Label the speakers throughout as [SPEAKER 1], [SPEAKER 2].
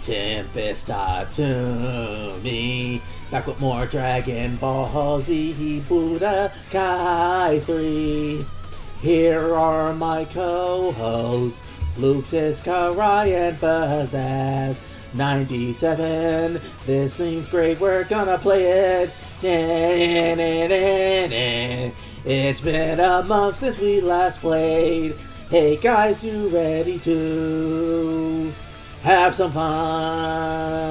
[SPEAKER 1] Tempest Tatsumi. Back with more Dragon Ball Z Budokai 3. Here are my co-hosts, Luke, Karai, and Bazzazz. 97, this seems great, we're gonna play it. It's been a month since we last played. Hey guys, you ready to have some fun?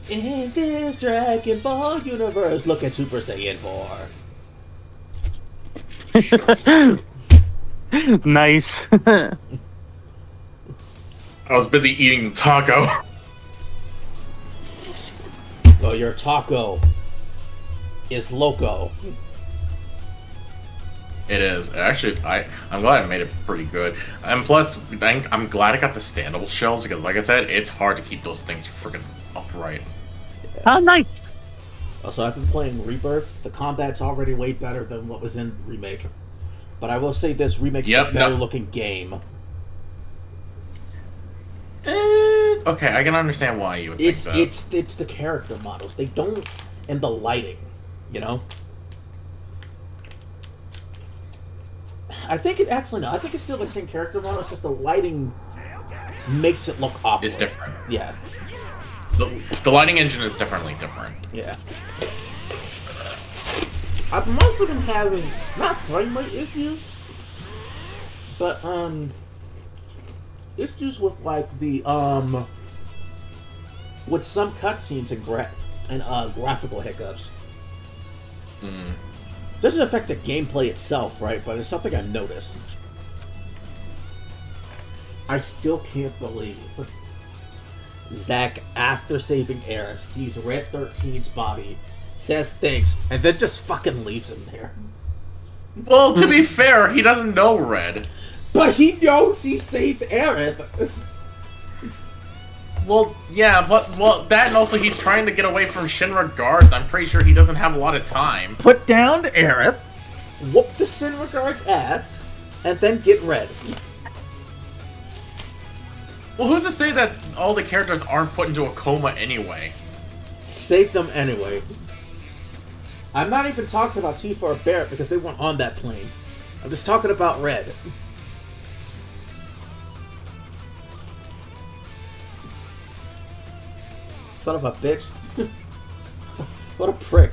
[SPEAKER 1] In this Dragon Ball universe, look at Super Saiyan 4.
[SPEAKER 2] Nice.
[SPEAKER 3] I was busy eating taco.
[SPEAKER 1] Oh, your taco is loco.
[SPEAKER 3] It is. Actually, I'm glad I made it pretty good. And plus, I'm glad I got the standable shells because, like I said, it's hard to keep those things freaking upright.
[SPEAKER 2] Oh, nice.
[SPEAKER 1] Also, I've been playing Rebirth. The combat's already way better than what was in Remake. But I will say this, Remake's a better looking game.
[SPEAKER 3] Okay, I can understand why you would think that.
[SPEAKER 1] It's the character models. They don't... And the lighting, you know? I think it actually... No, I think it's still the same character model. It's just the lighting makes it look awkward.
[SPEAKER 3] It's different.
[SPEAKER 1] Yeah.
[SPEAKER 3] The lighting engine is definitely different.
[SPEAKER 1] Yeah. I've mostly been having... Not frame rate issues. But, issues with, like, the, with some cutscenes and graphical hiccups. Doesn't affect the gameplay itself, right? But it's something I've noticed. I still can't believe Zack, after saving Aerith, sees Red 13's body, says thanks, and then just fucking leaves him there.
[SPEAKER 3] Well, to be fair, he doesn't know Red.
[SPEAKER 1] But he knows he saved Aerith.
[SPEAKER 3] Well, yeah, but that and also he's trying to get away from Shinra guards. I'm pretty sure he doesn't have a lot of time.
[SPEAKER 1] Put down Aerith, whoop the Shinra guard's ass, and then get Red.
[SPEAKER 3] Well, who's to say that all the characters aren't put into a coma anyway?
[SPEAKER 1] Save them anyway. I'm not even talking about Tifa or Barrett because they weren't on that plane. I'm just talking about Red. Son of a bitch. What a prick.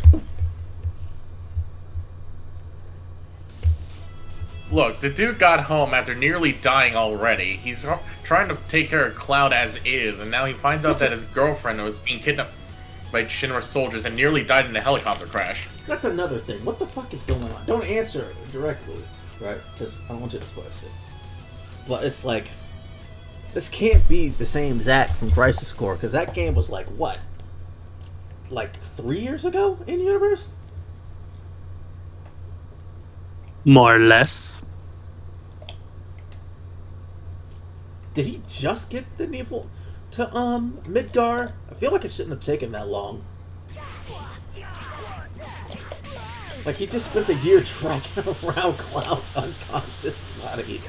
[SPEAKER 3] Look, the dude got home after nearly dying already. He's trying to take care of Cloud as is, and now he finds out that his girlfriend was being kidnapped by Shinra soldiers and nearly died in a helicopter crash.
[SPEAKER 1] That's another thing. What the fuck is going on? Don't answer it directly, right? Because I don't want you to spoil it. But it's like... This can't be the same Zack from Crisis Core, because that game was like, what? Like 3 years ago in universe?
[SPEAKER 2] More or less.
[SPEAKER 1] Did he just get the nipple to Midgar? I feel like it shouldn't have taken that long. Like he just spent a year tracking around Cloud's unconscious body.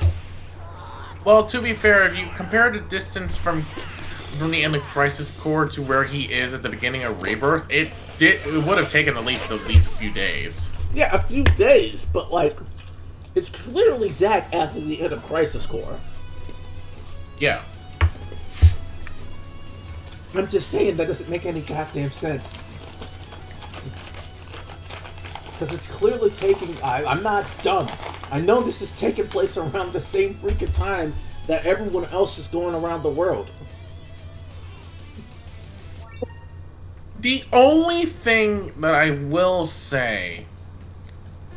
[SPEAKER 3] Well, to be fair, if you compare the distance from the end of Crisis Core to where he is at the beginning of Rebirth, it would have taken at least a few days.
[SPEAKER 1] Yeah, a few days, but like, it's clearly Zack after the end of Crisis Core.
[SPEAKER 3] Yeah.
[SPEAKER 1] I'm just saying that doesn't make any goddamn sense. Because it's clearly taking... I'm not dumb. I know this is taking place around the same freaking time that everyone else is going around the world.
[SPEAKER 3] The only thing that I will say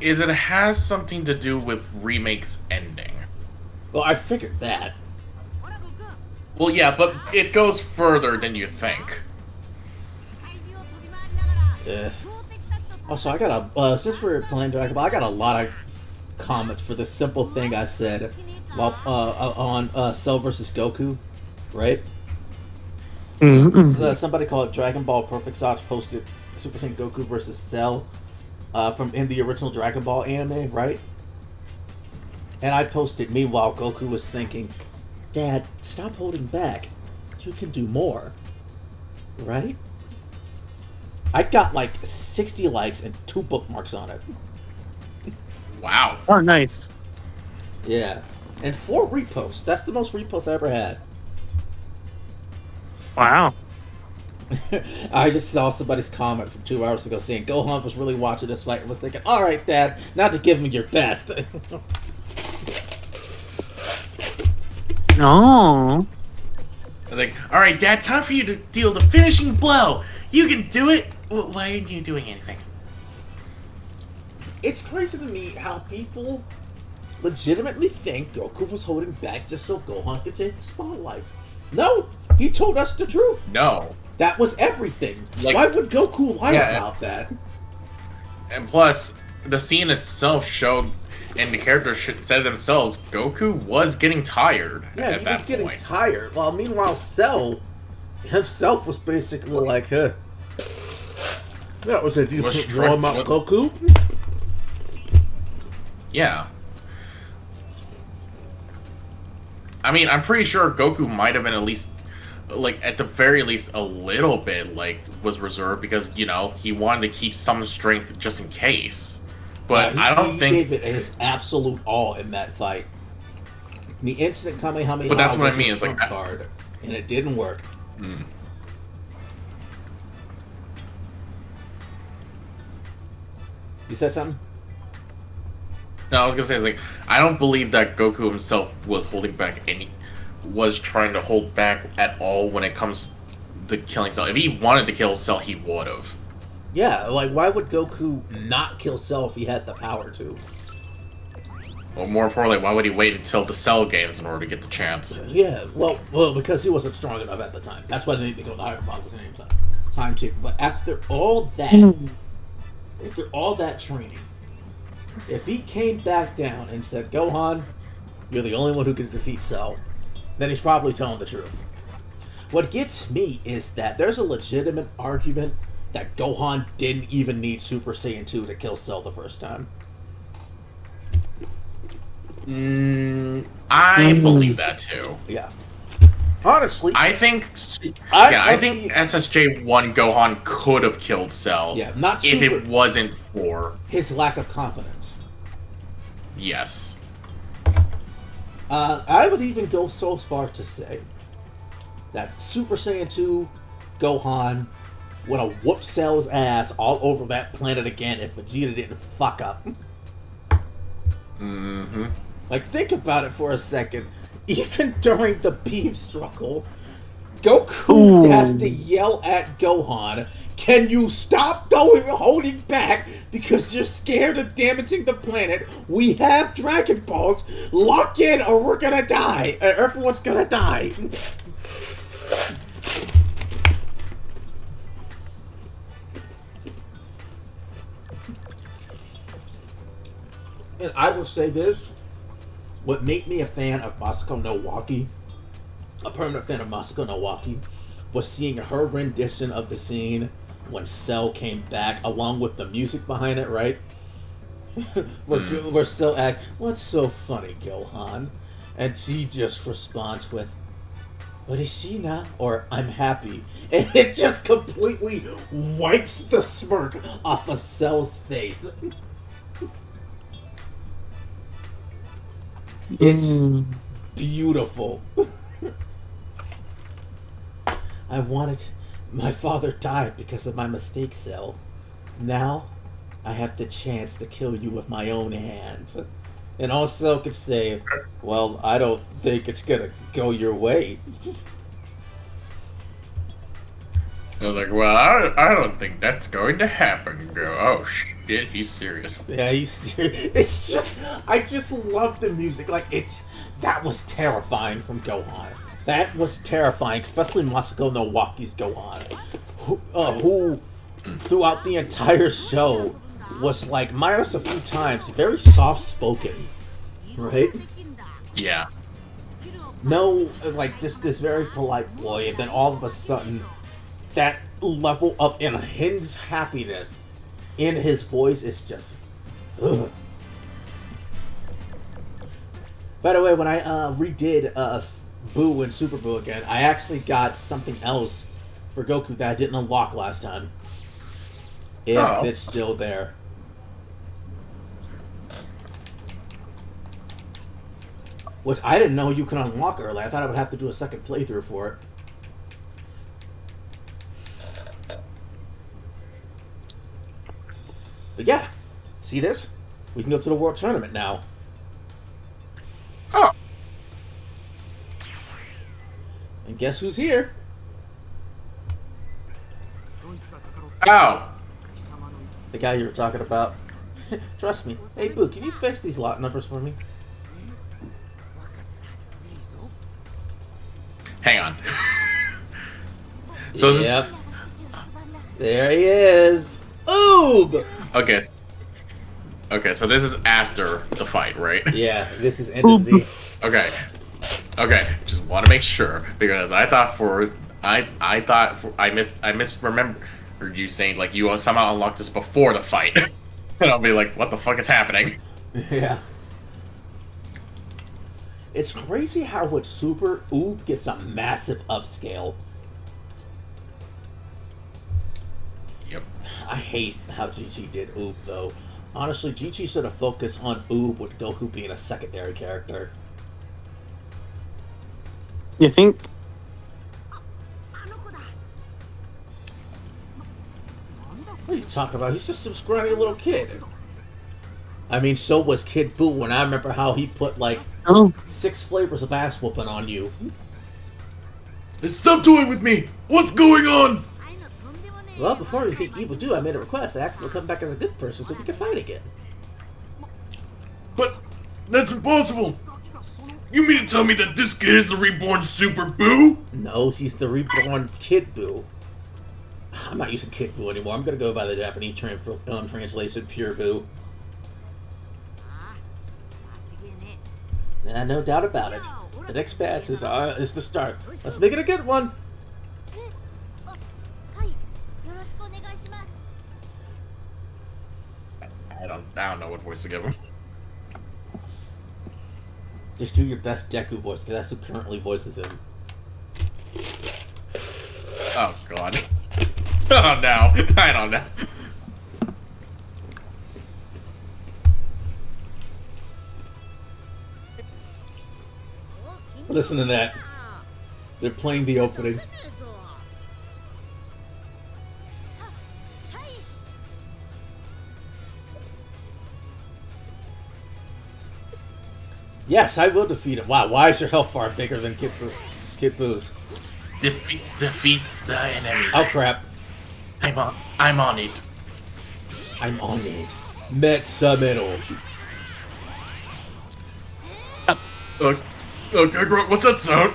[SPEAKER 3] is it has something to do with Remake's ending.
[SPEAKER 1] Well, I figured that.
[SPEAKER 3] Well, yeah, but it goes further than you think.
[SPEAKER 1] Also, I got a... since we're playing Dragon Ball, I got a lot of comments for this simple thing I said while on Cell vs. Goku, right? So, somebody called Dragon Ball Perfect Socks posted Super Saiyan Goku versus Cell from in the original Dragon Ball anime, right? And I posted, meanwhile, Goku was thinking, Dad, stop holding back. You can do more. Right? I got like 60 likes and 2 bookmarks on it.
[SPEAKER 3] Wow.
[SPEAKER 2] Oh, nice.
[SPEAKER 1] Yeah. And 4 reposts. That's the most reposts I ever had.
[SPEAKER 2] Wow.
[SPEAKER 1] I just saw somebody's comment from 2 hours ago saying Gohan was really watching this fight and was thinking, alright, Dad, now to give me your best.
[SPEAKER 2] No.
[SPEAKER 3] I was like, all right, Dad, time for you to deal the finishing blow. You can do it. Why aren't you doing anything?
[SPEAKER 1] It's crazy to me how people legitimately think Goku was holding back just so Gohan could take the spotlight. No, he told us the truth.
[SPEAKER 3] No.
[SPEAKER 1] That was everything.
[SPEAKER 3] Like,
[SPEAKER 1] why would Goku lie
[SPEAKER 3] yeah,
[SPEAKER 1] about that?
[SPEAKER 3] And plus, the scene itself showed, and the characters said themselves, Goku was getting tired
[SPEAKER 1] Yeah,
[SPEAKER 3] at
[SPEAKER 1] he
[SPEAKER 3] that
[SPEAKER 1] was getting
[SPEAKER 3] point.
[SPEAKER 1] tired. While meanwhile, Cell himself was basically like, huh. That was a decent warm up, Goku.
[SPEAKER 3] Yeah. I mean, I'm pretty sure Goku might have been at least, like, at the very least, a little bit, like, was reserved because, you know, he wanted to keep some strength just in case. But I don't think...
[SPEAKER 1] He gave it his absolute all in that fight. The instant Kamehameha
[SPEAKER 3] But that's what
[SPEAKER 1] was
[SPEAKER 3] I mean,
[SPEAKER 1] his
[SPEAKER 3] it's like...
[SPEAKER 1] trump card, and it didn't work.
[SPEAKER 3] Mm.
[SPEAKER 1] You said something?
[SPEAKER 3] No, I was gonna say, it's like, I don't believe that Goku himself was holding back was trying to hold back at all when it comes to killing Cell. If he wanted to kill Cell, he would have.
[SPEAKER 1] Yeah, like, why would Goku not kill Cell if he had the power to?
[SPEAKER 3] Or more importantly, why would he wait until the Cell games in order to get the chance?
[SPEAKER 1] Yeah, well, because he wasn't strong enough at the time. That's why they need to go to the higher power at the same time table. But after all that training, if he came back down and said, Gohan, you're the only one who can defeat Cell, then he's probably telling the truth. What gets me is that there's a legitimate argument that Gohan didn't even need Super Saiyan 2 to kill Cell the first time.
[SPEAKER 3] I believe that too.
[SPEAKER 1] Yeah. Honestly,
[SPEAKER 3] I think SSJ 1 Gohan could have killed Cell.
[SPEAKER 1] Yeah, not
[SPEAKER 3] if
[SPEAKER 1] super.
[SPEAKER 3] it wasn't for
[SPEAKER 1] His lack of confidence.
[SPEAKER 3] yes.
[SPEAKER 1] I would even go so far to say that Super Saiyan 2 Gohan would have whooped Cell's ass all over that planet again if Vegeta didn't fuck up.
[SPEAKER 3] Mm-hmm.
[SPEAKER 1] Like, think about it for a second. Even during the beam struggle, Goku has to yell at Gohan, can you stop holding back because you're scared of damaging the planet? We have Dragon Balls. Lock in or we're gonna die. Everyone's gonna die. And I will say this. What made me a fan of Masako no Waki, a permanent fan of Masako no Waki, was seeing her rendition of the scene when Cell came back, along with the music behind it, right? We're still act, what's so funny, Gohan? And she just responds with, what is she now? Or, I'm happy. And it just completely wipes the smirk off of Cell's face. It's beautiful. I wanted... My father died because of my mistake, Cell. Now, I have the chance to kill you with my own hands. And all Cell could say, well, I don't think it's gonna go your way.
[SPEAKER 3] I was like, well, I don't think that's going to happen, girl. Oh, shit, he's serious.
[SPEAKER 1] Yeah, he's serious. It's just... I just love the music. Like, that was terrifying from Gohan. That was terrifying, especially Masako no Waki's Gohan. Who, throughout the entire show, was, like, minus a few times, very soft-spoken. Right?
[SPEAKER 3] Yeah.
[SPEAKER 1] No, like, just this very polite boy, and then all of a sudden, that level of unhinged happiness in his voice is just... Ugh. By the way, when I redid Boo and Super Boo again. I actually got something else for Goku that I didn't unlock last time. If it's still there. Which I didn't know you could unlock early. I thought I would have to do a second playthrough for it. But yeah, see this? We can go to the World Tournament now.
[SPEAKER 3] Oh.
[SPEAKER 1] And guess who's here?
[SPEAKER 3] Ow.
[SPEAKER 1] The guy you were talking about. Trust me. Hey, Boo, can you fix these lot numbers for me?
[SPEAKER 3] Hang on. So is
[SPEAKER 1] Yep. There he is. Oob!
[SPEAKER 3] Okay. Okay, so this is after the fight, right?
[SPEAKER 1] Yeah, this is End of Z.
[SPEAKER 3] Okay. Okay, just want to make sure because I misremembered you saying like you somehow unlocked this before the fight, and I'll be like, what the fuck is happening?
[SPEAKER 1] Yeah. It's crazy how with Super, Oob gets a massive upscale.
[SPEAKER 3] Yep.
[SPEAKER 1] I hate how GT did Oob though. Honestly, GT should have focused on Oob with Goku being a secondary character.
[SPEAKER 2] You think?
[SPEAKER 1] What are you talking about? He's just some scrawny little kid. I mean, so was Kid Buu, and I remember how he put, like,
[SPEAKER 2] Oh,
[SPEAKER 1] 6 flavors of ass whooping on you.
[SPEAKER 3] Stop toying with me! What's going on?
[SPEAKER 1] Well, before everything evil do, I made a request. I asked him to come back as a good person so we can fight again.
[SPEAKER 3] But that's impossible. You mean to tell me that this kid is the reborn Super Boo?
[SPEAKER 1] No, he's the reborn Kid Buu. I'm not using Kid Buu anymore. I'm gonna go by the Japanese translation, Pure Buu. Nah, no doubt about it. The next batch is the start. Let's make it a good one.
[SPEAKER 3] I don't know what voice to give him.
[SPEAKER 1] Just do your best Deku voice, because that's who currently voices him.
[SPEAKER 3] Oh god. Oh no. I don't know.
[SPEAKER 1] Listen to that. They're playing the opening. Yes, I will defeat him. Wow, why is your health bar bigger than Kid Boo's?
[SPEAKER 3] Defeat the enemy.
[SPEAKER 1] Oh crap.
[SPEAKER 3] I'm on it.
[SPEAKER 1] I'm on it. Metsamero.
[SPEAKER 3] Okay, what's that sound?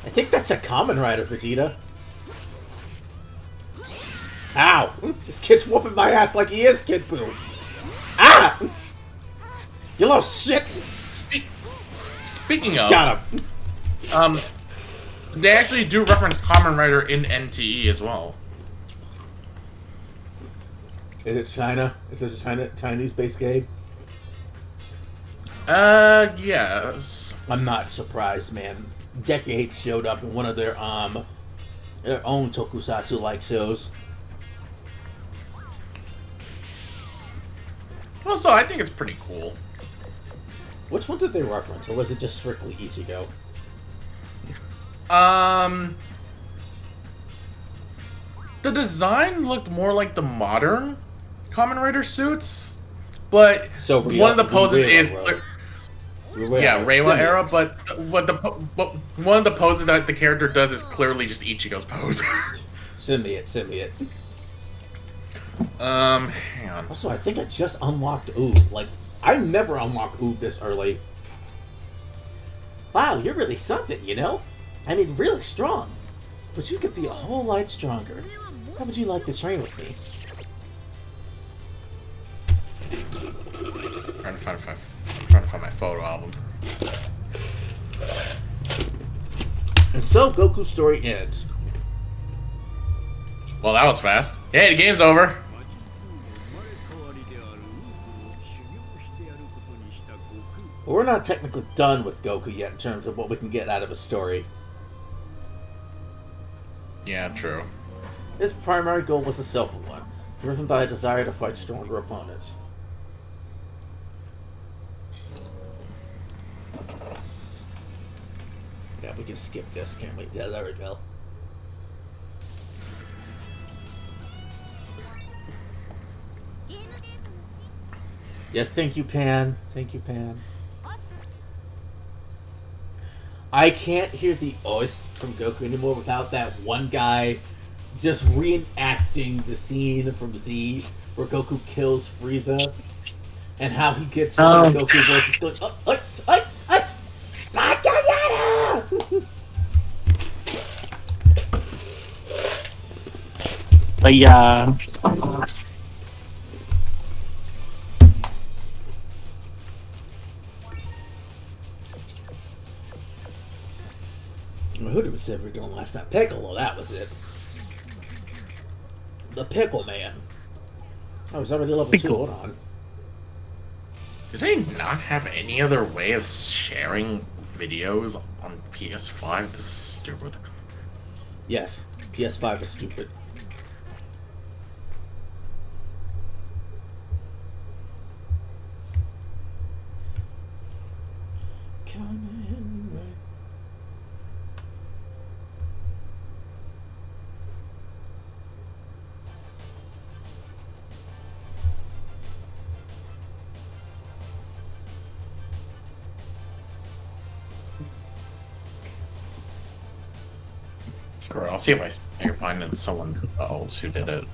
[SPEAKER 1] I think that's a common rider, Vegeta. Ow! This kid's whooping my ass like he is Kid Buu. Ah! You little shit!
[SPEAKER 3] Speaking of...
[SPEAKER 1] Got him.
[SPEAKER 3] They actually do reference Kamen Rider in NTE as well.
[SPEAKER 1] Is it China? Is it a Chinese-based game?
[SPEAKER 3] Yes.
[SPEAKER 1] I'm not surprised, man. Decade showed up in one of their own tokusatsu-like shows.
[SPEAKER 3] Also, I think it's pretty cool.
[SPEAKER 1] Which one did they reference, or was it just strictly Ichigo?
[SPEAKER 3] The design looked more like the modern Kamen Rider suits, but
[SPEAKER 1] So
[SPEAKER 3] one of the poses
[SPEAKER 1] Reiwa
[SPEAKER 3] is
[SPEAKER 1] era.
[SPEAKER 3] Reiwa era, but one of the poses that the character does is clearly just Ichigo's pose.
[SPEAKER 1] Symbiote.
[SPEAKER 3] Hang on.
[SPEAKER 1] Also, I think I just unlocked Oob. Like, I never unlocked Oob this early. Wow, you're really something, you know? I mean, really strong. But you could be a whole lot stronger. How would you like to train with me?
[SPEAKER 3] I'm trying to find my photo album.
[SPEAKER 1] And so, Goku's story ends.
[SPEAKER 3] Well, that was fast. Hey, the game's over.
[SPEAKER 1] But we're not technically done with Goku yet in terms of what we can get out of a story.
[SPEAKER 3] Yeah, true.
[SPEAKER 1] His primary goal was a selfish one, driven by a desire to fight stronger opponents. Yeah, we can skip this, can't we? Yeah, there we go. Yes, thank you, Pan. Thank you, Pan. I can't hear the ois from Goku anymore without that one guy just reenacting the scene from Z where Goku kills Frieza and how he gets into the Goku voice is going,
[SPEAKER 2] But yeah.
[SPEAKER 1] Who did we say we were doing last time? Piccolo, that was it. The Pickle Man. Oh, he's already level 2. Hold on.
[SPEAKER 3] Do they not have any other way of sharing videos on PS5? This is stupid.
[SPEAKER 1] Yes, PS5 is stupid. Coming right.
[SPEAKER 3] Screw it, I'll see if I can find someone else who did it.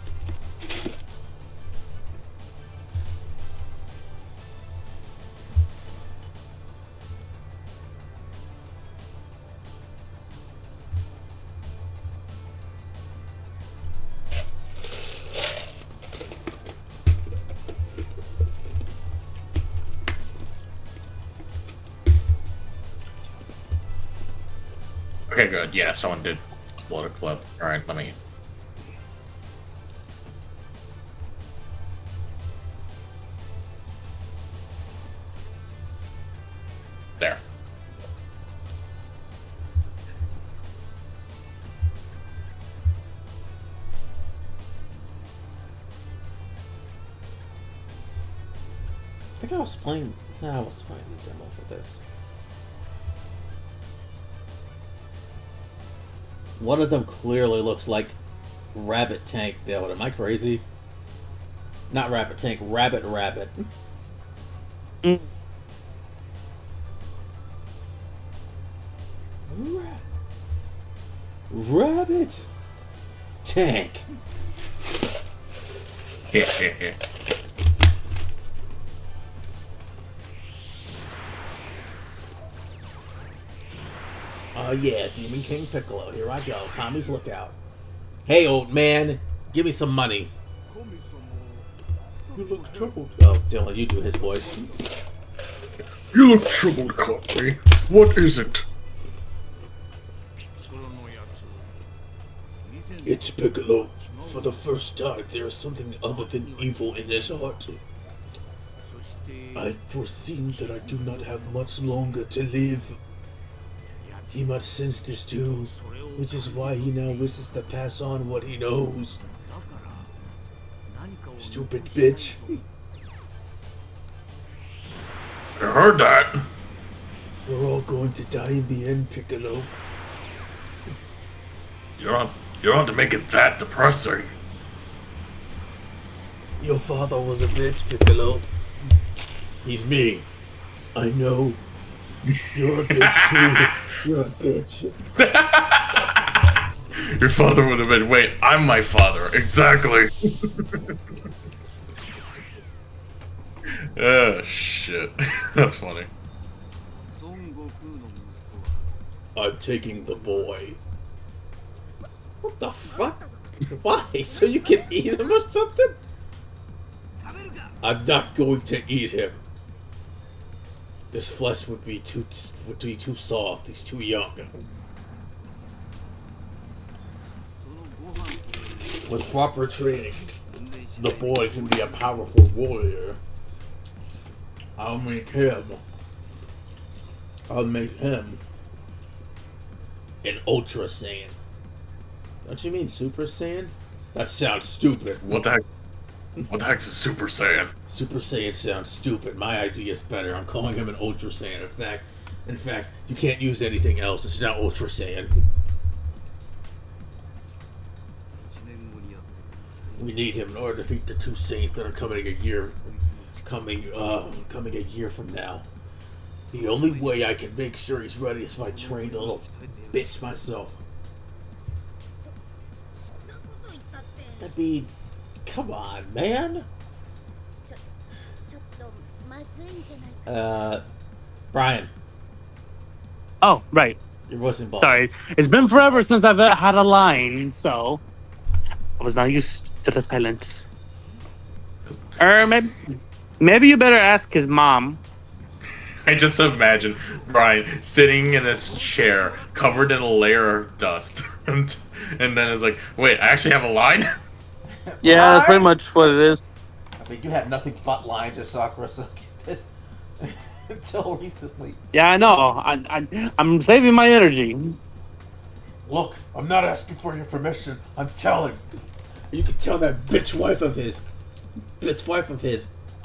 [SPEAKER 3] Okay, good. Yeah, someone did upload a clip. Alright, let me... There.
[SPEAKER 1] I think I was playing... No, I was playing the demo for this. One of them clearly looks like Rabbit Tank build. Am I crazy? Not Rabbit Tank, Rabbit.
[SPEAKER 2] Mm.
[SPEAKER 1] Rabbit Tank. Oh yeah, Demon King Piccolo. Here I go. Kami's lookout. Hey, old man. Give me some money. You look troubled. Oh, Dylan, you do his voice.
[SPEAKER 3] You look troubled, Kami. What is it?
[SPEAKER 1] It's Piccolo. For the first time, there is something other than evil in his heart. I've foreseen that I do not have much longer to live. He must sense this too, which is why he now wishes to pass on what he knows. Stupid bitch.
[SPEAKER 3] I heard that.
[SPEAKER 1] We're all going to die in the end, Piccolo.
[SPEAKER 3] You don't have to make it that depressing.
[SPEAKER 1] Your father was a bitch, Piccolo. He's me. I know. You're a bitch too. You're a bitch.
[SPEAKER 3] Your father would have been, wait, I'm my father. Exactly. Oh, shit. That's funny.
[SPEAKER 1] I'm taking the boy. What the fuck? Why? So you can eat him or something? I'm not going to eat him. This flesh would be too soft. He's too young. With proper training, the boy can be a powerful warrior. I'll make him I'll make him an Ultra Saiyan. Don't you mean Super Saiyan? That sounds stupid.
[SPEAKER 3] What the heck? What the heck's a Super Saiyan?
[SPEAKER 1] Super Saiyan sounds stupid. My idea is better. I'm calling him an Ultra Saiyan. In fact, you can't use anything else. It's not Ultra Saiyan. We need him in order to defeat the two Saiyans that are coming a year from now. The only way I can make sure he's ready is if I train the little bitch myself. I mean, come on, man. Brian.
[SPEAKER 2] Oh, right.
[SPEAKER 1] Your voice involved.
[SPEAKER 2] Sorry. It's been forever since I've had a line, so I was not used to the silence. Maybe you better ask his mom.
[SPEAKER 3] I just imagine Brian sitting in his chair, covered in a layer of dust, and then it's like, wait, I actually have a line?
[SPEAKER 2] Yeah, that's pretty much what it is.
[SPEAKER 1] I mean, you had nothing but lines at Sakura this until recently.
[SPEAKER 2] Yeah, I know. I'm saving my energy.
[SPEAKER 1] Look, I'm not asking for your permission. I'm telling. You can tell that bitch wife of his.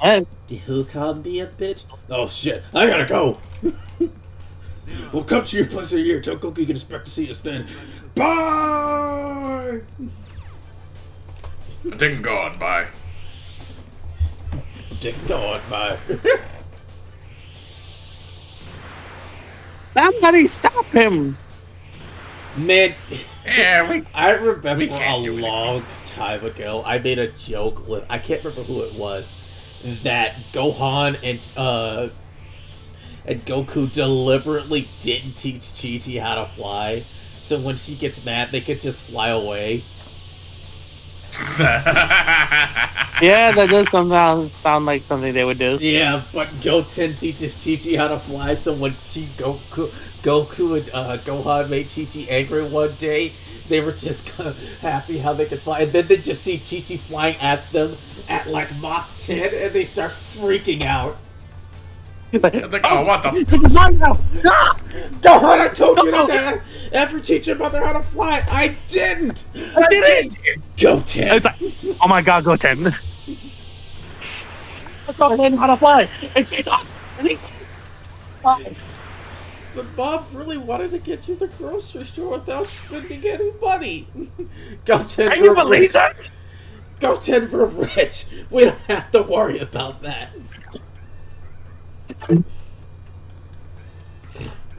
[SPEAKER 2] Hey.
[SPEAKER 1] Who called me a bitch? Oh shit, I gotta go. We'll come to your place in a year. Tell Goku you can expect to see us then. Bye!
[SPEAKER 3] I'm taking God, bye.
[SPEAKER 1] I'm taking God, bye.
[SPEAKER 2] Somebody stop him!
[SPEAKER 1] Man,
[SPEAKER 3] Yeah,
[SPEAKER 1] I remember
[SPEAKER 3] we
[SPEAKER 1] a
[SPEAKER 3] can't do
[SPEAKER 1] long time ago, I made a joke with, I can't remember who it was, that Gohan and Goku deliberately didn't teach Chi-Chi how to fly, so when she gets mad, they could just fly away.
[SPEAKER 2] Yeah, that does sound like something they would do.
[SPEAKER 1] Yeah, but Goten teaches Chi-Chi how to fly, so when Goku and Gohan made Chi-Chi angry one day, they were just kind of happy how they could fly, and then they just see Chi-Chi flying at them at like Mach 10, and they start freaking out.
[SPEAKER 3] It's like, oh, what the
[SPEAKER 1] Gohan, I told you that ever teach your mother how to fly. I didn't.
[SPEAKER 2] I did it!
[SPEAKER 1] Goten.
[SPEAKER 2] It's like, oh my god, Goten. I thought I didn't know how to fly.
[SPEAKER 1] But Bob really wanted to get you the grocery store without spending any money. Goten,
[SPEAKER 2] Can you believe that?
[SPEAKER 1] Goten, we're rich. We don't have to worry about that.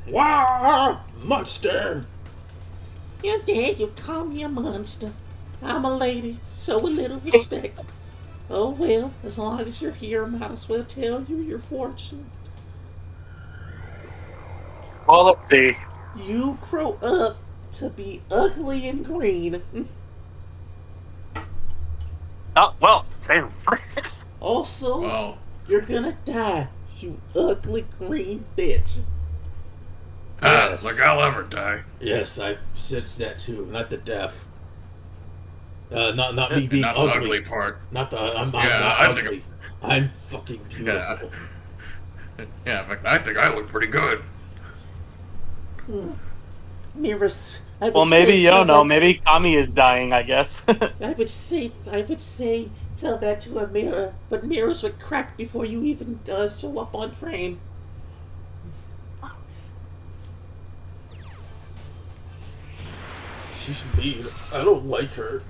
[SPEAKER 1] Wow, monster! How dare you call me a monster? I'm a lady, so a little respect. Oh well, as long as you're here, I might as well tell you your fortune.
[SPEAKER 2] Well, let's see.
[SPEAKER 1] You grow up to be ugly and green.
[SPEAKER 2] Oh, well, damn.
[SPEAKER 1] Also,
[SPEAKER 3] Well,
[SPEAKER 1] you're gonna die, you ugly green bitch. Yes.
[SPEAKER 3] like I'll ever die.
[SPEAKER 1] Yes, I sense that too. Not the death. Not me being
[SPEAKER 3] Not the
[SPEAKER 1] ugly.
[SPEAKER 3] ugly part.
[SPEAKER 1] Not the. I'm not
[SPEAKER 3] I think
[SPEAKER 1] ugly. I'm fucking beautiful.
[SPEAKER 3] Yeah, in fact, I think I look pretty good.
[SPEAKER 1] Miras.
[SPEAKER 2] Well, maybe you don't know. Maybe Kami is dying, I guess.
[SPEAKER 1] I would say, tell that to a mirror, but mirrors would crack before you even show up on frame. She's mean. I don't like her.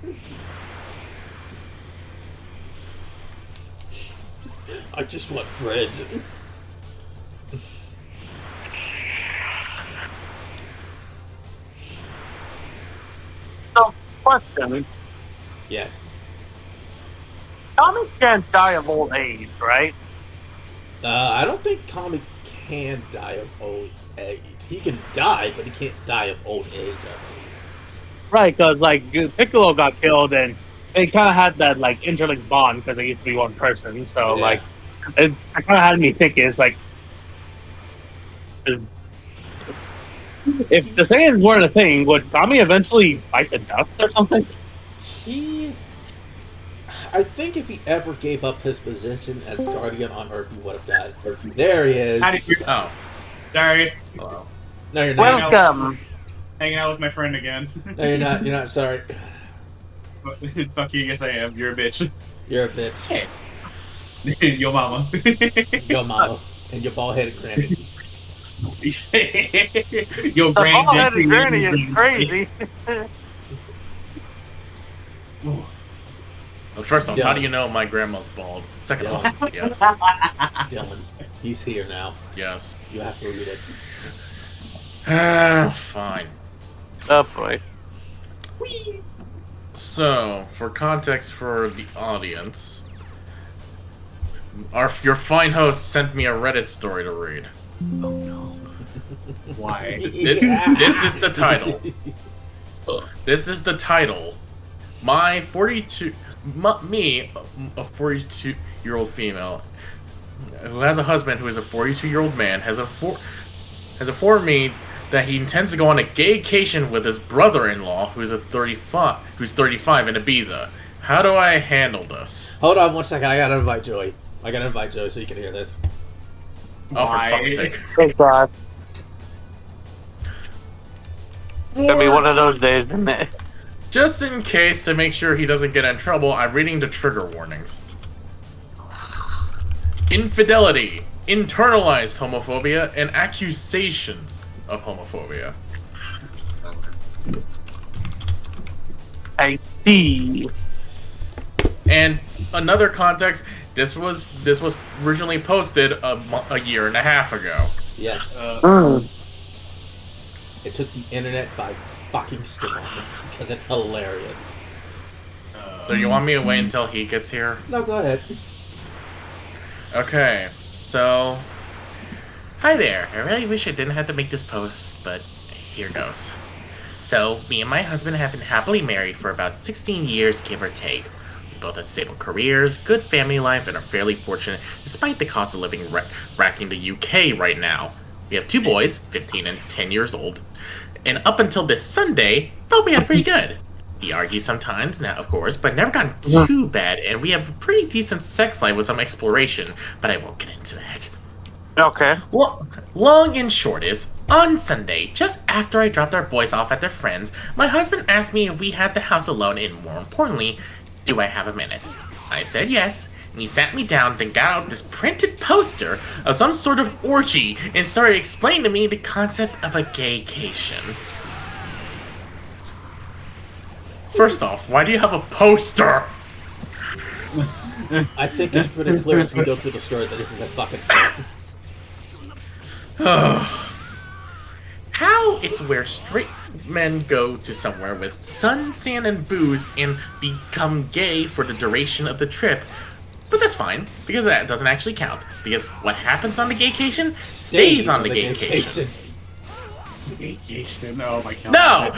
[SPEAKER 1] I just want friends.
[SPEAKER 2] So, question.
[SPEAKER 1] Yes.
[SPEAKER 2] Kami can't die of old age, right?
[SPEAKER 1] I don't think Kami can die of old age. He can die, but he can't die of old age, I believe.
[SPEAKER 2] Right, because, like, Piccolo got killed, and they kind of had that, like, interlinked bond, because they used to be one person, so,
[SPEAKER 1] Yeah.
[SPEAKER 2] like, it kind of had me thinking, it's like, if the Saiyans weren't a thing, would Kami eventually bite the dust or something?
[SPEAKER 1] I think if he ever gave up his position as Guardian on Earth, he would have died. There he is.
[SPEAKER 3] Oh.
[SPEAKER 4] Sorry.
[SPEAKER 3] Hello.
[SPEAKER 1] No, you're not.
[SPEAKER 2] Welcome.
[SPEAKER 4] Hanging out with my friend again.
[SPEAKER 1] No, you're not. You're not. Sorry.
[SPEAKER 4] Fuck you, yes I am. You're a bitch.
[SPEAKER 1] You're a bitch.
[SPEAKER 4] Hey. Yo mama.
[SPEAKER 1] Yo, mama, and your bald-headed granny.
[SPEAKER 4] Yo,
[SPEAKER 2] The
[SPEAKER 4] granny.
[SPEAKER 2] bald-headed granny is crazy.
[SPEAKER 4] Oh.
[SPEAKER 3] Well, first off, how
[SPEAKER 1] Dylan.
[SPEAKER 3] do you know my grandma's bald? Second off, yes.
[SPEAKER 1] Dylan, he's here now.
[SPEAKER 3] Yes.
[SPEAKER 1] You have to read it.
[SPEAKER 3] Fine.
[SPEAKER 2] Oh boy.
[SPEAKER 3] So, for context for the audience, your fine host sent me a Reddit story to read.
[SPEAKER 2] Oh no.
[SPEAKER 4] Why?
[SPEAKER 3] This is the title. This is the title. Me, a 42-year-old female, who has a husband who is a 42-year-old man, has informed me that he intends to go on a gaycation with his brother-in-law, who's 35 in Ibiza. How do I handle this?
[SPEAKER 1] Hold on 1 second. I gotta invite Joey. So you can hear this.
[SPEAKER 3] Oh, for
[SPEAKER 4] Why?
[SPEAKER 3] fuck's sake.
[SPEAKER 2] Thank God. It's gonna be one of those days, isn't it?
[SPEAKER 3] Just in case, to make sure he doesn't get in trouble, I'm reading the trigger warnings. Infidelity, internalized homophobia, and accusations of homophobia.
[SPEAKER 2] I see.
[SPEAKER 3] And another context, this was originally posted a year and a half ago.
[SPEAKER 1] Yes. It took the internet by fucking storm because it's hilarious.
[SPEAKER 3] So you want me to wait until he gets here?
[SPEAKER 1] No, go ahead.
[SPEAKER 3] Okay, so... Hi there. I really wish I didn't have to make this post, but here goes. So, me and my husband have been happily married for about 16 years, give or take. We both have stable careers, good family life, and are fairly fortunate despite the cost of living racking the UK right now. We have two boys, 15 and 10 years old. And up until this Sunday, thought we had pretty good. He argues sometimes, now of course, but never gotten too bad, and we have a pretty decent sex life with some exploration, but I won't get into that.
[SPEAKER 2] Okay.
[SPEAKER 3] Well, long and short is, on Sunday, just after I dropped our boys off at their friends, my husband asked me if we had the house alone, and more importantly, do I have a minute? I said yes, and he sat me down, then got out this printed poster of some sort of orgy and started explaining to me the concept of a gaycation. First off, why do you have a poster?
[SPEAKER 1] I think it's pretty clear as we go through the story that this is a fucking...
[SPEAKER 3] How it's where straight men go to somewhere with sun, sand, and booze and become gay for the duration of the trip. But that's fine, because that doesn't actually count. Because what happens on the gaycation stays on the gaycation.
[SPEAKER 4] Vacation. Oh my god.
[SPEAKER 3] No!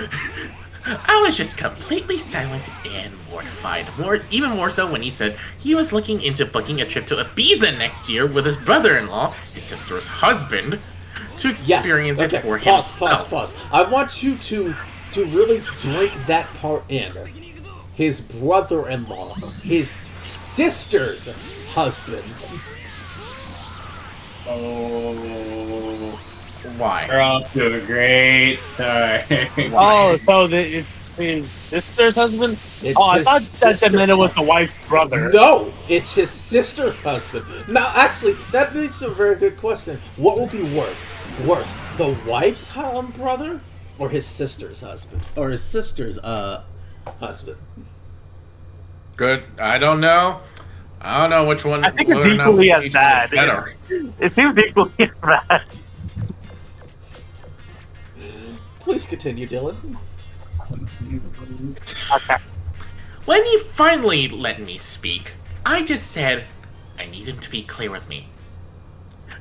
[SPEAKER 3] I was just completely silent and mortified. Even more so when he said he was looking into booking a trip to Ibiza next year with his brother-in-law, his sister's husband, to experience it for himself.
[SPEAKER 1] Pause. I want you to really drink that part in. His brother-in-law, his sister's husband.
[SPEAKER 4] Oh.
[SPEAKER 3] Why?
[SPEAKER 4] We're off to a great start.
[SPEAKER 2] Oh, so it's his sister's husband?
[SPEAKER 1] It's
[SPEAKER 2] I
[SPEAKER 1] his
[SPEAKER 2] thought that meant it was
[SPEAKER 1] sister's
[SPEAKER 2] the wife's brother.
[SPEAKER 1] No, it's his sister's husband. Now, actually, that leads to a very good question. What will be worse, the wife's brother, or his sister's husband, or his sister's husband?
[SPEAKER 3] Good. I don't know. I don't know which one.
[SPEAKER 2] I think it's
[SPEAKER 3] whether or not
[SPEAKER 2] equally as
[SPEAKER 3] each one is
[SPEAKER 2] bad.
[SPEAKER 3] better.
[SPEAKER 2] It seems equally as bad.
[SPEAKER 1] Please continue, Dylan.
[SPEAKER 2] Okay.
[SPEAKER 3] When he finally let me speak, I just said, I need him to be clear with me.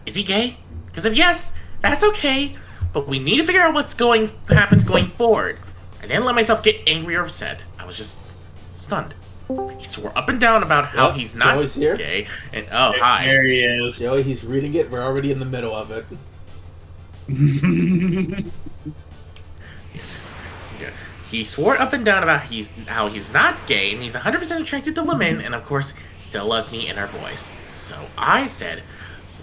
[SPEAKER 3] Is he gay? Because if yes, that's okay, but we need to figure out what's happens going forward. I didn't let myself get angry or upset. I was just stunned. He swore up and down about how
[SPEAKER 1] Yep,
[SPEAKER 3] he's not
[SPEAKER 1] Joey's here.
[SPEAKER 3] gay, and oh, hi.
[SPEAKER 4] There he is.
[SPEAKER 1] Joey, he's reading it. We're already in the middle of it.
[SPEAKER 3] Yeah. He swore up and down about how he's not gay and he's 100% attracted to women and of course still loves me and our boys. So I said,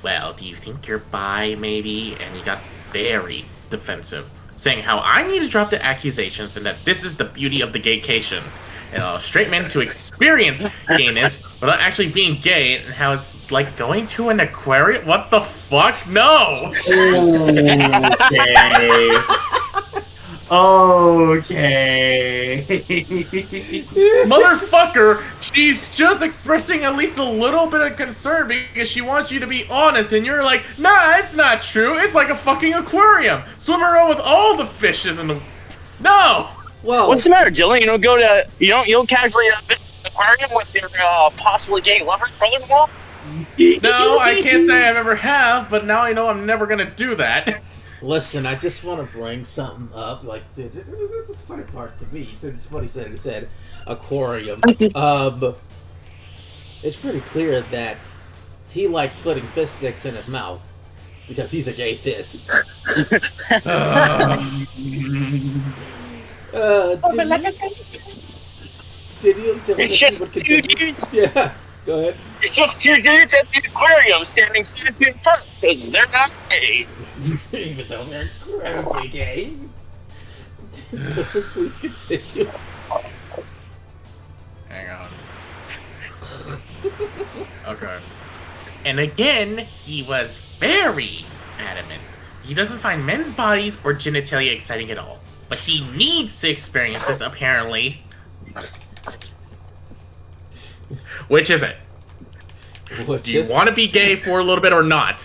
[SPEAKER 3] well, do you think you're bi, maybe? And he got very defensive, saying how I need to drop the accusations and that this is the beauty of the gaycation. And straight men to experience gayness without actually being gay, and how it's like going to an aquarium. What the fuck? No!
[SPEAKER 4] Okay.
[SPEAKER 3] Motherfucker, she's just expressing at least a little bit of concern because she wants you to be honest, and you're like, nah, it's not true. It's like a fucking aquarium. Swim around with all the fishes in the... No!
[SPEAKER 1] Well,
[SPEAKER 5] What's the matter, Dylan? You don't go to you don't casually visit the aquarium with your possibly gay lover, brother-in-law?
[SPEAKER 3] No, I can't say I've ever have, but now I know I'm never gonna do that.
[SPEAKER 1] listen, I just want to bring something up. Like, this is the funny part to me. So it's what he said. He said aquarium. It's pretty clear that he likes putting fist sticks in his mouth because he's a gay fist. Did you?
[SPEAKER 5] It's just two dudes.
[SPEAKER 1] Yeah, go ahead.
[SPEAKER 5] It's just two dudes at the aquarium standing 5 feet apart because they're not gay.
[SPEAKER 1] Even though they're incredibly gay. Please continue.
[SPEAKER 3] Hang on. Okay. And again, he was very adamant. He doesn't find men's bodies or genitalia exciting at all. But he needs to experience this, apparently. Which is it? Do you want to be gay for a little bit or not?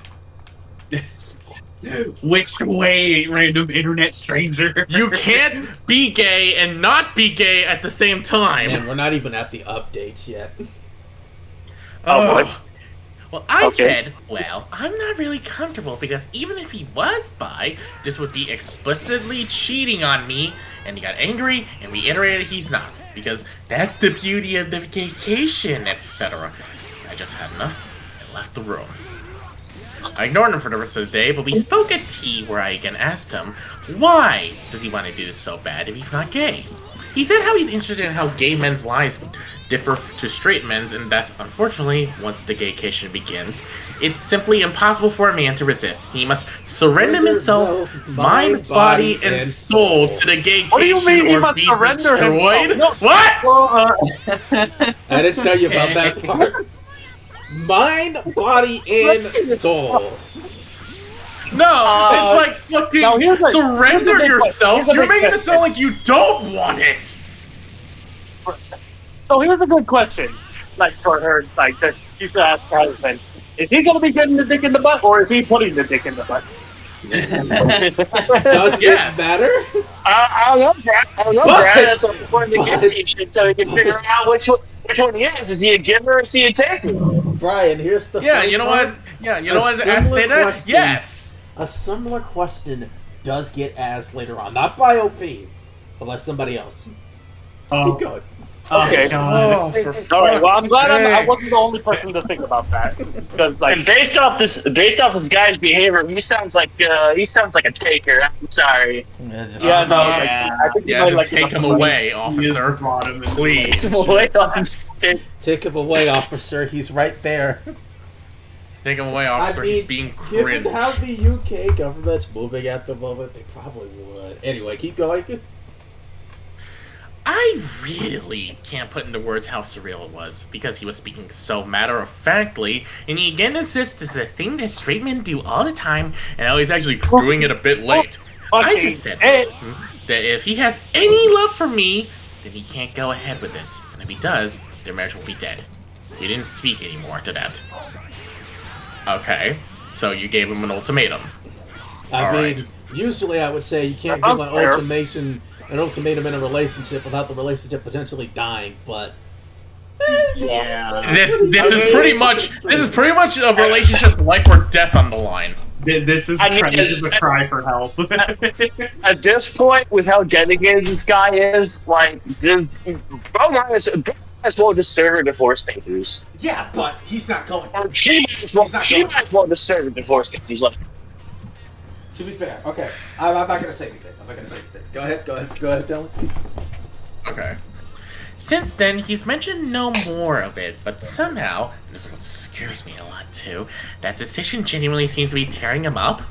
[SPEAKER 4] Which way, random internet stranger?
[SPEAKER 3] You can't be gay and not be gay at the same time.
[SPEAKER 1] And we're not even at the updates yet.
[SPEAKER 5] Oh, boy.
[SPEAKER 3] Well, I
[SPEAKER 5] Okay.
[SPEAKER 3] said, well, I'm not really comfortable because even if he was bi, this would be explicitly cheating on me. And he got angry and reiterated he's not because that's the beauty of the vacation, etc. I just had enough and left the room. I ignored him for the rest of the day, but we spoke at tea where I again asked him, why does he want to do this so bad if he's not gay? He said how he's interested in how gay men's lives differ to straight men's, and that, unfortunately, once the gaycation begins, it's simply impossible for a man to resist. He must surrender himself, mind, body, and soul to the gaycation
[SPEAKER 2] What do you mean he
[SPEAKER 3] or
[SPEAKER 2] must
[SPEAKER 3] be
[SPEAKER 2] surrender
[SPEAKER 3] destroyed.
[SPEAKER 2] himself?
[SPEAKER 3] What?
[SPEAKER 2] Well,
[SPEAKER 1] I didn't tell you about that part. Mind, body, and soul.
[SPEAKER 3] No, it's like fucking
[SPEAKER 2] now here's a-
[SPEAKER 3] surrender
[SPEAKER 2] here's a big
[SPEAKER 3] yourself.
[SPEAKER 2] question.
[SPEAKER 3] You're making it sound like you don't want it.
[SPEAKER 2] So here's a good question, like for her, like that she should ask her husband: is he gonna be getting the dick in the butt, or is he putting the dick in the butt?
[SPEAKER 1] Does
[SPEAKER 3] Yes.
[SPEAKER 1] it matter?
[SPEAKER 5] I don't know, Brad. I don't know,
[SPEAKER 1] But-
[SPEAKER 5] Brad. That's what we're in the gaycation so we can figure out which one he is. Is he a giver or is he a taker?
[SPEAKER 1] Brian, here's the
[SPEAKER 3] Yeah,
[SPEAKER 1] funny
[SPEAKER 3] you know
[SPEAKER 1] part.
[SPEAKER 3] what? Yeah, you
[SPEAKER 1] A
[SPEAKER 3] know what? I
[SPEAKER 1] similar
[SPEAKER 3] say that.
[SPEAKER 1] question.
[SPEAKER 3] Yes.
[SPEAKER 1] A similar question does get asked later on. Not by OP, but by somebody else. Just
[SPEAKER 4] Oh.
[SPEAKER 1] keep going.
[SPEAKER 5] Okay.
[SPEAKER 4] God.
[SPEAKER 2] All right. Well, I'm glad I wasn't the only person to think about that, because like
[SPEAKER 5] And based off this guy's behavior, he sounds like a taker. I'm sorry.
[SPEAKER 2] yeah, no, like, I think you
[SPEAKER 3] Yeah,
[SPEAKER 2] might
[SPEAKER 3] so
[SPEAKER 2] like
[SPEAKER 3] take him away, officer. Please.
[SPEAKER 5] Wait on.
[SPEAKER 1] Take him away, officer. He's right there.
[SPEAKER 3] Take him away, officer. He's being
[SPEAKER 1] given
[SPEAKER 3] cringe.
[SPEAKER 1] how the UK government's moving at the moment, they probably would. Anyway, keep going.
[SPEAKER 3] I really can't put into words how surreal it was, because he was speaking so matter-of-factly, and he again insists this is a thing that straight men do all the time, and now he's actually doing it a bit late. I just said that if he has any love for me, then he can't go ahead with this, and if he does, their marriage will be dead. He didn't speak anymore to that. Okay, so you gave him an ultimatum.
[SPEAKER 1] I mean,
[SPEAKER 3] Alright.
[SPEAKER 1] usually I would say you can't
[SPEAKER 2] That
[SPEAKER 1] give
[SPEAKER 2] sounds
[SPEAKER 1] an
[SPEAKER 2] fair.
[SPEAKER 1] ultimatum in a relationship without the relationship potentially dying, but
[SPEAKER 5] Yeah.
[SPEAKER 3] This is pretty much a relationship life or death on the line.
[SPEAKER 4] This is
[SPEAKER 5] I mean,
[SPEAKER 4] this is a cry for help.
[SPEAKER 5] At this point, with how dedicated this guy is, like, bro might as well just serve a divorce papers.
[SPEAKER 1] yeah, but he's not going.
[SPEAKER 5] Or she might as well just serve a divorce papers. Like,
[SPEAKER 1] To be fair, okay, I'm not gonna say anything. Go ahead, Dylan.
[SPEAKER 3] Okay. Since then, he's mentioned no more of it, but somehow, and this is what scares me a lot too, that decision genuinely seems to be tearing him up.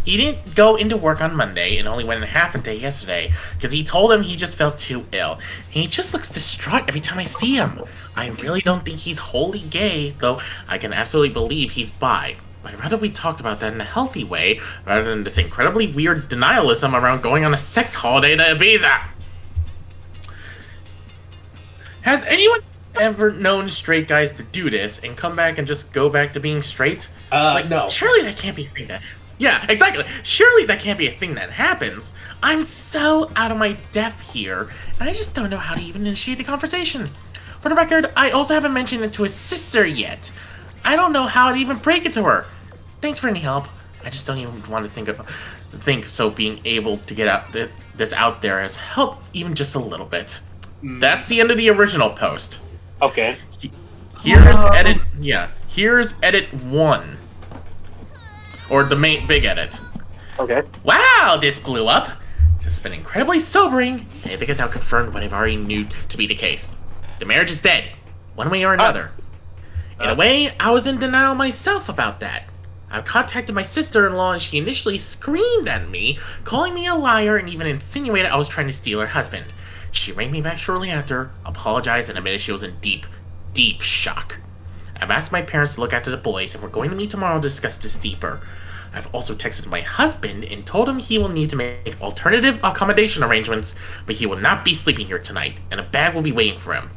[SPEAKER 3] He didn't go into work on Monday and only went in half a day yesterday because he told him he just felt too ill. He just looks distraught every time I see him. I really don't think he's wholly gay, though I can absolutely believe he's bi. But I'd rather we talked about that in a healthy way rather than this incredibly weird denialism around going on a sex holiday to Ibiza. Has anyone ever known straight guys to do this and come back and just go back to being straight?
[SPEAKER 1] No.
[SPEAKER 3] Surely that can't be a thing that... Yeah, exactly. Surely that can't be a thing that happens. I'm so out of my depth here, and I just don't know how to even initiate a conversation. For the record, I also haven't mentioned it to his sister yet. I don't know how I'd even break it to her. Thanks for any help. I just don't even want to think so being able to get this out there has helped even just a little bit. That's the end of the original post.
[SPEAKER 2] Okay.
[SPEAKER 3] Here's edit. Yeah, here's edit 1. Or the main big edit.
[SPEAKER 2] Okay.
[SPEAKER 3] Wow, this blew up. This has been incredibly sobering. I think it's now confirmed what I've already knew to be the case. The marriage is dead, one way or another. In a way, I was in denial myself about that. I contacted my sister-in-law and she initially screamed at me, calling me a liar and even insinuated I was trying to steal her husband. She rang me back shortly after, apologized, and admitted she was in deep, deep shock. I've asked my parents to look after the boys, and we're going to meet tomorrow to discuss this deeper. I've also texted my husband and told him he will need to make alternative accommodation arrangements, but he will not be sleeping here tonight, and a bag will be waiting for him.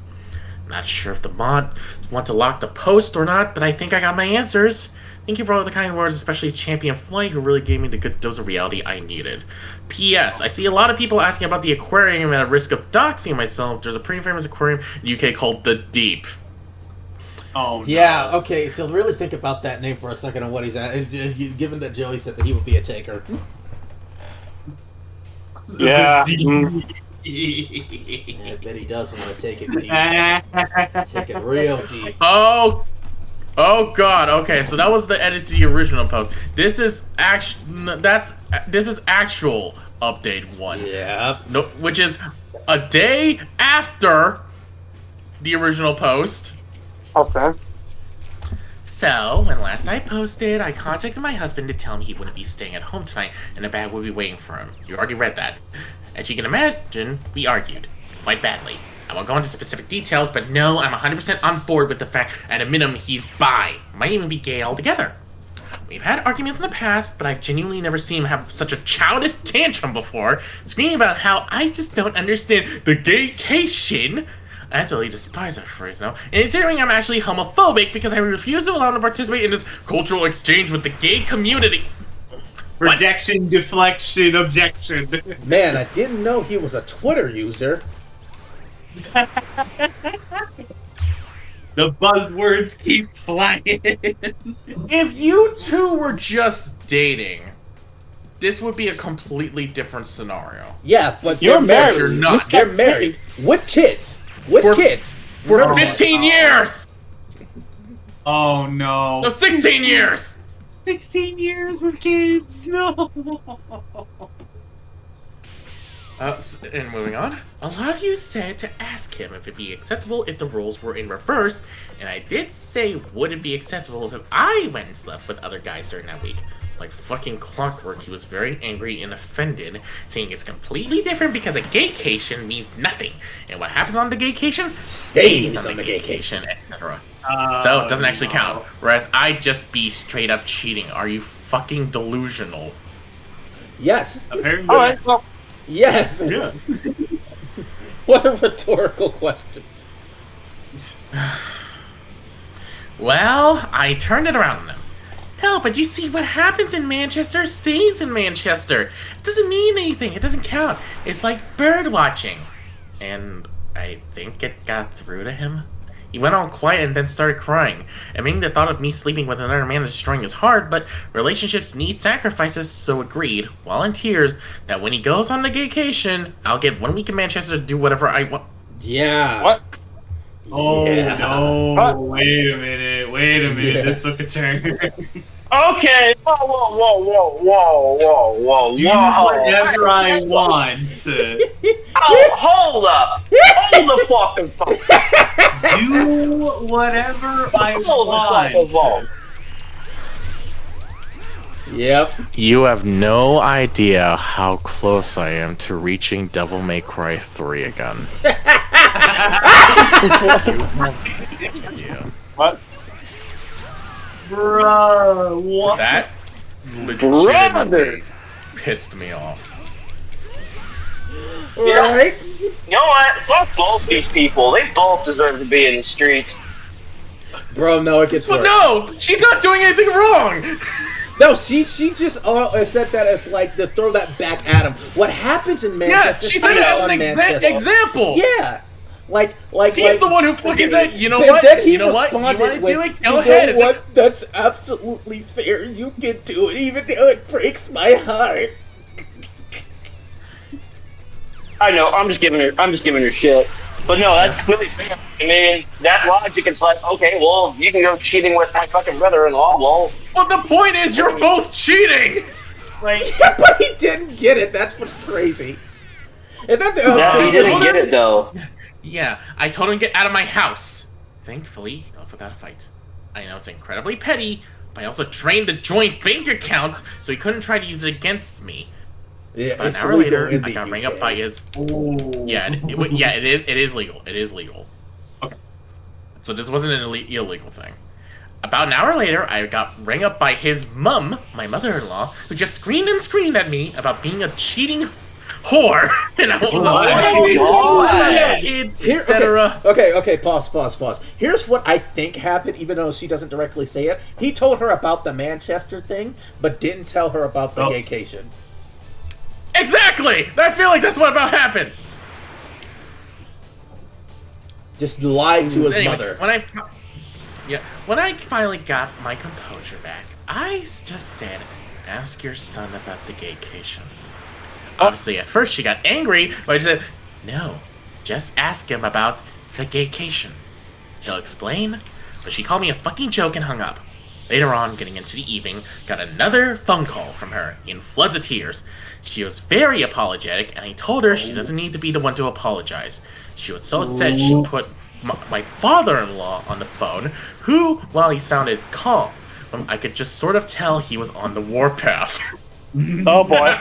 [SPEAKER 3] I'm not sure if the mods want to lock the post or not, but I think I got my answers. Thank you for all the kind words, especially Champion Flight, who really gave me the good dose of reality I needed. P.S. I see a lot of people asking about the aquarium at risk of doxing myself. There's a pretty famous aquarium in the UK called The Deep.
[SPEAKER 4] Oh,
[SPEAKER 1] Yeah,
[SPEAKER 4] no.
[SPEAKER 1] okay, so really think about that name for a second and what he's at. Given that Joey said that he would be a taker.
[SPEAKER 2] Yeah.
[SPEAKER 1] I bet he does want to take it deep. Take it real deep.
[SPEAKER 3] Oh god, okay, so that was the edit to the original post. This is actual update 1.
[SPEAKER 1] Yeah.
[SPEAKER 3] No, which is a day after the original post.
[SPEAKER 2] Okay.
[SPEAKER 3] So, when last I posted, I contacted my husband to tell him he wouldn't be staying at home tonight and a bag would be waiting for him. You already read that. As you can imagine, we argued. Quite badly. I won't go into specific details, but no, I'm 100% on board with the fact, at a minimum, he's bi. Might even be gay altogether. We've had arguments in the past, but I've genuinely never seen him have such a childish tantrum before, screaming about how I just don't understand the gaycation. I absolutely despise that phrase now. And considering I'm actually homophobic because I refuse to allow him to participate in this cultural exchange with the gay community.
[SPEAKER 4] Rejection, deflection, objection.
[SPEAKER 1] Man, I didn't know he was a Twitter user.
[SPEAKER 4] The buzzwords keep flying.
[SPEAKER 3] If you two were just dating, this would be a completely different scenario.
[SPEAKER 1] Yeah, but
[SPEAKER 2] You're married.
[SPEAKER 3] You're not.
[SPEAKER 1] They're married. With kids. With kids.
[SPEAKER 3] For
[SPEAKER 1] Remember that.
[SPEAKER 3] 15 years!
[SPEAKER 4] Oh no.
[SPEAKER 3] No, 16 years!
[SPEAKER 4] 16 years with kids. No.
[SPEAKER 3] And moving on. A lot of you said to ask him if it'd be acceptable if the roles were in reverse, and I did say would it be acceptable if I went and slept with other guys during that week. Like fucking clockwork, he was very angry and offended, saying it's completely different because a gaycation means nothing, and what happens on the gaycation
[SPEAKER 1] Stays on the gaycation.
[SPEAKER 3] etc. So it doesn't actually count. Whereas I'd just be straight up cheating. Are you fucking delusional?
[SPEAKER 1] Yes.
[SPEAKER 4] Apparently.
[SPEAKER 2] All right. Well,
[SPEAKER 1] Yes.
[SPEAKER 4] Yes.
[SPEAKER 1] What a rhetorical question.
[SPEAKER 3] Well, I turned it around on them. Hell, but you see, what happens in Manchester stays in Manchester. It doesn't mean anything. It doesn't count. It's like bird watching. And I think it got through to him. He went all quiet and then started crying, admitting the thought of me sleeping with another man is destroying his heart, but relationships need sacrifices, so agreed, while in tears, that when he goes on the vacation, I'll get 1 week in Manchester to do whatever I want.
[SPEAKER 1] Yeah.
[SPEAKER 2] what?
[SPEAKER 4] Oh
[SPEAKER 1] Yeah.
[SPEAKER 4] no!
[SPEAKER 2] What?
[SPEAKER 4] Wait a minute! Wait a minute!
[SPEAKER 1] Yes.
[SPEAKER 4] This took a turn.
[SPEAKER 5] Okay. Whoa.
[SPEAKER 4] Do whatever I want.
[SPEAKER 5] Oh, hold up. Hold the fucking phone.
[SPEAKER 4] Do whatever I
[SPEAKER 5] Hold the fucking phone.
[SPEAKER 4] want.
[SPEAKER 1] Yep.
[SPEAKER 3] You have no idea how close I am to reaching Devil May Cry 3 again. Yeah.
[SPEAKER 2] What?
[SPEAKER 4] Bro, what?
[SPEAKER 3] That
[SPEAKER 5] Brother.
[SPEAKER 3] legitimately pissed me off.
[SPEAKER 5] Yeah.
[SPEAKER 1] Right?
[SPEAKER 5] You know what? Fuck both these people. They both deserve to be in the streets.
[SPEAKER 1] Bro, no, it gets
[SPEAKER 3] But
[SPEAKER 1] worse.
[SPEAKER 3] no! She's not doing anything wrong!
[SPEAKER 1] No, she just said that as like to throw that back at him. What happens in
[SPEAKER 3] Yeah,
[SPEAKER 1] Manchester?
[SPEAKER 3] she said it as
[SPEAKER 1] on
[SPEAKER 3] an
[SPEAKER 1] Manchester.
[SPEAKER 3] example!
[SPEAKER 1] Yeah, like
[SPEAKER 3] She's the one who fucking said, you know
[SPEAKER 1] Then-
[SPEAKER 3] what?
[SPEAKER 1] then he
[SPEAKER 3] You know what? You
[SPEAKER 1] responded
[SPEAKER 3] want to
[SPEAKER 1] with,
[SPEAKER 3] do it?
[SPEAKER 1] "You
[SPEAKER 3] Go
[SPEAKER 1] know
[SPEAKER 3] ahead. It's
[SPEAKER 1] what?
[SPEAKER 3] like,
[SPEAKER 1] That's absolutely fair. You can do it, even though it breaks my heart."
[SPEAKER 5] I know. I'm just giving her shit. But no, that's completely fair. I mean, that logic, it's like, okay, well, you can go cheating with my fucking brother-in-law. Well,
[SPEAKER 3] well, the point is, you're both cheating!
[SPEAKER 5] like,
[SPEAKER 1] Yeah, but he didn't get it. That's what's crazy. And then
[SPEAKER 5] he didn't get it though.
[SPEAKER 3] Yeah, I told him to get out of my house. Thankfully, not without a fight. I know it's incredibly petty, but I also drained the joint bank account, so he couldn't try to use it against me.
[SPEAKER 1] Yeah,
[SPEAKER 3] But an
[SPEAKER 1] it's
[SPEAKER 3] hour
[SPEAKER 1] legal
[SPEAKER 3] later,
[SPEAKER 1] in
[SPEAKER 3] I
[SPEAKER 1] the
[SPEAKER 3] got rang
[SPEAKER 1] UK.
[SPEAKER 3] up by his.
[SPEAKER 4] Ooh.
[SPEAKER 3] Yeah, it is legal. It is legal.
[SPEAKER 4] Okay.
[SPEAKER 3] So this wasn't an illegal thing. About an hour later, I got rang up by his mum, my mother-in-law, who just screamed and screamed at me about being a cheating whore. And I was
[SPEAKER 5] Oh
[SPEAKER 3] like,
[SPEAKER 5] God.
[SPEAKER 3] kids,
[SPEAKER 1] Here,
[SPEAKER 3] etc.
[SPEAKER 1] okay, pause. Here's what I think happened, even though she doesn't directly say it. He told her about the Manchester thing, but didn't tell her about the gaycation.
[SPEAKER 3] Exactly! I feel like that's what about happened.
[SPEAKER 1] Just lied to his
[SPEAKER 3] Anyway,
[SPEAKER 1] mother.
[SPEAKER 3] when I finally got my composure back, I just said, ask your son about the gaycation. Obviously, at first she got angry, but I just said, no, just ask him about the gaycation. He'll explain, but she called me a fucking joke and hung up. Later on, getting into the evening, got another phone call from her in floods of tears. She was very apologetic, and I told her she doesn't need to be the one to apologize. She was so upset she put my father-in-law on the phone, who, while he sounded calm, I could just sort of tell he was on the warpath.
[SPEAKER 2] Oh boy.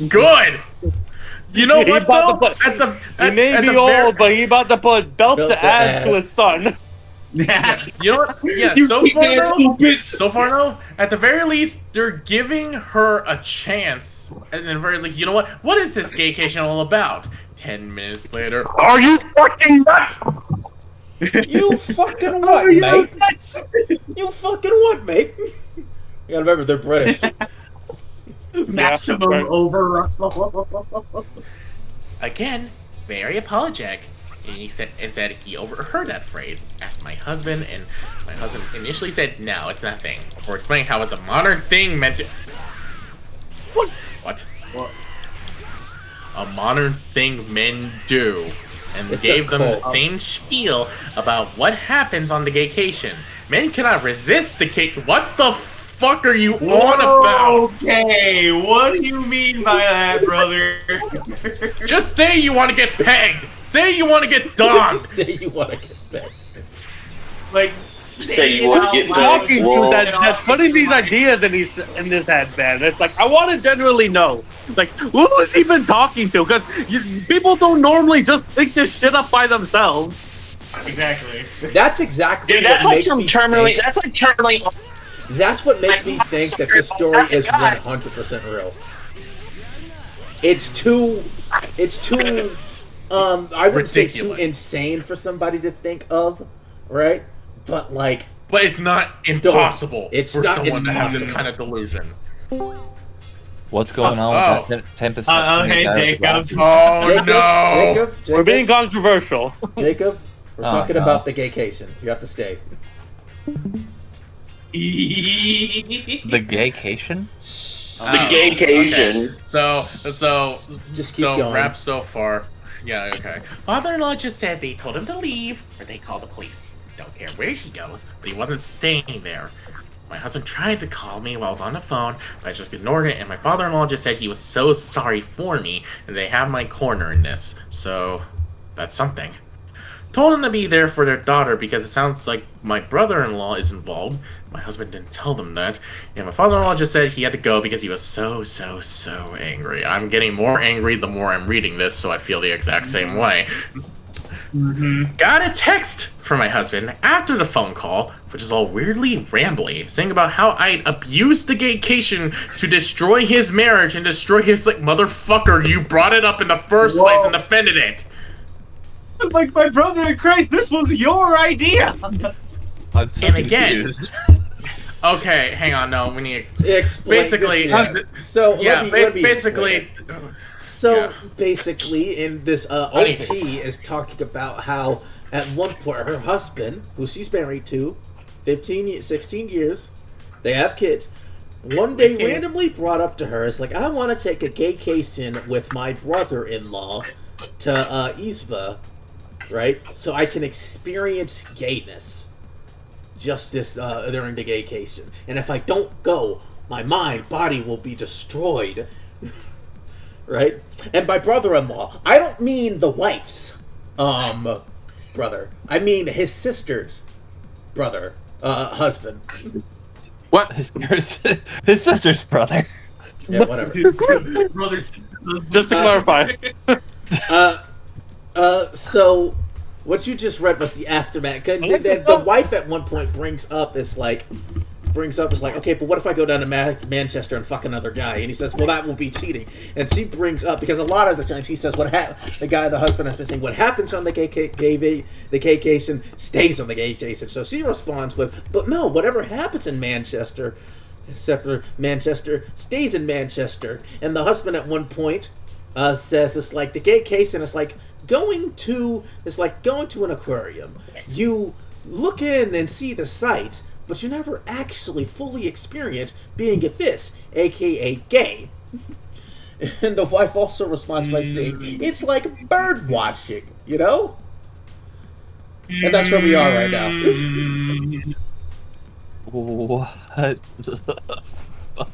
[SPEAKER 3] Good! You know
[SPEAKER 2] He's
[SPEAKER 3] what,
[SPEAKER 2] about
[SPEAKER 3] though?
[SPEAKER 2] to put- He may be old, but he about to put belt to ass to his son.
[SPEAKER 3] Yeah, you know what? Yeah,
[SPEAKER 4] You
[SPEAKER 3] so far
[SPEAKER 4] can't
[SPEAKER 3] though,
[SPEAKER 4] help it.
[SPEAKER 3] at the very least, they're giving her a chance. And then very least, you know what? What is this gaycation all about? 10 minutes later, are you fucking nuts?
[SPEAKER 1] You fucking what, mate? You fucking what, mate? You gotta remember, they're British.
[SPEAKER 4] Maximum over Russell.
[SPEAKER 3] Again, very apologetic. And he said he overheard that phrase, asked my husband, and my husband initially said, no, it's not a thing. Or explaining how it's a modern thing meant to... What? What? A modern thing men do. And
[SPEAKER 1] It's
[SPEAKER 3] gave
[SPEAKER 1] a
[SPEAKER 3] them the
[SPEAKER 1] cult.
[SPEAKER 3] same spiel about what happens on the gaycation. Men cannot resist the cake. What the fuck are you on about?
[SPEAKER 4] Okay, what do you mean by that, brother?
[SPEAKER 3] Just say you want to get pegged. Say you want to get dogged.
[SPEAKER 1] Just say you want to get back.
[SPEAKER 4] Like,
[SPEAKER 5] Say you want to get
[SPEAKER 2] Talking to
[SPEAKER 5] Whoa.
[SPEAKER 2] that putting these ideas in this head, man. It's like I want to genuinely know, like, who was he been talking to? Because people don't normally just think this shit up by themselves.
[SPEAKER 4] Exactly.
[SPEAKER 1] That's exactly
[SPEAKER 5] Dude,
[SPEAKER 1] what
[SPEAKER 5] that's like
[SPEAKER 1] makes
[SPEAKER 5] some
[SPEAKER 1] me
[SPEAKER 5] terminally.
[SPEAKER 1] think.
[SPEAKER 5] That's like terminally.
[SPEAKER 1] That's what makes me think that this story is 100% real. It's too, I wouldn't say too
[SPEAKER 3] Ridiculous.
[SPEAKER 1] insane for somebody to think of, right? But like,
[SPEAKER 3] But it's not impossible
[SPEAKER 1] It's
[SPEAKER 3] for
[SPEAKER 1] not
[SPEAKER 3] someone to have this
[SPEAKER 1] impossible.
[SPEAKER 3] kind of delusion.
[SPEAKER 6] What's going on with that Tempest?
[SPEAKER 4] Hey, Jacob.
[SPEAKER 3] Oh
[SPEAKER 1] Jacob,
[SPEAKER 2] We're being controversial.
[SPEAKER 1] Jacob, we're
[SPEAKER 6] Oh,
[SPEAKER 1] talking
[SPEAKER 6] no.
[SPEAKER 1] about the gaycation. You have to stay.
[SPEAKER 6] The gaycation?
[SPEAKER 5] The gaycation.
[SPEAKER 3] So
[SPEAKER 1] Just keep going.
[SPEAKER 3] rap so far. Yeah, okay. Father-in-law just said they told him to leave, or they called the police. Don't care where he goes, but he wasn't staying there. My husband tried to call me while I was on the phone, but I just ignored it, and my father-in-law just said he was so sorry for me, and they have my corner in this. So, that's something. Told them to be there for their daughter because it sounds like my brother-in-law is involved. My husband didn't tell them that. And my father-in-law just said he had to go because he was so angry. I'm getting more angry the more I'm reading this, so I feel the exact same way. Got a text from my husband after the phone call, which is all weirdly rambly, saying about how I abused the gaycation to destroy his marriage and destroy his, like, motherfucker, you brought it up in the first place and defended it.
[SPEAKER 4] Like, my brother in Christ, this was your idea!
[SPEAKER 6] I'm so
[SPEAKER 3] And again,
[SPEAKER 6] confused.
[SPEAKER 3] okay, hang on, no, we need
[SPEAKER 1] Explain
[SPEAKER 3] basically,
[SPEAKER 1] this, So
[SPEAKER 3] yeah,
[SPEAKER 1] let me explain
[SPEAKER 3] basically,
[SPEAKER 1] it. So
[SPEAKER 3] yeah.
[SPEAKER 1] basically, in this OP is talking about how at one point her husband, who she's married to, 16 years, they have kids. One day, randomly brought up to her, is like, I want to take a gaycation with my brother-in-law to Isva, right? So I can experience gayness just this during the gaycation. And if I don't go, my body will be destroyed. Right? And by brother-in-law, I don't mean the wife's brother. I mean his sister's brother, husband.
[SPEAKER 2] What?
[SPEAKER 6] His sister's brother.
[SPEAKER 1] Yeah, whatever.
[SPEAKER 4] Brothers.
[SPEAKER 2] Just to clarify.
[SPEAKER 1] So what you just read was the aftermath. The wife at one point brings up is like, okay, but what if I go down to Manchester and fuck another guy? And he says, well, that will be cheating. And she brings up, because a lot of the times he says, the husband has been saying, what happens on the gaycation stays on the gaycation. So she responds with, but no, whatever happens in Manchester, except for Manchester, stays in Manchester. And the husband at one point says, it's like the gaycation is like going to an aquarium. You look in and see the sights, but you never actually fully experience being a fish, aka gay. And the wife also responds by saying, it's like bird watching, you know? And that's where we are right now.
[SPEAKER 6] What the fuck?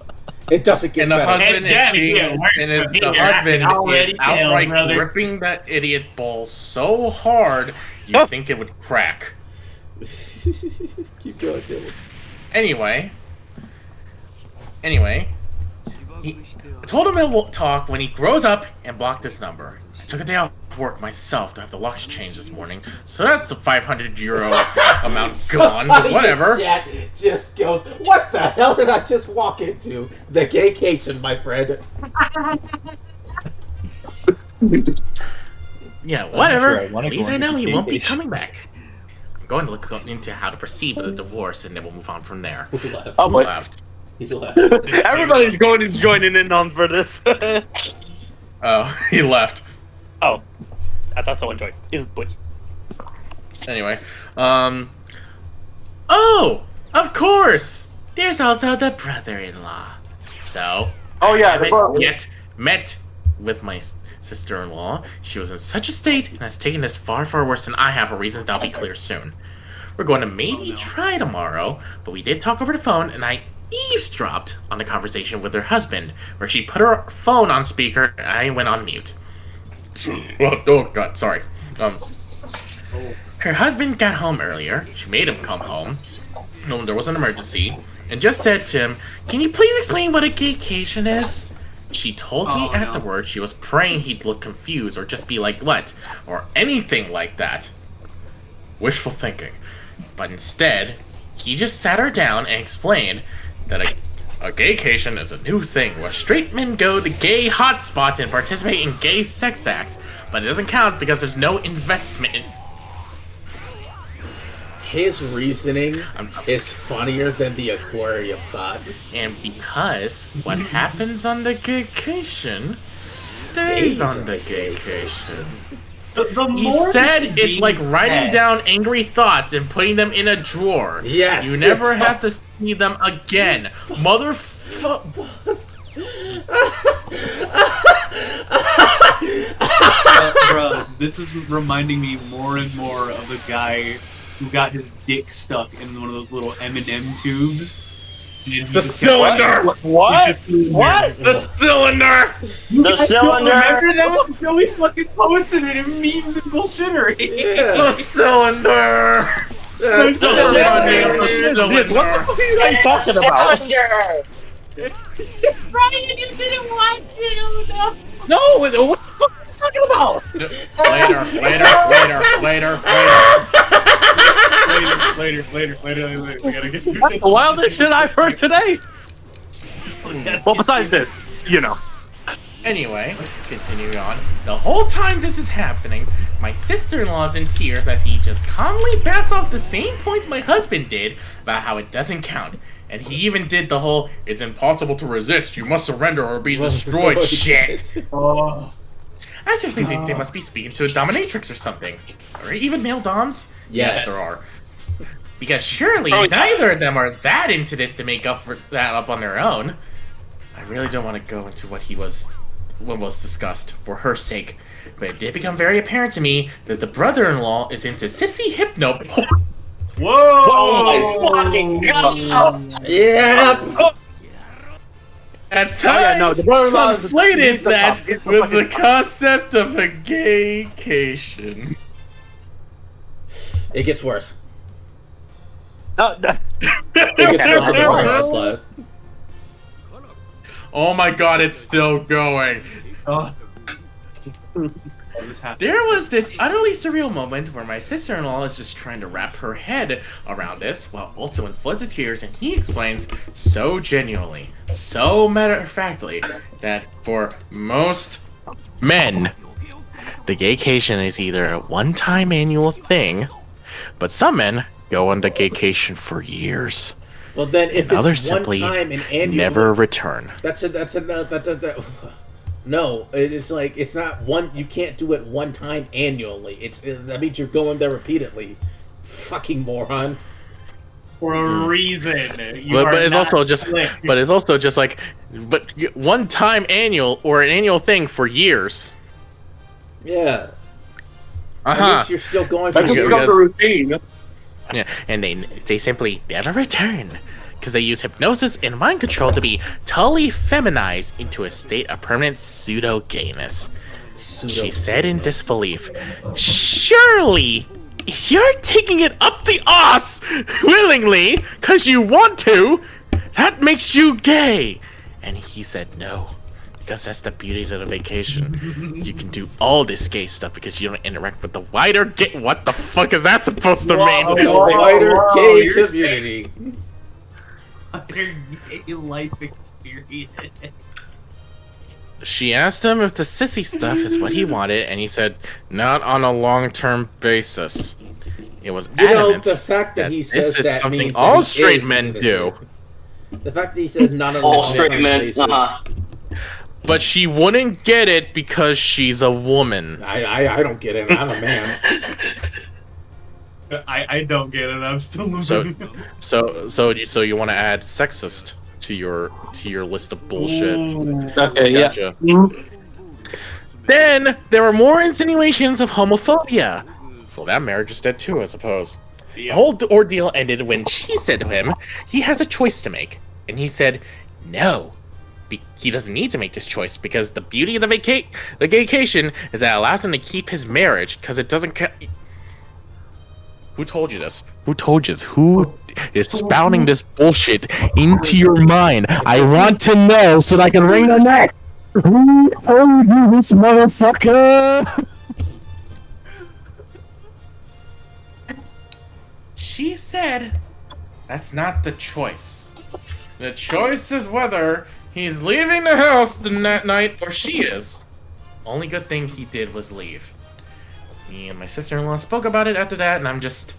[SPEAKER 1] It doesn't get
[SPEAKER 3] And the
[SPEAKER 1] better.
[SPEAKER 3] husband
[SPEAKER 4] It's gotta
[SPEAKER 3] is
[SPEAKER 4] get worse
[SPEAKER 3] and
[SPEAKER 4] for me.
[SPEAKER 3] the
[SPEAKER 4] I
[SPEAKER 3] husband
[SPEAKER 4] can already
[SPEAKER 3] is
[SPEAKER 4] tell,
[SPEAKER 3] outright
[SPEAKER 4] brother.
[SPEAKER 3] gripping that idiot ball so hard you think it would crack.
[SPEAKER 1] Keep going, Dylan.
[SPEAKER 3] Anyway, I told him he'll talk when he grows up and blocked this number. I took a day off work myself to have the locks changed this morning, so that's a 500 euro amount gone.
[SPEAKER 1] Somebody
[SPEAKER 3] Whatever.
[SPEAKER 1] in chat just goes, what the hell did I just walk into? The gaycation, my friend.
[SPEAKER 3] Yeah, whatever.
[SPEAKER 6] sure I wanna
[SPEAKER 3] At least
[SPEAKER 6] go
[SPEAKER 3] I know
[SPEAKER 6] into
[SPEAKER 3] he won't be
[SPEAKER 6] vacation.
[SPEAKER 3] coming back. I'm going to look into how to proceed with the divorce, and then we'll move on from there.
[SPEAKER 1] He left.
[SPEAKER 2] Oh, but
[SPEAKER 3] Left.
[SPEAKER 1] He left.
[SPEAKER 2] everybody's going and joining in on for this.
[SPEAKER 3] Oh, he left.
[SPEAKER 2] Oh, I thought someone joined. But
[SPEAKER 3] Anyway, oh, of course. There's also the brother-in-law. So,
[SPEAKER 2] oh yeah,
[SPEAKER 3] I haven't yet met with my sister-in-law. She was in such a state and has taken this far worse than I have for reasons that'll be clear soon. We're going to maybe try tomorrow, but we did talk over the phone, and I eavesdropped on the conversation with her husband, where she put her phone on speaker, and I went on mute. Oh God, sorry. Her husband got home earlier. She made him come home. No, there was an emergency, and just said to him, "Can you please explain what a gaycation is?" She told me afterwards she was praying he'd look confused or just be like, "What?" or anything like that. Wishful thinking. But instead, he just sat her down and explained that a gaycation is a new thing where straight men go to gay hotspots and participate in gay sex acts, but it doesn't count because there's no investment in...
[SPEAKER 1] His reasoning is funnier than the aquarium thought.
[SPEAKER 3] And because what happens on the gaycation stays on the gaycation. He said it's like writing down angry thoughts and putting them in a drawer.
[SPEAKER 1] Yes.
[SPEAKER 3] You never have to see them again.
[SPEAKER 4] Bro, this is reminding me more and more of the guy who got his dick stuck in one of those little M&M tubes
[SPEAKER 3] The cylinder!
[SPEAKER 5] What? What?
[SPEAKER 3] The cylinder!
[SPEAKER 5] The cylinder?
[SPEAKER 4] Remember that? Joey fucking posted it in memes and bullshittery.
[SPEAKER 1] Yeah.
[SPEAKER 3] The cylinder!
[SPEAKER 1] That's
[SPEAKER 3] The cylinder!
[SPEAKER 2] What the fuck are you guys talking about?
[SPEAKER 5] Cylinder!
[SPEAKER 7] Brian, you didn't watch it. Oh no.
[SPEAKER 2] No, what the fuck are you talking about?
[SPEAKER 4] Later. We gotta get through
[SPEAKER 2] That's
[SPEAKER 4] this.
[SPEAKER 2] the wildest shit I've heard today. Well, besides this, you know.
[SPEAKER 3] Anyway, continuing on. The whole time this is happening, my sister-in-law's in tears as he just calmly bats off the same points my husband did about how it doesn't count. And he even did the whole, it's impossible to resist, you must surrender or be destroyed shit.
[SPEAKER 4] Oh.
[SPEAKER 3] I seriously think they must be speaking to a dominatrix or something. Or even male doms?
[SPEAKER 1] Yes.
[SPEAKER 3] There are. Because surely
[SPEAKER 5] Oh, yeah.
[SPEAKER 3] neither of them are that into this to make up for that up on their own. I really don't want to go into what was discussed for her sake, but it did become very apparent to me that the brother-in-law is into sissy hypno porn.
[SPEAKER 4] Whoa!
[SPEAKER 5] Oh my fucking god!
[SPEAKER 1] Yep.
[SPEAKER 3] At times,
[SPEAKER 2] yeah, no, the brother-in-law is-
[SPEAKER 3] conflated
[SPEAKER 2] he's the
[SPEAKER 3] that
[SPEAKER 2] fuck- he's the
[SPEAKER 3] with
[SPEAKER 2] fucking
[SPEAKER 3] the concept of a gaycation.
[SPEAKER 1] It gets worse.
[SPEAKER 2] No,
[SPEAKER 1] It gets worse than the last slide.
[SPEAKER 3] Oh my god, it's still going.
[SPEAKER 4] Oh. This has to-
[SPEAKER 3] There was this utterly surreal moment where my sister-in-law is just trying to wrap her head around this while also in floods of tears, and he explains so genuinely, so matter-of-factly, that for most men, the gaycation is either a one-time annual thing, but some men go on the gaycation for years.
[SPEAKER 1] Well, then if
[SPEAKER 3] And others
[SPEAKER 1] it's one
[SPEAKER 3] simply
[SPEAKER 1] time and annual,
[SPEAKER 3] never return.
[SPEAKER 1] that's a no. It's like it's not one. You can't do it one time annually. That means you're going there repeatedly. Fucking moron.
[SPEAKER 4] For a reason. You
[SPEAKER 3] But,
[SPEAKER 4] are
[SPEAKER 3] but it's
[SPEAKER 4] not
[SPEAKER 3] also just,
[SPEAKER 4] slick.
[SPEAKER 3] but it's also just like, but one time annual or an annual thing for years.
[SPEAKER 1] Yeah.
[SPEAKER 3] Uh
[SPEAKER 1] That
[SPEAKER 3] huh.
[SPEAKER 1] means you're still going for
[SPEAKER 2] That just
[SPEAKER 3] Yeah,
[SPEAKER 2] becomes a routine.
[SPEAKER 3] Yeah, and they simply never return because they use hypnosis and mind control to be totally feminized into a state of permanent pseudo gayness. She said in disbelief, "Surely you're taking it up the ass willingly because you want to. That makes you gay." And he said no. Because that's the beauty of the vacation. You can do all this gay stuff because you don't interact with the wider gay. What the fuck is that supposed to mean?
[SPEAKER 1] the wider
[SPEAKER 4] Whoa,
[SPEAKER 1] gay
[SPEAKER 4] you're
[SPEAKER 1] community.
[SPEAKER 4] Your life experience.
[SPEAKER 3] She asked him if the sissy stuff is what he wanted, and he said, not on a long-term basis. It was
[SPEAKER 1] You know,
[SPEAKER 3] adamant
[SPEAKER 1] the fact that he says
[SPEAKER 3] this is
[SPEAKER 1] that
[SPEAKER 3] something
[SPEAKER 1] means that
[SPEAKER 3] all
[SPEAKER 1] he
[SPEAKER 3] straight
[SPEAKER 1] is
[SPEAKER 3] men
[SPEAKER 1] into this
[SPEAKER 3] do.
[SPEAKER 1] thing. The fact that he says not on a
[SPEAKER 5] All
[SPEAKER 1] long-term
[SPEAKER 5] straight men.
[SPEAKER 1] basis.
[SPEAKER 3] But she wouldn't get it because she's a woman.
[SPEAKER 1] I don't get it. I'm a man.
[SPEAKER 4] I don't get it. I'm still
[SPEAKER 3] So,
[SPEAKER 4] losing.
[SPEAKER 3] so you want to add sexist to your list of bullshit?
[SPEAKER 2] Okay,
[SPEAKER 3] Gotcha.
[SPEAKER 2] yeah.
[SPEAKER 3] Then there were more insinuations of homophobia. Well, that marriage is dead too, I suppose. The whole ordeal ended when she said to him he has a choice to make, and he said no. He doesn't need to make this choice because the beauty of the vacation is that it allows him to keep his marriage because it doesn't. Who told you this? Who told you this? Who is spouting this bullshit into your mind? I want to know so that I can wring the neck. Who told you this, motherfucker? She said that's not the choice. The choice is whether he's leaving the house that night or she is. Only good thing he did was leave. Me and my sister-in-law spoke about it after that, and I'm just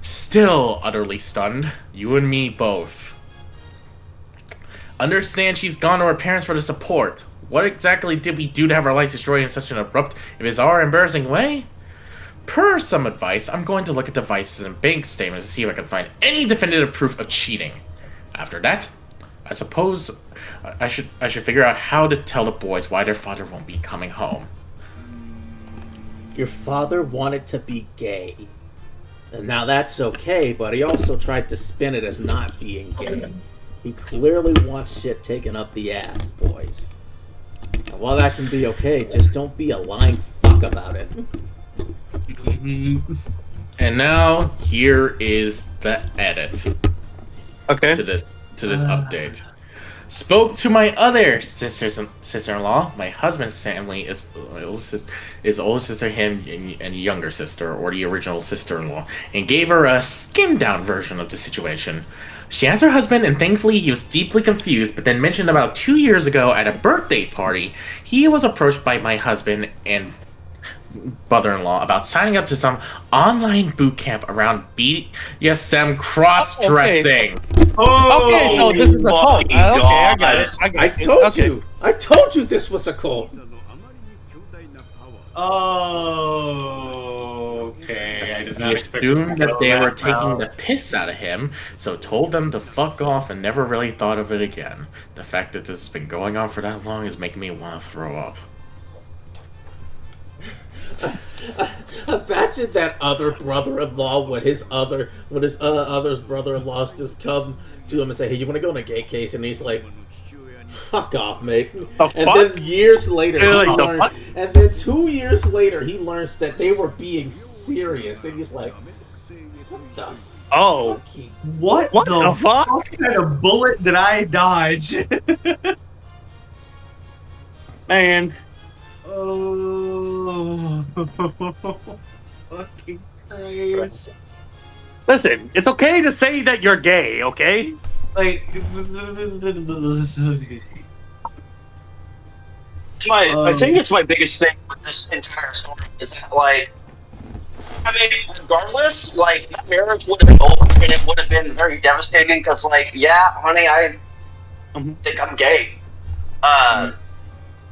[SPEAKER 3] still utterly stunned. You and me both. Understand she's gone to her parents for the support. What exactly did we do to have our lives destroyed in such an abrupt, bizarre, embarrassing way? Per some advice, I'm going to look at devices and bank statements to see if I can find any definitive proof of cheating. After that, I suppose I should figure out how to tell the boys why their father won't be coming home.
[SPEAKER 1] Your father wanted to be gay. And now that's okay, but he also tried to spin it as not being gay. He clearly wants shit taken up the ass, boys. And while that can be okay, just don't be a lying fuck about it.
[SPEAKER 3] And now here is the edit
[SPEAKER 2] Okay.
[SPEAKER 3] to this update. Spoke to my other sister-in-law. My husband's family is older sister, him, and younger sister, or the original sister-in-law, and gave her a skimmed-down version of the situation. She asked her husband, and thankfully he was deeply confused, but then mentioned about 2 years ago at a birthday party, he was approached by my husband and brother-in-law about signing up to some online boot camp around BDSM cross-dressing.
[SPEAKER 4] Oh,
[SPEAKER 2] Okay, so this is a cult. Okay, I got it.
[SPEAKER 1] I told you this was a cult.
[SPEAKER 4] Oh, okay. I did
[SPEAKER 3] He
[SPEAKER 4] not expect
[SPEAKER 3] assumed that they were
[SPEAKER 4] that
[SPEAKER 3] taking
[SPEAKER 4] route.
[SPEAKER 3] the piss out of him, so told them to fuck off and never really thought of it again. The fact that this has been going on for that long is making me want to throw up.
[SPEAKER 1] Imagine that other brother-in-law when his other's brother-in-laws just come to him and say, "Hey, you want to go on a gay case?" And he's like, "Fuck off, mate."
[SPEAKER 2] The
[SPEAKER 1] And
[SPEAKER 2] fuck?
[SPEAKER 1] then years later,
[SPEAKER 2] You're
[SPEAKER 1] he
[SPEAKER 2] like, the
[SPEAKER 1] learned,
[SPEAKER 2] fuck?
[SPEAKER 1] and then 2 years later, he learns that they were being serious, and he's like, "What the
[SPEAKER 2] Oh,
[SPEAKER 1] fuck?"
[SPEAKER 4] What
[SPEAKER 2] the fuck?
[SPEAKER 4] kind of bullet did I dodge?
[SPEAKER 2] man.
[SPEAKER 4] Oh, fucking Christ!
[SPEAKER 2] Listen, it's okay to say that you're gay, okay?
[SPEAKER 4] Like,
[SPEAKER 5] I think it's my biggest thing with this entire story is that, like, I mean, regardless, like, that marriage would have been over and it would have been very devastating because, like, yeah, honey, I think I'm gay.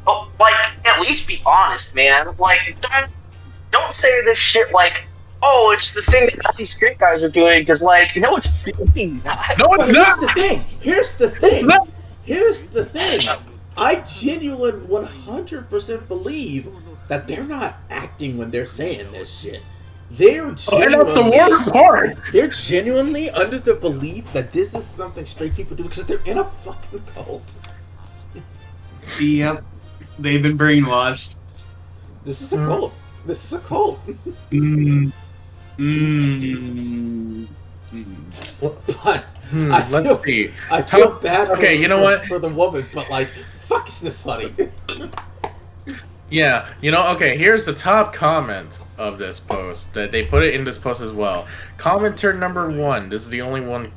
[SPEAKER 5] But, like, at least be honest, man. Like, don't say this shit like, oh, it's the thing that all these straight guys are doing because, like, no, it's fucking not.
[SPEAKER 3] No, it's
[SPEAKER 1] But
[SPEAKER 3] not!
[SPEAKER 1] Here's the thing.
[SPEAKER 3] not.
[SPEAKER 1] Here's the thing. I genuinely 100% believe that they're not acting when they're saying this shit. They're
[SPEAKER 3] And
[SPEAKER 1] genuinely,
[SPEAKER 3] that's the worst part!
[SPEAKER 1] They're genuinely under the belief that this is something straight people do because they're in a fucking cult.
[SPEAKER 4] yep, they've been brainwashed.
[SPEAKER 1] This is a cult. This is a cult. But
[SPEAKER 3] Let's see.
[SPEAKER 1] I feel bad for,
[SPEAKER 3] Okay, you know what?
[SPEAKER 1] for the woman, but like, fuck, is this funny?
[SPEAKER 3] Yeah, okay, here's the top comment of this post. That they put it in this post as well. Commenter number 1. This is the only one.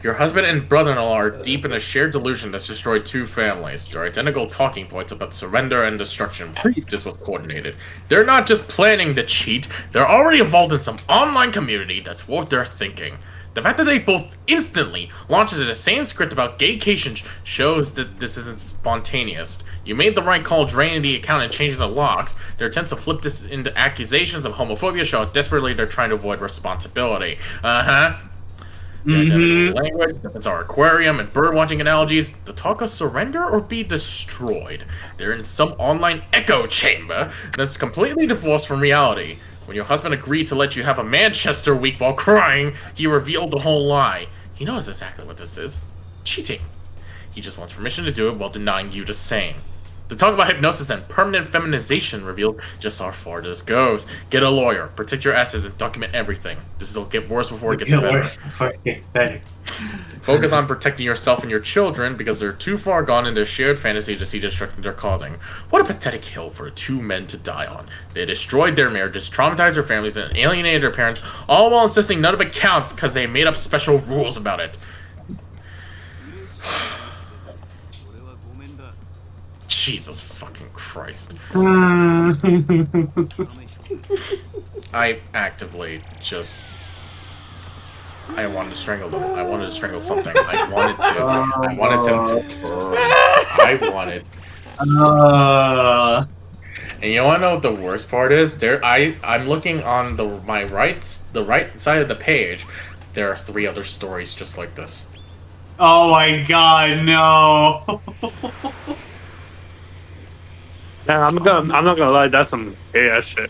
[SPEAKER 3] Your husband and brother-in-law are deep in a shared delusion that's destroyed 2 families. Their identical talking points about surrender and destruction. This was coordinated. They're not just planning to cheat, they're already involved in some online community that's warped their thinking. The fact that they both instantly launched into the same script about gaycation shows that this isn't spontaneous. You made the right call draining the account and changing the locks. Their attempts to flip this into accusations of homophobia show how desperately they're trying to avoid responsibility. Language, that's our aquarium and bird-watching analogies. The talk of surrender or be destroyed. They're in some online echo chamber that's completely divorced from reality. When your husband agreed to let you have a Manchester week while crying, he revealed the whole lie. He knows exactly what this is. Cheating. He just wants permission to do it while denying you the same. The talk about hypnosis and permanent feminization revealed just how far this goes. Get a lawyer, protect your assets, and document everything. This will get worse before it gets better. Focus on protecting yourself and your children because they're too far gone in their shared fantasy to see the destruction they're causing. What a pathetic hill for 2 men to die on. They destroyed their marriages, traumatized their families, and alienated their parents, all while insisting none of it counts because they made up special rules about it. Jesus fucking Christ. I actively just... I wanted to strangle them. I wanted to strangle something. I wanted him to... I wanted... And you wanna know what the worst part is? I'm looking on the right side of the page. There are 3 other stories just like this.
[SPEAKER 4] Oh my god, no!
[SPEAKER 2] Man, I'm not gonna lie, that's some gay ass shit.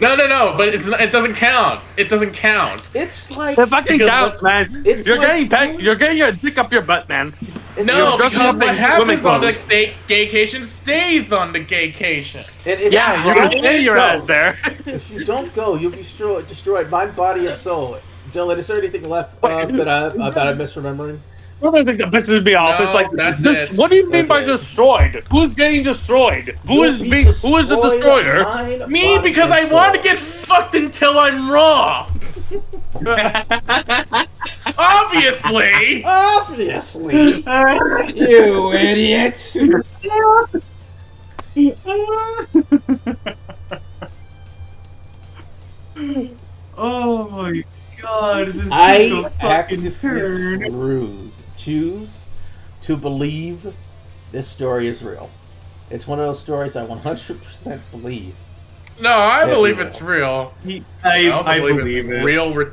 [SPEAKER 3] No, but it doesn't count. It doesn't count.
[SPEAKER 1] It's like
[SPEAKER 2] It fucking counts, man.
[SPEAKER 1] It's
[SPEAKER 2] You're
[SPEAKER 1] like
[SPEAKER 2] getting you're getting your dick up your butt, man.
[SPEAKER 3] No,
[SPEAKER 2] dressing
[SPEAKER 3] because
[SPEAKER 2] up
[SPEAKER 3] what
[SPEAKER 2] in
[SPEAKER 3] happens
[SPEAKER 2] women's
[SPEAKER 3] on the
[SPEAKER 2] clothes.
[SPEAKER 3] gaycation stays on the gaycation.
[SPEAKER 1] and if
[SPEAKER 2] Yeah,
[SPEAKER 1] you
[SPEAKER 2] you're gonna
[SPEAKER 1] don't
[SPEAKER 2] stay your
[SPEAKER 1] go-
[SPEAKER 2] ass there.
[SPEAKER 1] If you don't go, you'll be destroyed mind, body, and soul. Dylan, is there anything left that I'm misremembering?
[SPEAKER 2] I don't think that pisses me off.
[SPEAKER 3] No,
[SPEAKER 2] It's like,
[SPEAKER 3] that's it.
[SPEAKER 2] what do you mean by
[SPEAKER 1] Okay.
[SPEAKER 2] destroyed? Who's getting destroyed? Who
[SPEAKER 1] You'll
[SPEAKER 2] is
[SPEAKER 1] be
[SPEAKER 2] being? Who is the
[SPEAKER 1] destroyed
[SPEAKER 2] destroyer?
[SPEAKER 1] mind,
[SPEAKER 3] Me,
[SPEAKER 1] body,
[SPEAKER 3] because
[SPEAKER 1] and
[SPEAKER 3] I want to
[SPEAKER 1] soul.
[SPEAKER 3] get fucked until I'm raw. Obviously.
[SPEAKER 1] Obviously, you idiots.
[SPEAKER 4] Oh my god, this took
[SPEAKER 1] I
[SPEAKER 4] a fucking
[SPEAKER 1] actively
[SPEAKER 4] turn.
[SPEAKER 1] choose to believe this story is real. It's one of those stories I 100% believe.
[SPEAKER 3] No, I
[SPEAKER 1] Yeah,
[SPEAKER 3] believe
[SPEAKER 1] people.
[SPEAKER 3] it's real.
[SPEAKER 4] I
[SPEAKER 3] also
[SPEAKER 4] believe
[SPEAKER 3] it's
[SPEAKER 4] it.
[SPEAKER 3] real.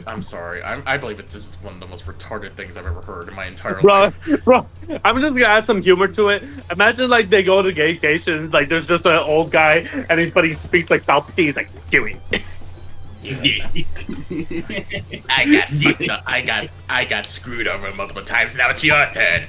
[SPEAKER 3] I'm sorry. I believe it's just one of the most retarded things I've ever heard in my entire
[SPEAKER 2] Bro,
[SPEAKER 3] life.
[SPEAKER 2] bro, I'm just gonna add some humor to it. Imagine like they go to gaycation, like there's just an old guy, and he speaks like Palpatine. He's like, "Do it."
[SPEAKER 3] I got fucked up. I got screwed over multiple times. Now it's your turn.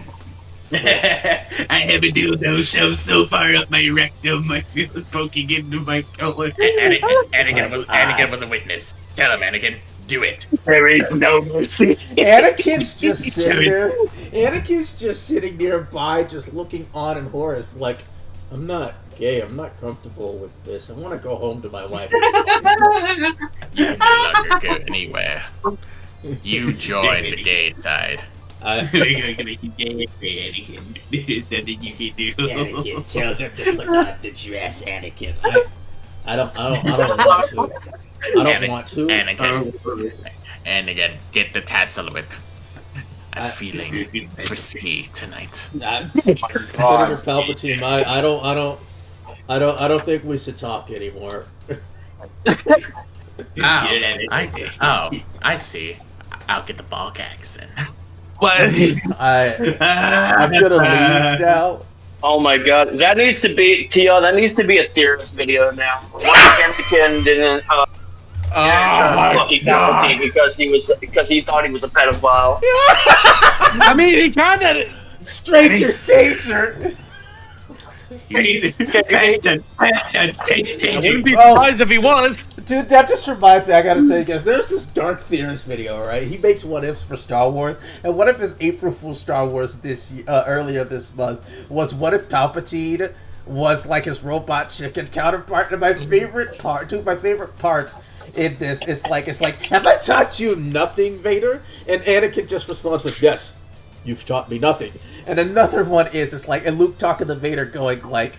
[SPEAKER 4] I have a dildo shoved so far up my rectum, I feel it poking into my colon.
[SPEAKER 3] Anakin was a witness. Tell him, Anakin. Do it.
[SPEAKER 2] There is no mercy.
[SPEAKER 1] Anakin's just sitting there. Anakin's just sitting nearby, just looking on in horror. Like, I'm not gay. I'm not comfortable with this. I want to go home to my wife.
[SPEAKER 3] You can no longer go anywhere. You join the gay side.
[SPEAKER 4] I'm gonna make you gay, Anakin. There's nothing you can do.
[SPEAKER 1] Anakin, tell them to put on the dress, Anakin. I don't want to. I don't want to.
[SPEAKER 3] Anakin, get the tassel whip. I'm
[SPEAKER 1] I-
[SPEAKER 3] feeling frisky tonight.
[SPEAKER 1] Senator Palpatine, I don't think we should talk anymore.
[SPEAKER 3] I see. I'll get the ball gags then.
[SPEAKER 1] I'm gonna leave now.
[SPEAKER 5] Oh my god, that needs to be Tio. That needs to be a theorist video now. What if Anakin didn't Palpatine because he thought he was a pedophile?
[SPEAKER 2] I mean, he kind of.
[SPEAKER 1] Stranger danger.
[SPEAKER 2] I wouldn't be
[SPEAKER 1] Oh.
[SPEAKER 2] surprised if he was.
[SPEAKER 1] Dude, that just reminds me, I gotta tell you guys, there's this Dark Theorist video, right? He makes what-ifs for Star Wars, and what if his April Fool's Star Wars earlier this month was what if Palpatine was like his robot chicken counterpart? And my favorite part, two of my favorite parts in this is like, have I taught you nothing, Vader? And Anakin just responds with, yes, you've taught me nothing. And another one is, and Luke talking to Vader going like,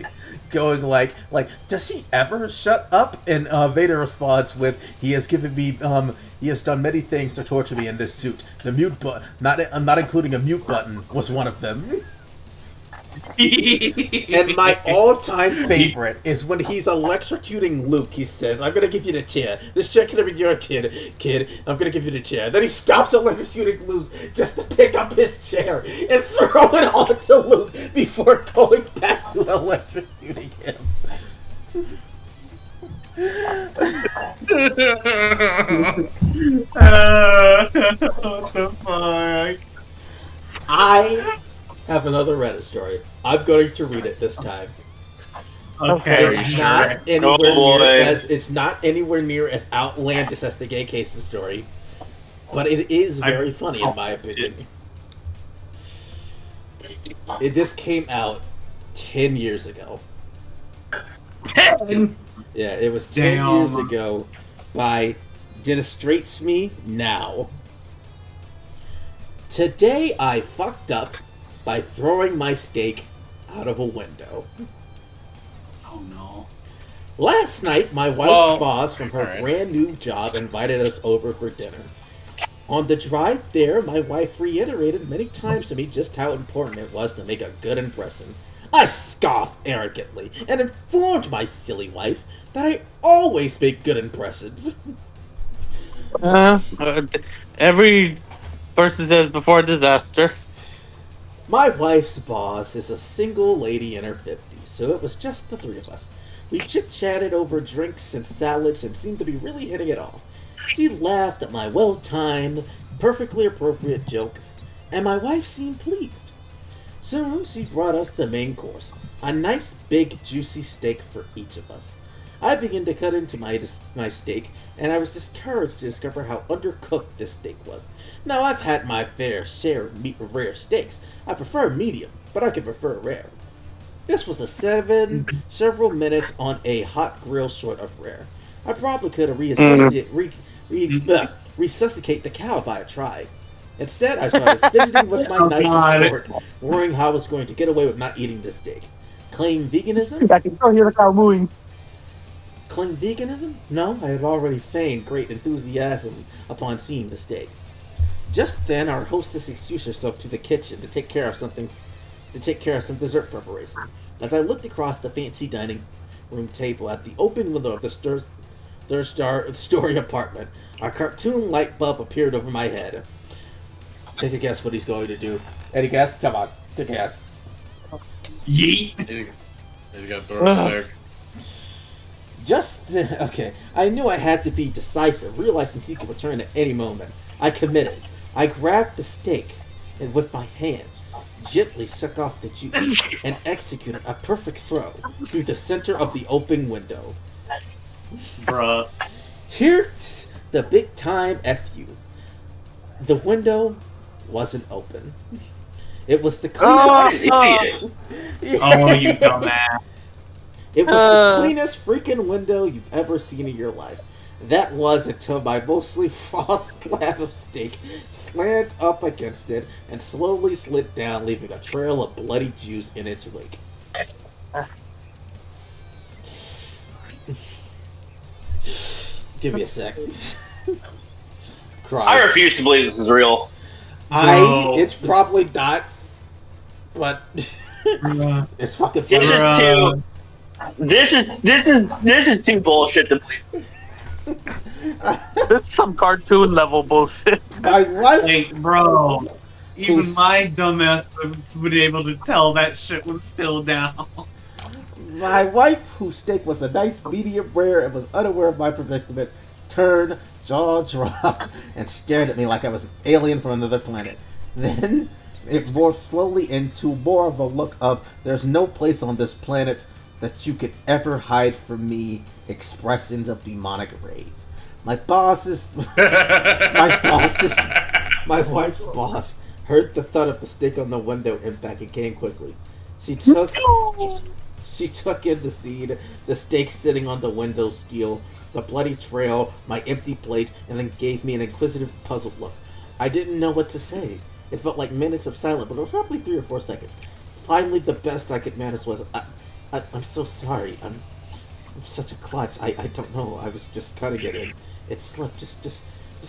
[SPEAKER 1] does he ever shut up? And Vader responds with, he has given me, he has done many things to torture me in this suit. The mute button, not including a mute button, was one of them. And my all-time favorite is when he's electrocuting Luke. He says, I'm gonna give you the chair. This chair can be your kid. I'm gonna give you the chair. Then he stops electrocuting Luke just to pick up his chair and throw it onto Luke before going back to electrocuting him.
[SPEAKER 4] What the fuck?
[SPEAKER 1] I have another Reddit story. I'm going to read it this time.
[SPEAKER 4] Okay,
[SPEAKER 1] It's not anywhere
[SPEAKER 5] Oh, boy.
[SPEAKER 1] it's not anywhere near as outlandish as the gay cases story, but it is very funny in my opinion. This came out 10 years ago.
[SPEAKER 2] 10?
[SPEAKER 1] Yeah, it was 10
[SPEAKER 4] Damn.
[SPEAKER 1] years ago by Distrates Me Now. Today I fucked up by throwing my steak out of a window.
[SPEAKER 4] Oh no.
[SPEAKER 1] Last night, my wife's
[SPEAKER 3] Well,
[SPEAKER 1] boss from her
[SPEAKER 3] alright.
[SPEAKER 1] brand new job invited us over for dinner. On the drive there, my wife reiterated many times to me just how important it was to make a good impression. I scoffed arrogantly and informed my silly wife that I always make good impressions.
[SPEAKER 2] Every person says before disaster.
[SPEAKER 1] My wife's boss is a single lady in her 50s, so it was just the three of us. We chit-chatted over drinks and salads and seemed to be really hitting it off. She laughed at my well-timed, perfectly appropriate jokes, and my wife seemed pleased. Soon she brought us the main course, a nice big juicy steak for each of us. I began to cut into my steak, and I was discouraged to discover how undercooked this steak was. Now, I've had my fair share of rare steaks. I prefer medium, but I can prefer rare. This was several minutes on a hot grill short of rare. I probably could have resuscitate the cow if I had tried. Instead, I started fidgeting with my knife and fork, worrying how I was going to get away with not eating this steak. Claim veganism?
[SPEAKER 2] I can still hear the cow mooing.
[SPEAKER 1] Claim veganism? No, I had already feigned great enthusiasm upon seeing the steak. Just then, our hostess excused herself to the kitchen to take care of some dessert preparation. As I looked across the fancy dining room table at the open window of the third-story apartment, a cartoon light bulb appeared over my head. Take a guess what he's going to do. Any guess? Come on, take a guess.
[SPEAKER 4] Yeet.
[SPEAKER 3] He's got Doris there.
[SPEAKER 1] Okay. I knew I had to be decisive, realizing she could return at any moment. I committed. I grabbed the steak and with my hands gently sucked off the juice and executed a perfect throw through the center of the open window.
[SPEAKER 4] Bruh.
[SPEAKER 1] Here's the big time FU. The window wasn't open. It was the cleanest.
[SPEAKER 4] Oh, you dumbass.
[SPEAKER 1] It was the cleanest freaking window you've ever seen in your life. That was until my mostly raw slab of steak slanted up against it and slowly slid down, leaving a trail of bloody juice in its wake. Give me a sec. Cry.
[SPEAKER 5] I refuse to believe this is real.
[SPEAKER 1] It's probably not, but it's fucking funny.
[SPEAKER 5] This is too bullshit to believe.
[SPEAKER 2] It's some cartoon level bullshit.
[SPEAKER 1] My wife,
[SPEAKER 4] Like, bro, even my dumbass would be able to tell that shit was still down.
[SPEAKER 1] my wife, whose steak was a nice medium rare and was unaware of my predicament, turned, jaw dropped, and stared at me like I was an alien from another planet. Then it morphed slowly into more of a look of "there's no place on this planet that you could ever hide from me" expressions of demonic rage. My wife's boss heard the thud of the stick on the window impact and came quickly. She took in the scene, the steak sitting on the window sill, the bloody trail, my empty plate, and then gave me an inquisitive, puzzled look. I didn't know what to say. It felt like minutes of silence, but it was probably 3 or 4 seconds. Finally, the best I could manage was, I'm so sorry. I'm such a klutz. I don't know. I was just cutting it and it slipped. Just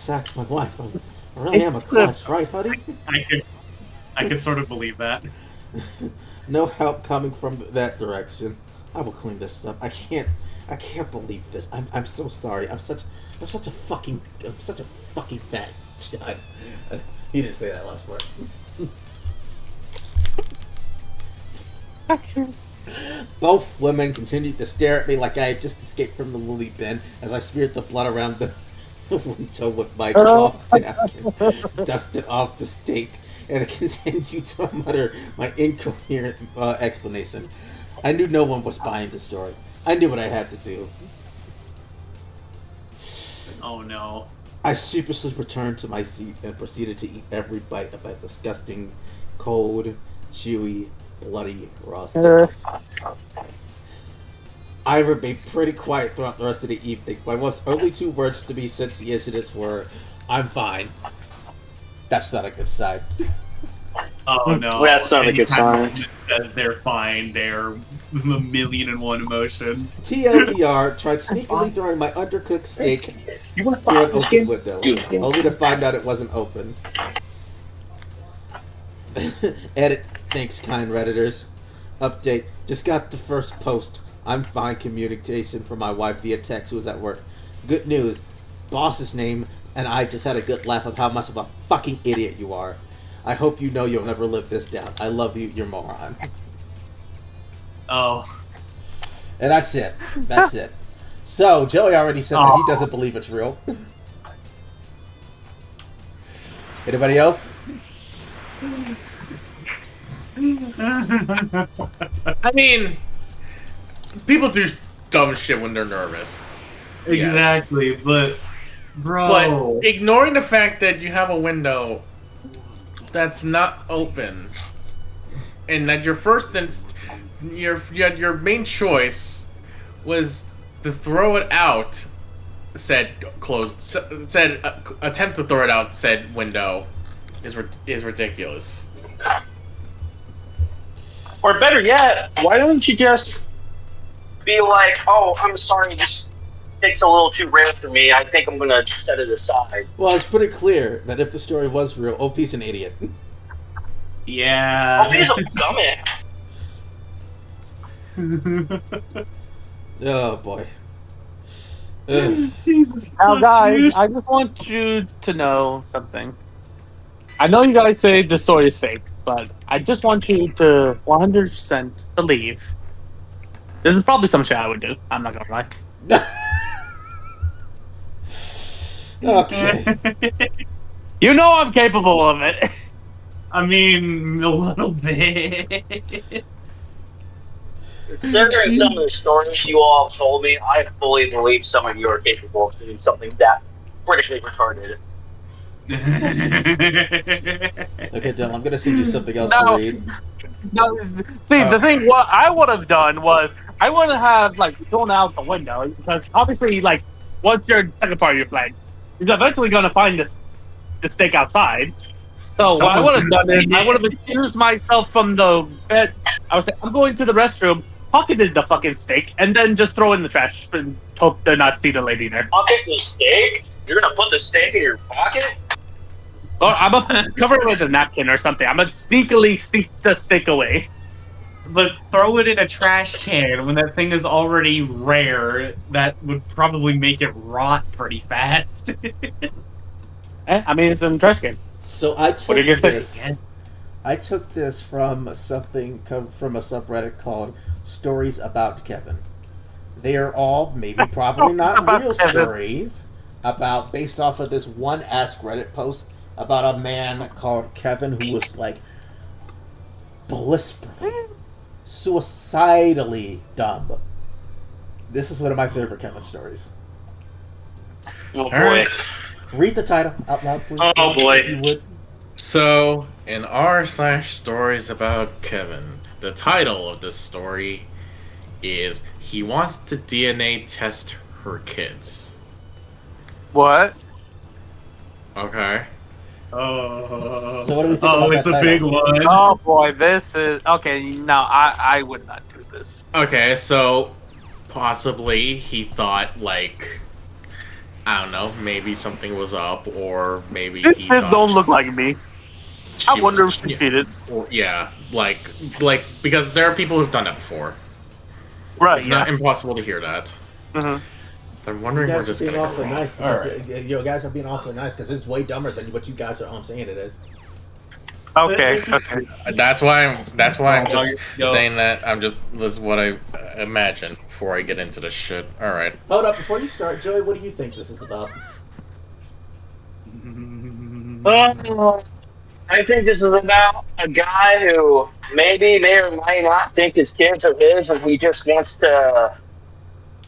[SPEAKER 1] ask my wife. I really am a klutz, right, honey?
[SPEAKER 4] I could sort of believe that.
[SPEAKER 1] No help coming from that direction. I will clean this up. I can't believe this. I'm so sorry. I'm such a fucking fat child. He didn't say that last word. Both women continued to stare at me like I had just escaped from the lily bin as I smeared the blood around the window with my cloth napkin, dusted off the steak, and continued to mutter my incoherent explanation. I knew no one was buying the story. I knew what I had to do.
[SPEAKER 4] Oh no.
[SPEAKER 1] I sheepishly returned to my seat and proceeded to eat every bite of that disgusting, cold, chewy, bloody raw steak. I remained pretty quiet throughout the rest of the evening. My wife's only 2 words to me since the incidents were, "I'm fine." That's not a good sign.
[SPEAKER 4] Oh no.
[SPEAKER 5] That's not a good sign.
[SPEAKER 4] Says they're fine. They're 1,000,001 emotions.
[SPEAKER 1] TLDR, tried sneakily throwing my undercooked steak through an open window, only to find out it wasn't open. Edit. Thanks, kind Redditors. Update. Just got the first post. I'm fine communication from my wife via text who was at work. Good news. Boss's name and I just had a good laugh of how much of a fucking idiot you are. I hope you know you'll never live this down. I love you, you moron.
[SPEAKER 4] Oh.
[SPEAKER 1] And that's it. That's it. So, Joey already said that he doesn't believe it's real. Anybody else?
[SPEAKER 3] I mean, people do dumb shit when they're nervous.
[SPEAKER 4] Exactly, but bro.
[SPEAKER 3] But ignoring the fact that you have a window that's not open, and that your your main choice was to throw it out, attempt to throw it out said window is ridiculous.
[SPEAKER 5] Or better yet, why don't you just be like, "Oh, I'm sorry, this stick's a little too rare for me. I think I'm gonna set it aside."
[SPEAKER 1] Well, it's pretty clear that if the story was real, OP's an idiot.
[SPEAKER 4] Yeah.
[SPEAKER 5] Oh, he's a dumbass.
[SPEAKER 1] Oh boy. Ugh.
[SPEAKER 4] Jesus
[SPEAKER 2] Now,
[SPEAKER 4] Christ,
[SPEAKER 2] guys,
[SPEAKER 4] dude.
[SPEAKER 2] I just want you to know something. I know you guys say the story is fake, but I just want you to 100% believe. This is probably some shit I would do. I'm not gonna lie.
[SPEAKER 1] Okay.
[SPEAKER 2] You know I'm capable of it.
[SPEAKER 4] I mean, a little bit.
[SPEAKER 5] Considering some of the stories you all told me, I fully believe some of you are capable of doing something that critically retarded.
[SPEAKER 1] Okay, Dylan, I'm gonna send you something else
[SPEAKER 2] No.
[SPEAKER 1] to read.
[SPEAKER 2] No, see, the thing, what I would have done was, I would have, like, thrown out the window, because obviously, like, once you're in the second part of your plan, you're eventually going to find the stake outside. So what I would have done is, I would have excused myself from the bed. I would say, I'm going to the restroom, pocketed the fucking steak, and then just throw it in the trash and hope to not see the lady there.
[SPEAKER 5] Pocket the steak? You're gonna put the steak in your pocket?
[SPEAKER 2] Or I'm gonna cover it with a napkin or something. I'm gonna sneakily sneak the steak away.
[SPEAKER 4] But throw it in a trash can when that thing is already rare. That would probably make it rot pretty fast.
[SPEAKER 2] I mean, it's in the trash can.
[SPEAKER 1] So I
[SPEAKER 2] What are you
[SPEAKER 1] took
[SPEAKER 2] gonna
[SPEAKER 1] this.
[SPEAKER 2] say?
[SPEAKER 1] I took this from something from a subreddit called "Stories About Kevin." They are all maybe probably not
[SPEAKER 2] About
[SPEAKER 1] real
[SPEAKER 2] Kevin.
[SPEAKER 1] stories based off of this one Ask Reddit post about a man called Kevin who was like blissfully, suicidally dumb. This is one of my favorite Kevin stories.
[SPEAKER 5] Oh boy.
[SPEAKER 3] Alright.
[SPEAKER 1] Read the title out loud, please.
[SPEAKER 5] Oh, boy.
[SPEAKER 1] If you would.
[SPEAKER 3] So, in r/stories about Kevin, the title of this story is "He Wants to DNA Test Her Kids."
[SPEAKER 2] What?
[SPEAKER 3] Okay.
[SPEAKER 4] Oh,
[SPEAKER 1] So what do we think about
[SPEAKER 4] it's
[SPEAKER 1] that
[SPEAKER 4] a big
[SPEAKER 1] title?
[SPEAKER 4] one.
[SPEAKER 2] Oh boy, this is okay. No, I would not do this.
[SPEAKER 3] Okay, so possibly he thought, like, I don't know, maybe something was up, or maybe
[SPEAKER 2] These
[SPEAKER 3] he
[SPEAKER 2] kids
[SPEAKER 3] thought
[SPEAKER 2] don't look like me. I
[SPEAKER 3] she
[SPEAKER 2] wonder
[SPEAKER 3] was-
[SPEAKER 2] if she cheated.
[SPEAKER 3] Or, yeah, like because there are people who've done that before.
[SPEAKER 2] Right.
[SPEAKER 3] It's not impossible to hear that.
[SPEAKER 2] Mhm.
[SPEAKER 3] I'm
[SPEAKER 1] You
[SPEAKER 3] wondering where
[SPEAKER 1] guys are
[SPEAKER 3] this is
[SPEAKER 1] being
[SPEAKER 3] going to
[SPEAKER 1] awfully
[SPEAKER 3] go.
[SPEAKER 1] nice because
[SPEAKER 3] Alright.
[SPEAKER 1] you guys are being awfully nice because it's way dumber than what you guys are saying it is.
[SPEAKER 2] Okay. Okay.
[SPEAKER 3] That's why I'm just
[SPEAKER 4] Yo.
[SPEAKER 3] saying that. This is what I imagine before I get into this shit. All right.
[SPEAKER 1] Hold up, before you start, Joey, what do you think this is about?
[SPEAKER 5] I think this is about a guy who may or may not think his kids are his, and he just wants to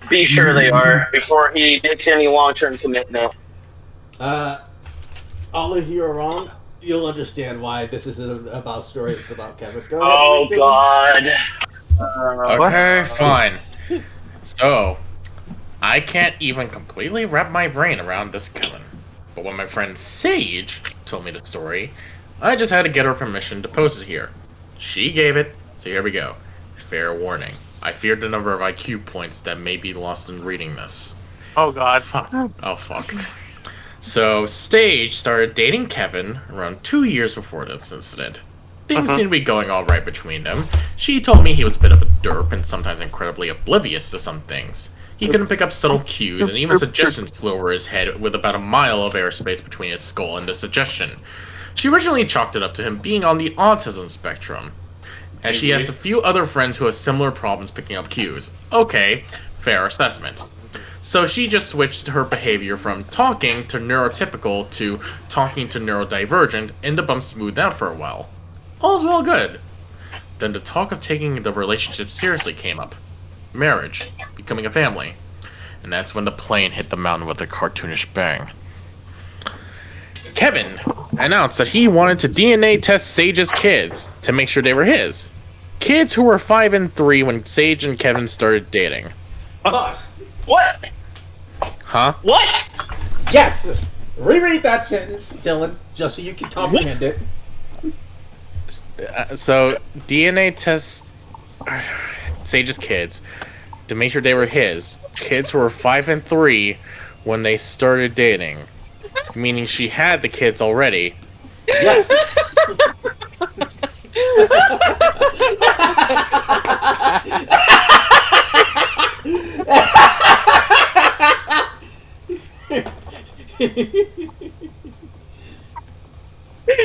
[SPEAKER 5] be sure they are before he makes any long-term commitment.
[SPEAKER 1] All of you are wrong. You'll understand why this isn't about story. It's about Kevin. Go ahead.
[SPEAKER 5] Oh
[SPEAKER 1] Dylan.
[SPEAKER 5] God!
[SPEAKER 3] Okay, fine. So, I can't even completely wrap my brain around this Kevin. But when my friend Sage told me the story, I just had to get her permission to post it here. She gave it, so here we go. Fair warning. I feared the number of IQ points that may be lost in reading this.
[SPEAKER 2] Oh God.
[SPEAKER 3] Fuck. Oh, fuck. So, Sage started dating Kevin around 2 years before this incident. Things seemed to be going all right between them. She told me he was a bit of a derp and sometimes incredibly oblivious to some things. He couldn't pick up subtle cues, and even suggestions flew over his head with about a mile of airspace between his skull and the suggestion. She originally chalked it up to him being on the autism spectrum. as she has a few other friends who have similar problems picking up cues. Okay, fair assessment. So she just switched her behavior from talking to neurotypical to talking to neurodivergent, and the bump smoothed out for a while. All's well good. Then the talk of taking the relationship seriously came up. Marriage, becoming a family. And that's when the plane hit the mountain with a cartoonish bang. Kevin announced that he wanted to DNA test Sage's kids to make sure they were his. Kids who were 5 and 3 when Sage and Kevin started dating.
[SPEAKER 1] Pause.
[SPEAKER 5] What?
[SPEAKER 3] Huh?
[SPEAKER 5] What?
[SPEAKER 1] Yes! Reread that sentence, Dylan, just so you can comprehend it.
[SPEAKER 3] So, DNA tests Sage's kids to make sure they were his. Kids who were 5 and 3 when they started dating. Meaning she had the kids already.
[SPEAKER 1] Yes!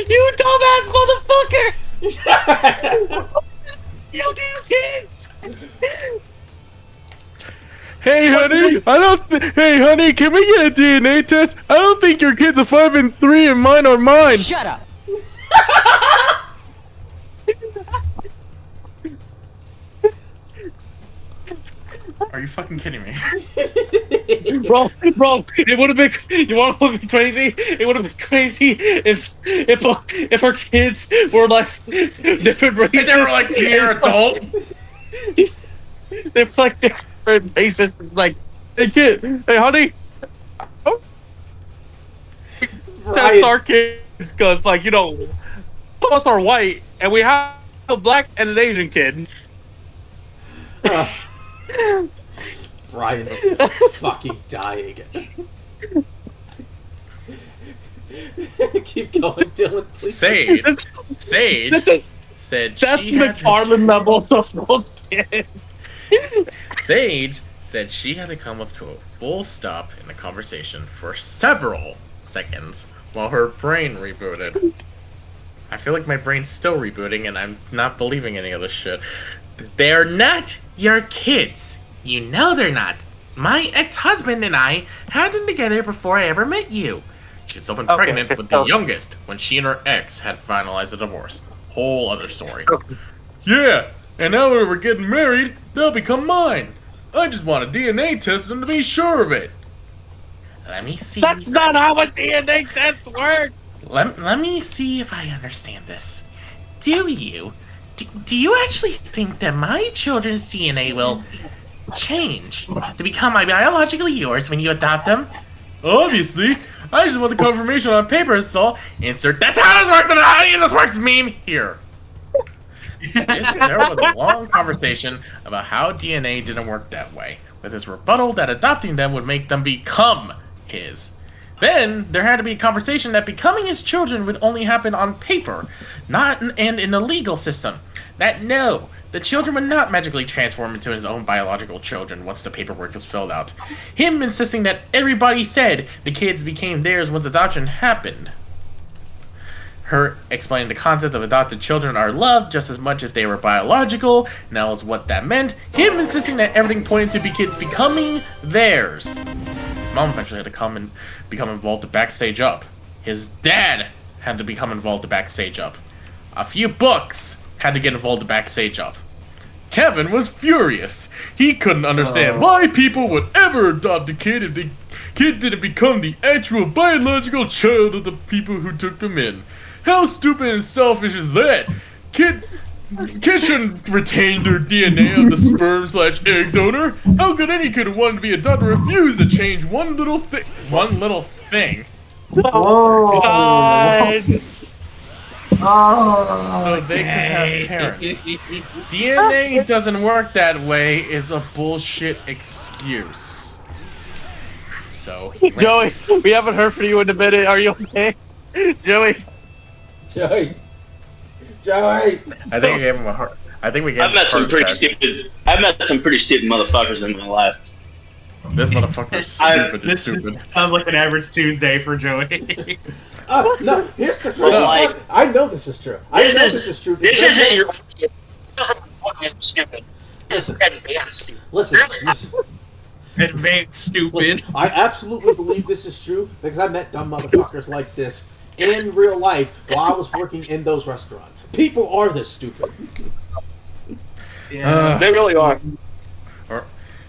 [SPEAKER 2] You dumbass motherfucker! You damn kids!
[SPEAKER 3] Hey honey, hey honey, can we get a DNA test? I don't think your kids are 5 and 3 and mine are mine.
[SPEAKER 7] Shut up.
[SPEAKER 3] Are you fucking kidding me?
[SPEAKER 2] Bro, it would have been. You want to be crazy? It would have been crazy if our kids were like different races.
[SPEAKER 3] They were like near adult.
[SPEAKER 2] They're like different races. It's like, hey kid, hey honey. Oh. Test our kids because, like, you know, all of us are white and we have a black and an Asian kid.
[SPEAKER 1] Brian fucking dying. Keep going, Dylan, please.
[SPEAKER 3] Sage said
[SPEAKER 2] That's
[SPEAKER 3] she had
[SPEAKER 2] McFarlane levels of bullshit.
[SPEAKER 3] Sage said she had to come up to a full stop in the conversation for several seconds while her brain rebooted. I feel like my brain's still rebooting and I'm not believing any of this shit. They're not your kids. You know they're not. My ex-husband and I had them together before I ever met you. She's been pregnant with the youngest when she and her ex had finalized a divorce. Whole other story. Yeah, and now that we're getting married, they'll become mine. I just want a DNA test them to be sure of it. Let me see.
[SPEAKER 2] That's not how a DNA test works.
[SPEAKER 3] Let me see if I understand this. Do you actually think that my children's DNA will change to become biologically yours when you adopt them? Obviously. I just want the confirmation on paper, so insert that's how this works and how this works meme here. There was a long conversation about how DNA didn't work that way, with his rebuttal that adopting them would make them become his. Then there had to be a conversation that becoming his children would only happen on paper, not in a legal system. That no, the children would not magically transform into his own biological children once the paperwork is filled out. Him insisting that everybody said the kids became theirs once adoption happened. Her explaining the concept of adopted children are loved just as much if they were biological, and that was what that meant. Him insisting that everything pointed to kids becoming theirs. His mom eventually had to come and become involved to backstage up. His dad had to become involved to backstage up. A few books had to get involved to backstage up. Kevin was furious. He couldn't understand why people would ever adopt a kid if the kid didn't become the actual biological child of the people who took them in. How stupid and selfish is that? Kids shouldn't retain their DNA of the sperm/egg donor. How could any kid who wanted to be adopted refuse to change one little thing?
[SPEAKER 2] Oh, God.
[SPEAKER 3] So they could have parents. DNA doesn't work that way is a bullshit excuse. So
[SPEAKER 2] Joey, we haven't heard from you in a minute. Are you okay? Joey.
[SPEAKER 1] Joey.
[SPEAKER 3] I think we gave him a heart. I think we gave him a heart attack.
[SPEAKER 5] I've met some pretty stupid motherfuckers in my life.
[SPEAKER 3] This motherfucker's stupid. Stupid.
[SPEAKER 4] Sounds like an average Tuesday for Joey.
[SPEAKER 1] No, here's the crazy part. I know this is true. I know this is true.
[SPEAKER 5] This isn't your. It's stupid. It's
[SPEAKER 1] Listen.
[SPEAKER 5] advanced stupid.
[SPEAKER 1] Listen.
[SPEAKER 4] Advanced stupid.
[SPEAKER 1] Listen, I absolutely believe this is true because I met dumb motherfuckers like this in real life while I was working in those restaurants. People are this stupid.
[SPEAKER 4] Yeah.
[SPEAKER 5] They really are.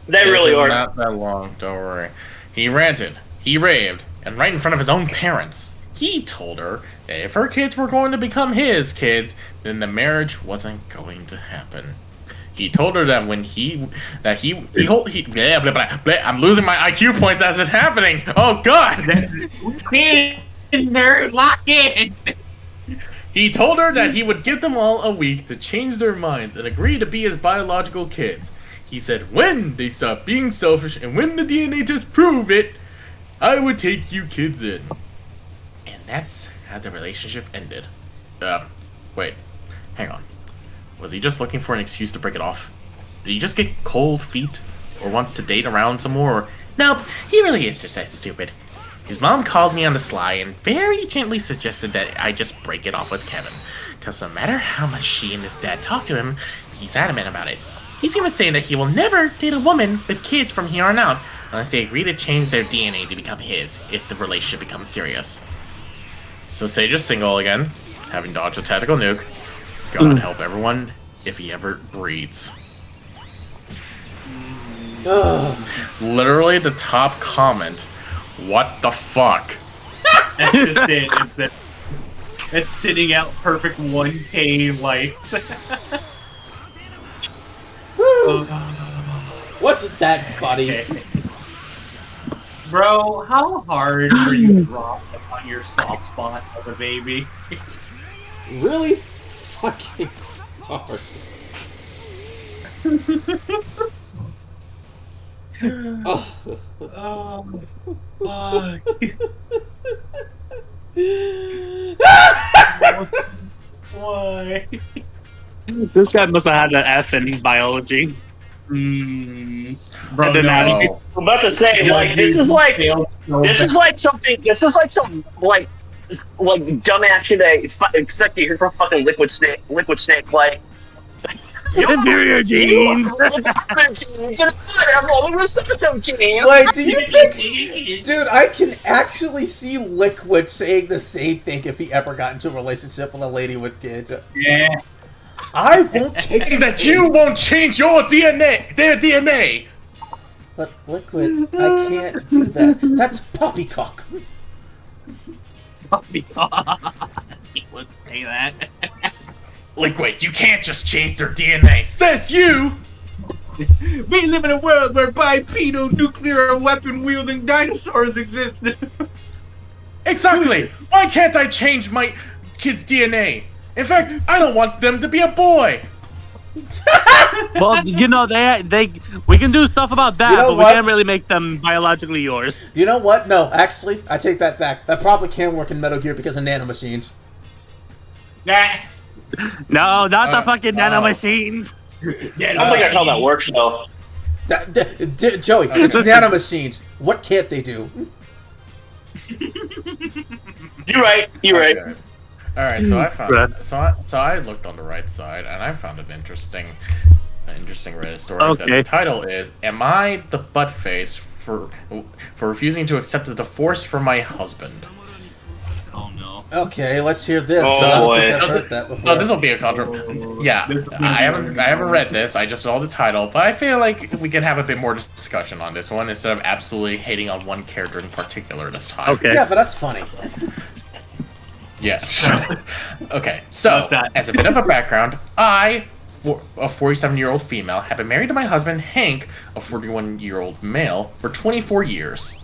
[SPEAKER 5] They really are.
[SPEAKER 3] Not that long. Don't worry. He ranted. He raved, and right in front of his own parents, he told her that if her kids were going to become his kids, then the marriage wasn't going to happen. He told her that when blah, blah, blah, I'm losing my IQ points as it's happening. Oh God!
[SPEAKER 4] Nerd, lock in.
[SPEAKER 3] He told her that he would give them all a week to change their minds and agree to be his biological kids. He said when they stop being selfish and when the DNA tests prove it, I would take you kids in. And that's how the relationship ended. Wait, hang on. Was he just looking for an excuse to break it off? Did he just get cold feet? Or want to date around some more? Or... Nope, he really is just that stupid. His mom called me on the sly and very gently suggested that I just break it off with Kevin. Because no matter how much she and his dad talk to him, he's adamant about it. He's even saying that he will never date a woman with kids from here on out unless they agree to change their DNA to become his if the relationship becomes serious. So Sage is single again, having dodged a tactical nuke. God help everyone if he ever breeds. Literally the top comment. What the fuck?
[SPEAKER 4] That's just it. It's sitting out perfect 1K likes.
[SPEAKER 1] Wasn't that funny?
[SPEAKER 4] Okay. Bro, how hard were you dropped on your soft spot of a baby?
[SPEAKER 1] Really fucking hard. Oh.
[SPEAKER 4] Oh, fuck. Why?
[SPEAKER 2] This guy must have had an F in biology.
[SPEAKER 4] Bro,
[SPEAKER 2] And then
[SPEAKER 4] no.
[SPEAKER 5] I'm about to say,
[SPEAKER 4] Yeah,
[SPEAKER 5] like, this
[SPEAKER 4] dude,
[SPEAKER 5] is like,
[SPEAKER 4] failed so
[SPEAKER 5] this is
[SPEAKER 4] bad.
[SPEAKER 5] like something, this is like some, like dumbass shit I expect to hear from fucking Liquid Snake, like,
[SPEAKER 2] Inferior genes.
[SPEAKER 5] I'm rolling with some genes.
[SPEAKER 1] Wait, do you think... Dude, I can actually see Liquid saying the same thing if he ever got into a relationship with a lady with kids.
[SPEAKER 4] Yeah.
[SPEAKER 1] I won't take it.
[SPEAKER 3] That you won't change your DNA, their DNA.
[SPEAKER 1] But Liquid, I can't do that. That's poppycock.
[SPEAKER 4] He would say that.
[SPEAKER 3] Liquid, you can't just change their DNA. Says you.
[SPEAKER 4] We live in a world where bipedal nuclear weapon wielding dinosaurs exist.
[SPEAKER 3] Exactly. Why can't I change my kid's DNA? In fact, I don't want them to be a boy.
[SPEAKER 2] Well, you know, we can do stuff about that,
[SPEAKER 1] You know
[SPEAKER 2] but
[SPEAKER 1] what?
[SPEAKER 2] we can't really make them biologically yours.
[SPEAKER 1] You know what? No, actually, I take that back. That probably can work in Metal Gear because of nanomachines.
[SPEAKER 4] Nah.
[SPEAKER 2] No, not the fucking
[SPEAKER 3] oh.
[SPEAKER 2] nanomachines.
[SPEAKER 5] I don't think that's how that works, though.
[SPEAKER 1] Joey, it's nanomachines. What can't they do?
[SPEAKER 5] You're right.
[SPEAKER 3] Okay. All right, so I found so I looked on the right side and I found an interesting Reddit story.
[SPEAKER 2] Okay.
[SPEAKER 3] The title is "Am I the butt face for refusing to accept the divorce from my husband?"
[SPEAKER 4] Oh no.
[SPEAKER 1] Okay, let's hear this.
[SPEAKER 5] Oh,
[SPEAKER 1] I don't
[SPEAKER 5] boy.
[SPEAKER 1] think I've heard that before.
[SPEAKER 3] So this will be a Yeah, I haven't read this. I just saw the title, but I feel like we can have a bit more discussion on this one instead of absolutely hating on one character in particular this time.
[SPEAKER 2] Okay.
[SPEAKER 1] Yeah, but that's funny.
[SPEAKER 3] Yeah. Okay, so,
[SPEAKER 4] What's that?
[SPEAKER 3] as a bit of a background, I, a 47-year-old female, have been married to my husband, Hank, a 41-year-old male, for 24 years.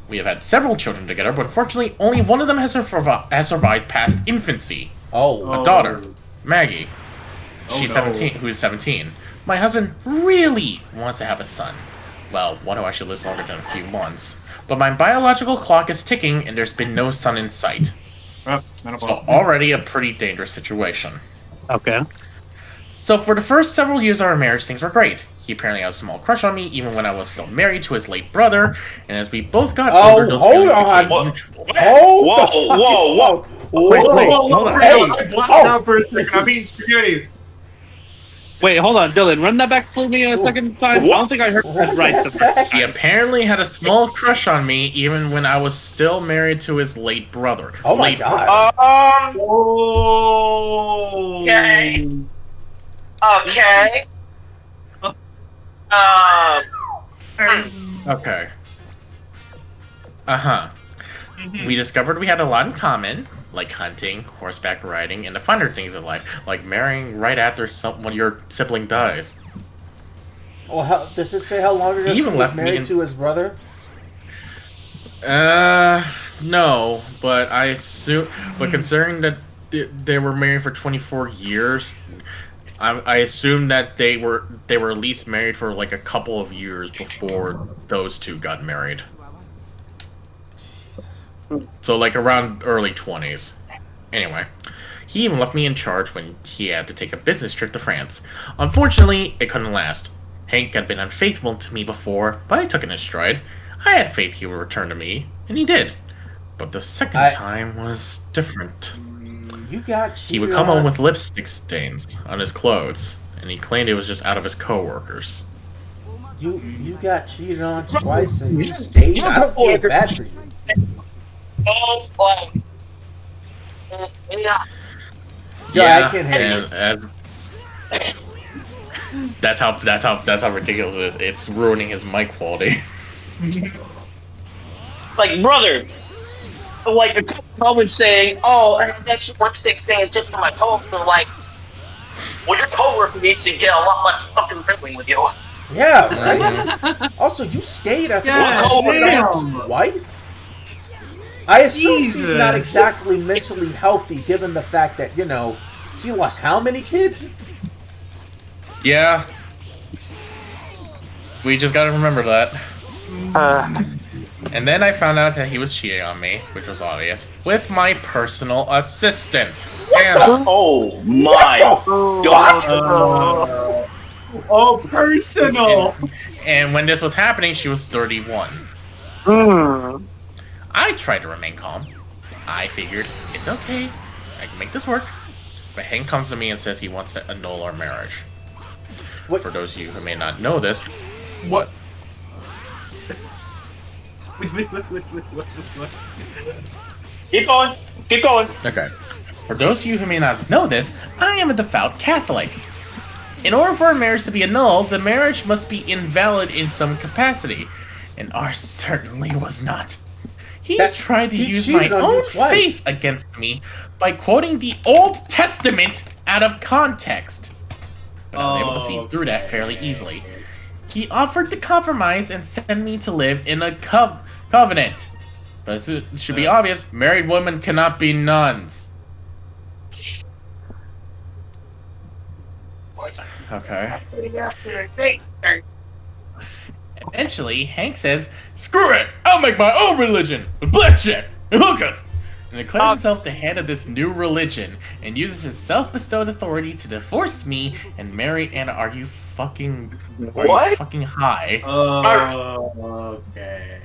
[SPEAKER 3] We have had several children together, but unfortunately, only one of them has survived past infancy.
[SPEAKER 1] Oh.
[SPEAKER 3] A daughter, Maggie.
[SPEAKER 4] Oh,
[SPEAKER 3] She's
[SPEAKER 4] no.
[SPEAKER 3] 17, who is 17. My husband really wants to have a son. Well, one who actually lives longer than a few months. But my biological clock is ticking, and there's been no son in sight.
[SPEAKER 4] Oh,
[SPEAKER 3] So already a pretty dangerous situation.
[SPEAKER 2] Okay.
[SPEAKER 3] So for the first several years of our marriage, things were great. He apparently had a small crush on me, even when I was still married to his late brother. And as we both got older, those
[SPEAKER 1] hold
[SPEAKER 3] feelings
[SPEAKER 1] on.
[SPEAKER 3] became mutual.
[SPEAKER 1] Hold
[SPEAKER 5] Whoa,
[SPEAKER 1] the fucking...
[SPEAKER 5] whoa.
[SPEAKER 1] Whoa.
[SPEAKER 2] Wait, hold on.
[SPEAKER 1] Hey,
[SPEAKER 4] Watch
[SPEAKER 1] oh.
[SPEAKER 4] out for a second. I'm eating spaghetti.
[SPEAKER 2] Wait, hold on, Dylan. Run that back for me a second time. I don't think I heard that right the first
[SPEAKER 3] He
[SPEAKER 2] time.
[SPEAKER 3] apparently had a small crush on me even when I was still married to his late brother.
[SPEAKER 1] Oh my
[SPEAKER 3] Late
[SPEAKER 1] god.
[SPEAKER 4] Oh.
[SPEAKER 5] Okay. Okay.
[SPEAKER 3] Okay. Uh-huh. We discovered we had a lot in common, like hunting, horseback riding, and the funner things in life, like marrying right after one of your sibling dies.
[SPEAKER 1] Well, does it say how long ago
[SPEAKER 3] He
[SPEAKER 1] he
[SPEAKER 3] even
[SPEAKER 1] was
[SPEAKER 3] left me
[SPEAKER 1] married
[SPEAKER 3] in-
[SPEAKER 1] to his brother?
[SPEAKER 3] No, but I assume. But considering that they were married for 24 years, I assume that they were at least married for like a couple of years before those two got married.
[SPEAKER 1] Jesus.
[SPEAKER 3] So like around early 20s. Anyway, he even left me in charge when he had to take a business trip to France. Unfortunately, it couldn't last. Hank had been unfaithful to me before, but I took it in stride. I had faith he would return to me, and he did. But the second time was different.
[SPEAKER 1] You got cheated
[SPEAKER 3] He would come home
[SPEAKER 1] on.
[SPEAKER 3] with lipstick stains on his clothes, and he claimed it was just out of his coworkers.
[SPEAKER 1] You got cheated on twice and you stayed. I don't feel bad for you. Yeah, I can hear you.
[SPEAKER 3] And that's how ridiculous it is. It's ruining his mic quality.
[SPEAKER 5] Like, brother, like a couple moments saying, "Oh, that lipstick stain is just for my coworker." Like, well, your coworker needs to get a lot less fucking friendly with you.
[SPEAKER 1] Yeah, right? Also, you stayed after
[SPEAKER 4] Yeah,
[SPEAKER 1] cheating twice? I assume she's
[SPEAKER 4] Jesus.
[SPEAKER 1] not exactly mentally healthy given the fact that, you know, she lost how many kids?
[SPEAKER 3] Yeah. We just gotta remember that. And then I found out that he was cheating on me, which was obvious, with my personal assistant.
[SPEAKER 5] Oh my god!
[SPEAKER 4] Personal.
[SPEAKER 3] And when this was happening, she was 31. I tried to remain calm. I figured, it's okay, I can make this work. But Hank comes to me and says he wants to annul our marriage.
[SPEAKER 1] What?
[SPEAKER 3] For those of you who may not know this,
[SPEAKER 4] What?
[SPEAKER 5] Keep going. Keep going.
[SPEAKER 3] okay. For those of you who may not know this, I am a devout Catholic. In order for a marriage to be annulled, the marriage must be invalid in some capacity, and ours certainly was not. He tried to use my
[SPEAKER 1] cheated on you
[SPEAKER 3] own
[SPEAKER 1] twice.
[SPEAKER 3] faith against me by quoting the Old Testament out of context. But I was able to see through that fairly easily. He offered to compromise and send me to live in a covenant. But it should be obvious, married women cannot be nuns. Okay. Eventually, Hank says, "Screw it! I'll make my own religion with blackjack and hookers!" And declares himself the head of this new religion and uses his self-bestowed authority to divorce me and marry Anna. Are you fucking high?
[SPEAKER 4] Okay.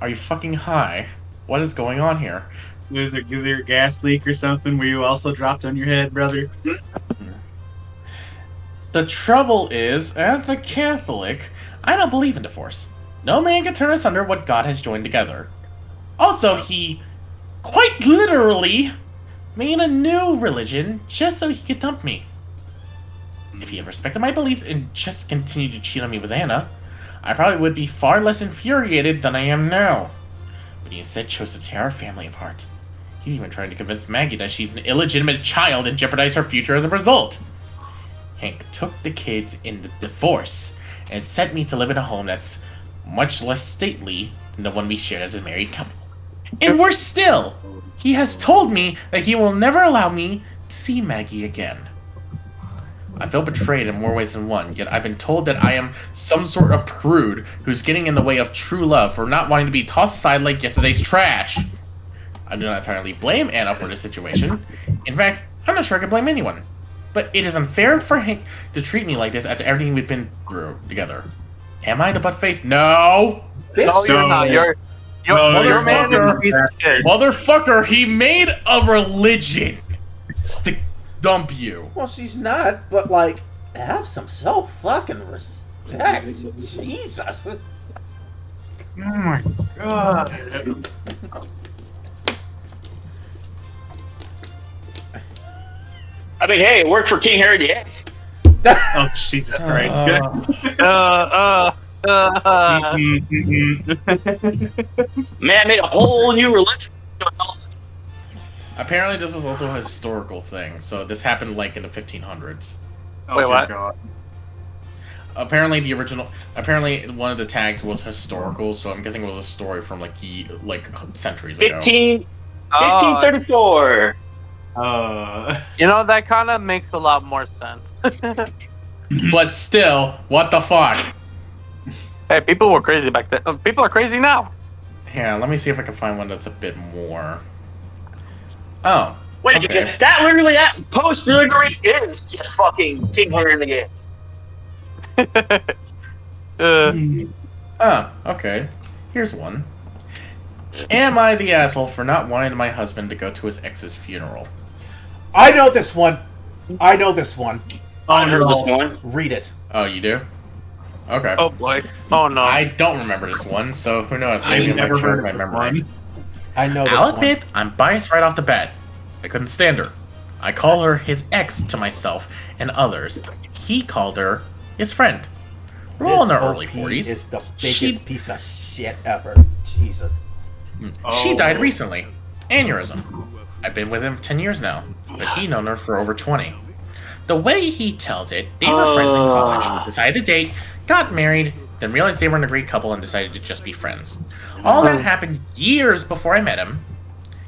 [SPEAKER 3] Are you fucking high? What is going on here?
[SPEAKER 4] Was there a gas leak or something where you also dropped on your head, brother?
[SPEAKER 3] The trouble is, as a Catholic, I don't believe in divorce. No man can turn asunder what God has joined together. Also, he quite literally made a new religion just so he could dump me. If he had respected my beliefs and just continued to cheat on me with Anna, I probably would be far less infuriated than I am now. But he instead chose to tear our family apart. He's even trying to convince Maggie that she's an illegitimate child and jeopardize her future as a result. Hank took the kids in the divorce and sent me to live in a home that's much less stately than the one we shared as a married couple. And worse still, he has told me that he will never allow me to see Maggie again. I feel betrayed in more ways than one, yet I've been told that I am some sort of prude who's getting in the way of true love for not wanting to be tossed aside like yesterday's trash. I do not entirely blame Anna for this situation. In fact, I'm not sure I can blame anyone. But it is unfair for Hank to treat me like this after everything we've been through together. Am I the butt face? No!
[SPEAKER 1] Bitch.
[SPEAKER 2] No, you're not. Your man is a piece of shit.
[SPEAKER 3] Motherfucker, he made a religion to dump you.
[SPEAKER 1] Well, she's not, but like, have some self-fucking respect. Jesus.
[SPEAKER 4] Oh my god.
[SPEAKER 5] I mean, hey, it worked for King Harry VIII.
[SPEAKER 4] Oh, Jesus Christ.
[SPEAKER 5] Man made a whole new religion.
[SPEAKER 3] Apparently, this is also a historical thing. So this happened like in the 1500s.
[SPEAKER 4] Oh,
[SPEAKER 2] Wait,
[SPEAKER 4] dear
[SPEAKER 2] what?
[SPEAKER 4] God.
[SPEAKER 3] Apparently, one of the tags was historical. So I'm guessing it was a story from like centuries ago.
[SPEAKER 5] 1534.
[SPEAKER 2] You know, that kind of makes a lot more sense.
[SPEAKER 3] But still, what the fuck?
[SPEAKER 2] Hey, people were crazy back then. People are crazy now.
[SPEAKER 3] Yeah, let me see if I can find one that's a bit more. Oh.
[SPEAKER 5] Wait,
[SPEAKER 3] okay.
[SPEAKER 5] that post-Gregory is just fucking King Henry VIII.
[SPEAKER 3] Oh, okay. Here's one. Am I the asshole for not wanting my husband to go to his ex's funeral?
[SPEAKER 1] I know this one. I know this one.
[SPEAKER 5] I heard this one.
[SPEAKER 1] Read it.
[SPEAKER 3] Oh, you do? Okay.
[SPEAKER 2] Oh boy. Oh no.
[SPEAKER 3] I don't remember this one, so who knows? Maybe I'm not sure of my memory.
[SPEAKER 1] I know this
[SPEAKER 3] I'll
[SPEAKER 1] one.
[SPEAKER 3] admit, I'm biased right off the bat. I couldn't stand her. I call her his ex to myself and others. He called her his friend. We're all in our early
[SPEAKER 1] OP
[SPEAKER 3] 40s.
[SPEAKER 1] is the biggest
[SPEAKER 3] She-
[SPEAKER 1] piece of shit ever. Jesus.
[SPEAKER 3] She died recently. Aneurysm. I've been with him 10 years now, but he known her for over 20. The way he tells it, they were friends in college, decided to date, got married, then realized they weren't a great couple and decided to just be friends. All that happened years before I met him.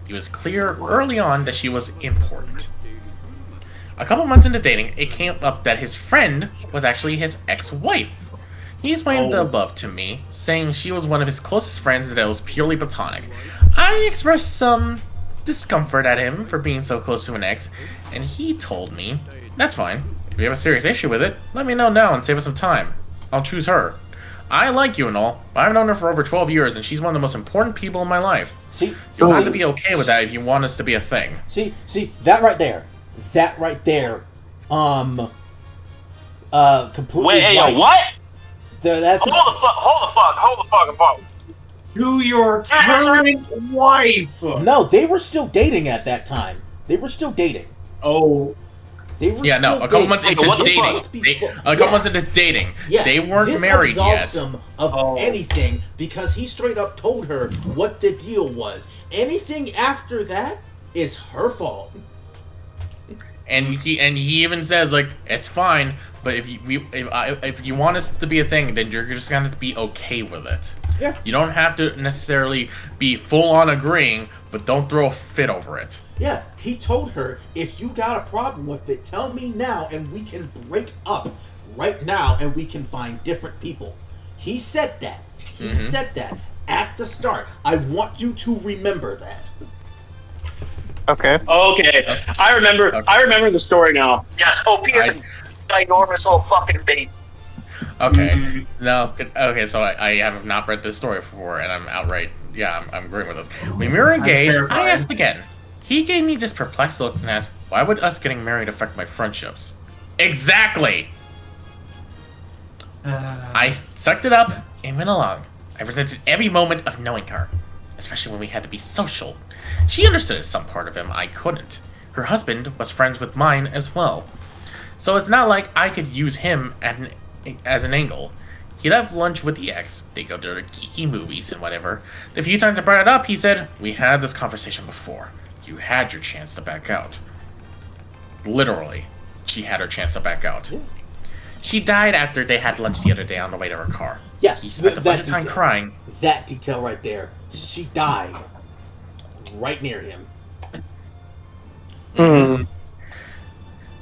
[SPEAKER 3] It was clear early on that she was important. A couple months into dating, it came up that his friend was actually his ex-wife. He explained the above to me, saying she was one of his closest friends and that it was purely platonic. I expressed some discomfort at him for being so close to an ex, and he told me, "That's fine. If you have a serious issue with it, let me know now and save us some time. I'll choose her. I like you and all, but I've known her for over 12 years and she's one of the most important people in my life.
[SPEAKER 1] See,
[SPEAKER 3] You'll have to be okay with that if you want us to be a thing."
[SPEAKER 1] See, that right there. That right there. Completely.
[SPEAKER 5] Wait, hey,
[SPEAKER 1] right.
[SPEAKER 5] what?
[SPEAKER 1] That's
[SPEAKER 5] Hold the fucking phone.
[SPEAKER 4] To your current wife.
[SPEAKER 1] No, they were still dating at that time. They were still dating.
[SPEAKER 4] Oh.
[SPEAKER 1] They were
[SPEAKER 3] Yeah, no,
[SPEAKER 1] still
[SPEAKER 3] a couple
[SPEAKER 1] dating.
[SPEAKER 3] months into
[SPEAKER 5] what the
[SPEAKER 3] dating.
[SPEAKER 5] fuck?
[SPEAKER 3] A couple months into dating.
[SPEAKER 1] Yeah,
[SPEAKER 3] They weren't
[SPEAKER 1] this
[SPEAKER 3] married
[SPEAKER 1] absolves
[SPEAKER 3] yet.
[SPEAKER 1] him of anything because he straight up told her what the deal was. Anything after that is her fault.
[SPEAKER 3] And he even says like, "It's fine, but if you want us to be a thing, then you're just gonna have to be okay with it.
[SPEAKER 1] Yeah.
[SPEAKER 3] You don't have to necessarily be full on agreeing, but don't throw a fit over it."
[SPEAKER 1] Yeah, he told her, if you got a problem with it, tell me now and we can break up right now and we can find different people. He said that. He said that at the start. I want you to remember that.
[SPEAKER 2] Okay.
[SPEAKER 5] Okay, I remember the story now. Yes, OP is an enormous little fucking baby.
[SPEAKER 3] Okay. No. Okay. So I have not read this story before, and I'm outright. Yeah, I'm agreeing with this. When we were engaged, I asked again. He gave me this perplexed look and asked, "Why would us getting married affect my friendships?" Exactly. I sucked it up and went along. I resented every moment of knowing her, especially when we had to be social. She understood some part of him I couldn't. Her husband was friends with mine as well. So it's not like I could use him as an angle. He'd have lunch with the ex, they go to the geeky movies and whatever. The few times I brought it up, he said, "We had this conversation before. You had your chance to back out." Literally, she had her chance to back out.
[SPEAKER 1] Yeah.
[SPEAKER 3] She died after they had lunch the other day on the way to her car.
[SPEAKER 1] Yeah,
[SPEAKER 3] He spent a bunch of time
[SPEAKER 1] detail.
[SPEAKER 3] crying.
[SPEAKER 1] That detail right there. She died right near him.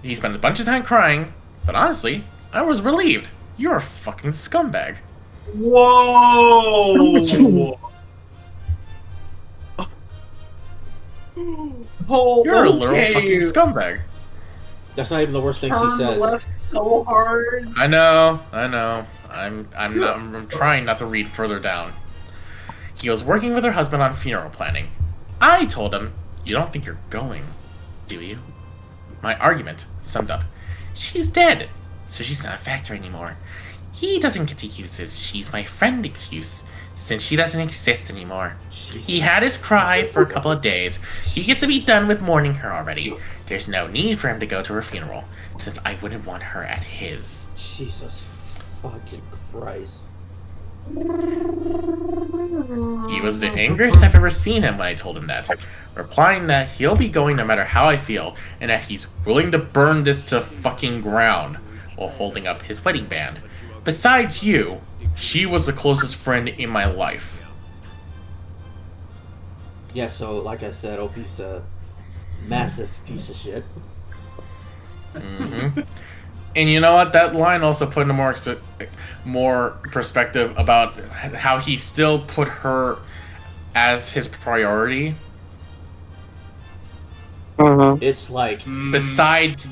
[SPEAKER 3] He spent a bunch of time crying, but honestly, I was relieved. You're a fucking scumbag.
[SPEAKER 4] Whoa!
[SPEAKER 3] You're a literal fucking scumbag.
[SPEAKER 1] That's not even the worst thing she says.
[SPEAKER 4] So hard.
[SPEAKER 3] I know. I'm trying not to read further down. He was working with her husband on funeral planning. I told him, "You don't think you're going, do you?" My argument summed up. She's dead, so she's not a factor anymore. He doesn't get to use his "she's my friend" excuse, since she doesn't exist anymore. He had his cry for a couple of days. He gets to be done with mourning her already. There's no need for him to go to her funeral, since I wouldn't want her at his.
[SPEAKER 1] Jesus fucking Christ.
[SPEAKER 3] He was the angriest I've ever seen him when I told him that, replying that he'll be going no matter how I feel, and that he's willing to burn this to fucking ground, while holding up his wedding band. Besides you, she was the closest friend in my life.
[SPEAKER 1] Yeah, so like I said, OP's a massive piece of shit.
[SPEAKER 3] Mm-hmm. And you know what? That line also put into more perspective about how he still put her as his priority.
[SPEAKER 1] It's like
[SPEAKER 3] Besides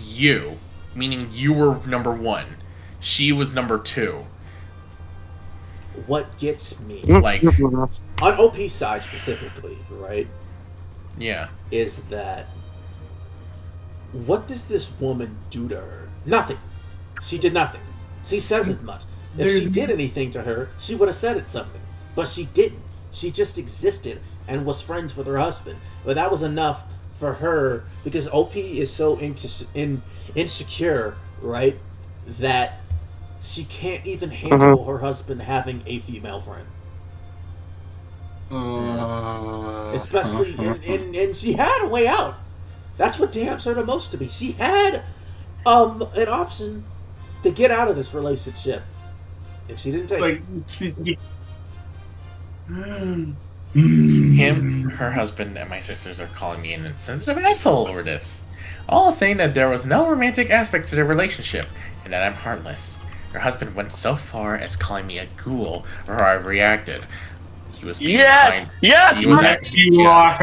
[SPEAKER 3] you, meaning you were number one, she was number two.
[SPEAKER 1] what gets me
[SPEAKER 3] Like,
[SPEAKER 1] on OP's side specifically, right?
[SPEAKER 3] yeah.
[SPEAKER 1] Is that what does this woman do to her? Nothing. She did nothing. She says as much. If she did anything to her, she would have said it something. But she didn't. She just existed and was friends with her husband. But that was enough for her because OP is so insecure, right? That she can't even handle her husband having a female friend. Especially, and she had a way out. That's what damns her the most to me. She had an option to get out of this relationship, and she didn't take it.
[SPEAKER 3] Him, her husband, and my sisters are calling me an insensitive asshole over this. All saying that there was no romantic aspect to their relationship, and that I'm heartless. Her husband went so far as calling me a ghoul for how I reacted. He was being kind.
[SPEAKER 5] Yes!
[SPEAKER 3] He was actually,
[SPEAKER 4] You are.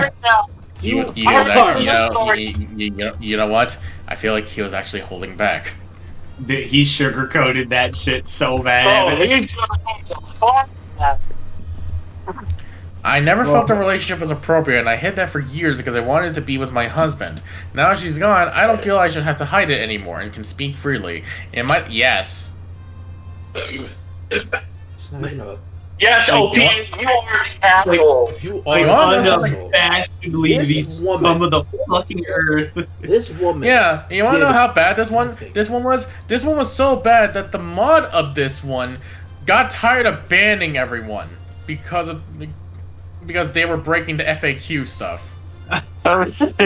[SPEAKER 3] he was actually, you know what? I feel like he was actually holding back.
[SPEAKER 4] He sugarcoated that shit so
[SPEAKER 5] Bro,
[SPEAKER 4] bad.
[SPEAKER 5] he's gonna the fuck out.
[SPEAKER 3] I never felt the relationship was appropriate, and I hid that for years because I wanted to be with my husband. Now she's gone, I don't feel I should have to hide it anymore and can speak freely. It might, yes.
[SPEAKER 1] It's not even a.
[SPEAKER 5] Yes, OP, you are the asshole.
[SPEAKER 1] You are
[SPEAKER 3] Like,
[SPEAKER 1] an
[SPEAKER 3] honestly,
[SPEAKER 1] asshole.
[SPEAKER 4] Unabashedly
[SPEAKER 1] This
[SPEAKER 4] the
[SPEAKER 1] woman-
[SPEAKER 4] scum of the fucking earth.
[SPEAKER 1] This woman.
[SPEAKER 3] Yeah, you want to
[SPEAKER 1] did
[SPEAKER 3] know how bad this one
[SPEAKER 1] nothing.
[SPEAKER 3] was? This one was so bad that the mod of this one got tired of banning everyone because they were breaking the FAQ stuff.
[SPEAKER 2] Oh shit!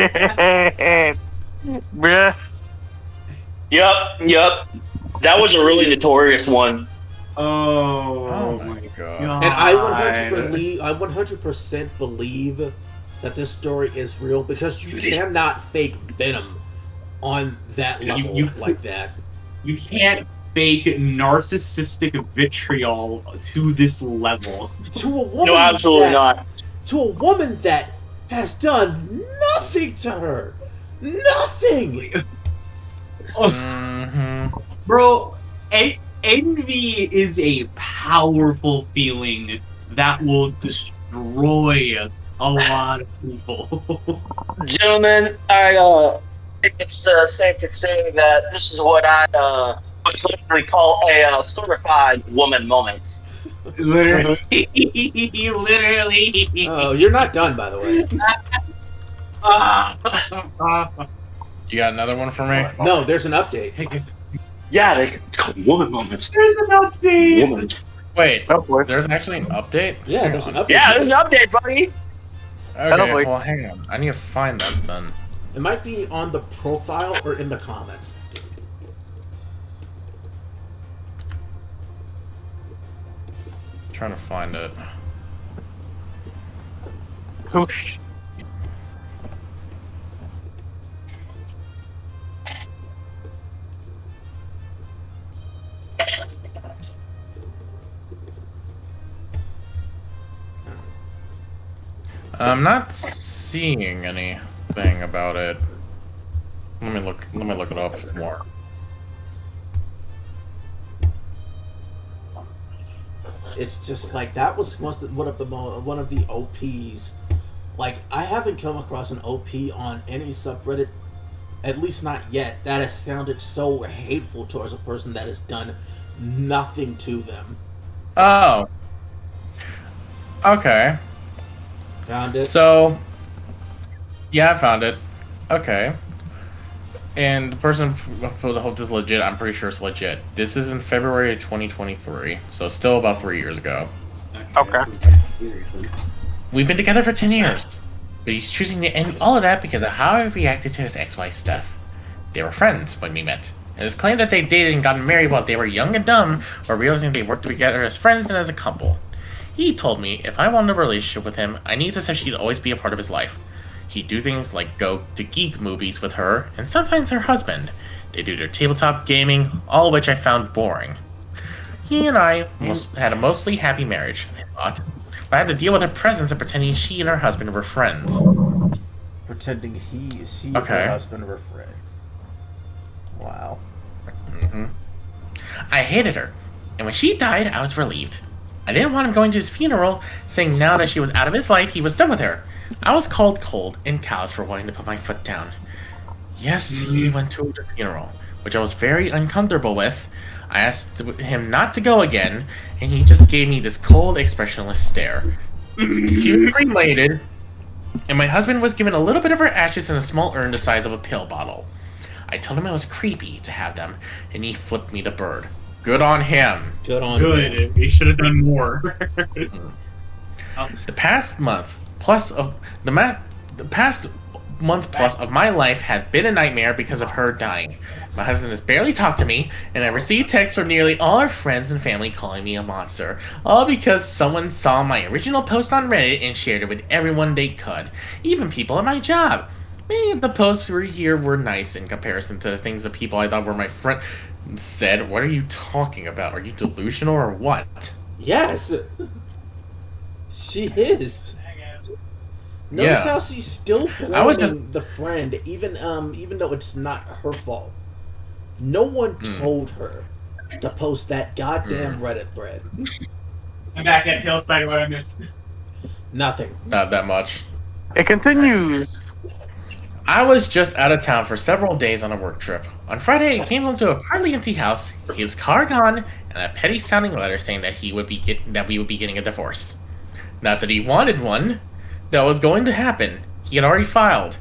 [SPEAKER 2] Bruh.
[SPEAKER 5] Yep. That was a really notorious one.
[SPEAKER 4] Oh,
[SPEAKER 3] my god.
[SPEAKER 1] And I 100% believe that this story is real because you cannot fake Venom on that level like that.
[SPEAKER 4] You can't fake narcissistic vitriol to this level.
[SPEAKER 1] To a woman
[SPEAKER 5] No, absolutely not.
[SPEAKER 1] To a woman that has done nothing to her. Nothing!
[SPEAKER 3] Mm-hmm.
[SPEAKER 4] Bro, envy is a powerful feeling that will destroy a lot of people.
[SPEAKER 5] Gentlemen, I think it's safe to say that this is what I would literally call a certified woman moment.
[SPEAKER 4] Literally.
[SPEAKER 1] Oh, you're not done, by the way.
[SPEAKER 3] You got another one for me?
[SPEAKER 1] No, there's an update.
[SPEAKER 5] Yeah, it's called woman moments.
[SPEAKER 4] There's an update.
[SPEAKER 5] Woman.
[SPEAKER 3] Wait,
[SPEAKER 2] Oh boy.
[SPEAKER 3] there's actually an update?
[SPEAKER 1] Yeah, there's an update.
[SPEAKER 5] Yeah, there's an update, buddy.
[SPEAKER 3] Okay,
[SPEAKER 2] boy.
[SPEAKER 3] well, hang on. I need to find that then.
[SPEAKER 1] It might be on the profile or in the comments.
[SPEAKER 3] Trying to find it.
[SPEAKER 2] Oh shit.
[SPEAKER 3] I'm not seeing anything about it. Let me look it up more.
[SPEAKER 1] it's just like that was one of the OPs. Like, I haven't come across an OP on any subreddit, at least not yet, that has sounded so hateful towards a person that has done nothing to them.
[SPEAKER 3] Oh. Okay.
[SPEAKER 1] Found it?
[SPEAKER 3] So, yeah, I found it. Okay. And the person for the hope is legit. I'm pretty sure it's legit. This is in February of 2023, so still about 3 years ago.
[SPEAKER 2] Okay.
[SPEAKER 3] We've been together for 10 years, but he's choosing to end all of that because of how I reacted to his ex-wife's stuff. They were friends when we met, and his claim that they dated and got married while they were young and dumb, or realizing they worked together as friends and as a couple. He told me if I wanted a relationship with him, I needed to say she'd always be a part of his life. He'd do things like go to geek movies with her, and sometimes her husband. They do their tabletop gaming, all of which I found boring. He and I had a mostly happy marriage, I thought. But I had to deal with her presence and pretending she and her husband were friends.
[SPEAKER 1] Pretending she and her husband were friends. Wow.
[SPEAKER 3] Mm-hmm. I hated her, and when she died, I was relieved. I didn't want him going to his funeral, saying now that she was out of his life, he was done with her. I was called cold and callous for wanting to put my foot down. Yes, he went to the funeral, which I was very uncomfortable with. I asked him not to go again, and he just gave me this cold, expressionless stare. She was cremated, and my husband was given a little bit of her ashes in a small urn the size of a pill bottle. I told him it was creepy to have them, and he flipped me the bird. Good on him.
[SPEAKER 1] Good on him.
[SPEAKER 4] Good. He should have done more.
[SPEAKER 3] The past month plus of my life had been a nightmare because of her dying. My husband has barely talked to me, and I received texts from nearly all our friends and family calling me a monster, all because someone saw my original post on Reddit and shared it with everyone they could, even people at my job. Many of the posts here were nice in comparison to the things that people I thought were my friend said. What are you talking about? Are you delusional or what?
[SPEAKER 1] Yes! She is. Notice how she's still blaming the friend, even though it's not her fault. No one told her to post that goddamn Reddit thread.
[SPEAKER 4] I'm back at Tales back what I missed.
[SPEAKER 1] Nothing.
[SPEAKER 3] Not that much.
[SPEAKER 2] It continues.
[SPEAKER 3] I was just out of town for several days on a work trip. On Friday, I came home to a partly empty house, his car gone, and a petty-sounding letter saying that we would be getting a divorce. Not that he wanted one. That was going to happen. He had already filed.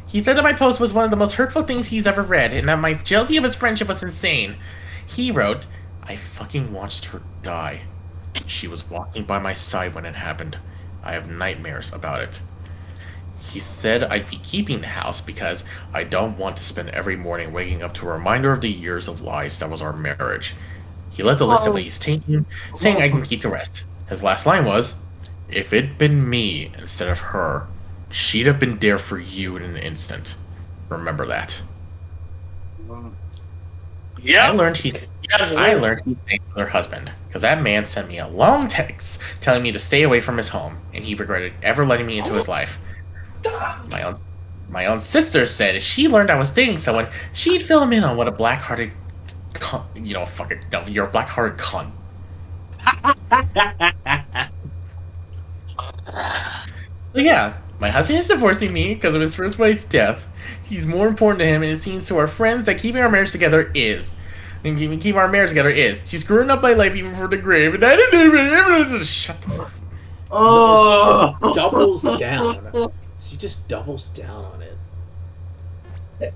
[SPEAKER 3] He said that my post was one of the most hurtful things he's ever read, and that my jealousy of his friendship was insane. He wrote, I fucking watched her die. She was walking by my side when it happened. I have nightmares about it. He said I'd be keeping the house because I don't want to spend every morning waking up to a reminder of the years of lies that was our marriage. He left a list of what he's taking, saying I can keep the rest. His last line was, if it'd been me instead of her, she'd have been there for you in an instant. Remember that.
[SPEAKER 5] Yeah.
[SPEAKER 3] I learned he's staying with her husband because that man sent me a long text telling me to stay away from his home, and he regretted ever letting me into his life. My own sister said if she learned I was dating someone, she'd fill him in on what a black-hearted cunt, you're a black-hearted cunt. So yeah, my husband is divorcing me because of his first wife's death. He's more important to him, and it seems to our friends that keeping our marriage together is. She's screwing up my life even for the grave, and I didn't shut the fuck.
[SPEAKER 1] Oh, she just doubles down. She just doubles down on it.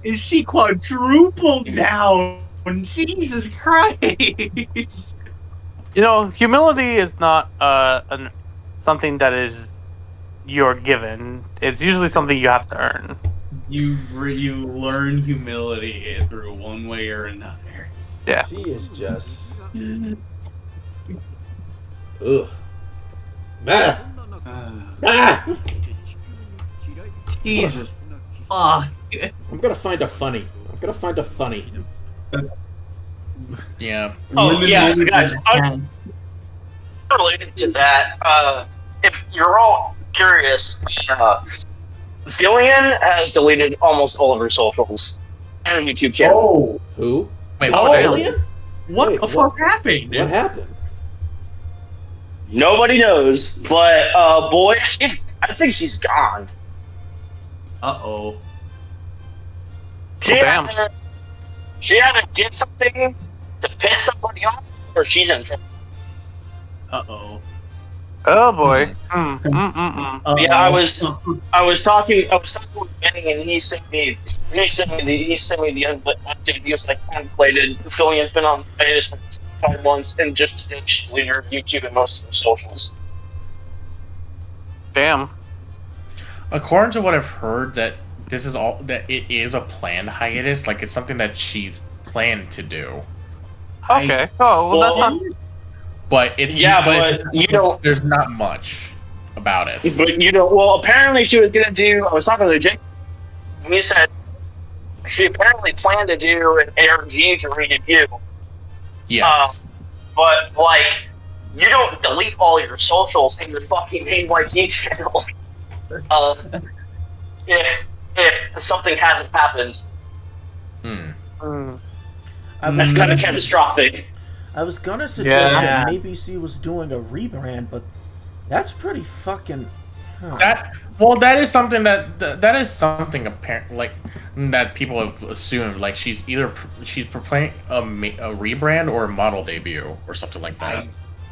[SPEAKER 4] Is she quadrupled down? Jesus Christ!
[SPEAKER 2] Humility is not something that is you're given. It's usually something you have to earn.
[SPEAKER 4] You learn humility through one way or another.
[SPEAKER 2] Yeah.
[SPEAKER 1] She is just. Ugh. Ah!
[SPEAKER 4] Jesus. Fuck.
[SPEAKER 1] I'm gonna find a funny.
[SPEAKER 3] Yeah.
[SPEAKER 5] Oh, yeah, guys. Related to that, if you're all curious, Villian has deleted almost all of her socials and her YouTube channel.
[SPEAKER 4] Oh.
[SPEAKER 1] Who?
[SPEAKER 3] Wait,
[SPEAKER 1] Oh,
[SPEAKER 3] what?
[SPEAKER 1] Alien?
[SPEAKER 4] What
[SPEAKER 1] Wait,
[SPEAKER 4] the fuck happened?
[SPEAKER 1] What happened?
[SPEAKER 5] Nobody knows, but boy, I think she's gone.
[SPEAKER 4] Uh-oh.
[SPEAKER 5] She
[SPEAKER 2] Damn.
[SPEAKER 5] She either did something to piss somebody off, or she's in trouble.
[SPEAKER 4] Uh-oh.
[SPEAKER 2] Oh boy.
[SPEAKER 5] Yeah, I was talking with Benny, and he sent me the update. He was like, contemplated. Philly has been on hiatus for 5 months, and just deleted her YouTube and most of her socials.
[SPEAKER 2] Damn.
[SPEAKER 3] According to what I've heard, that it is a planned hiatus. Like it's something that she's planned to do.
[SPEAKER 2] Okay. Oh, well, that's not.
[SPEAKER 3] But it's there's not much about it.
[SPEAKER 5] But well, apparently she was gonna do. I was talking to Jake, and he said she apparently planned to do an ARG to re-debut.
[SPEAKER 3] Yes.
[SPEAKER 5] But like, you don't delete all your socials in your fucking main YT channel. If something hasn't happened, that's kind of catastrophic.
[SPEAKER 1] I was gonna suggest
[SPEAKER 2] Yeah.
[SPEAKER 1] that maybe she was doing a rebrand, but that's pretty fucking.
[SPEAKER 3] That is something that is something apparent like that people have assumed. Like she's preparing a rebrand or a model debut or something like that.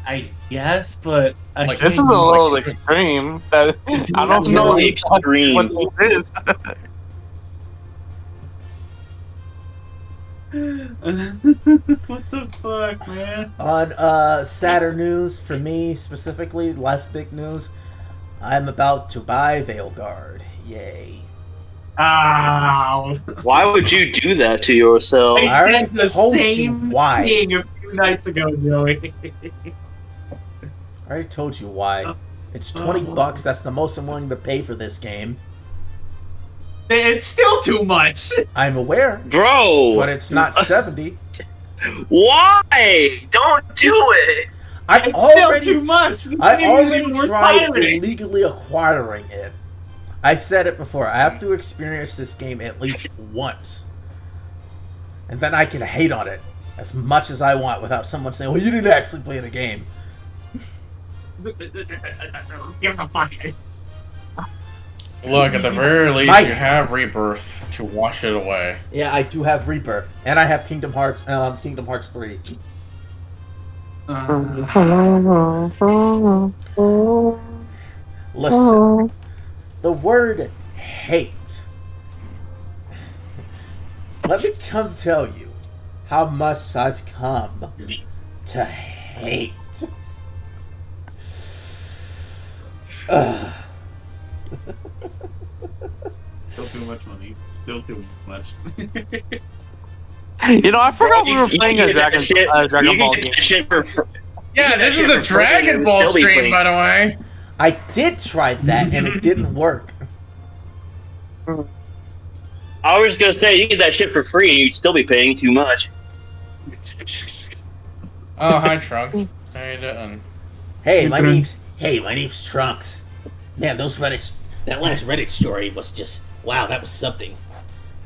[SPEAKER 4] I guess, but
[SPEAKER 3] Like,
[SPEAKER 2] This is a little extreme. I don't know
[SPEAKER 5] really extreme.
[SPEAKER 2] what this is.
[SPEAKER 4] what the fuck, man?
[SPEAKER 1] On sadder news for me specifically, less big news. I'm about to buy Veilguard. Yay!
[SPEAKER 4] Ow!
[SPEAKER 5] Why would you do that to yourself?
[SPEAKER 4] I
[SPEAKER 1] I
[SPEAKER 4] said the
[SPEAKER 1] told you
[SPEAKER 4] same
[SPEAKER 1] why.
[SPEAKER 4] thing a few nights ago, Joey.
[SPEAKER 1] I already told you why. It's $20. That's the most I'm willing to pay for this game.
[SPEAKER 4] It's still too much.
[SPEAKER 1] I'm aware,
[SPEAKER 5] Bro,
[SPEAKER 1] but it's not 70.
[SPEAKER 5] why? Don't do it.
[SPEAKER 1] I
[SPEAKER 4] It's
[SPEAKER 1] already,
[SPEAKER 4] still too much.
[SPEAKER 1] I already
[SPEAKER 4] We're
[SPEAKER 1] tried
[SPEAKER 4] pirating.
[SPEAKER 1] illegally acquiring it. I said it before. I have to experience this game at least once, and then I can hate on it as much as I want without someone saying, "Well, you didn't actually play the game."
[SPEAKER 4] Give a fuck.
[SPEAKER 3] Look, at the very least,
[SPEAKER 1] My-
[SPEAKER 3] you have Rebirth to wash it away.
[SPEAKER 1] Yeah, I do have Rebirth, and I have Kingdom Hearts 3. Listen, the word hate. Let me tell you how much I've come to hate. Ugh.
[SPEAKER 4] Still too much money. Still too much.
[SPEAKER 2] You know, I forgot we were playing a
[SPEAKER 5] You can
[SPEAKER 2] Dragon
[SPEAKER 5] get
[SPEAKER 2] Ball
[SPEAKER 5] that
[SPEAKER 2] game.
[SPEAKER 5] shit for
[SPEAKER 3] Yeah, this is a Dragon Ball stream, by the way.
[SPEAKER 1] I did try that, and it didn't work.
[SPEAKER 5] I was gonna say you get that shit for free, and you'd still be paying too much.
[SPEAKER 3] Oh, hi, Trunks. How you doing?
[SPEAKER 1] Hey, my name's Trunks. Man, that last Reddit story was just wow. That was something.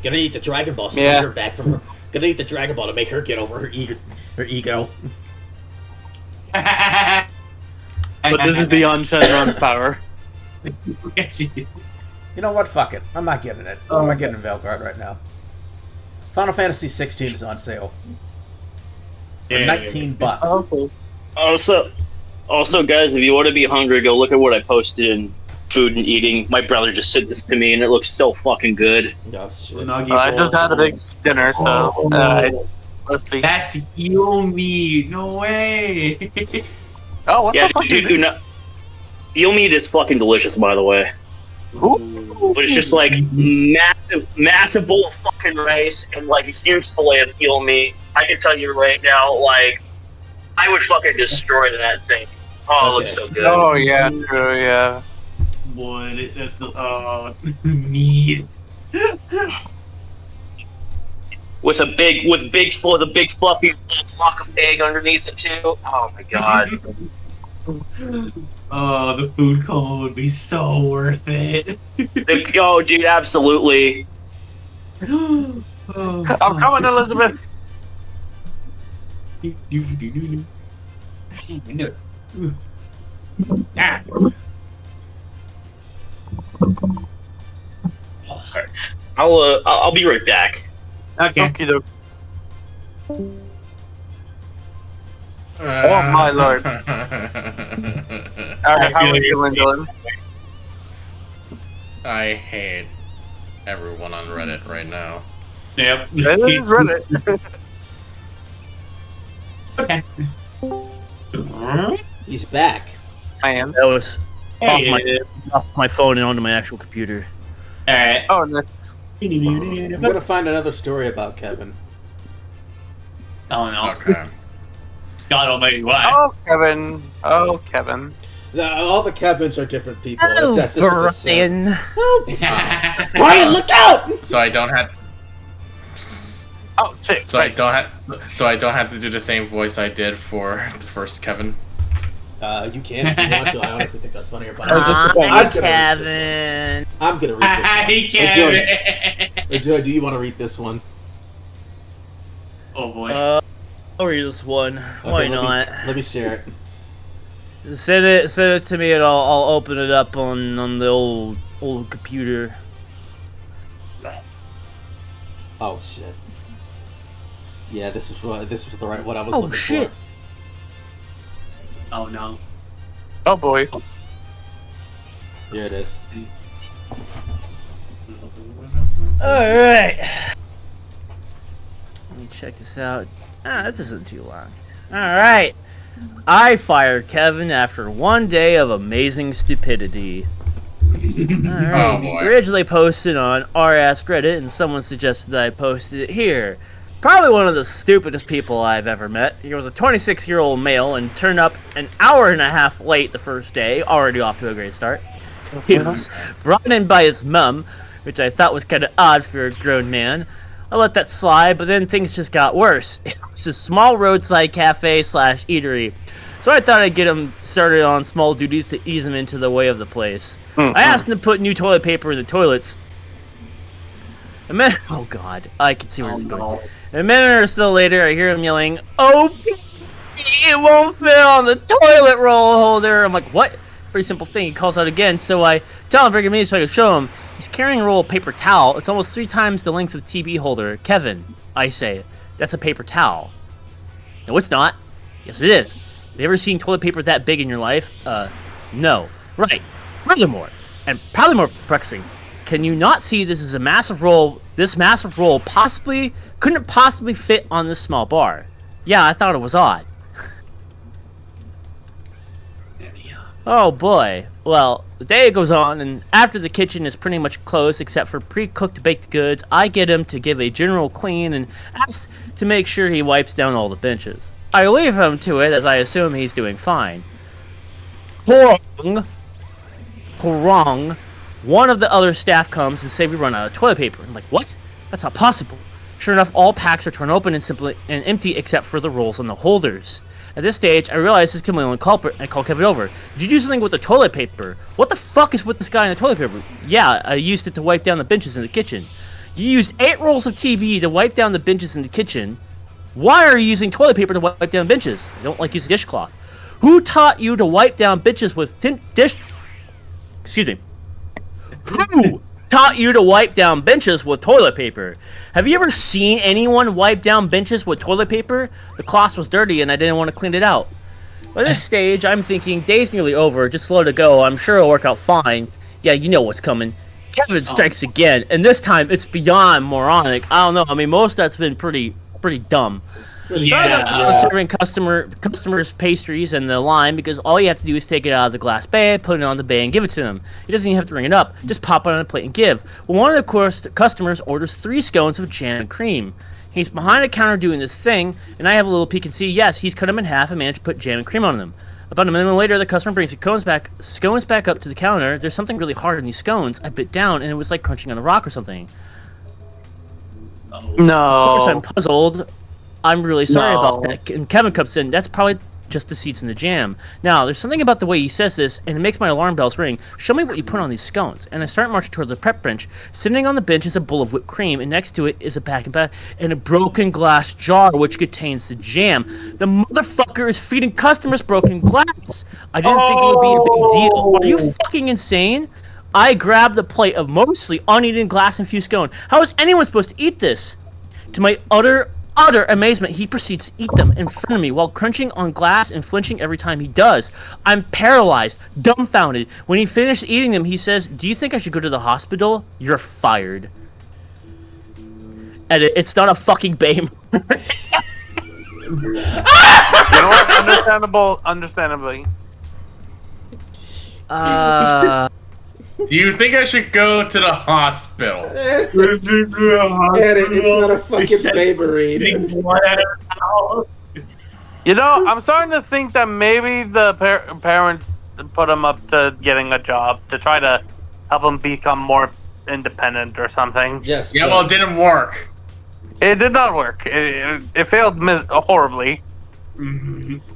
[SPEAKER 1] Gonna need the Dragon Ball to bring her back from her. Gonna need the Dragon Ball to make her get over her ego.
[SPEAKER 2] But this is beyond Shenron's power.
[SPEAKER 1] You know what? Fuck it. I'm not getting it. I'm not getting Veilguard right now. Final Fantasy 16 is on sale for $19.
[SPEAKER 5] Also, guys, if you want to be hungry, go look at what I posted in Food and Eating. My brother just sent this to me, and it looks so fucking good.
[SPEAKER 1] Oh, shit.
[SPEAKER 2] I just had a big dinner, so let's see.
[SPEAKER 4] That's eel meat. No way.
[SPEAKER 2] Oh, what
[SPEAKER 5] Yeah,
[SPEAKER 2] the fuck?
[SPEAKER 5] dude, eel meat is fucking delicious, by the way. But it's just like massive bowl of fucking rice and like a huge fillet of eel meat. I can tell you right now, like, I would fucking destroy that thing. Oh, it looks so good.
[SPEAKER 2] Oh yeah, true, yeah.
[SPEAKER 4] What? That's the meat.
[SPEAKER 5] With a big fluffy block of egg underneath it too. Oh my god.
[SPEAKER 4] Oh, the food coma would be so worth it.
[SPEAKER 5] Oh, dude, absolutely.
[SPEAKER 2] I'm coming, Elizabeth.
[SPEAKER 4] Ah.
[SPEAKER 5] I'll be right back.
[SPEAKER 4] Okay.
[SPEAKER 2] Okie doke. Oh my lord. Alright, how are you feeling, Dylan?
[SPEAKER 3] I hate everyone on Reddit right now.
[SPEAKER 4] Yep.
[SPEAKER 2] It is Reddit.
[SPEAKER 4] Okay.
[SPEAKER 1] He's back.
[SPEAKER 2] Man.
[SPEAKER 8] That was
[SPEAKER 4] Hey.
[SPEAKER 8] off my phone and onto my actual computer.
[SPEAKER 4] Alright.
[SPEAKER 2] Oh, nice.
[SPEAKER 1] I'm gonna find another story about Kevin.
[SPEAKER 4] Oh no.
[SPEAKER 3] Okay.
[SPEAKER 4] God almighty, why?
[SPEAKER 2] Oh, Kevin. Oh, Kevin.
[SPEAKER 1] All the Kevins are different people. That's just what this said.
[SPEAKER 8] Brian.
[SPEAKER 1] Oh, Brian, look out!
[SPEAKER 3] So I don't have.
[SPEAKER 2] Oh, shit.
[SPEAKER 3] So I don't have. So I don't have to do the same voice I did for the first Kevin.
[SPEAKER 1] You can if you want to. I honestly think that's funnier. But
[SPEAKER 8] Hi,
[SPEAKER 1] I'm gonna read this one.
[SPEAKER 8] Kevin.
[SPEAKER 1] I'm gonna read
[SPEAKER 4] Hi,
[SPEAKER 1] this one.
[SPEAKER 4] Kevin.
[SPEAKER 1] Joy, do you want to read this one?
[SPEAKER 4] Oh boy.
[SPEAKER 8] I'll read this one.
[SPEAKER 1] Okay,
[SPEAKER 8] Why not?
[SPEAKER 1] Let me share it.
[SPEAKER 8] Send it to me, and I'll open it up on the old computer.
[SPEAKER 1] Oh shit. Yeah, this was the right one I was
[SPEAKER 8] Oh,
[SPEAKER 1] looking
[SPEAKER 8] shit.
[SPEAKER 1] for.
[SPEAKER 4] Oh no.
[SPEAKER 2] Oh, boy.
[SPEAKER 1] Here it is.
[SPEAKER 8] All right. Let me check this out. This isn't too long. All right. I fired Kevin after one day of amazing stupidity. Alright.
[SPEAKER 3] Oh boy.
[SPEAKER 8] Originally posted on r/Ask Reddit, and someone suggested that I posted it here. Probably one of the stupidest people I've ever met. He was a 26-year-old male and turned up an hour and a half late the first day, already off to a great start. He was brought in by his mum, which I thought was kind of odd for a grown man. I let that slide, but then things just got worse. It was a small roadside cafe/eatery, so I thought I'd get him started on small duties to ease him into the way of the place. I asked him to put new toilet paper in the toilets. A minute, oh god, I can see where this is going. A minute or so later, I hear him yelling, "Oh, it won't fit on the toilet roll holder." I'm like, what? Pretty simple thing. He calls out again, so I tell him to bring him in so I can show him. He's carrying a roll of paper towel. It's almost 3 times the length of the TV holder. Kevin, I say, that's a paper towel. No, it's not. Yes, it is. Have you ever seen toilet paper that big in your life? No. Right. Furthermore, and probably more perplexing, can you not see this is a massive roll? This massive roll couldn't possibly fit on this small bar. Yeah, I thought it was odd. Oh boy. Well, the day goes on, and after the kitchen is pretty much closed except for pre-cooked baked goods, I get him to give a general clean and ask to make sure he wipes down all the benches. I leave him to it as I assume he's doing fine. Wrong. One of the other staff comes and say we run out of toilet paper. I'm like, what? That's not possible. Sure enough, all packs are torn open and empty except for the rolls on the holders. At this stage, I realize this could be my only culprit, and I call Kevin over. Did you do something with the toilet paper? What the fuck is with this guy in the toilet paper? Yeah, I used it to wipe down the benches in the kitchen. You used 8 rolls of TV to wipe down the benches in the kitchen. Why are you using toilet paper to wipe down benches? I don't like using dishcloth. Who taught you to wipe down benches with Excuse me. Who taught you to wipe down benches with toilet paper? Have you ever seen anyone wipe down benches with toilet paper? The cloth was dirty and I didn't want to clean it out. By this stage, I'm thinking, day's nearly over, just slow to go, I'm sure it'll work out fine. Yeah, you know what's coming. Kevin strikes again, and this time it's beyond moronic. I don't know, I mean, most of that's been pretty dumb. Serving customers pastries and the lime because all you have to do is take it out of the glass bay, put it on the bay, and give it to them. He doesn't even have to ring it up. Just pop it on a plate and give. Well, one of the customers orders 3 scones of jam and cream. He's behind the counter doing this thing, and I have a little peek and see, yes, he's cut them in half and managed to put jam and cream on them. About a minute later, the customer brings the scones back up to the counter. There's something really hard in these scones. I bit down, and it was like crunching on a rock or something.
[SPEAKER 2] No.
[SPEAKER 8] Of course, I'm puzzled. I'm really sorry about that. And Kevin comes in. That's probably just the seeds and the jam. Now, there's something about the way he says this, and it makes my alarm bells ring. Show me what you put on these scones. And I start marching toward the prep bench. Sitting on the bench is a bowl of whipped cream, and next to it is a pack and a broken glass jar which contains the jam. The motherfucker is feeding customers broken glass. I didn't think it would be a big deal. Are you fucking insane? I grabbed the plate of mostly uneaten glass-infused scone. How is anyone supposed to eat this? To my utter amazement, he proceeds to eat them in front of me while crunching on glass and flinching every time he does. I'm paralyzed, dumbfounded. When he finished eating them, he says, "Do you think I should go to the hospital? You're fired." Edit, it's not a fucking BAME.
[SPEAKER 2] You know what? Understandably.
[SPEAKER 3] Do you think I should go to the hospital?
[SPEAKER 1] Edit, it's not a fucking baby.
[SPEAKER 2] You know, I'm starting to think that maybe the parents put him up to getting a job to try to help him become more independent or something.
[SPEAKER 1] Yes.
[SPEAKER 3] Yeah, well, it didn't work.
[SPEAKER 2] It did not work. It failed horribly.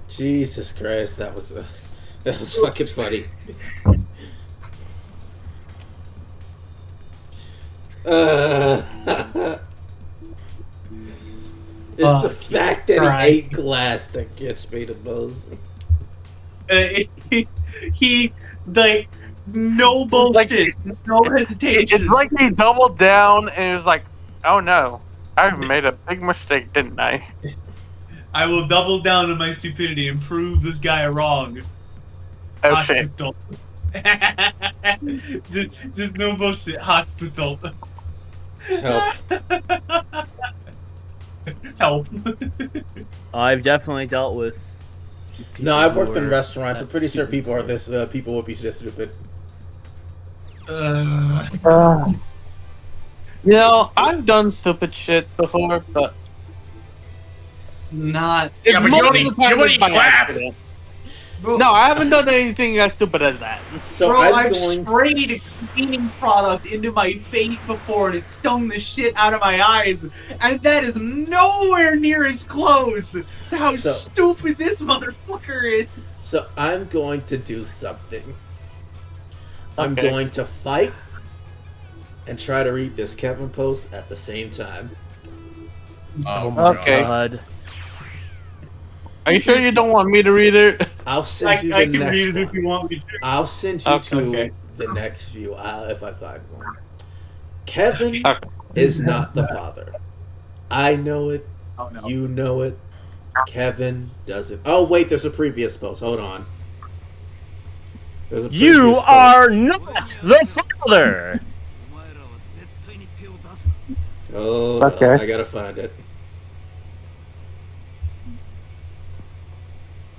[SPEAKER 1] Jesus Christ, that was fucking funny. It's the fact that he ate glass that gets me the most.
[SPEAKER 4] He like no bullshit, no hesitation.
[SPEAKER 2] It's like he doubled down and was like, "Oh no, I made a big mistake, didn't I?"
[SPEAKER 4] I will double down on my stupidity and prove this guy wrong.
[SPEAKER 2] Oh
[SPEAKER 4] Hospital. just no bullshit. Hospital.
[SPEAKER 1] Help.
[SPEAKER 4] Help.
[SPEAKER 8] I've definitely dealt with.
[SPEAKER 1] No, I've worked in restaurants. I'm pretty sure people would be this stupid.
[SPEAKER 2] You know, I've done stupid shit before, but
[SPEAKER 4] not.
[SPEAKER 3] Yeah, but you
[SPEAKER 2] most
[SPEAKER 3] don't
[SPEAKER 2] of the time
[SPEAKER 3] eat
[SPEAKER 2] it's by
[SPEAKER 3] glass.
[SPEAKER 2] accident. No, I haven't done anything as stupid as that.
[SPEAKER 1] So
[SPEAKER 4] Bro,
[SPEAKER 1] I'm
[SPEAKER 4] I've
[SPEAKER 1] going.
[SPEAKER 4] sprayed a cleaning product into my face before and it stung the shit out of my eyes, and that is nowhere near as close to how stupid this motherfucker is.
[SPEAKER 1] So I'm going to do something. I'm going to fight and try to read this Kevin post at the same time.
[SPEAKER 3] Oh my
[SPEAKER 2] Okay.
[SPEAKER 8] God.
[SPEAKER 2] Are you sure you don't want me to read it?
[SPEAKER 1] I'll send you the
[SPEAKER 4] I can
[SPEAKER 1] next
[SPEAKER 4] read it
[SPEAKER 1] one.
[SPEAKER 4] if you want me to.
[SPEAKER 1] I'll send you to the next view if I find one. Kevin is not the father. I know it.
[SPEAKER 4] Oh, no.
[SPEAKER 1] You know it. Kevin doesn't. Oh wait, there's a previous post. Hold on. There's a
[SPEAKER 8] You
[SPEAKER 1] previous post.
[SPEAKER 8] are not the father.
[SPEAKER 1] Oh,
[SPEAKER 2] Okay.
[SPEAKER 1] I gotta find it.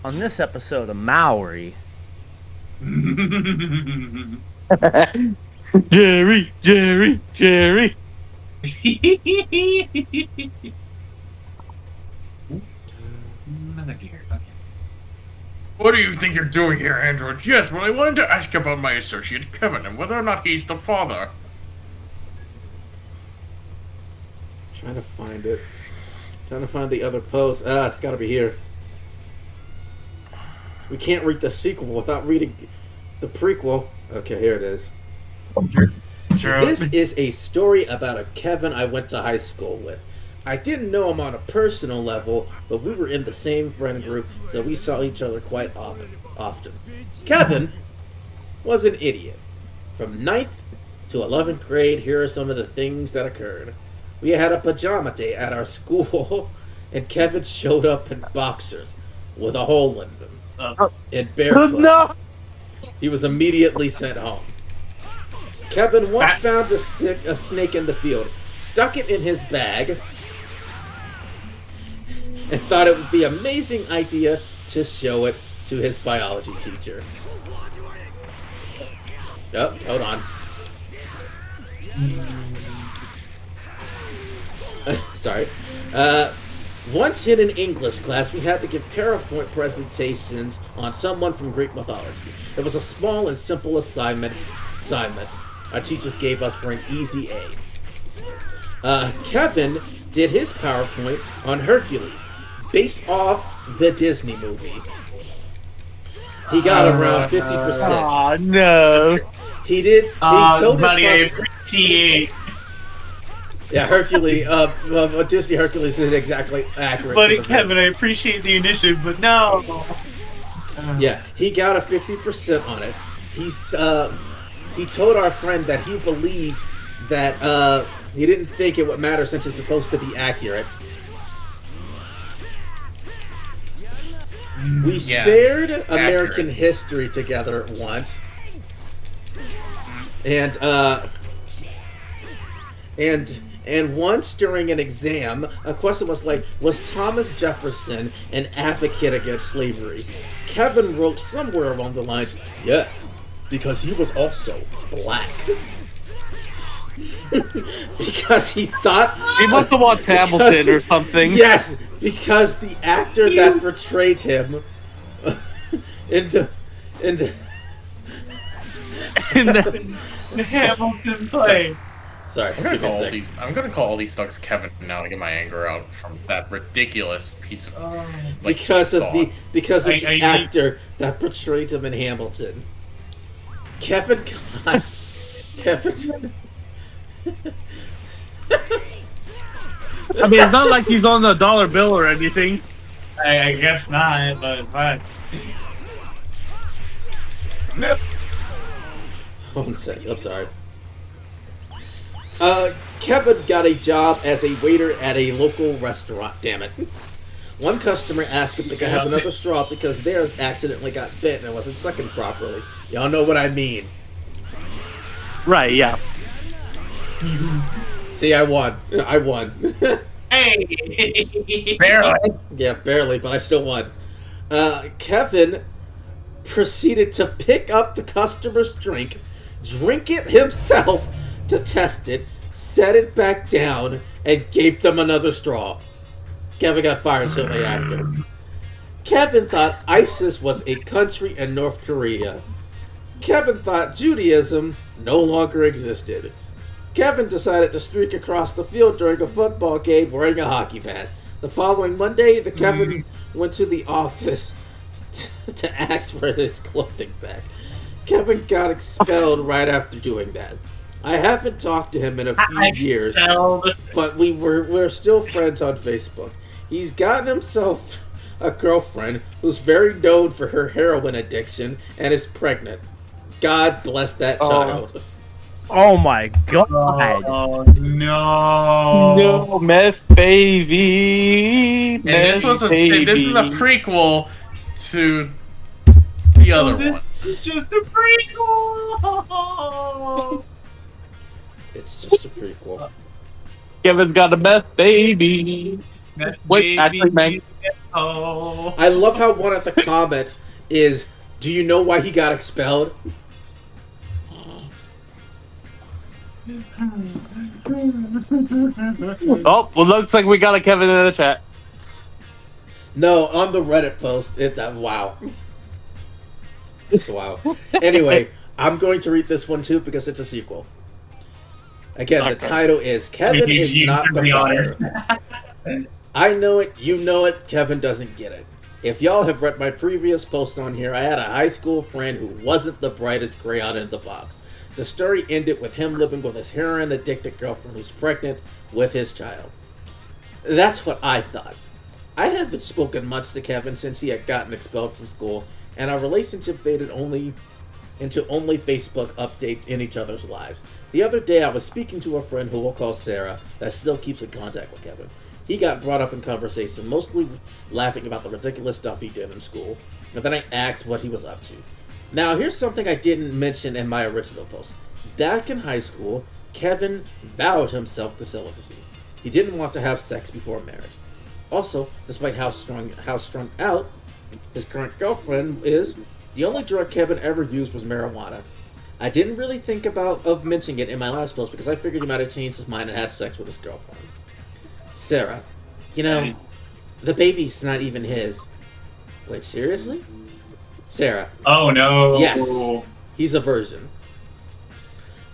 [SPEAKER 8] On this episode of Maori.
[SPEAKER 2] Jerry.
[SPEAKER 4] Another deer. Okay.
[SPEAKER 3] What do you think you're doing here, Android? Yes, well, I wanted to ask about my associate Kevin and whether or not he's the father.
[SPEAKER 1] Trying to find it. Trying to find the other post. It's gotta be here. We can't read the sequel without reading the prequel. Okay, here it is. This is a story about a Kevin I went to high school with. I didn't know him on a personal level, but we were in the same friend group, so we saw each other quite often. Kevin was an idiot. From 9th to 11th grade, here are some of the things that occurred. We had a pajama day at our school, and Kevin showed up in boxers with a hole in them. And barefoot.
[SPEAKER 2] No.
[SPEAKER 1] He was immediately sent home. Kevin once found a snake in the field, stuck it in his bag, and thought it would be an amazing idea to show it to his biology teacher. Oh, hold on. Sorry. Once in an English class, we had to give PowerPoint presentations on someone from Greek mythology. It was a small and simple assignment our teachers gave us for an easy A. Kevin did his PowerPoint on Hercules. based off the Disney movie. He got around 50%.
[SPEAKER 2] Aw, no.
[SPEAKER 1] He did. He sold
[SPEAKER 4] buddy, I
[SPEAKER 1] his stuff.
[SPEAKER 4] appreciate.
[SPEAKER 1] Yeah, Hercules. Disney Hercules is exactly accurate.
[SPEAKER 4] Buddy
[SPEAKER 1] to the
[SPEAKER 4] Kevin, I appreciate the initiative, but no.
[SPEAKER 1] Yeah, he got a 50% on it. He told our friend that he believed that he didn't think it would matter since it's supposed to be accurate. We shared American history together once, and once during an exam, a question was like, was Thomas Jefferson an advocate against slavery? Kevin wrote somewhere along the lines, yes, because he was also black. Because he thought
[SPEAKER 2] He must have watched Hamilton or something.
[SPEAKER 1] Yes, because the actor that portrayed him in the
[SPEAKER 4] The Hamilton play.
[SPEAKER 1] Sorry,
[SPEAKER 3] I'm gonna call all these thugs Kevin now to get my anger out from that ridiculous piece of
[SPEAKER 1] because of the
[SPEAKER 4] I-
[SPEAKER 1] actor that portrayed him in Hamilton. Kevin.
[SPEAKER 2] I mean, it's not like he's on the dollar bill or anything.
[SPEAKER 4] I guess not, but fine.
[SPEAKER 1] One sec, I'm sorry. Kevin got a job as a waiter at a local restaurant, damn it. One customer asked if they could have another straw because theirs accidentally got bit and wasn't sucking properly. Y'all know what I mean.
[SPEAKER 2] Right, yeah.
[SPEAKER 1] See, I won.
[SPEAKER 4] Hey!
[SPEAKER 3] barely.
[SPEAKER 1] Yeah, barely, but I still won. Kevin proceeded to pick up the customer's drink, drink it himself to test it, set it back down, and gave them another straw. Kevin got fired shortly after. Kevin thought ISIS was a country in North Korea. Kevin thought Judaism no longer existed. Kevin decided to streak across the field during a football game wearing a hockey mask. The following Monday, Kevin went to the office to ask for his clothing back. Kevin got expelled right after doing that. I haven't talked to him in a few years, but we're still friends on Facebook. He's gotten himself a girlfriend who's very known for her heroin addiction and is pregnant. God bless that child.
[SPEAKER 8] Oh my god.
[SPEAKER 4] Oh no!
[SPEAKER 2] No, meth baby.
[SPEAKER 3] And this was a prequel to the other one.
[SPEAKER 4] It's just a prequel.
[SPEAKER 1] It's just a prequel.
[SPEAKER 2] Kevin's got a meth baby.
[SPEAKER 4] That's
[SPEAKER 2] Wait, actually, man.
[SPEAKER 4] Oh.
[SPEAKER 1] I love how one of the comments is, do you know why he got expelled?
[SPEAKER 2] Oh, well, looks like we got a Kevin in the chat.
[SPEAKER 1] No, on the Reddit post. Wow. Wow. Anyway, I'm going to read this one too because it's a sequel. Again, the title is Kevin is not the father. I know it, you know it, Kevin doesn't get it. If y'all have read my previous post on here, I had a high school friend who wasn't the brightest crayon in the box. The story ended with him living with his heroin-addicted girlfriend who's pregnant with his child. That's what I thought. I haven't spoken much to Kevin since he had gotten expelled from school, and our relationship faded into only Facebook updates in each other's lives. The other day, I was speaking to a friend who we'll call Sarah that still keeps in contact with Kevin. He got brought up in conversation, mostly laughing about the ridiculous stuff he did in school, and then I asked what he was up to. Now, here's something I didn't mention in my original post. Back in high school, Kevin vowed himself to celibacy. He didn't want to have sex before marriage. Also, despite how strung out his current girlfriend is, the only drug Kevin ever used was marijuana. I didn't really think of mentioning it in my last post because I figured he might have changed his mind and had sex with his girlfriend. Sarah, you know, the baby's not even his. Wait, seriously? Sarah.
[SPEAKER 4] Oh no.
[SPEAKER 1] Yes, he's a virgin.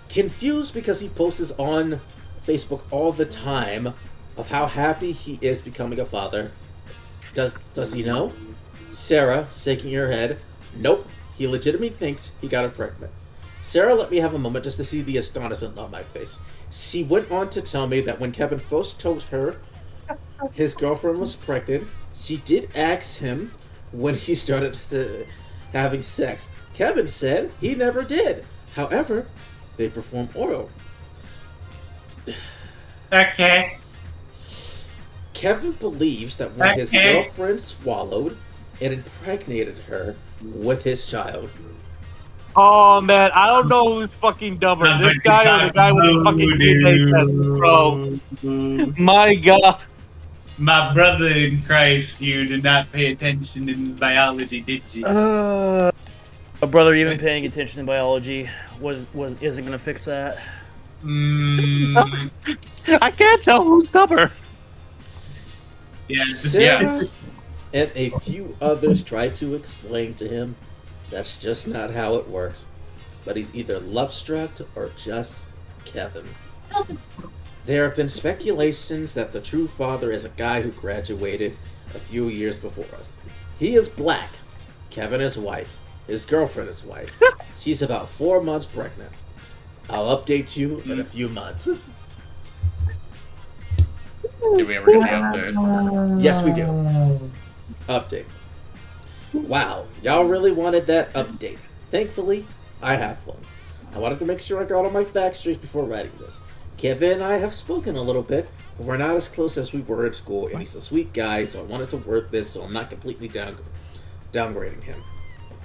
[SPEAKER 1] Confused because he posts on Facebook all the time of how happy he is becoming a father. Does he know? Sarah, shaking her head. Nope. He legitimately thinks he got her pregnant. Sarah let me have a moment just to see the astonishment on my face. She went on to tell me that when Kevin first told her his girlfriend was pregnant, she did ask him when he started having sex. Kevin said he never did. However, they performed oral.
[SPEAKER 4] Okay.
[SPEAKER 1] Kevin believes that when his girlfriend swallowed, it impregnated her with his child.
[SPEAKER 2] Oh man, I don't know who's fucking dumber, this guy or the guy with the fucking DNA test, bro. My God.
[SPEAKER 4] My brother in Christ, you did not pay attention in biology, did you?
[SPEAKER 8] A brother even paying attention in biology isn't gonna fix that.
[SPEAKER 2] I can't tell who's dumber.
[SPEAKER 1] Sarah and a few others tried to explain to him that's just not how it works. But he's either love-struck or just Kevin. There have been speculations that the true father is a guy who graduated a few years before us. He is black. Kevin is white. His girlfriend is white. She's about 4 months pregnant. I'll update you in a few months.
[SPEAKER 3] Did we ever get the update?
[SPEAKER 1] Yes, we do. Update. Wow, y'all really wanted that update. Thankfully, I have one. I wanted to make sure I got all my facts straight before writing this. Kevin and I have spoken a little bit, but we're not as close as we were in school, and he's a sweet guy, so I wanted to word this so I'm not completely downgrading him.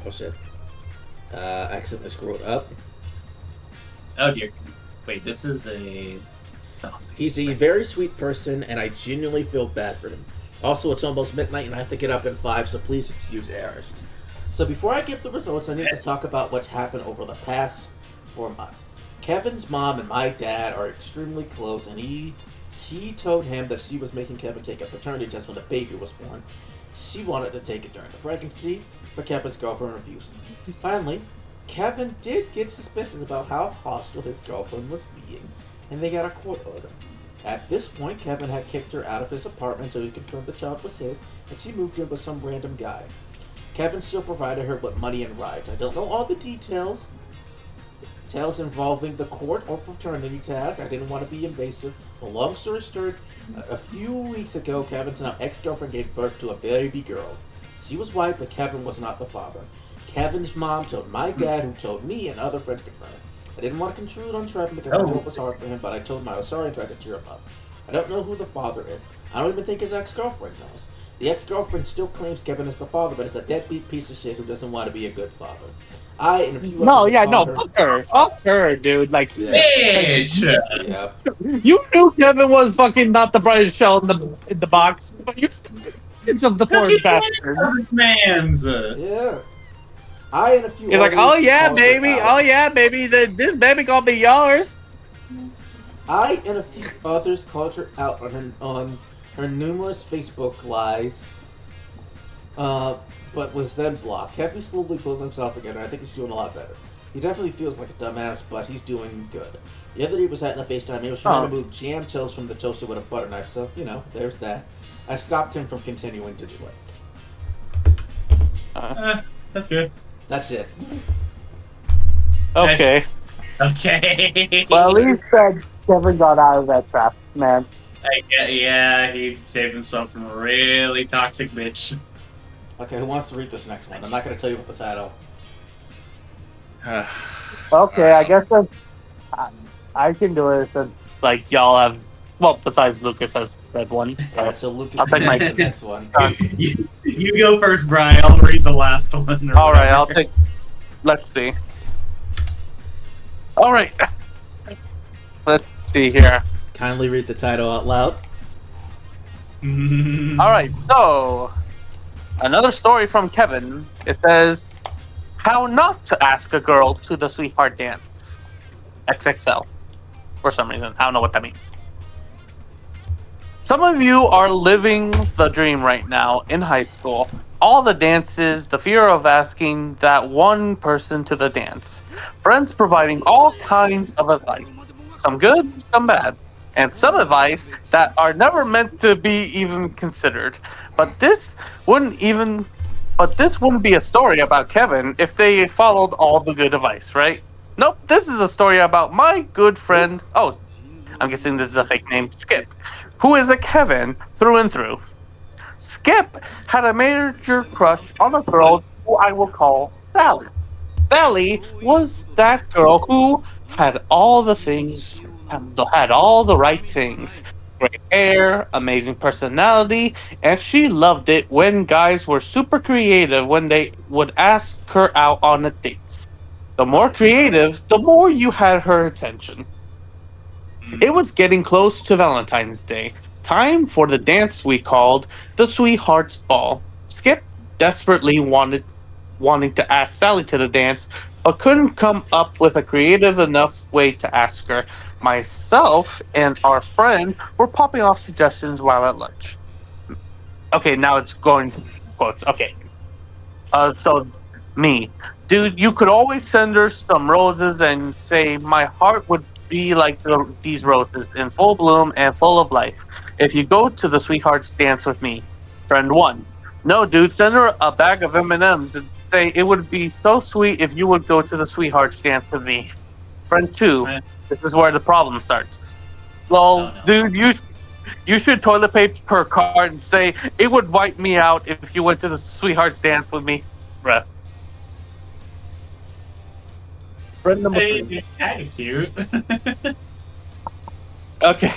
[SPEAKER 1] Oh shit. Accidentally screwed up.
[SPEAKER 4] Oh dear. Wait, this is a... Oh.
[SPEAKER 1] He's a very sweet person, and I genuinely feel bad for him. Also, it's almost midnight, and I have to get up at 5, so please excuse errors. So before I give the results, I need to talk about what's happened over the past 4 months. Kevin's mom and my dad are extremely close, and she told him that she was making Kevin take a paternity test when the baby was born. She wanted to take it during the pregnancy, but Kevin's girlfriend refused. Finally, Kevin did get suspicious about how hostile his girlfriend was being, and they got a court order. At this point, Kevin had kicked her out of his apartment until he confirmed the child was his, and she moved in with some random guy. Kevin still provided her with money and rides. I don't know all the details involving the court or paternity test. I didn't want to be invasive. But long story short, a few weeks ago, Kevin's now ex-girlfriend gave birth to a baby girl. She was white, but Kevin was not the father. Kevin's mom told my dad, who told me, and other friends confirmed. I didn't want to intrude on Trevor because I knew it was hard for him, but I told him I was sorry and tried to cheer him up. I don't know who the father is. I don't even think his ex-girlfriend knows. The ex-girlfriend still claims Kevin is the father, but is a deadbeat piece of shit who doesn't want to be a good father. I and a few
[SPEAKER 2] Fuck her, dude. Like,
[SPEAKER 4] Bitch!
[SPEAKER 1] Yeah.
[SPEAKER 2] you knew Kevin was fucking not the brightest shell in the box, but you jumped the poor bastard.
[SPEAKER 4] Man's.
[SPEAKER 1] Yeah. I and a few
[SPEAKER 2] You're like,
[SPEAKER 1] others
[SPEAKER 2] oh yeah,
[SPEAKER 1] called her
[SPEAKER 2] baby,
[SPEAKER 1] out.
[SPEAKER 2] oh yeah, baby, this baby gonna be yours.
[SPEAKER 1] I and a few others called her out on her numerous Facebook lies, but was then blocked. Kevin slowly pulled himself together. I think he's doing a lot better. He definitely feels like a dumbass, but he's doing good. The other day was at the FaceTime. He was trying to move jam toast from the toaster with a butter knife, so, you know, there's that. I stopped him from continuing to do it.
[SPEAKER 4] That's good.
[SPEAKER 1] That's it.
[SPEAKER 2] Okay.
[SPEAKER 4] Okay.
[SPEAKER 2] Well, at least Kevin got out of that trap, man.
[SPEAKER 4] Yeah, he saved himself from a really toxic bitch.
[SPEAKER 1] Okay, who wants to read this next one? I'm not going to tell you what the title.
[SPEAKER 2] Okay, I guess that's. I can do it since like y'all have. Well, besides Lucas has read one.
[SPEAKER 1] Alright, so Lucas
[SPEAKER 2] I'll take
[SPEAKER 1] can
[SPEAKER 2] my-
[SPEAKER 1] read the next one.
[SPEAKER 4] You go first, Brian. I'll read the last one.
[SPEAKER 2] All right, I'll take. Let's see. All right. Let's see here.
[SPEAKER 1] Kindly read the title out loud.
[SPEAKER 2] All right, so another story from Kevin. It says, "How not to ask a girl to the sweetheart dance." XXL. For some reason, I don't know what that means. Some of you are living the dream right now in high school. All the dances, the fear of asking that one person to the dance. Friends providing all kinds of advice. Some good, some bad. and some advice that are never meant to be even considered. But this wouldn't even but this wouldn't be a story about Kevin if they followed all the good advice, right? Nope, this is a story about my good friend. Oh, I'm guessing this is a fake name, Skip, who is a Kevin through and through. Skip had a major crush on a girl who I will call Sally. Sally was that girl who had all the things, had all the right things. Great hair, amazing personality, and she loved it when guys were super creative when they would ask her out on the dates. The more creative, the more you had her attention. It was getting close to Valentine's Day. Time for the dance we called the Sweethearts Ball. Skip desperately wanting to ask Sally to the dance, but couldn't come up with a creative enough way to ask her. Myself and our friend were popping off suggestions while at lunch. Okay, now it's going to quotes. Okay. So me, dude, you could always send her some roses and say my heart would be like these roses in full bloom and full of life. If you go to the sweethearts dance with me, friend one. No, dude, send her a bag of M&Ms and say it would be so sweet if you would go to the sweethearts dance with me. Friend two, this is where the problem starts. Lol, dude, you should toilet paper her card and say it would wipe me out if you went to the sweethearts dance with me. Bruh. Friend number three.
[SPEAKER 4] Kind of cute.
[SPEAKER 2] Okay.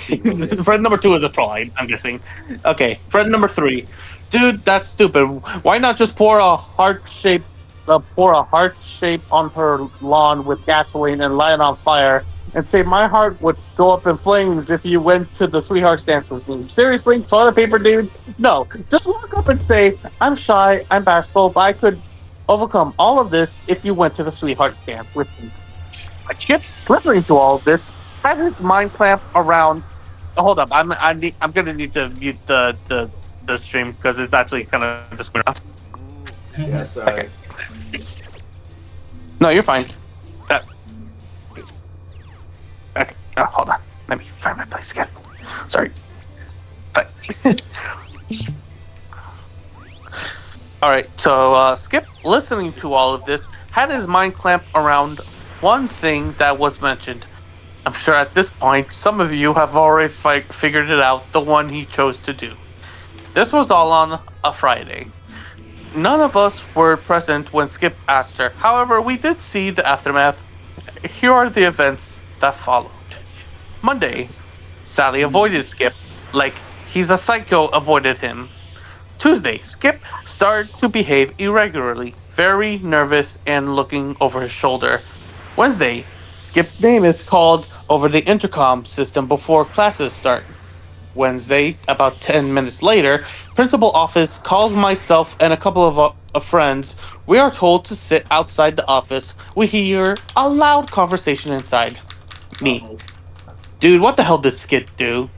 [SPEAKER 2] Friend number two is a troll, I'm guessing. Okay. Friend number three. Dude, that's stupid. Why not just pour a heart shape on her lawn with gasoline and light it on fire and say my heart would go up in flames if you went to the sweethearts dance with me? Seriously? Toilet paper, dude? No. Just walk up and say, I'm shy, I'm bashful, but I could overcome all of this if you went to the sweethearts dance with me. But Chip, listening to all of this, had his mind clamped around. Oh, hold up, I'm gonna need to mute the stream because it's actually kind of just going on.
[SPEAKER 1] Yeah, sorry.
[SPEAKER 2] Okay. No, you're fine. Okay. Oh, hold on. Let me find my place again. Sorry. But all right. So Skip, listening to all of this, had his mind clamped around one thing that was mentioned. I'm sure at this point, some of you have already figured it out. The one he chose to do. This was all on a Friday. None of us were present when Skip asked her. However, we did see the aftermath. Here are the events that followed. Monday, Sally avoided Skip like he's a psycho avoided him. Tuesday, Skip started to behave irregularly, very nervous and looking over his shoulder. Wednesday, Skip's name is called over the intercom system before classes start. Wednesday, about 10 minutes later, principal office calls myself and a couple of friends. We are told to sit outside the office. We hear a loud conversation inside. Me. Dude, what the hell did Skip do?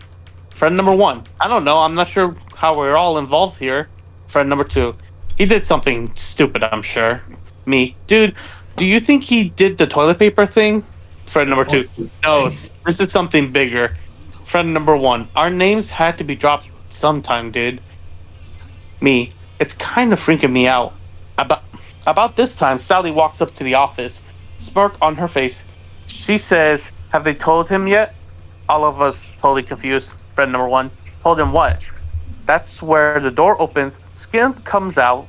[SPEAKER 2] Friend number one. I don't know. I'm not sure how we're all involved here. Friend number two. He did something stupid, I'm sure. Me. Dude, do you think he did the toilet paper thing? Friend number two. No, this is something bigger. Friend number one. Our names had to be dropped sometime, dude. Me. It's kind of freaking me out. About this time, Sally walks up to the office, smirk on her face. She says, have they told him yet? All of us totally confused. Friend number one. Told him what? That's where the door opens. Skip comes out,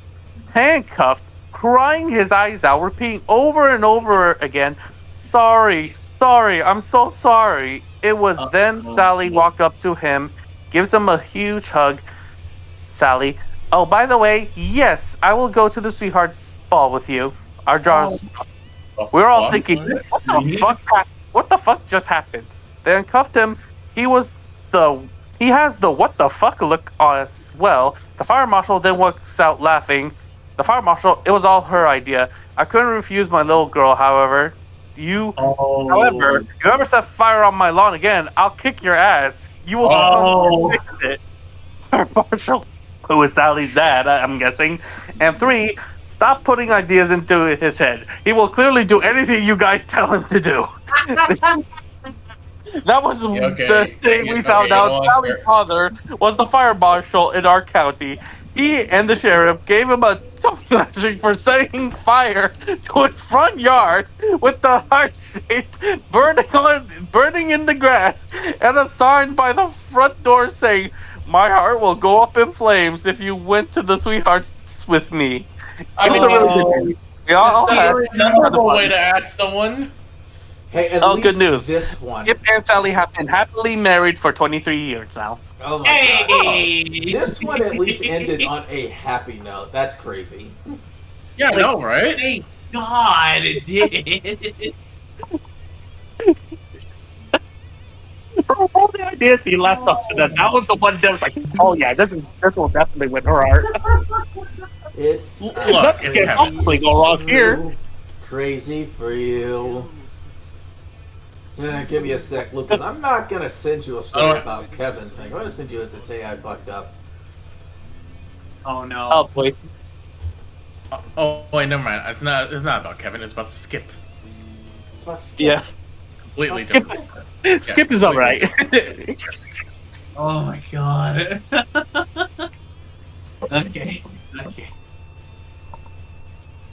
[SPEAKER 2] handcuffed, crying his eyes out, repeating over and over again, sorry, I'm so sorry. It was then Sally walked up to him, gives him a huge hug. Sally, oh, by the way, yes, I will go to the sweethearts ball with you. Our jaws. We're all thinking, what the fuck just happened? They uncuffed him. He has the what the fuck look as well. The fire marshal then walks out laughing. The fire marshal, it was all her idea. I couldn't refuse my little girl, however. However, if you ever set fire on my lawn again, I'll kick your ass. You will fix it. Fire marshal, who is Sally's dad, I'm guessing. And 3, stop putting ideas into his head. He will clearly do anything you guys tell him to do. That was
[SPEAKER 3] okay.
[SPEAKER 2] the thing we found out.
[SPEAKER 3] go on,
[SPEAKER 2] Sally's
[SPEAKER 3] sir.
[SPEAKER 2] father was the fire marshal in our county. He and the sheriff gave him a thrashing for setting fire to his front yard with the heart shape burning in the grass, and a sign by the front door saying, "My heart will go up in flames if you went to the sweethearts with me."
[SPEAKER 3] I mean,
[SPEAKER 2] It was a really good movie. We all
[SPEAKER 3] it's
[SPEAKER 2] had
[SPEAKER 3] a very memorable way to ask someone.
[SPEAKER 1] Hey, at
[SPEAKER 2] Oh,
[SPEAKER 1] least
[SPEAKER 2] good news.
[SPEAKER 1] this one.
[SPEAKER 2] Skip and Sally have been happily married for 23 years now.
[SPEAKER 1] Oh my
[SPEAKER 4] Hey!
[SPEAKER 1] god. This one at least ended on a happy note. That's crazy.
[SPEAKER 3] Yeah, I know, right?
[SPEAKER 4] Thank God it did.
[SPEAKER 2] All the ideas he left up to them. That was the one that was like, oh yeah, this will definitely win her heart.
[SPEAKER 1] It's
[SPEAKER 3] Look,
[SPEAKER 2] Nothing
[SPEAKER 3] it's
[SPEAKER 2] can
[SPEAKER 3] Kevin.
[SPEAKER 2] possibly go wrong here.
[SPEAKER 1] Crazy for you. Give me a sec, Lucas. I'm not gonna send you a story
[SPEAKER 3] Alright.
[SPEAKER 1] about Kevin thing. I'm gonna send you a today I fucked up.
[SPEAKER 4] Oh no.
[SPEAKER 2] Oh boy.
[SPEAKER 3] Oh wait, never mind. It's not about Kevin. It's about Skip.
[SPEAKER 1] It's about Skip.
[SPEAKER 2] Yeah.
[SPEAKER 3] Completely
[SPEAKER 2] Skip-
[SPEAKER 3] different.
[SPEAKER 2] Skip is alright.
[SPEAKER 4] Oh my God. Okay.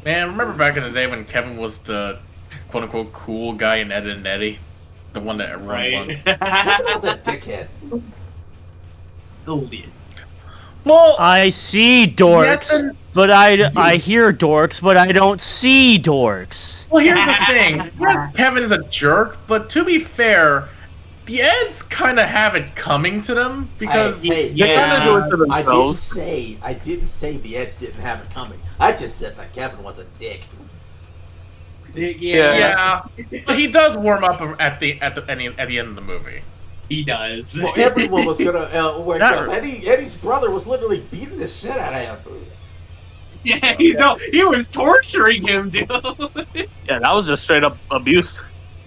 [SPEAKER 3] Man, remember back in the day when Kevin was the quote-unquote cool guy in Ed and Eddie? The one that everyone wanted.
[SPEAKER 1] Kevin was a dickhead.
[SPEAKER 4] Idiot.
[SPEAKER 3] Well,
[SPEAKER 8] I see dorks,
[SPEAKER 3] Yes and-
[SPEAKER 8] but I hear dorks, but I don't see dorks.
[SPEAKER 3] well, here's the thing. Yes, Kevin's a jerk, but to be fair, the Eds kind of have it coming to them because
[SPEAKER 1] Hey,
[SPEAKER 2] They're trying to do it to
[SPEAKER 1] I
[SPEAKER 2] themselves.
[SPEAKER 1] didn't say the Edge didn't have it coming. I just said that Kevin was a dick.
[SPEAKER 3] yeah, but he does warm up at the end of the movie.
[SPEAKER 4] He does.
[SPEAKER 1] Well, everyone was gonna wake
[SPEAKER 8] Not
[SPEAKER 1] up. Eddie's brother was literally beating the shit out of him.
[SPEAKER 4] Yeah, he was torturing him, dude.
[SPEAKER 2] Yeah, that was just straight up abuse.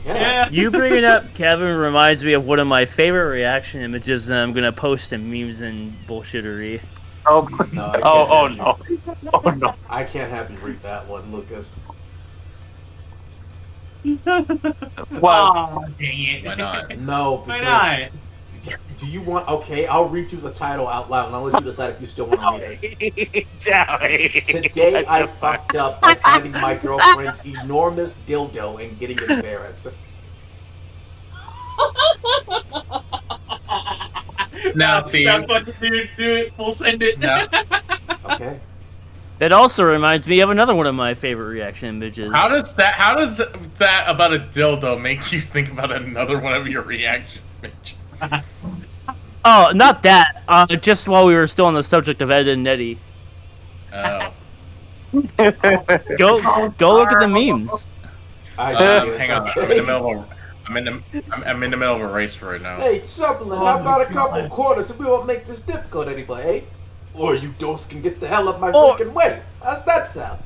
[SPEAKER 1] Yeah.
[SPEAKER 8] You bringing up Kevin reminds me of one of my favorite reaction images that I'm gonna post in memes and bullshittery.
[SPEAKER 2] Oh,
[SPEAKER 1] No, I can't
[SPEAKER 2] oh
[SPEAKER 1] have
[SPEAKER 2] no.
[SPEAKER 1] you-
[SPEAKER 2] Oh no.
[SPEAKER 1] I can't have you read that one, Lucas.
[SPEAKER 2] Wow.
[SPEAKER 4] Oh, dang it.
[SPEAKER 3] Why not?
[SPEAKER 1] No,
[SPEAKER 4] Why
[SPEAKER 1] because
[SPEAKER 4] not?
[SPEAKER 1] do you want? Okay, I'll read you the title out loud, and I'll let you decide if you still want to read it. Today I fucked up by finding my girlfriend's enormous dildo and getting embarrassed.
[SPEAKER 3] Now, see,
[SPEAKER 4] That fucking dude, do it. We'll send it.
[SPEAKER 3] now,
[SPEAKER 1] Okay.
[SPEAKER 8] That also reminds me of another one of my favorite reaction images.
[SPEAKER 3] how does that about a dildo make you think about another one of your reactions?
[SPEAKER 8] Oh, not that. Just while we were still on the subject of Ed and Eddie,
[SPEAKER 3] Oh,
[SPEAKER 8] go look at the memes.
[SPEAKER 1] I see it.
[SPEAKER 3] hang on.
[SPEAKER 1] Okay.
[SPEAKER 3] I'm in the middle of I'm in the middle of a race right now.
[SPEAKER 1] Hey, Sutherland,
[SPEAKER 4] Oh
[SPEAKER 1] how about
[SPEAKER 4] my
[SPEAKER 1] a couple
[SPEAKER 4] God.
[SPEAKER 1] quarters and we won't make this difficult anymore, eh? Or you dose can get the hell up my
[SPEAKER 8] Or-
[SPEAKER 1] freaking way. How's that sound?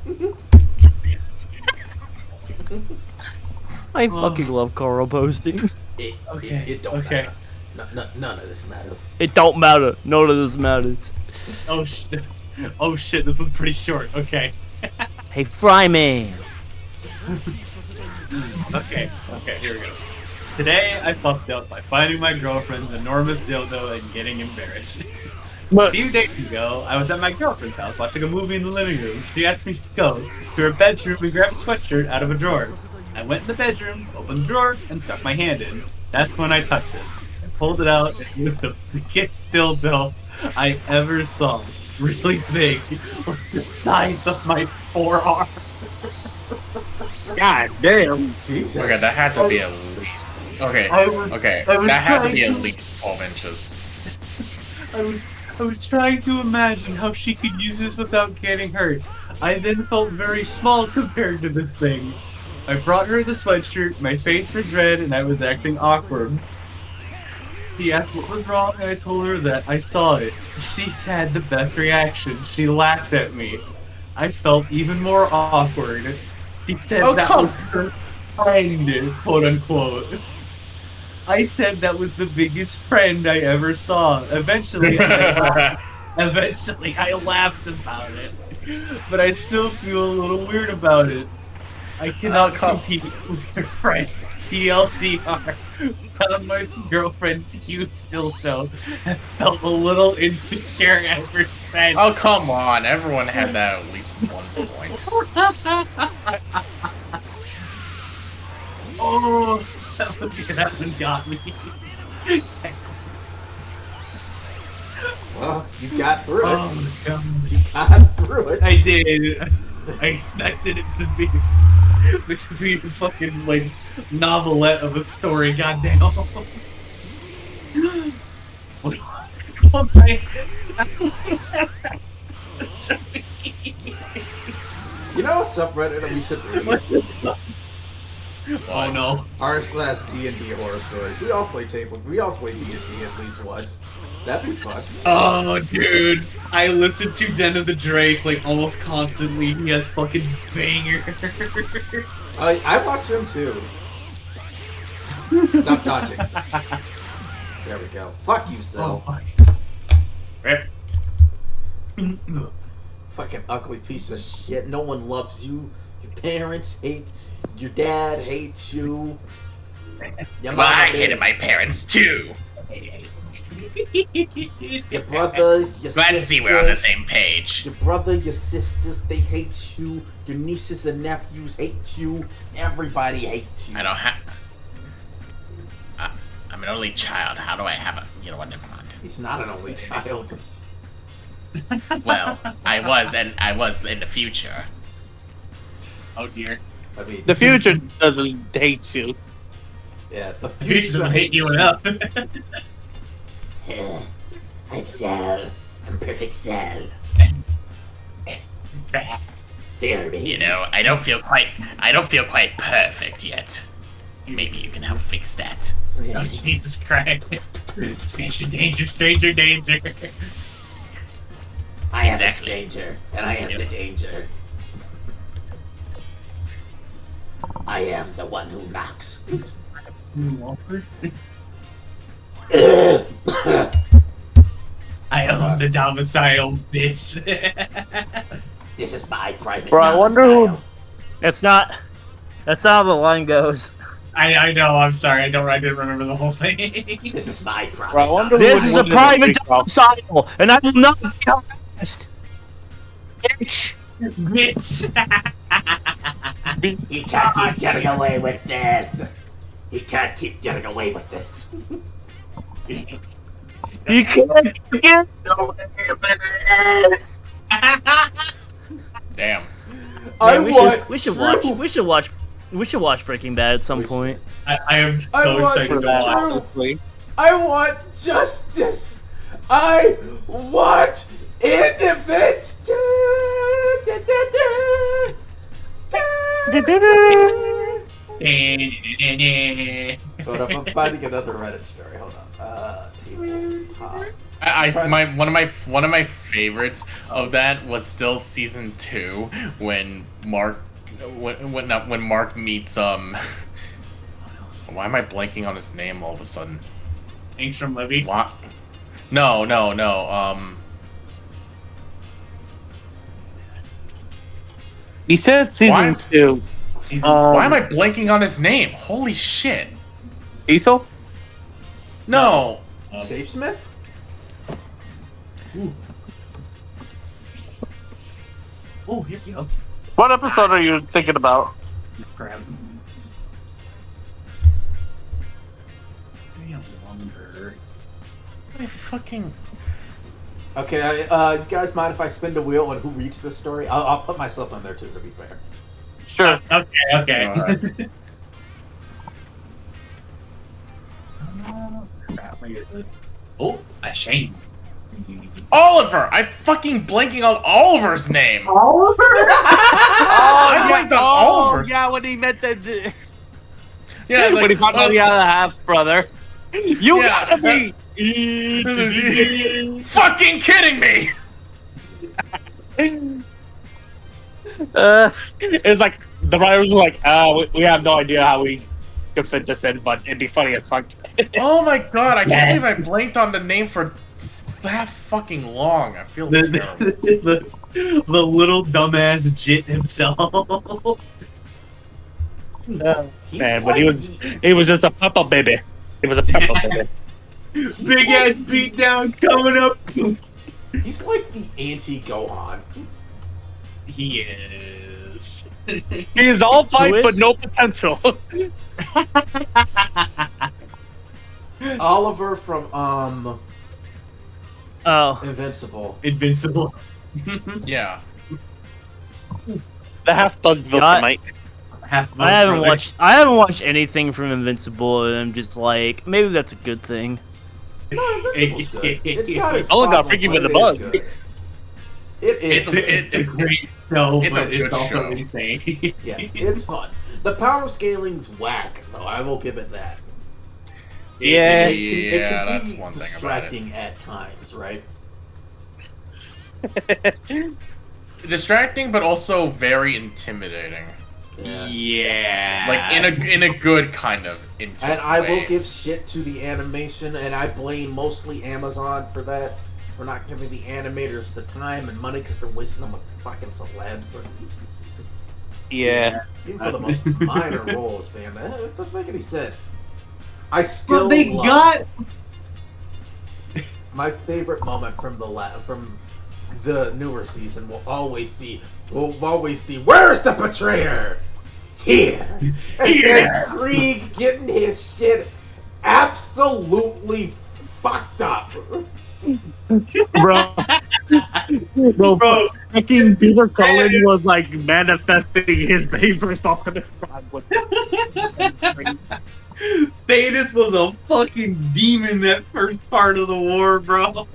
[SPEAKER 8] I fucking love Carl posting.
[SPEAKER 4] Okay,
[SPEAKER 1] It don't
[SPEAKER 4] okay.
[SPEAKER 1] matter. None of this matters.
[SPEAKER 8] It don't matter. None of this matters.
[SPEAKER 4] Oh shit. Oh shit, this was pretty short. Okay.
[SPEAKER 8] Hey, Fryman.
[SPEAKER 4] Okay, here we go. Today I fucked up by finding my girlfriend's enormous dildo and getting embarrassed. A few days ago, I was at my girlfriend's house watching a movie in the living room. She asked me to go to her bedroom and grab a sweatshirt out of a drawer. I went in the bedroom, opened the drawer, and stuck my hand in. That's when I touched it. I pulled it out, and it was the biggest dildo I ever saw. Really big, like the size of my forearm.
[SPEAKER 2] God damn.
[SPEAKER 1] Jesus.
[SPEAKER 3] Okay, that had to be at least. Okay,
[SPEAKER 4] I was
[SPEAKER 3] that had to be
[SPEAKER 4] trying
[SPEAKER 3] at least 12 inches.
[SPEAKER 4] I was trying to imagine how she could use this without getting hurt. I then felt very small compared to this thing. I brought her the sweatshirt, my face was red, and I was acting awkward. She asked what was wrong, and I told her that I saw it. She had the best reaction. She laughed at me. I felt even more awkward. She said
[SPEAKER 3] Oh,
[SPEAKER 4] that
[SPEAKER 3] come-
[SPEAKER 4] was her friend, quote unquote. I said that was the biggest friend I ever saw. Eventually I laughed about it. But I still feel a little weird about it. I cannot
[SPEAKER 3] come-
[SPEAKER 4] compete with your friend. TLDR. Found my girlfriend's huge dildo and felt a little insecure ever since.
[SPEAKER 3] Oh, come on. Everyone had that at least one point.
[SPEAKER 4] Oh, that one got me.
[SPEAKER 1] Well, you got through it.
[SPEAKER 4] Oh my god.
[SPEAKER 1] You got through it.
[SPEAKER 4] I did. I expected it to be a fucking like novelette of a story. Goddamn. Oh my.
[SPEAKER 1] You know a subreddit we should read?
[SPEAKER 4] Oh no.
[SPEAKER 1] r/D&D horror stories. We all play D&D at least once. That'd be fun.
[SPEAKER 4] Oh, dude. I listen to Den of the Drake like almost constantly. He has fucking bangers.
[SPEAKER 1] I watch him too. Stop dodging. There we go. Fuck you, Cell.
[SPEAKER 4] Oh,
[SPEAKER 3] Rip.
[SPEAKER 1] Fucking ugly piece of shit. No one loves you. Your parents hate. Your dad hates you. Your
[SPEAKER 3] Well, I
[SPEAKER 1] mama
[SPEAKER 3] hated my parents too.
[SPEAKER 1] Your brother, your
[SPEAKER 3] Glad to
[SPEAKER 1] sisters,
[SPEAKER 3] see we're on the same page.
[SPEAKER 1] Your brother, your sisters, they hate you. Your nieces and nephews hate you. Everybody hates you.
[SPEAKER 3] I don't have. I'm an only child. How do I have a? You know what? Never mind.
[SPEAKER 1] He's not an only child.
[SPEAKER 3] Well, I was in the future.
[SPEAKER 4] oh dear.
[SPEAKER 1] I mean,
[SPEAKER 2] The future doesn't hate you.
[SPEAKER 1] yeah, the
[SPEAKER 4] Future
[SPEAKER 1] future
[SPEAKER 4] doesn't hate you enough.
[SPEAKER 1] I'm Cell. I'm perfect Cell. Fear me.
[SPEAKER 3] You know, I don't feel quite perfect yet. Maybe you can help fix that.
[SPEAKER 4] Oh Jesus Christ. Stranger danger, stranger danger.
[SPEAKER 1] I am the
[SPEAKER 3] Exactly.
[SPEAKER 1] stranger, and I am the danger. I am the one who knocks.
[SPEAKER 4] I own the domicile, bitch.
[SPEAKER 1] This is my private
[SPEAKER 8] Bro, I wonder who-
[SPEAKER 1] domicile.
[SPEAKER 8] That's not how the line goes.
[SPEAKER 4] I know, I'm sorry, I didn't remember the whole thing.
[SPEAKER 1] This is my private
[SPEAKER 2] Bro, I wonder
[SPEAKER 1] domicile.
[SPEAKER 8] This is a private domicile, and I will not be harassed. Bitch.
[SPEAKER 4] Bitch.
[SPEAKER 1] He can't keep getting away with this. He can't keep getting away with this.
[SPEAKER 8] You can't get away with this.
[SPEAKER 3] Damn.
[SPEAKER 1] I
[SPEAKER 8] Man,
[SPEAKER 1] want
[SPEAKER 8] we should
[SPEAKER 1] truth.
[SPEAKER 8] watch Breaking Bad at some
[SPEAKER 1] We should.
[SPEAKER 8] point.
[SPEAKER 4] I am
[SPEAKER 1] I
[SPEAKER 4] so
[SPEAKER 1] want
[SPEAKER 4] excited to watch.
[SPEAKER 1] truth.
[SPEAKER 2] Honestly.
[SPEAKER 1] I want justice. I want independence. Hold up, I'm finding another Reddit story. Hold on. Tabletop.
[SPEAKER 3] One of my favorites of that was still season 2 when Mark meets why am I blanking on his name all of a sudden?
[SPEAKER 4] Thanks from Livy.
[SPEAKER 3] What? No.
[SPEAKER 2] He said season
[SPEAKER 3] Why?
[SPEAKER 2] 2.
[SPEAKER 3] Why am I blanking on his name? Holy shit!
[SPEAKER 2] Cecil?
[SPEAKER 3] No.
[SPEAKER 1] Safe Smith?
[SPEAKER 4] Oh, here you go.
[SPEAKER 2] What episode are you thinking about?
[SPEAKER 4] Grab. I wonder.
[SPEAKER 3] I fucking.
[SPEAKER 1] Okay, you guys mind if I spin the wheel on who reads this story? I'll put myself on there too, to be fair.
[SPEAKER 2] Sure.
[SPEAKER 4] Okay.
[SPEAKER 3] Alright.
[SPEAKER 4] Oh, a shame.
[SPEAKER 3] Oliver! I'm fucking blanking on Oliver's name.
[SPEAKER 4] Oliver?
[SPEAKER 3] I blanked on Oliver.
[SPEAKER 2] yeah, when he met the
[SPEAKER 3] Yeah, like,
[SPEAKER 2] when he found out he had a half brother. You
[SPEAKER 3] Yeah,
[SPEAKER 2] gotta be
[SPEAKER 3] fucking kidding me!
[SPEAKER 2] It's like the writers were like, we have no idea how we could fit this in, but it'd be funny as fuck.
[SPEAKER 3] Oh my god, I can't believe I blanked on the name for that fucking long. I feel terrible.
[SPEAKER 4] the little dumbass jit himself.
[SPEAKER 1] He's
[SPEAKER 2] Man, but
[SPEAKER 1] like
[SPEAKER 2] he was just a pepper baby. He was a pepper baby.
[SPEAKER 4] Big ass beat down coming up.
[SPEAKER 1] he's like the anti-Gohan.
[SPEAKER 4] He is.
[SPEAKER 2] He's all fight
[SPEAKER 8] is?
[SPEAKER 2] but no potential.
[SPEAKER 1] Oliver from
[SPEAKER 8] Oh,
[SPEAKER 1] Invincible.
[SPEAKER 4] Invincible.
[SPEAKER 3] Yeah.
[SPEAKER 2] The half bug Viltrumite.
[SPEAKER 8] I haven't watched anything from Invincible, and I'm just like, maybe that's a good thing.
[SPEAKER 1] No, Invincible's good. It's got its
[SPEAKER 2] I only got
[SPEAKER 1] problems,
[SPEAKER 2] freaky
[SPEAKER 1] but
[SPEAKER 2] with
[SPEAKER 1] it
[SPEAKER 2] the bug.
[SPEAKER 1] is good. It is.
[SPEAKER 4] It's a great show,
[SPEAKER 3] It's a
[SPEAKER 4] but
[SPEAKER 3] good
[SPEAKER 4] it's also
[SPEAKER 3] show.
[SPEAKER 4] insane.
[SPEAKER 1] Yeah, it's fun. The power scaling's whack, though. I will give it that.
[SPEAKER 2] Yeah.
[SPEAKER 1] It can
[SPEAKER 3] that's
[SPEAKER 1] be
[SPEAKER 3] one thing about it.
[SPEAKER 1] distracting at times, right?
[SPEAKER 3] Distracting, but also very intimidating.
[SPEAKER 1] Yeah.
[SPEAKER 4] Yeah.
[SPEAKER 3] Like in a good kind of intimidating.
[SPEAKER 1] And I will give shit to the animation, and I blame mostly Amazon for that, for not giving the animators the time and money because they're wasting them with fucking celebs.
[SPEAKER 2] Yeah.
[SPEAKER 1] Even for the most minor roles, man. It doesn't make any sense. I still
[SPEAKER 4] But they
[SPEAKER 1] love
[SPEAKER 4] got.
[SPEAKER 1] my favorite moment from the newer season will always be where's the betrayer? Here. And then Krieg getting his shit absolutely fucked up.
[SPEAKER 2] Bro, fucking Peter Cullen was like manifesting his favorite Optimus Prime.
[SPEAKER 4] Thanos was a fucking demon that first part of the war, bro.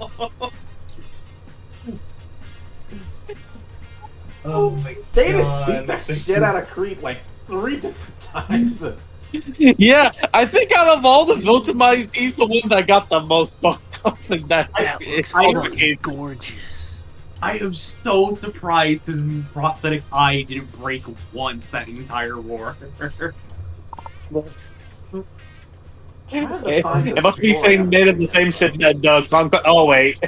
[SPEAKER 4] Oh my
[SPEAKER 1] They
[SPEAKER 4] god.
[SPEAKER 1] just beat the shit out of Krieg like 3 different times.
[SPEAKER 2] Yeah, I think out of all the Viltrumites, he's the one that got the most fucked up in that. It's
[SPEAKER 8] fucking gorgeous.
[SPEAKER 4] I am so surprised his prosthetic eye didn't break once that entire war.
[SPEAKER 2] It must be saying made of the same shit that Conquest. Oh wait,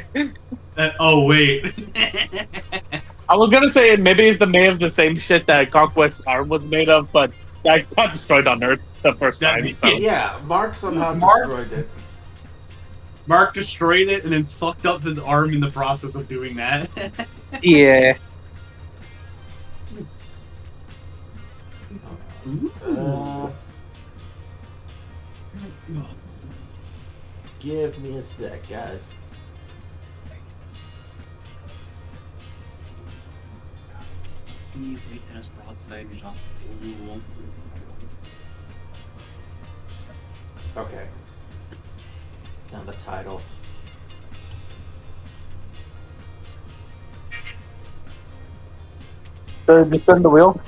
[SPEAKER 4] Oh wait.
[SPEAKER 2] I was gonna say maybe it's made of the same shit that Conquest's arm was made of, but that got destroyed on Earth the first time. So.
[SPEAKER 1] Yeah, Mark somehow
[SPEAKER 4] Mark-
[SPEAKER 1] destroyed it.
[SPEAKER 4] Mark destroyed it and then fucked up his arm in the process of doing that.
[SPEAKER 2] Yeah.
[SPEAKER 1] Give me a sec, guys. Okay. Now the title.
[SPEAKER 2] Did you spin the wheel?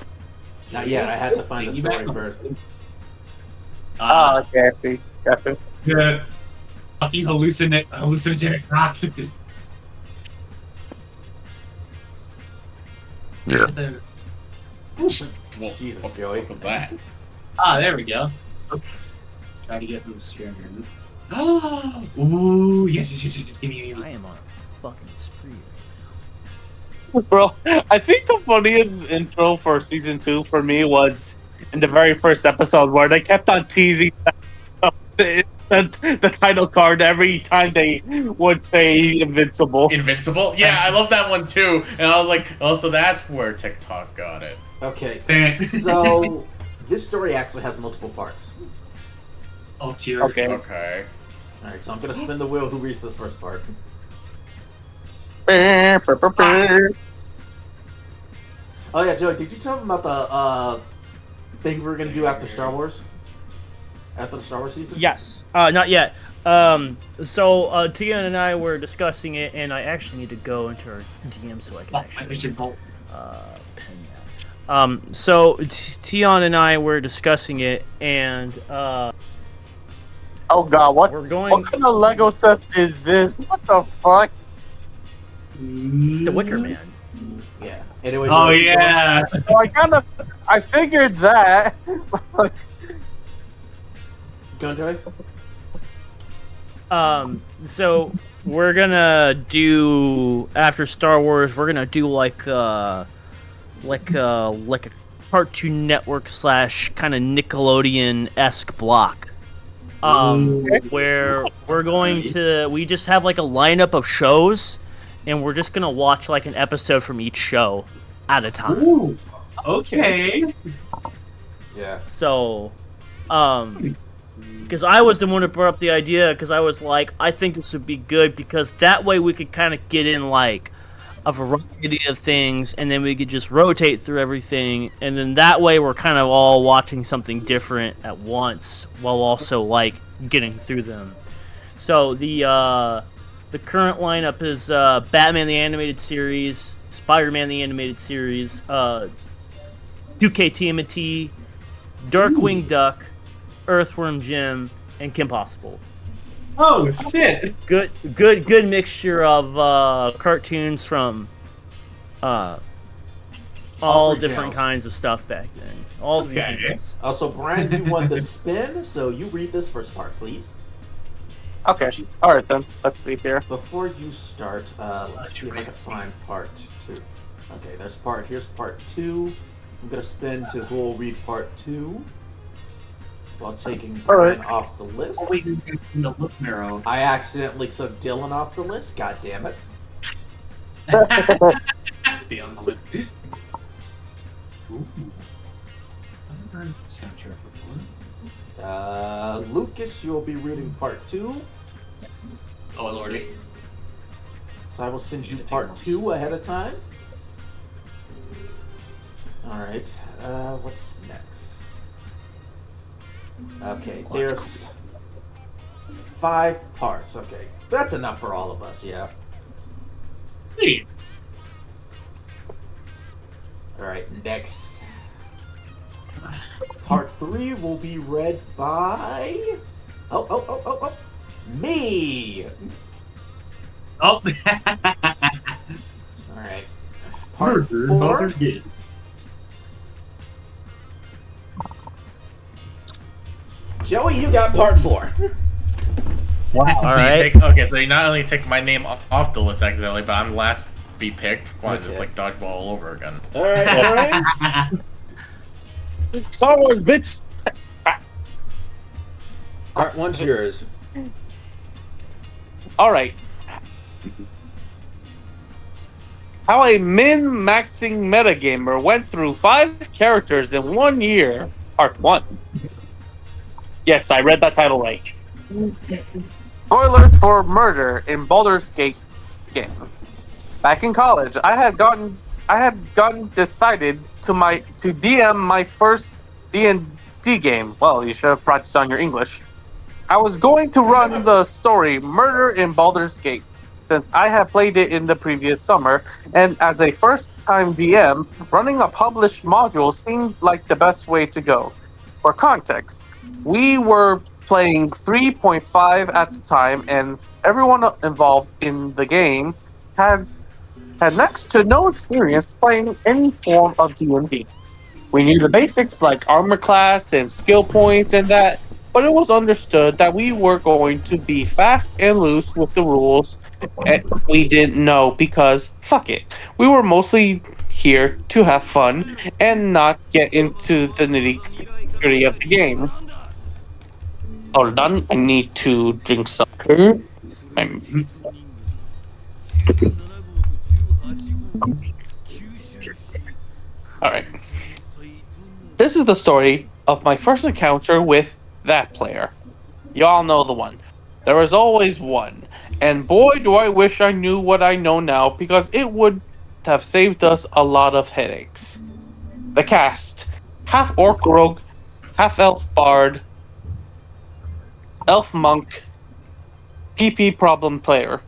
[SPEAKER 1] Not yet. I had to find the story first.
[SPEAKER 2] Okay, I see. Gotcha.
[SPEAKER 4] The fucking hallucinogenic rocks.
[SPEAKER 6] Yeah.
[SPEAKER 1] Jesus, Joey.
[SPEAKER 3] What was that?
[SPEAKER 4] There we go. Try to get those stronger. Ooh, yes. Give me.
[SPEAKER 8] I am on a fucking spree.
[SPEAKER 2] Bro, I think the funniest intro for season 2 for me was in the very first episode where they kept on teasing the title card every time they would say Invincible.
[SPEAKER 3] Invincible? Yeah, I love that one too. And I was like, oh, so that's where TikTok got it.
[SPEAKER 1] Okay, so this story actually has multiple parts.
[SPEAKER 4] Oh, dear.
[SPEAKER 2] Okay.
[SPEAKER 3] Okay.
[SPEAKER 1] Alright, so I'm gonna spin the wheel. Who reads this first part? Oh yeah, Joey, did you tell them about the thing we were gonna do after Star Wars? After the Star Wars season?
[SPEAKER 8] Yes. Not yet. So Tia and I were discussing it, and I actually need to go into our DM so I can actually pen that. So Tion and I were discussing it, and
[SPEAKER 2] Oh god, what?
[SPEAKER 8] We're going-
[SPEAKER 2] What kind of Lego set is this? What the fuck?
[SPEAKER 8] it's the Wicker Man.
[SPEAKER 1] Yeah. Anyway.
[SPEAKER 4] Oh
[SPEAKER 1] Joey, keep
[SPEAKER 4] yeah.
[SPEAKER 2] So I figured that.
[SPEAKER 1] going. Go on, Joey.
[SPEAKER 8] So we're gonna do after Star Wars. We're gonna do like a Cartoon Network / kind of Nickelodeon-esque block. Where we just have like a lineup of shows, and we're just gonna watch like an episode from each show at a time.
[SPEAKER 4] Ooh, okay.
[SPEAKER 1] Yeah.
[SPEAKER 8] So, because I was the one that brought up the idea, because I was like, I think this would be good, because that way we could kind of get in like a variety of things, and then we could just rotate through everything, and then that way we're kind of all watching something different at once, while also like getting through them. So the current lineup is Batman the Animated Series, Spider-Man the Animated Series, 2K TMNT, Darkwing Duck, Earthworm Jim, and Kim Possible.
[SPEAKER 4] Oh shit!
[SPEAKER 8] Good mixture of cartoons from all
[SPEAKER 1] All three
[SPEAKER 8] different
[SPEAKER 1] channels.
[SPEAKER 8] kinds of stuff back then. All three
[SPEAKER 4] Okay.
[SPEAKER 8] channels.
[SPEAKER 1] Also, Brian, you won the spin, so you read this first part, please.
[SPEAKER 2] Okay. All right then. Let's see here.
[SPEAKER 1] Before you start, let's see if I can find part 2. Okay, here's part 2. I'm gonna spin to who will read part 2 while taking Brian off the list.
[SPEAKER 4] Oh, wait, in the look narrow.
[SPEAKER 1] I accidentally took Dylan off the list. God damn it!
[SPEAKER 4] The envelope. Ooh. I never sound here before.
[SPEAKER 1] Lucas, you'll be reading part 2,
[SPEAKER 4] Oh lordy.
[SPEAKER 1] so I will send you part 2 ahead of time. All right. What's next? Okay, there's 5 parts. Okay, that's enough for all of us. Yeah.
[SPEAKER 4] Sweet.
[SPEAKER 1] All right, next. Part 3 will be read by... Oh. Me!
[SPEAKER 4] Oh.
[SPEAKER 1] All right. Part 4. Joey, you got part 4.
[SPEAKER 3] Wow. So
[SPEAKER 8] Alright.
[SPEAKER 3] so you not only take my name off the list accidentally, but I'm last to be picked. Why just
[SPEAKER 1] Okay.
[SPEAKER 3] like dodgeball all over again?
[SPEAKER 1] All right, Brian.
[SPEAKER 2] Star Wars, bitch.
[SPEAKER 1] Part 1's yours.
[SPEAKER 2] All right. How a min-maxing metagamer went through 5 characters in 1 year. Part 1. Yes, I read that title right. Spoiler for Murder in Baldur's Gate game. Back in college, I had gotten decided to DM my first D&D game. Well, you should have practiced on your English. I was going to run the story Murder in Baldur's Gate, since I had played it in the previous summer, and as a first-time DM, running a published module seemed like the best way to go. For context, we were playing 3.5 at the time, and everyone involved in the game had next to no experience playing any form of D&D. We knew the basics like armor class and skill points and that, but it was understood that we were going to be fast and loose with the rules. And we didn't know because, fuck it, we were mostly here to have fun and not get into the nitty-gritty of the game. Hold on, I need to drink some. Alright. This is the story of my first encounter with that player. Y'all know the one. There was always one. And boy, do I wish I knew what I know now, because it would have saved us a lot of headaches. The cast. Half orc rogue, half elf bard, elf monk, PP problem player.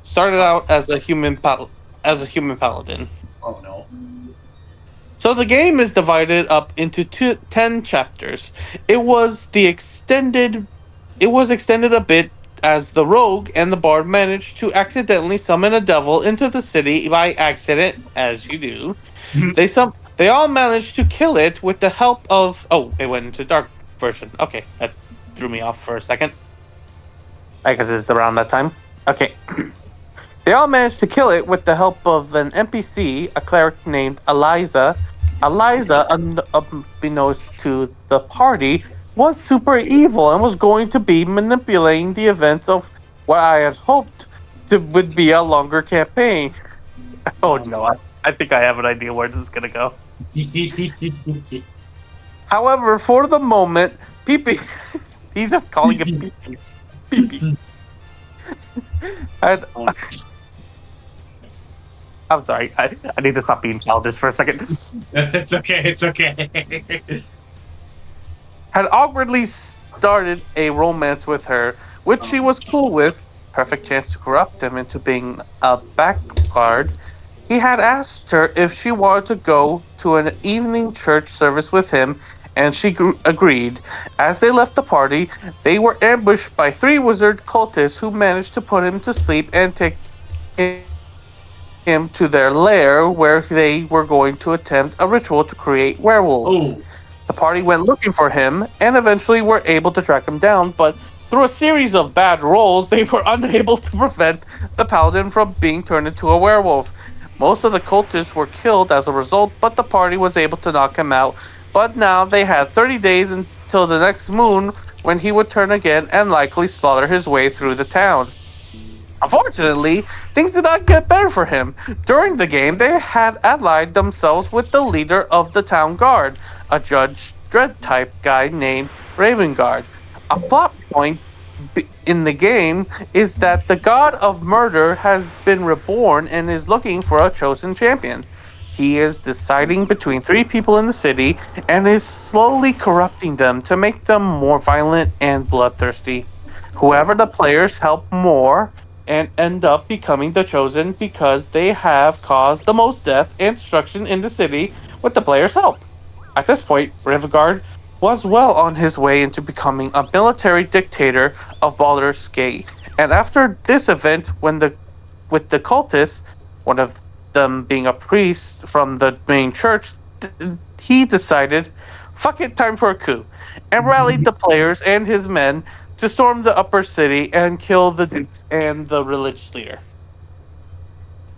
[SPEAKER 2] Started out as a human paladin.
[SPEAKER 4] Oh no.
[SPEAKER 2] So the game is divided up into 10 chapters. It was extended a bit as the rogue and the bard managed to accidentally summon a devil into the city by accident, as you do. They all managed to kill it with the help of... Oh, it went into dark version. Okay, that threw me off for a second. I guess it's around that time. Okay. They all managed to kill it with the help of an NPC, a cleric named Eliza,
[SPEAKER 9] Eliza, unbeknownst to the party, was super evil and was going to be manipulating the events of what I had hoped would be a longer campaign. Oh no, I think I have an idea where this is gonna go. However, for the moment, Pee-Pee, he's just calling it Pee-Pee. Pee-Pee. And, I'm sorry, I need to stop being childish for a second.
[SPEAKER 4] It's okay. It's okay.
[SPEAKER 9] Had awkwardly started a romance with her, which she was cool with. Perfect chance to corrupt him into being a backguard. He had asked her if she wanted to go to an evening church service with him, and she agreed. As they left the party, they were ambushed by 3 wizard cultists who managed to put him to sleep and take him to their lair where they were going to attempt a ritual to create werewolves.
[SPEAKER 4] Oh.
[SPEAKER 9] The party went looking for him and eventually were able to track him down, but through a series of bad rolls, they were unable to prevent the paladin from being turned into a werewolf. Most of the cultists were killed as a result, but the party was able to knock him out. But now they had 30 days until the next moon when he would turn again and likely slaughter his way through the town. Unfortunately, things did not get better for him. During the game, they had allied themselves with the leader of the town guard, a Judge Dredd type guy named Ravengard. A plot point in the game is that the god of murder has been reborn and is looking for a chosen champion. He is deciding between 3 people in the city and is slowly corrupting them to make them more violent and bloodthirsty. Whoever the players help more and end up becoming the chosen because they have caused the most death and destruction in the city with the players' help. At this point, Rivegard was well on his way into becoming a military dictator of Baldur's Gate. And after this event, with the cultists, one of them being a priest from the main church, he decided, fuck it, time for a coup, and rallied the players and his men to storm the upper city and kill the dukes and the religious leader.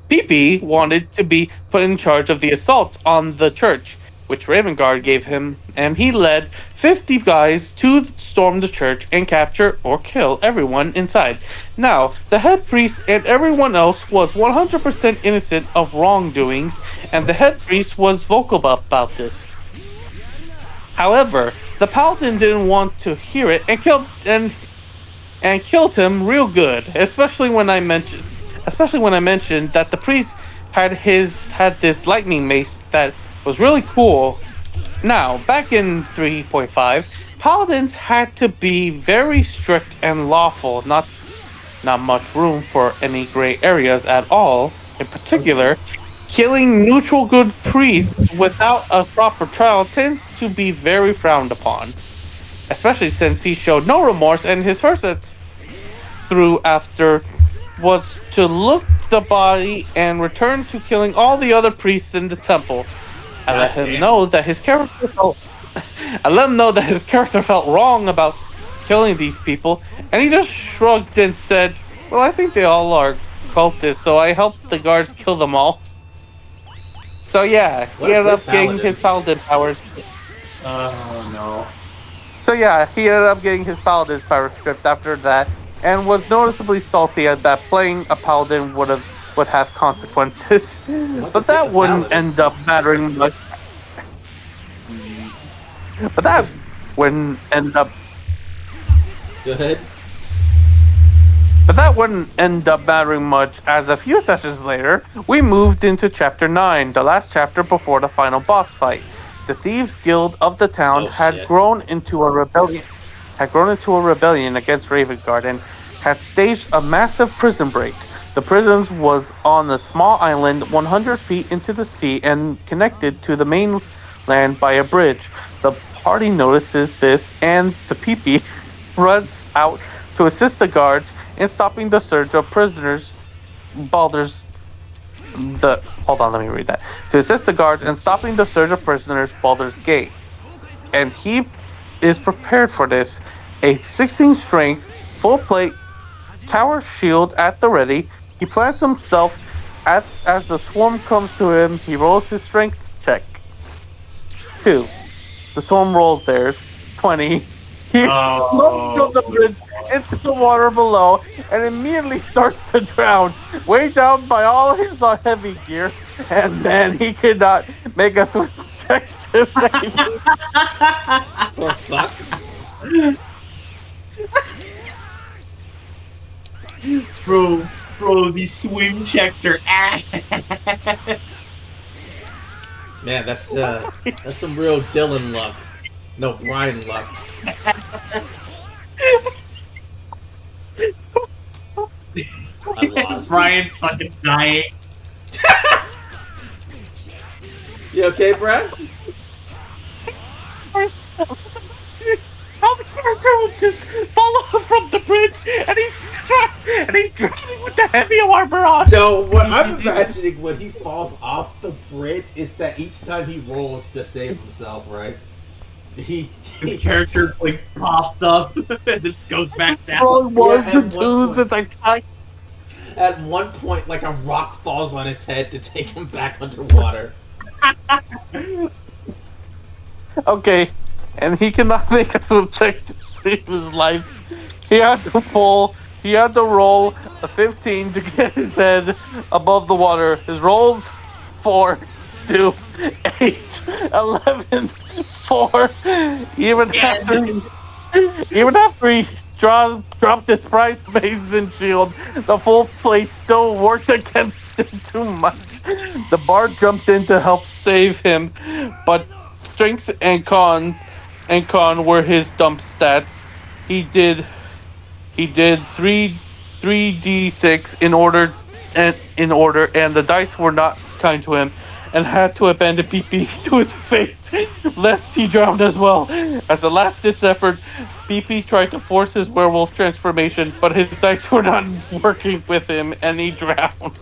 [SPEAKER 9] Pee-Pee wanted to be put in charge of the assault on the church, which Ravengard gave him, and he led 50 guys to storm the church and capture or kill everyone inside. Now, the head priest and everyone else was 100% innocent of wrongdoings, and the head priest was vocal about this. However, the paladin didn't want to hear it and killed him real good, especially when I mentioned that the priest had this lightning mace that was really cool. Now, back in 3.5, paladins had to be very strict and lawful, not much room for any gray areas at all. In particular, killing neutral good priests without a proper trial tends to be very frowned upon, especially since he showed no remorse, and his first through after was to loot the body and return to killing all the other priests in the temple. I let him know that his character felt wrong about killing these people, and he just shrugged and said, "Well, I think they all are cultists, so I helped the guards kill them all." So yeah, he ended up getting his paladin powers.
[SPEAKER 4] Oh no.
[SPEAKER 9] So yeah, he ended up getting his paladin power stripped after that, and was noticeably salty at that playing a paladin would have consequences. But that wouldn't end up mattering much. But that wouldn't end up.
[SPEAKER 1] Go ahead.
[SPEAKER 9] But that wouldn't end up mattering much, as a few sessions later, we moved into Chapter 9, the last chapter before the final boss fight. The Thieves Guild of the town had grown into a rebellion against Ravengard and had staged a massive prison break. The prison was on a small island 100 feet into the sea and connected to the mainland by a bridge. The party notices this, and the Pee-Pee runs out to assist the guards in stopping the surge of prisoners. To assist the guards in stopping the surge of prisoners, Baldur's Gate. And he is prepared for this. A 16 strength, full plate, tower shield at the ready. He plants himself as the swarm comes to him. He rolls his strength check. 2. The storm rolls theirs. 20. He smokes on the bridge into the water below and immediately starts to drown, weighed down by all his heavy gear, and then he could not make a swim check to save him.
[SPEAKER 1] For fuck.
[SPEAKER 4] Bro, these swim checks are ass.
[SPEAKER 1] Man, that's some real Dylan luck. No, Brian luck. I lost.
[SPEAKER 4] Brian's fucking dying.
[SPEAKER 1] You okay, Brad?
[SPEAKER 9] How the character would just fall off from the bridge and he's driving with the heavy armor on.
[SPEAKER 1] No, what I'm imagining when he falls off the bridge is that each time he rolls to save himself, right?
[SPEAKER 4] His character like pops up and just goes back down.
[SPEAKER 9] Rolling ones and twos, it's like
[SPEAKER 1] at one point, like a rock falls on his head to take him back underwater.
[SPEAKER 9] okay, and he cannot make a swim check to save his life. He had to roll a 15 to get his head above the water. His rolls 4, 2, 8, 11, 4. Even after he dropped his prize Mason shield, the full plate still worked against him too much. The bard jumped in to help save him, but strength and con were his dump stats. He did 3d6 in order, and the dice were not kind to him, and had to abandon PP to his fate, lest he drowned as well. As a last-ditch effort, PP tried to force his werewolf transformation, but his dice were not working with him, and he drowned.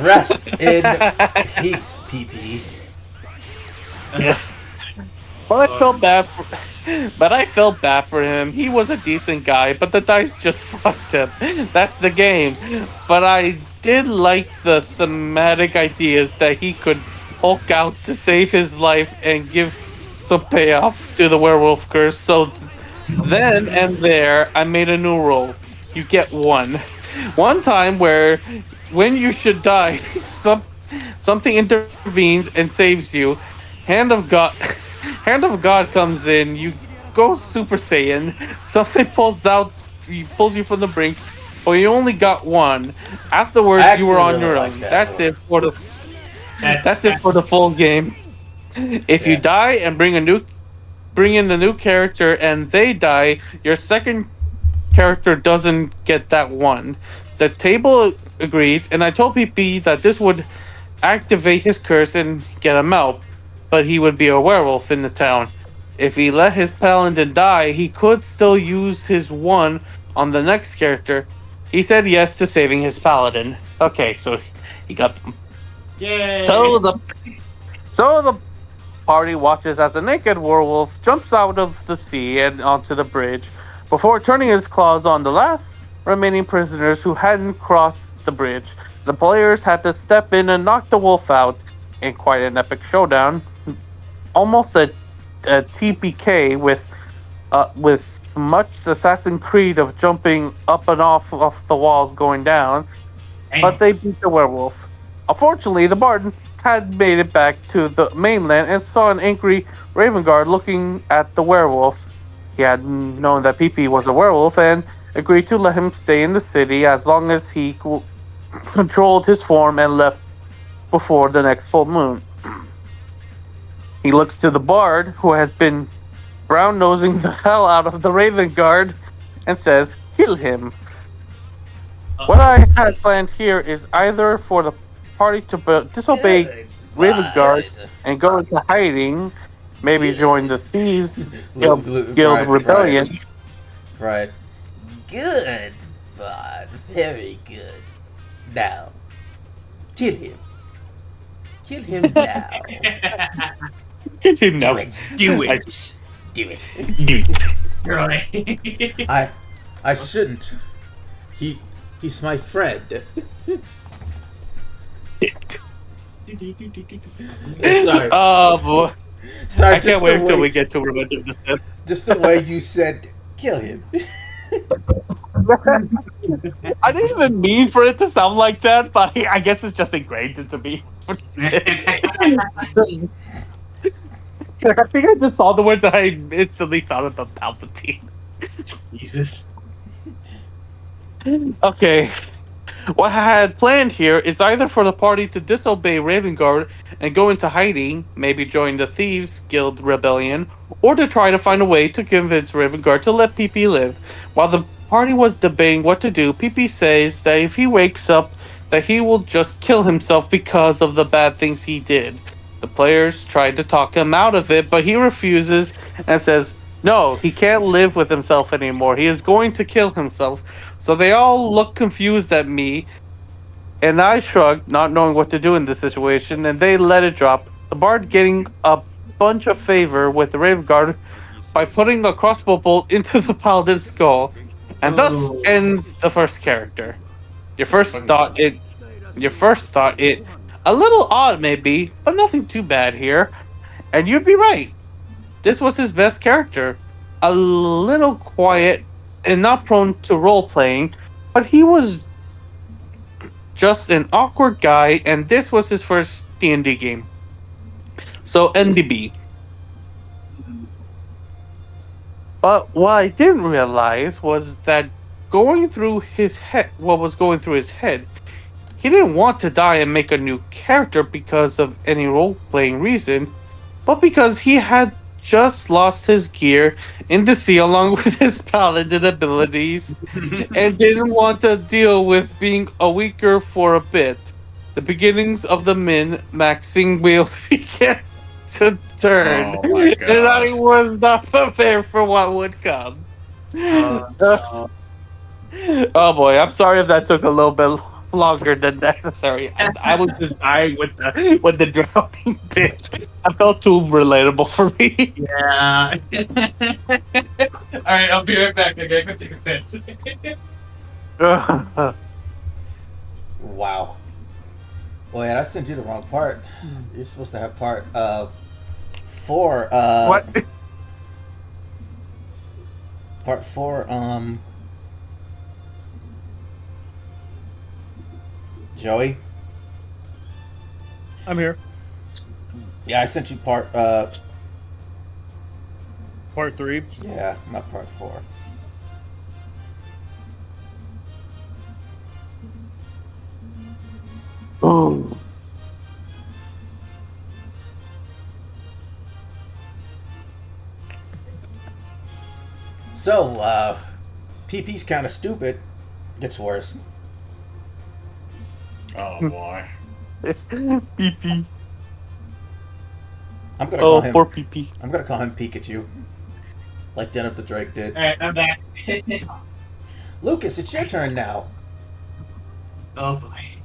[SPEAKER 1] Rest in peace, PP.
[SPEAKER 9] But I felt bad for him. He was a decent guy, but the dice just fucked him. That's the game. But I did like the thematic ideas that he could Hulk out to save his life and give some payoff to the werewolf curse. So then and there, I made a new rule. You get 1. One time when you should die, something intervenes and saves you. Hand of God comes in. You go Super Saiyan. Something pulls you from the brink, but you only got 1. Afterwards, you were on your own. That's it for the full game. If you die and bring in the new character, and they die, your second character doesn't get that 1. The table agrees, and I told PP that this would activate his curse and get him out, but he would be a werewolf in the town. If he let his paladin die, he could still use his 1 on the next character. He said yes to saving his paladin. Okay, so he got them.
[SPEAKER 4] Yay!
[SPEAKER 9] So the party watches as the naked werewolf jumps out of the sea and onto the bridge before turning his claws on the last remaining prisoners who hadn't crossed the bridge. The players had to step in and knock the wolf out in quite an epic showdown. Almost a TPK with much Assassin's Creed of jumping up and off the walls going down.
[SPEAKER 4] Damn.
[SPEAKER 9] But they beat the werewolf. Unfortunately, the bard had made it back to the mainland and saw an angry Raven Guard looking at the werewolf. He had known that PP was a werewolf and agreed to let him stay in the city as long as he controlled his form and left before the next full moon. He looks to the bard, who had been brown-nosing the hell out of the Raven Guard, and says, "Kill him." What I had planned here is either for the party to disobey Raven Guard and go into hiding, maybe join the Thieves Guild Rebellion.
[SPEAKER 1] Right. Good, bud. Very good. Now, kill him. Kill him now.
[SPEAKER 9] Kill him now.
[SPEAKER 4] Do it.
[SPEAKER 1] Do it.
[SPEAKER 4] You're right.
[SPEAKER 1] I shouldn't. He's my friend. Sorry.
[SPEAKER 9] Oh boy.
[SPEAKER 1] Sorry,
[SPEAKER 9] I can't wait until we get to Revenge of the Sith.
[SPEAKER 1] Just the way you said, kill him.
[SPEAKER 9] I didn't even mean for it to sound like that, but I guess it's just ingrained into me. I think I just saw the words and I instantly thought of the Palpatine.
[SPEAKER 4] Jesus.
[SPEAKER 9] Okay. What I had planned here is either for the party to disobey Ravengard and go into hiding, maybe join the Thieves Guild rebellion, or to try to find a way to convince Ravengard to let PP live. While the party was debating what to do, PP says that if he wakes up, that he will just kill himself because of the bad things he did. The players tried to talk him out of it, but he refuses and says, no, he can't live with himself anymore. He is going to kill himself. So they all look confused at me, and I shrugged, not knowing what to do in this situation, and they let it drop. The bard getting a bunch of favor with the Ravengard by putting a crossbow bolt into the paladin's skull, and thus ends the first character. Your first thought it a little odd maybe, but nothing too bad here. And you'd be right. This was his best character. A little quiet and not prone to role playing, but he was just an awkward guy, and this was his first D&D game. So NDB. But what I didn't realize was that what was going through his head, he didn't want to die and make a new character because of any role-playing reason, but because he had just lost his gear in the sea along with his paladin abilities and didn't want to deal with being a weaker for a bit. The beginnings of the min-maxing wheels began to turn,
[SPEAKER 3] Oh my God.
[SPEAKER 9] and I was not prepared for what would come. Oh boy, I'm sorry if that took a little bit longer than necessary. I was just dying with the drowning bit. I felt too relatable for me.
[SPEAKER 4] Yeah. Alright, I'll be right back. I gotta go take a piss.
[SPEAKER 1] Wow. Wait, I sent you the wrong part. You're supposed to have part 4.
[SPEAKER 9] What?
[SPEAKER 1] Part 4, Joey?
[SPEAKER 10] I'm here.
[SPEAKER 1] Yeah, I sent you part
[SPEAKER 10] 3.
[SPEAKER 1] yeah, not part 4.
[SPEAKER 9] Oh.
[SPEAKER 1] So, PP's kind of stupid. Gets worse.
[SPEAKER 3] Oh boy.
[SPEAKER 9] PP.
[SPEAKER 1] I'm gonna call him.
[SPEAKER 9] Poor PP.
[SPEAKER 1] I'm gonna call him Pikachu, like Jennifer Drake did.
[SPEAKER 4] Alright, I'm back.
[SPEAKER 1] Lucas, it's your turn now.
[SPEAKER 4] Oh boy.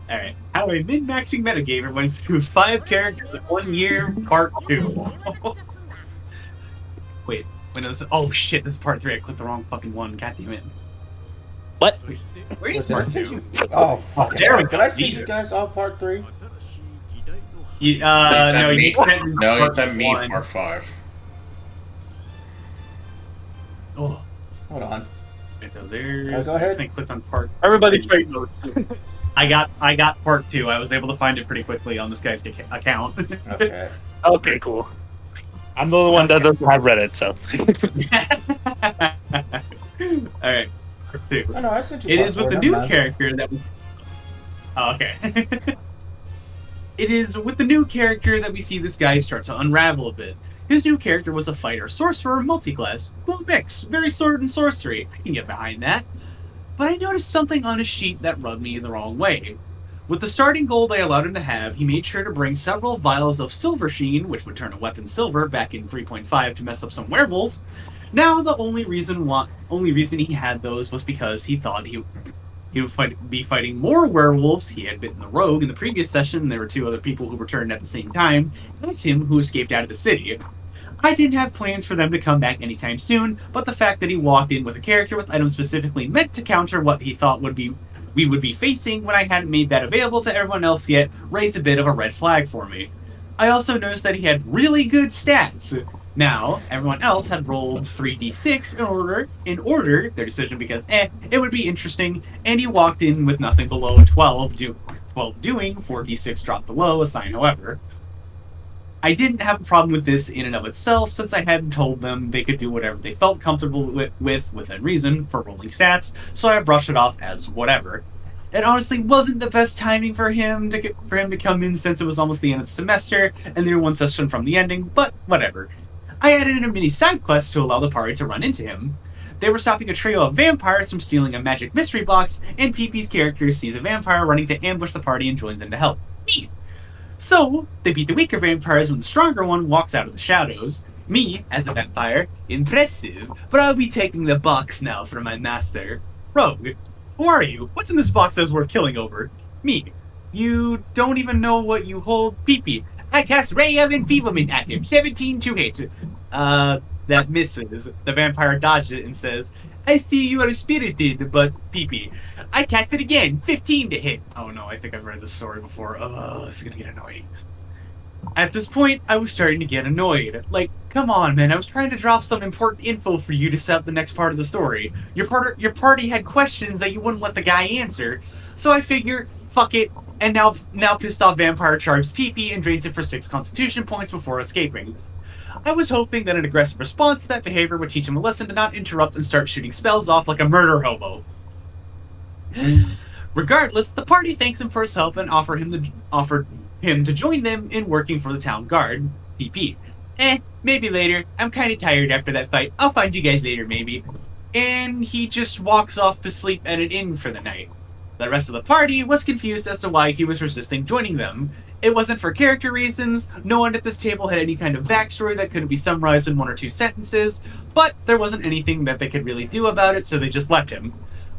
[SPEAKER 4] Alright. How a min-maxing metagamer went through 5 characters in 1 year, part 2. Wait, oh shit, this is part 3. I clicked the wrong fucking one. God damn it.
[SPEAKER 8] What?
[SPEAKER 4] Where is
[SPEAKER 1] Did I
[SPEAKER 4] part
[SPEAKER 1] send
[SPEAKER 4] 2?
[SPEAKER 1] you? Oh fuck!
[SPEAKER 4] There we
[SPEAKER 1] Did
[SPEAKER 4] go.
[SPEAKER 1] I send you
[SPEAKER 4] Jesus.
[SPEAKER 1] guys all part 3?
[SPEAKER 4] No, you sent me
[SPEAKER 3] No, you
[SPEAKER 4] part
[SPEAKER 3] sent me
[SPEAKER 4] 1.
[SPEAKER 3] part 5.
[SPEAKER 4] Oh.
[SPEAKER 1] Hold on.
[SPEAKER 4] Okay, so there's.
[SPEAKER 1] Go ahead.
[SPEAKER 4] I think I clicked on part.
[SPEAKER 2] Everybody trade notes.
[SPEAKER 4] I got part 2. I was able to find it pretty quickly on this guy's account.
[SPEAKER 1] Okay.
[SPEAKER 2] Okay, cool. I'm the only one that doesn't have Reddit, so.
[SPEAKER 4] All right, part 2.
[SPEAKER 1] Oh no, I sent you.
[SPEAKER 4] It
[SPEAKER 1] part
[SPEAKER 4] is
[SPEAKER 1] 4,
[SPEAKER 4] with the
[SPEAKER 1] never
[SPEAKER 4] new
[SPEAKER 1] mind.
[SPEAKER 4] character that. Oh, okay. It is with the new character that we see this guy start to unravel a bit. His new character was a fighter, sorcerer, multi-class, cool mix, very sword and sorcery. I can get behind that. But I noticed something on his sheet that rubbed me the wrong way. With the starting gold I allowed him to have, he made sure to bring several vials of silver sheen, which would turn a weapon silver back in 3.5 to mess up some werewolves. Now the only reason he had those was because he thought he would be fighting more werewolves. He had bitten the rogue in the previous session, and there were 2 other people who returned at the same time, as him who escaped out of the city. I didn't have plans for them to come back anytime soon, but the fact that he walked in with a character with items specifically meant to counter what he thought would we would be facing when I hadn't made that available to everyone else yet raised a bit of a red flag for me. I also noticed that he had really good stats. Now, everyone else had rolled 3d6 in order their decision because, it would be interesting, and he walked in with nothing below a 12 doing, 4d6 dropped below, a sign however. I didn't have a problem with this in and of itself, since I hadn't told them they could do whatever they felt comfortable with within reason, for rolling stats, so I brushed it off as whatever. It honestly wasn't the best timing for him to come in since it was almost the end of the semester, and they were one session from the ending, but whatever. I added in a mini side quest to allow the party to run into him. They were stopping a trio of vampires from stealing a magic mystery box, and PP's character sees a vampire running to ambush the party and joins in to help. Me. So, they beat the weaker vampires when the stronger one walks out of the shadows. Me, as a vampire, impressive, but I'll be taking the box now for my master. Rogue, who are you? What's in this box that's worth killing over? Me. You don't even know what you hold? PP. I cast Ray of Enfeeblement at him. 17 to hit. That misses. The vampire dodged it and says, I see you are spirited, but PP. I cast it again. 15 to hit. Oh no, I think I've read this story before. Oh, this is gonna get annoying. At this point, I was starting to get annoyed. Like, come on, man. I was trying to drop some important info for you to set up the next part of the story. Your party had questions that you wouldn't let the guy answer. So I figured, fuck it. And now pissed off vampire charges PP and drains it for 6 constitution points before escaping. I was hoping that an aggressive response to that behavior would teach him a lesson to not interrupt and start shooting spells off like a murder hobo. Regardless, the party thanks him for his help and offered him to join them in working for the town guard, PP. Maybe later. I'm kinda tired after that fight. I'll find you guys later, maybe. And he just walks off to sleep at an inn for the night. The rest of the party was confused as to why he was resisting joining them. It wasn't for character reasons, no one at this table had any kind of backstory that could be summarized in 1 or 2 sentences, but there wasn't anything that they could really do about it, so they just left him.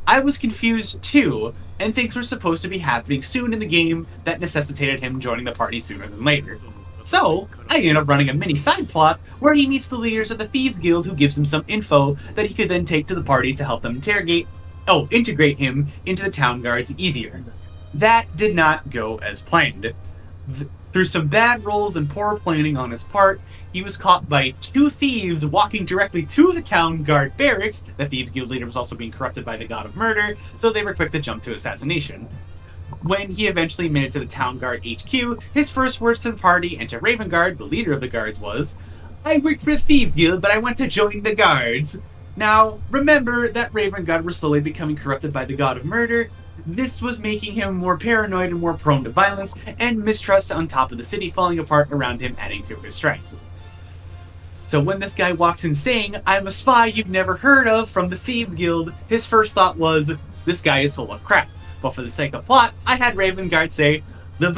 [SPEAKER 4] I was confused too, and things were supposed to be happening soon in the game that necessitated him joining the party sooner than later. So, I ended up running a mini side plot where he meets the leaders of the Thieves Guild who gives him some info that he could then take to the party to help them integrate him into the town guards easier. That did not go as planned. Through some bad rolls and poor planning on his part, he was caught by 2 thieves walking directly to the town guard barracks. The Thieves Guild leader was also being corrupted by the god of murder, so they were quick to jump to assassination. When he eventually made it to the town guard HQ, his first words to the party and to Ravengard, the leader of the guards, was, I worked for the Thieves Guild, but I want to join the guards. Now, remember that Ravengard was slowly becoming corrupted by the god of murder. This was making him more paranoid and more prone to violence, and mistrust on top of the city falling apart around him, adding to his stress. So when this guy walks in saying, I'm a spy you've never heard of from the Thieves Guild, his first thought was, this guy is full of crap. But for the sake of plot, I had Ravengard say, the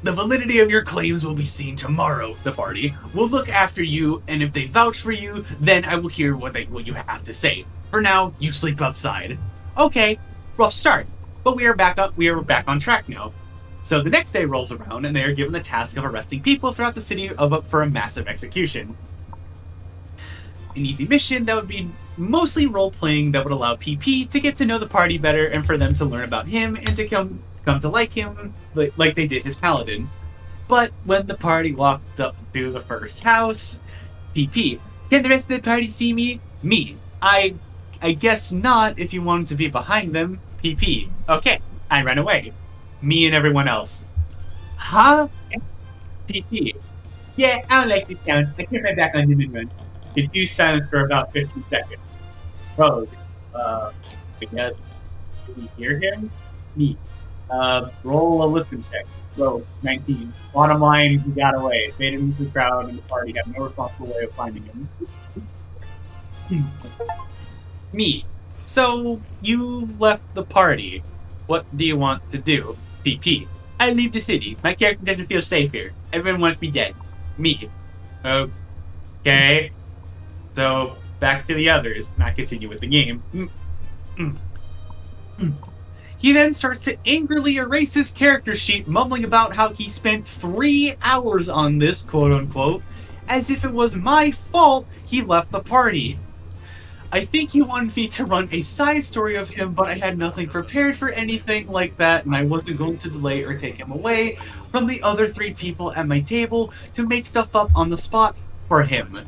[SPEAKER 4] validity of your claims will be seen tomorrow, the party. Will look after you, and if they vouch for you, then I will hear what you have to say. For now, you sleep outside. Okay, rough start. But we are back on track now. So the next day rolls around, and they are given the task of arresting people throughout the city for a massive execution. An easy mission that would be mostly role-playing that would allow PP to get to know the party better and for them to learn about him and to come to like him like they did his paladin. But when the party walked up to the first house, PP, can the rest of the party see me? Me. I guess not if you wanted to be behind them. PP. Okay, I ran away. Me and everyone else. Huh? PP. Yeah, I don't like this town. I turn my back on him and run. Confused silence for about 15 seconds. Rogue. Because did we hear him? Me. Roll a listen check. Rogue, 19. Bottom line, he got away. Faded into the crowd and the party had no responsible way of finding him. Me. So, you left the party. What do you want to do? PP. I leave the city. My character doesn't feel safe here. Everyone wants me dead. Me. Okay. So, back to the others. Not continue with the game. He then starts to angrily erase his character sheet, mumbling about how he spent 3 hours on this, quote-unquote, as if it was my fault he left the party. I think he wanted me to run a side story of him, but I had nothing prepared for anything like that, and I wasn't going to delay or take him away from the other 3 people at my table to make stuff up on the spot for him.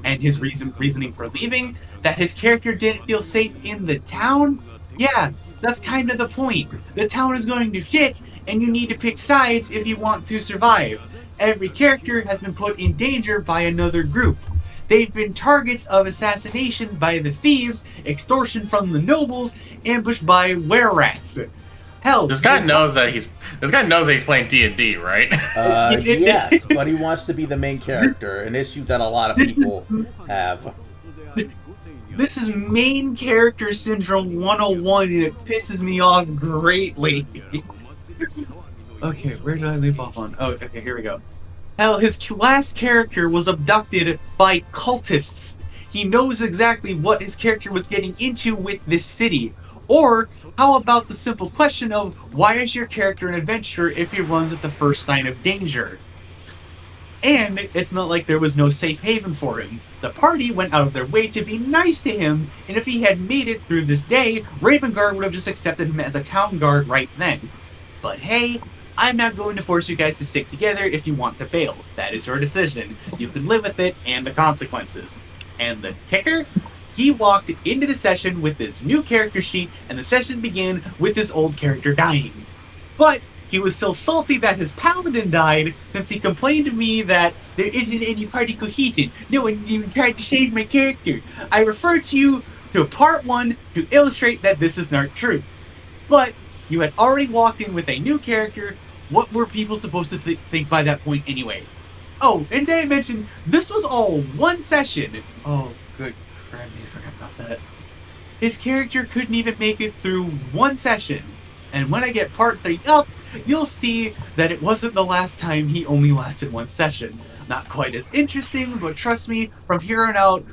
[SPEAKER 4] And his reasoning for leaving, that his character didn't feel safe in the town? Yeah, that's kind of the point. The town is going to shit, and you need to pick sides if you want to survive. Every character has been put in danger by another group. They've been targets of assassinations by the thieves, extortion from the nobles, ambushed by were-rats. Hell,
[SPEAKER 3] This guy knows that he's playing D&D, right?
[SPEAKER 1] Yes, but he wants to be the main character, an issue that a lot of people have.
[SPEAKER 4] This is main character syndrome 101, and it pisses me off greatly. Okay, where did I leave off on? Oh, okay, here we go. Hell, his last character was abducted by cultists. He knows exactly what his character was getting into with this city. Or, how about the simple question of, why is your character an adventurer if he runs at the first sign of danger? And it's not like there was no safe haven for him. The party went out of their way to be nice to him, and if he had made it through this day, Raven Guard would have just accepted him as a town guard right then. But hey, I'm not going to force you guys to stick together if you want to bail. That is your decision. You can live with it and the consequences. And the kicker? He walked into the session with this new character sheet, and the session began with his old character dying. But he was still salty that his paladin died, since he complained to me that there isn't any party cohesion. No one even tried to save my character. I refer to you to part 1 to illustrate that this is not true. But you had already walked in with a new character. What were people supposed to think by that point anyway? Oh, and did I mention, this was all one session. Oh, good crap, I forgot about that. His character couldn't even make it through one session. And when I get part 3 up, you'll see that it wasn't the last time he only lasted one session. Not quite as interesting, but trust me, from here on out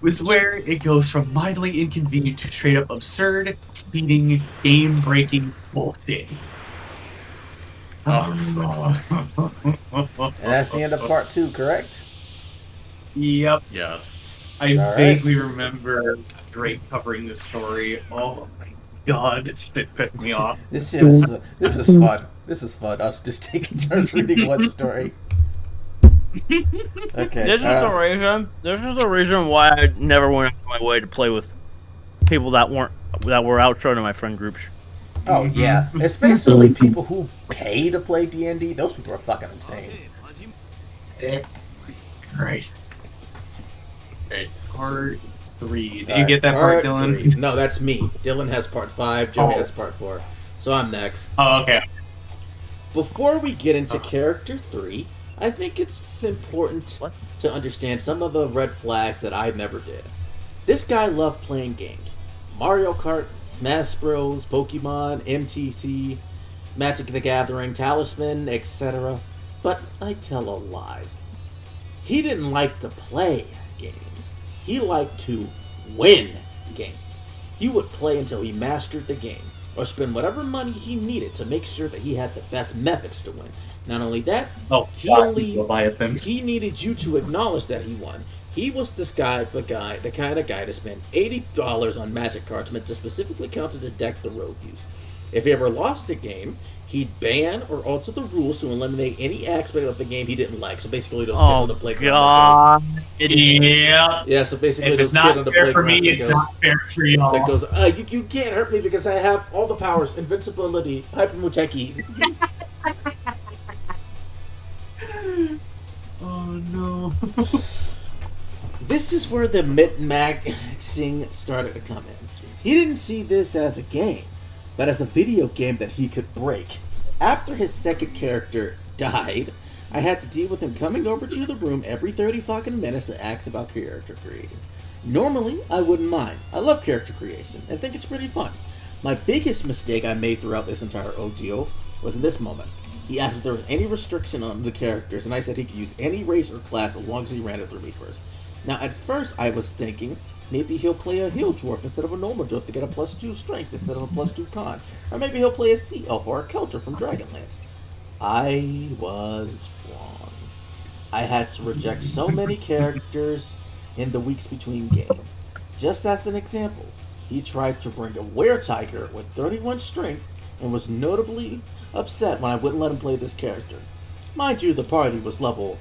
[SPEAKER 4] is where it goes from mildly inconvenient to straight up absurd, beating, game-breaking bullshit.
[SPEAKER 1] And that's the end of part 2, correct?
[SPEAKER 4] Yep.
[SPEAKER 3] Yes.
[SPEAKER 4] I
[SPEAKER 1] All
[SPEAKER 4] vaguely remember Drake covering the story. Oh my god, this shit pissed me off.
[SPEAKER 1] This is fun. This is fun. Us just taking turns reading one story. Okay.
[SPEAKER 8] This is the reason. This is the reason why I never went out of my way to play with people that were outside of my friend groups.
[SPEAKER 1] Oh yeah, especially people who pay to play D&D. Those people are fucking insane.
[SPEAKER 4] Christ. Okay, part 3. Did you get that part, Dylan?
[SPEAKER 1] 3. No, that's me. Dylan has part 5. Joey has part 4. So I'm next.
[SPEAKER 4] Oh, okay.
[SPEAKER 1] Before we get into character 3, I think it's important to understand some of the red flags that I never did. This guy loved playing games. Mario Kart, Smash Bros, Pokemon, MTC, Magic the Gathering, Talisman, etc. But I tell a lie. He didn't like to play games. He liked to win games. He would play until he mastered the game, or spend whatever money he needed to make sure that he had the best methods to win. Not only that, he needed you to acknowledge that he won. He was the kind of guy to spend $80 on magic cards meant to specifically counter the deck the rogue used. If he ever lost a game, he'd ban or alter the rules to eliminate any aspect of the game he didn't like. So basically, those kids on the playground. Yeah, so basically, those kids on the playground.
[SPEAKER 4] It's not fair for y'all.
[SPEAKER 1] That goes, you can't hurt me because I have all the powers, invincibility, hypermuteki.
[SPEAKER 4] Oh no.
[SPEAKER 1] This is where the min-maxing started to come in. He didn't see this as a game, but as a video game that he could break. After his second character died, I had to deal with him coming over to the room every 30 fucking minutes to ask about character creating. Normally, I wouldn't mind. I love character creation and think it's pretty fun. My biggest mistake I made throughout this entire ordeal was in this moment. He asked if there was any restriction on the characters, and I said he could use any race or class as long as he ran it through me first. Now, at first, I was thinking maybe he'll play a heal dwarf instead of a normal dwarf to get a +2 strength instead of a +2 con. Or maybe he'll play a sea elf or a kelter from Dragonlance. I was wrong. I had to reject so many characters in the weeks between games. Just as an example, he tried to bring a were-tiger with 31 strength and was notably upset when I wouldn't let him play this character. Mind you, the party was level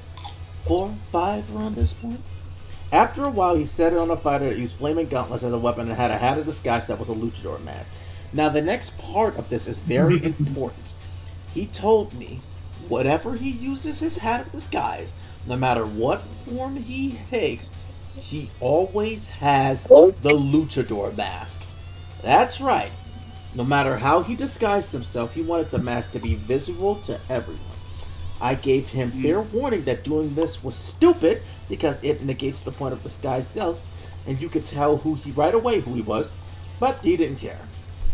[SPEAKER 1] 4, 5 around this point. After a while, he set it on a fighter that used flaming gauntlets as a weapon and had a hat of disguise that was a luchador mask. Now, the next part of this is very important. He told me, whatever he uses his hat of disguise, no matter what form he takes, he always has the luchador mask. That's right. No matter how he disguised himself, he wanted the mask to be visible to everyone. I gave him fair warning that doing this was stupid because it negates the point of disguised self, and you could tell right away who he was, but he didn't care.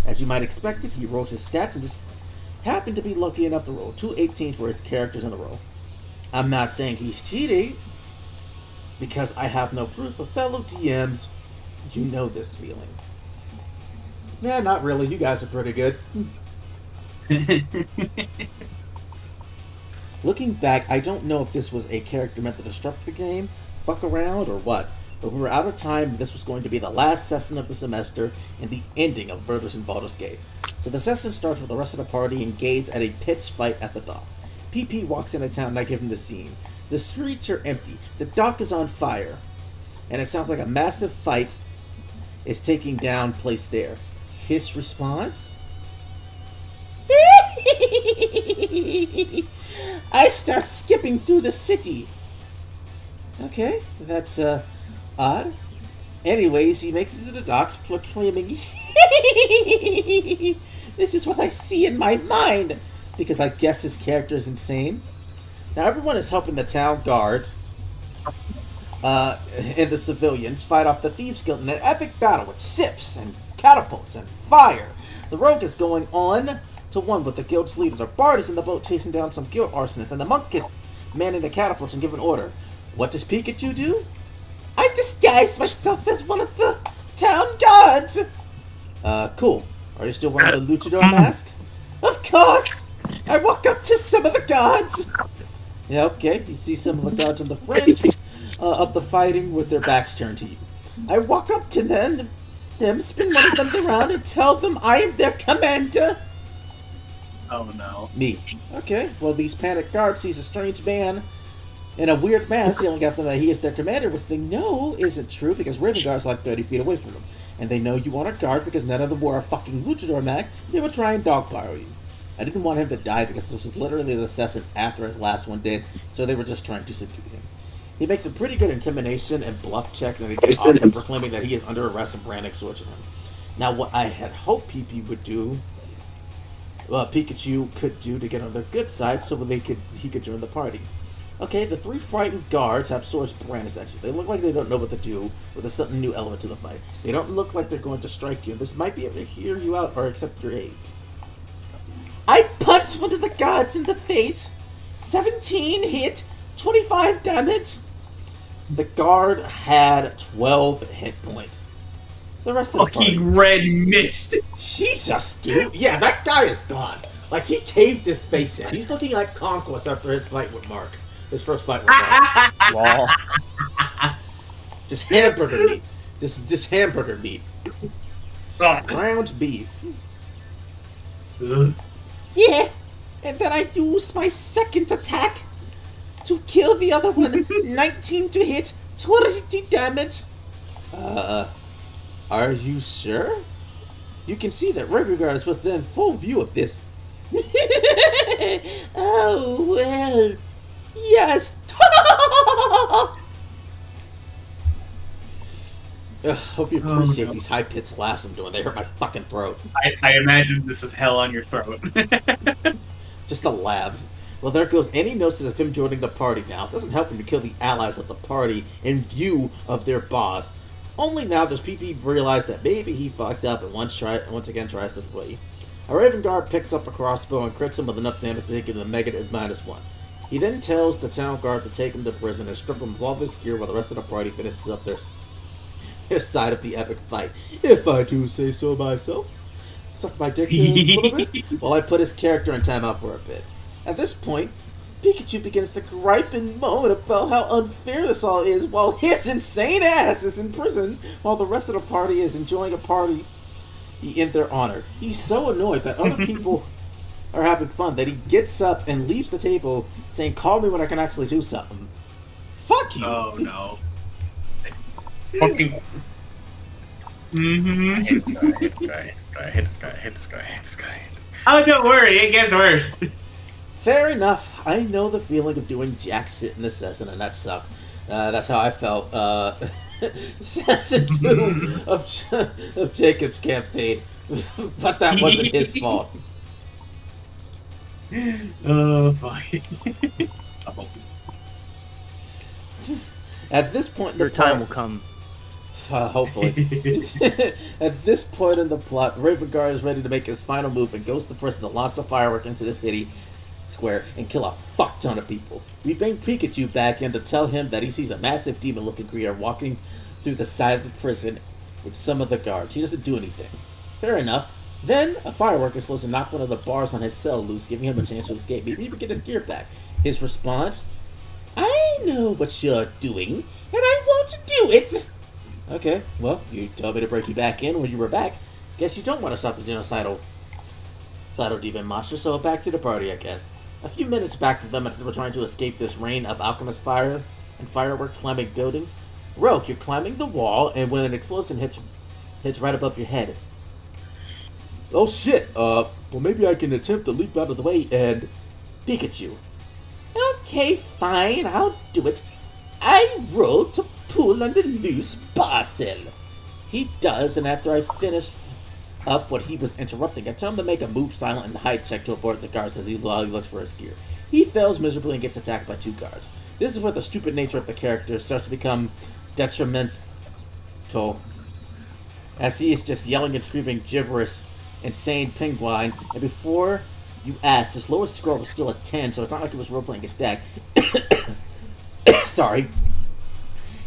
[SPEAKER 1] As you might expect it, he rolled his stats and just happened to be lucky enough to roll 2 18s for his characters in a row. I'm not saying he's cheating, because I have no proof, but fellow DMs, you know this feeling. Nah, not really. You guys are pretty good. Looking back, I don't know if this was a character meant to disrupt the game, fuck around, or what, but we were out of time. This was going to be the last session of the semester and the ending of Murders in Baldur's Gate. So the session starts with the rest of the party engaged at a pitched fight at the docks. PP walks into town and I give him the scene. The streets are empty, the dock is on fire, and it sounds like a massive fight is taking down place there. His response? I start skipping through the city. Okay, that's odd. Anyways, he makes it to the docks proclaiming, this is what I see in my mind, because I guess his character is insane. Now everyone is helping the town guards and the civilians fight off the Thieves Guild in an epic battle with ships and catapults and fire. The rogue is going on to one with the guild's leader. The bard is in the boat chasing down some guild arsonists, and the monk is manning the catapults and giving order. What does Pikachu do? I disguise myself as one of the town guards! Cool. Are you still wearing the luchador mask? Of course! I walk up to some of the guards! Yeah, okay. You see some of the guards on the fringe of the fighting with their backs turned to you. I walk up to them, spin one of them around, and tell them I am their commander!
[SPEAKER 4] Oh no.
[SPEAKER 1] Me. Okay, well, these panicked guards sees a strange man in a weird mask yelling at them that he is their commander, which they know isn't true because Raven Guard's like 30 feet away from them. And they know you aren't a guard because none of them wore a fucking luchador mask. They were trying dogpile you. I didn't want him to die because this was literally the session after his last one did, so they were just trying to subdue him. He makes a pretty good intimidation and bluff check, and they get off him, proclaiming that he is under arrest and branding swords at him. Now, what I had hoped PP would do, Pikachu could do to get on their good side so he could join the party. Okay, the 3 frightened guards have swords brandished at you. They look like they don't know what to do with a something new element to the fight. They don't look like they're going to strike you. This might be able to hear you out or accept your aids. I punched one of the guards in the face. 17 hit, 25 damage. The guard had 12 hit points. The rest of the party...
[SPEAKER 4] Fucking red mist.
[SPEAKER 1] Jesus, dude. Yeah, that guy is gone. Like, he caved his face in. He's looking like Conquest after his fight with Mark. His first fight with Mark.
[SPEAKER 6] Lol.
[SPEAKER 1] Just hamburger meat. Just hamburger meat. Ground beef. Yeah, and then I use my second attack to kill the other one. 19 to hit, 20 damage. Are you sure? You can see that Reverguard is within full view of this. Oh, well, yes. Hope you appreciate these high-pitched laughs I'm doing. They hurt my fucking throat.
[SPEAKER 4] I imagine this is hell on your throat.
[SPEAKER 1] Just the laughs. Well, there goes any notice of him joining the party now. It doesn't help him to kill the allies of the party in view of their boss. Only now does PP realize that maybe he fucked up and once again tries to flee. A Raven Guard picks up a crossbow and crits him with enough damage to take him to negative -1. He then tells the town guard to take him to prison and strip him of all of his gear while the rest of the party finishes up their side of the epic fight. If I do say so myself. Suck my dick a little bit while I put his character in timeout for a bit. At this point, Pikachu begins to gripe and moan about how unfair this all is while his insane ass is in prison while the rest of the party is enjoying a party in their honor. He's so annoyed that other people are having fun that he gets up and leaves the table saying, "Call me when I can actually do something." Fuck you.
[SPEAKER 4] Oh no.
[SPEAKER 3] Fucking.
[SPEAKER 4] Mm-hmm.
[SPEAKER 3] I hate this guy. I hate this guy. I hate this guy. I hate this guy. I hate this guy.
[SPEAKER 4] Oh, don't worry, it gets worse.
[SPEAKER 1] Fair enough. I know the feeling of doing jack shit in this season, and that sucked. That's how I felt. Season 2 of Jacob's campaign. But that wasn't his fault.
[SPEAKER 4] Oh, fuck. Oh.
[SPEAKER 1] At this point in
[SPEAKER 8] Your
[SPEAKER 1] the
[SPEAKER 8] time
[SPEAKER 1] plot,
[SPEAKER 8] will come.
[SPEAKER 1] hopefully. At this point in the plot, Ravengar is ready to make his final move and goes to prison to launch a firework into the city square and kill a fuck ton of people. We bring Pikachu back in to tell him that he sees a massive demon-looking creature walking through the side of the prison with some of the guards. He doesn't do anything. Fair enough. Then a firework is supposed to knock one of the bars on his cell loose, giving him a chance to escape, maybe even get his gear back. His response: "I know what you're doing, and I won't do it." Okay, well, you told me to break you back in when you were back. Guess you don't want to stop the genocidal demon monster, so back to the party, I guess. A few minutes back with them as they were trying to escape this rain of alchemist fire and fireworks slamming buildings. Rogue, you're climbing the wall, and when an explosion hits right above your head. Oh shit, well maybe I can attempt to leap out of the way and... Pikachu. Okay, fine, I'll do it. I roll to pull on the loose parcel. He does, and after I finish up what he was interrupting, I tell him to make a move silent and hide check to abort the guards as he looks for his gear. He fails miserably and gets attacked by 2 guards. This is where the stupid nature of the character starts to become detrimental, as he is just yelling and screaming gibberish, insane penguin, and before you ask, his lowest score was still a 10, so it's not like he was role-playing a stack. Sorry.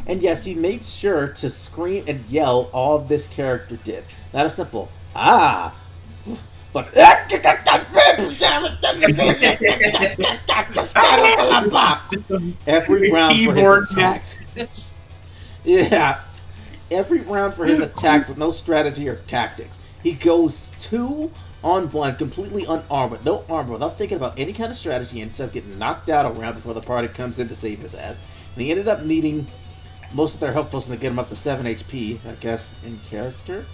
[SPEAKER 1] And yes, he made sure to scream and yell all this character did. Not a simple, ah, but every round for his attack. Yeah, every round for his attack with no strategy or tactics. He goes 2-on-1, completely unarmed, with no armor, without thinking about any kind of strategy, and instead of getting knocked out a round before the party comes in to save his ass. And he ended up needing most of their health potions to get him up to 7 HP, I guess, in character.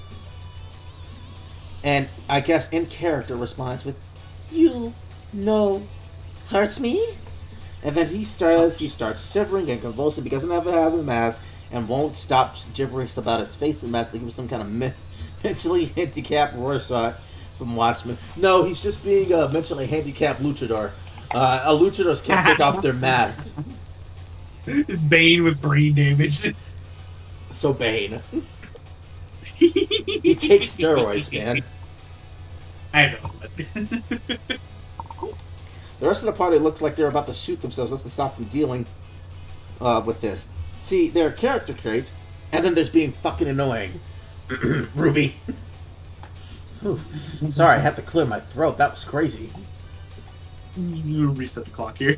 [SPEAKER 1] And I guess in character responds with, "You know, hurts me?" And then he starts shivering and convulsing because he doesn't have a mask and won't stop gibbering about his face and mask like he was some kind of mentally handicapped Rorschach from Watchmen. No, he's just being a mentally handicapped luchador. Luchadors can't take off their masks.
[SPEAKER 4] Bane with brain damage.
[SPEAKER 1] So Bane. He takes steroids, man.
[SPEAKER 4] I know.
[SPEAKER 1] The rest of the party looks like they're about to shoot themselves just to stop from dealing with this. See, there are character traits, and then there's being fucking annoying. Ruby. Ooh, sorry, I had to clear my throat. That was crazy.
[SPEAKER 4] You reset the clock here.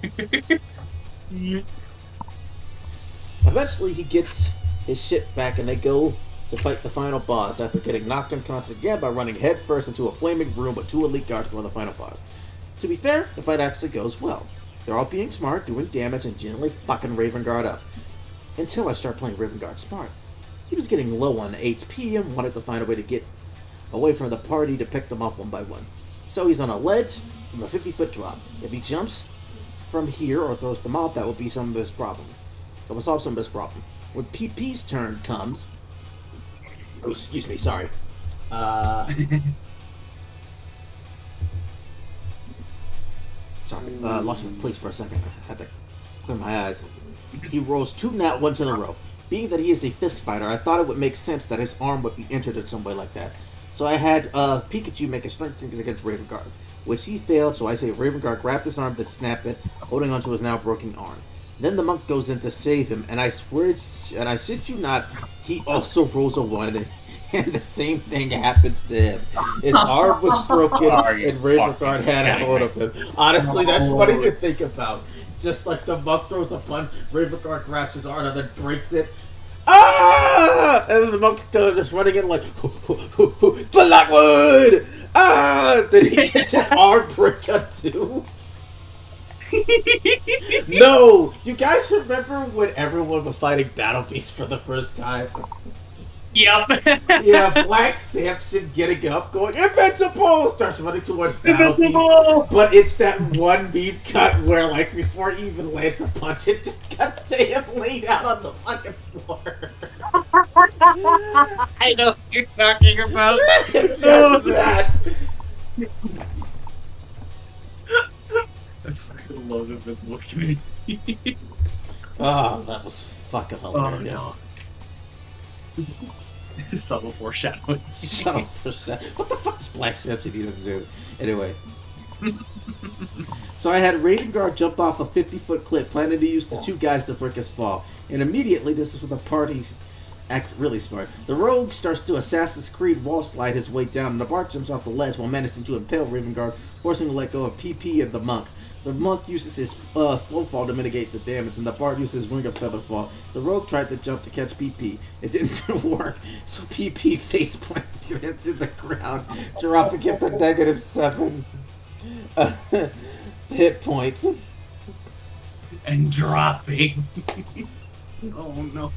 [SPEAKER 1] Eventually, he gets his shit back, and they go to fight the final boss after getting knocked unconscious again by running headfirst into a flaming room with 2 elite guards before the final boss. To be fair, the fight actually goes well. They're all being smart, doing damage, and generally fucking Ravenguard up. Until I start playing Ravenguard smart. He was getting low on HP and wanted to find a way to get away from the party to pick them off one by one. So he's on a ledge from a 50-foot drop. If he jumps from here or throws the mob, that will be some of his problem. That will solve some of his problem. When PP's turn comes... Oh, excuse me, sorry. Sorry, lost my place for a second. I had to clear my eyes. He rolls 2 nat 1s in a row. Being that he is a fist fighter, I thought it would make sense that his arm would be injured in some way like that. So I had Pikachu make a strength check against Ravenguard, which he failed, so I say Ravenguard grabbed his arm, then snapped it, holding onto his now broken arm. Then the monk goes in to save him, and I swear, and I shit you not, he also rolls a 1, and the same thing happens to him. His arm was broken, and Ravenguard had a hold of him. Honestly, that's funny to think about. Just like the monk throws a punch, Ravenguard grabs his arm and then breaks it. Ah! And then the monk just running in like, Blackwood! Ah! Then he gets his arm broken too. No! You guys remember when everyone was fighting Battle Beast for the first time?
[SPEAKER 4] Yep.
[SPEAKER 1] Yeah, Black Samson getting up, going, Invincible! Starts running towards Battle Beast. But it's that one meme cut where, like, before he even lands a punch, it just cuts to him laid out on the fucking floor.
[SPEAKER 7] I know what you're talking about.
[SPEAKER 1] Just that.
[SPEAKER 4] I fucking love Invincible Community.
[SPEAKER 1] Oh, that was fucking hilarious.
[SPEAKER 4] Oh, no. Subtle foreshadowing.
[SPEAKER 1] Subtle foreshadowing. What the fuck does Black Samson need to do? Anyway. So I had Ravenguard jump off a 50-foot cliff, planning to use the two guys to break his fall. And immediately, this is when the parties act really smart. The rogue starts to Assassin's Creed wall slide his way down, and the bard jumps off the ledge while menacing to impale Ravenguard, forcing him to let go of PP and the monk. The monk uses his slow fall to mitigate the damage, and the bard uses his ring of feather fall. The rogue tried to jump to catch PP. It didn't work, so PP face planted into the ground, dropping it to -7 hit points.
[SPEAKER 4] And dropping. Oh no.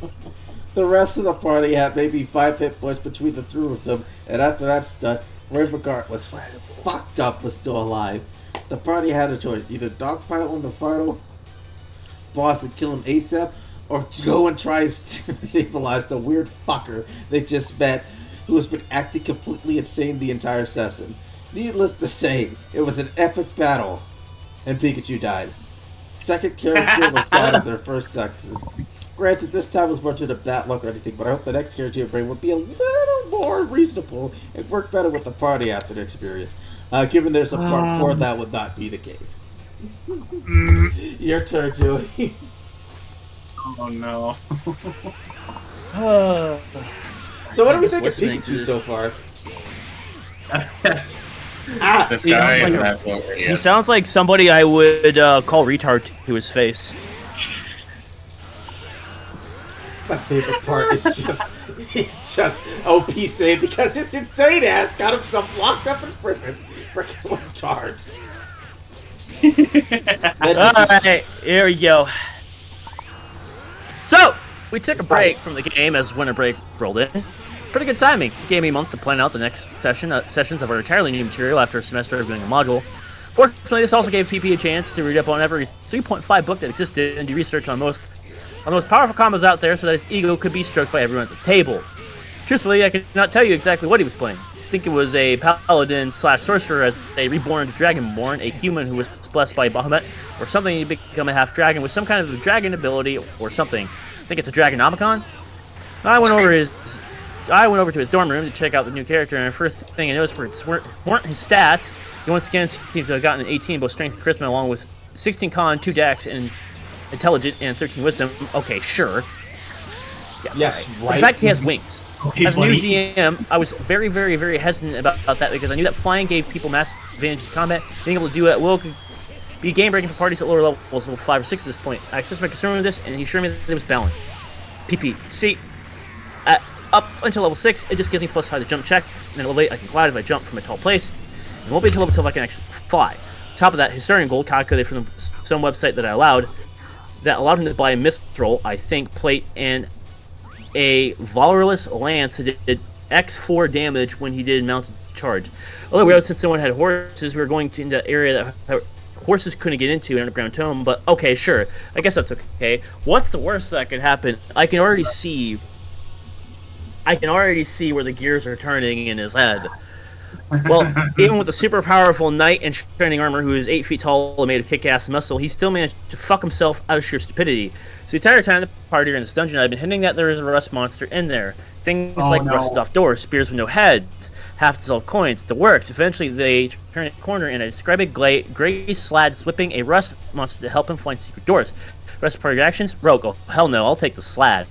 [SPEAKER 1] The rest of the party had maybe 5 hit points between the three of them, and after that stunt, Ravenguard was fucked up but still alive. The party had a choice: either dogpile on the final boss and kill him ASAP, or go and try to stabilize the weird fucker they just met, who has been acting completely insane the entire session. Needless to say, it was an epic battle, and Pikachu died. Second character was gone in their first section. Granted, this time was more to the bad luck or anything, but I hope the next character you bring will be a little more reasonable and work better with the party after the experience. Given there's a part 4, that would not be the case. Your turn, Joey.
[SPEAKER 4] Oh no.
[SPEAKER 1] So what do we think of Pikachu so far?
[SPEAKER 3] This guy is
[SPEAKER 8] like
[SPEAKER 3] not
[SPEAKER 8] he sounds like somebody I would call retard to his face.
[SPEAKER 1] My favorite part is just OP saying because his insane ass got himself locked up in prison for killing guards.
[SPEAKER 8] Alright, here we go. So, we took a break from the game as winter break rolled in. Pretty good timing. It gave me a month to plan out the next sessions of our entirely new material after a semester of doing a module. Fortunately, this also gave PP a chance to read up on every 3.5 book that existed and do research on the most powerful combos out there so that his ego could be stroked by everyone at the table. Truthfully, I could not tell you exactly what he was playing. I think it was a paladin / sorcerer as a reborn dragonborn, a human who was blessed by Bahamut, or something to become a half dragon with some kind of dragon ability or something. I think it's a Dragonomicon. I went over to his dorm room to check out the new character, and the first thing I noticed weren't his stats. He once again seems to have gotten an 18 both strength and charisma, along with 16 con, 2 dex, and intelligent, and 13 wisdom. Okay, sure. Yeah,
[SPEAKER 1] yes, right.
[SPEAKER 8] In fact, he has wings. As a new DM, I was very, very, very hesitant about that because I knew that flying gave people massive advantage in combat. Being able to do it will be game-breaking for parties at lower levels, level 5 or 6 at this point. I expressed my concern with this, and he assured me that it was balanced. PP. See, up until level 6, it just gives me +5 to jump checks, and then level 8, I can glide if I jump from a tall place. It won't be until level 12 I can actually fly. On top of that, his starting goal, calculated from some website that allowed him to buy a mithril, I think, plate, and a valorous lance that did X4 damage when he did mounted charge. Although since someone had horses, we were going to into an area that horses couldn't get into an underground tome, but okay, sure. I guess that's okay. What's the worst that could happen? I can already see where the gears are turning in his head. Well, even with a super powerful knight in shining armor who is 8 feet tall and made of kick-ass muscle, he still managed to fuck himself out of sheer stupidity. So the entire time the party are in this dungeon, I've been hinting that there is a rust monster in there. Things like rusted off doors, spears with no heads, half-dissolved coins, the works. Eventually, they turn a corner and I describe a gray slad whipping a rust monster to help him find secret doors. Rest of party actions? Rogue. Oh, hell no, I'll take the slad.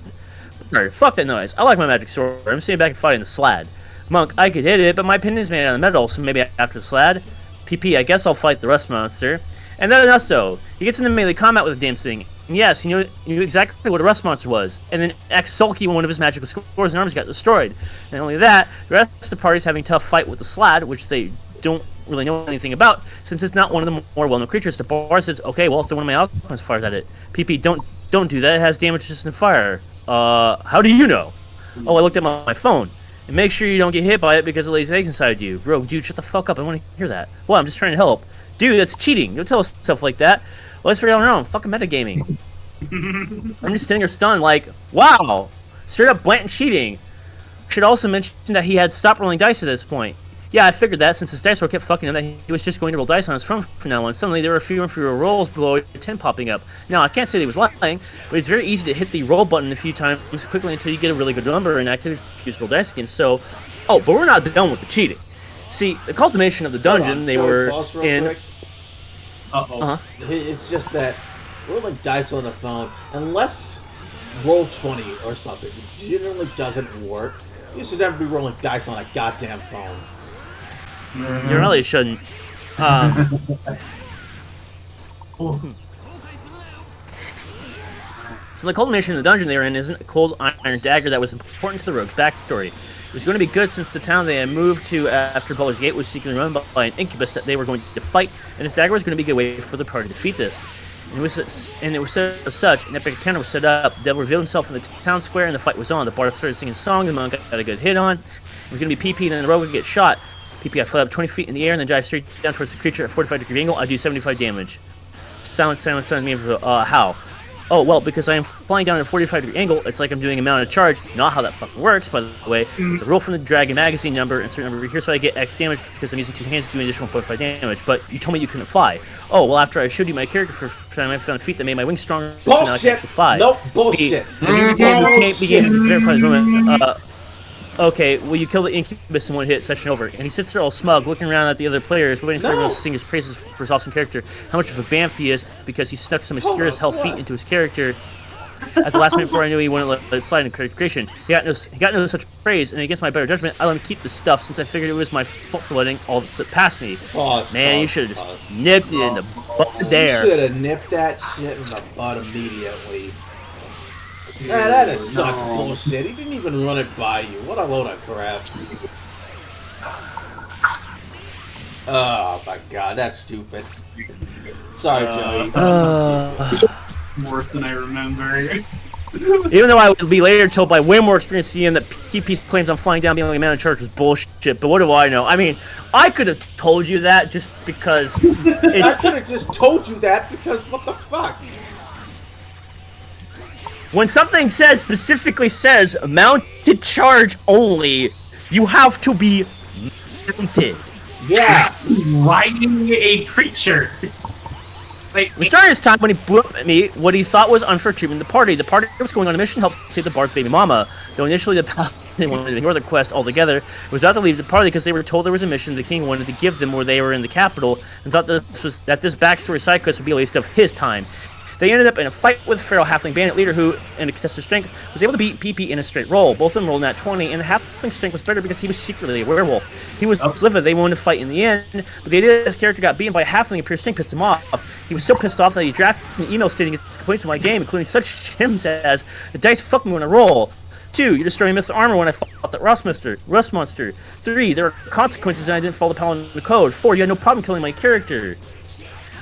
[SPEAKER 8] Alright, fuck that noise. I like my magic sword. I'm sitting back and fighting the Slad. Monk, I could hit it, but my pin is made out of metal, so maybe after the Slad. PP, I guess I'll fight the rust monster. And then also, he gets into melee combat with the damn thing. And yes, he knew exactly what a rust monster was. And then X Sulky, one of his magical scores and arms, got destroyed. And only that, the rest of the party's having a tough fight with the Slad, which they don't really know anything about, since it's not one of the more well-known creatures. The bar says, okay, well, if one of my alchemist fires at it. PP, don't do that. It has damage resistant fire. How do you know? Oh, I looked at my phone. And make sure you don't get hit by it because it lays eggs inside you. Rogue, dude, shut the fuck up. I want to hear that. Well, I'm just trying to help. Dude, that's cheating. Don't tell us stuff like that. Well, let's figure it out on our own. Fucking metagaming. I'm just sitting here stunned like, wow. Straight up blatant cheating. Should also mention that he had stopped rolling dice at this point. Yeah, I figured that since his dice roll kept fucking him, that he was just going to roll dice on his phone from now on. Suddenly, there were fewer and fewer rolls below a 10 popping up. Now, I can't say that he was lying, but it's very easy to hit the roll button a few times quickly until you get a really good number and actually use roll dice again. So, oh, but we're not done with the cheating. See, the cultivation of the dungeon they were in...
[SPEAKER 4] Uh-oh.
[SPEAKER 1] It's just that rolling dice on the phone, unless Roll20 or something generally doesn't work, you should never be rolling dice on a goddamn phone.
[SPEAKER 8] You really shouldn't. So the culmination of the dungeon they were in isn't a cold iron dagger that was important to the rogue's backstory. It was going to be good since the town they had moved to after Baldur's Gate was secretly run by an incubus that they were going to fight, and this dagger was going to be a good way for the party to defeat this. And it was set as such, an epic encounter was set up. The devil revealed himself in the town square, and the fight was on. The bard started singing a song, the monk got a good hit on. It was going to be PP, and then the rogue would get shot. PP, I fly up 20 feet in the air and then dive straight down towards the creature at a 45-degree angle. I do 75 damage. Silence, me. How? Oh, well, because I am flying down at a 45-degree angle, it's like I'm doing a mounted charge. It's not how that fucking works, by the way. It's a roll from the Dragon magazine number, insert number here, so I get X damage because I'm using two hands to do an additional 0.5 damage. But you told me you couldn't fly. Oh, well, after I showed you my character for time, I found a feat that made my wings stronger.
[SPEAKER 1] Bullshit! Nope, bullshit.
[SPEAKER 8] You can't begin to verify this moment. Okay, well, you kill the incubus in one hit, session over. And he sits there all smug, looking around at the other players, waiting for everyone to sing his praises for his awesome character. How much of a bamf he is, because he stuck some mysterious hell feat into his character. At the last minute before I knew he wouldn't let it slide in character creation. He got no such praise, and against my better judgment, I let him keep the stuff since I figured it was my fault for letting all this slip past me. You should have just nipped it in the butt there.
[SPEAKER 1] You should have nipped that shit in the butt immediately. Man, that is such bullshit. He didn't even run it by you. What a load of crap. Oh my god, that's stupid. Sorry, Joey.
[SPEAKER 4] Worse than I remember.
[SPEAKER 8] Even though I would be later told by way more experienced CM that PP's claims on flying down being only man in charge was bullshit, but what do I know? I mean, I could have told you that just because
[SPEAKER 1] I could have just told you that because what the fuck?
[SPEAKER 8] When something specifically says mounted charge only, you have to be mounted.
[SPEAKER 1] Yeah.
[SPEAKER 4] Riding a creature.
[SPEAKER 8] It was during his time when he blew up at me what he thought was unfair treatment of the party. The party was going on a mission to help save the bard's baby mama. Though initially the paladin wanted to ignore the quest altogether, it was about to leave the party because they were told there was a mission the king wanted to give them where they were in the capital, and thought that this backstory side quest would be a waste of his time. They ended up in a fight with the feral halfling bandit leader who, in a contested strength, was able to beat PP in a straight roll. Both of them rolled nat 20, and the halfling's strength was better because he was secretly a werewolf. He was livid. They wanted to fight in the end, but the idea that his character got beaten by a halfling and pure strength pissed him off. He was so pissed off that he drafted an email stating his complaints of my game, including such shims as, the dice fucked me when I roll. 2, you're destroying Mr. Armor when I fought that rust monster. 3, there are consequences and I didn't follow the paladin code. 4, you had no problem killing my character.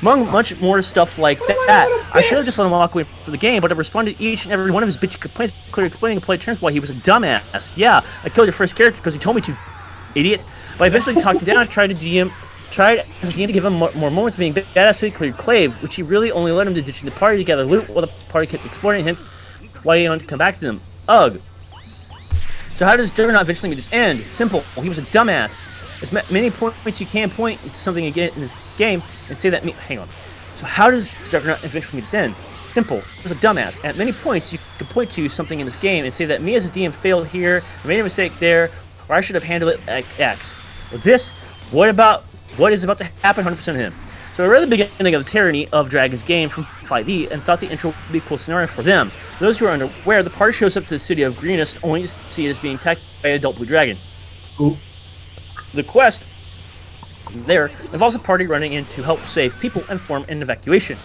[SPEAKER 8] Among much more stuff like that, I should have just let him walk away from the game, but I responded to each and every one of his bitchy complaints, clearly explaining in polite terms why he was a dumbass. Yeah, I killed your first character because he told me to, idiot. But I eventually talked him down and tried as a DM to give him more moments of being badass so he cleared Clave, which he really only led him to ditching the party together, loot while the party kept exploring him, while he wanted to come back to them. Ugh. So how does Juggernaut eventually meet his end? Simple. He was a dumbass. As many points you can point to something again in this game and say that hang on. So how does Juggernaut eventually meet its end? Simple. He was a dumbass. At many points you can point to something in this game and say that me as a DM failed here, I made a mistake there, or I should have handled it like X. Or this, what is about to happen 100% of him. So I read the beginning of the Tyranny of Dragons game from 5e and thought the intro would be a cool scenario for them. For those who are unaware, the party shows up to the city of Greenest only to see it as being attacked by an adult blue dragon.
[SPEAKER 4] Ooh.
[SPEAKER 8] The quest there involves a party running in to help save people and form an evacuation.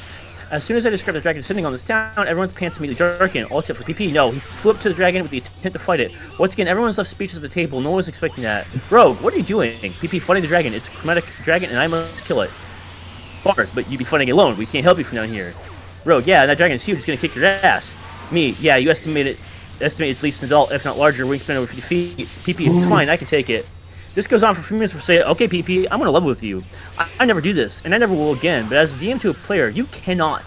[SPEAKER 8] As soon as I described the dragon sitting on this town, everyone's pants immediately darken, all except for PP. No, he flew up to the dragon with the intent to fight it. Once again, everyone's left speechless at the table. No one was expecting that. Rogue, what are you doing? PP, fighting the dragon. It's a chromatic dragon, and I must kill it. Bard, but you'd be fighting alone. We can't help you from down here. Rogue, yeah, that dragon is huge. It's gonna kick your ass. Me, yeah, you estimate it's at least an adult, if not larger. Wingspan over 50 feet. PP, it's fine. I can take it. This goes on for a few minutes. For say, okay, PP, I'm gonna level with you. I never do this, and I never will again. But as a DM to a player, you cannot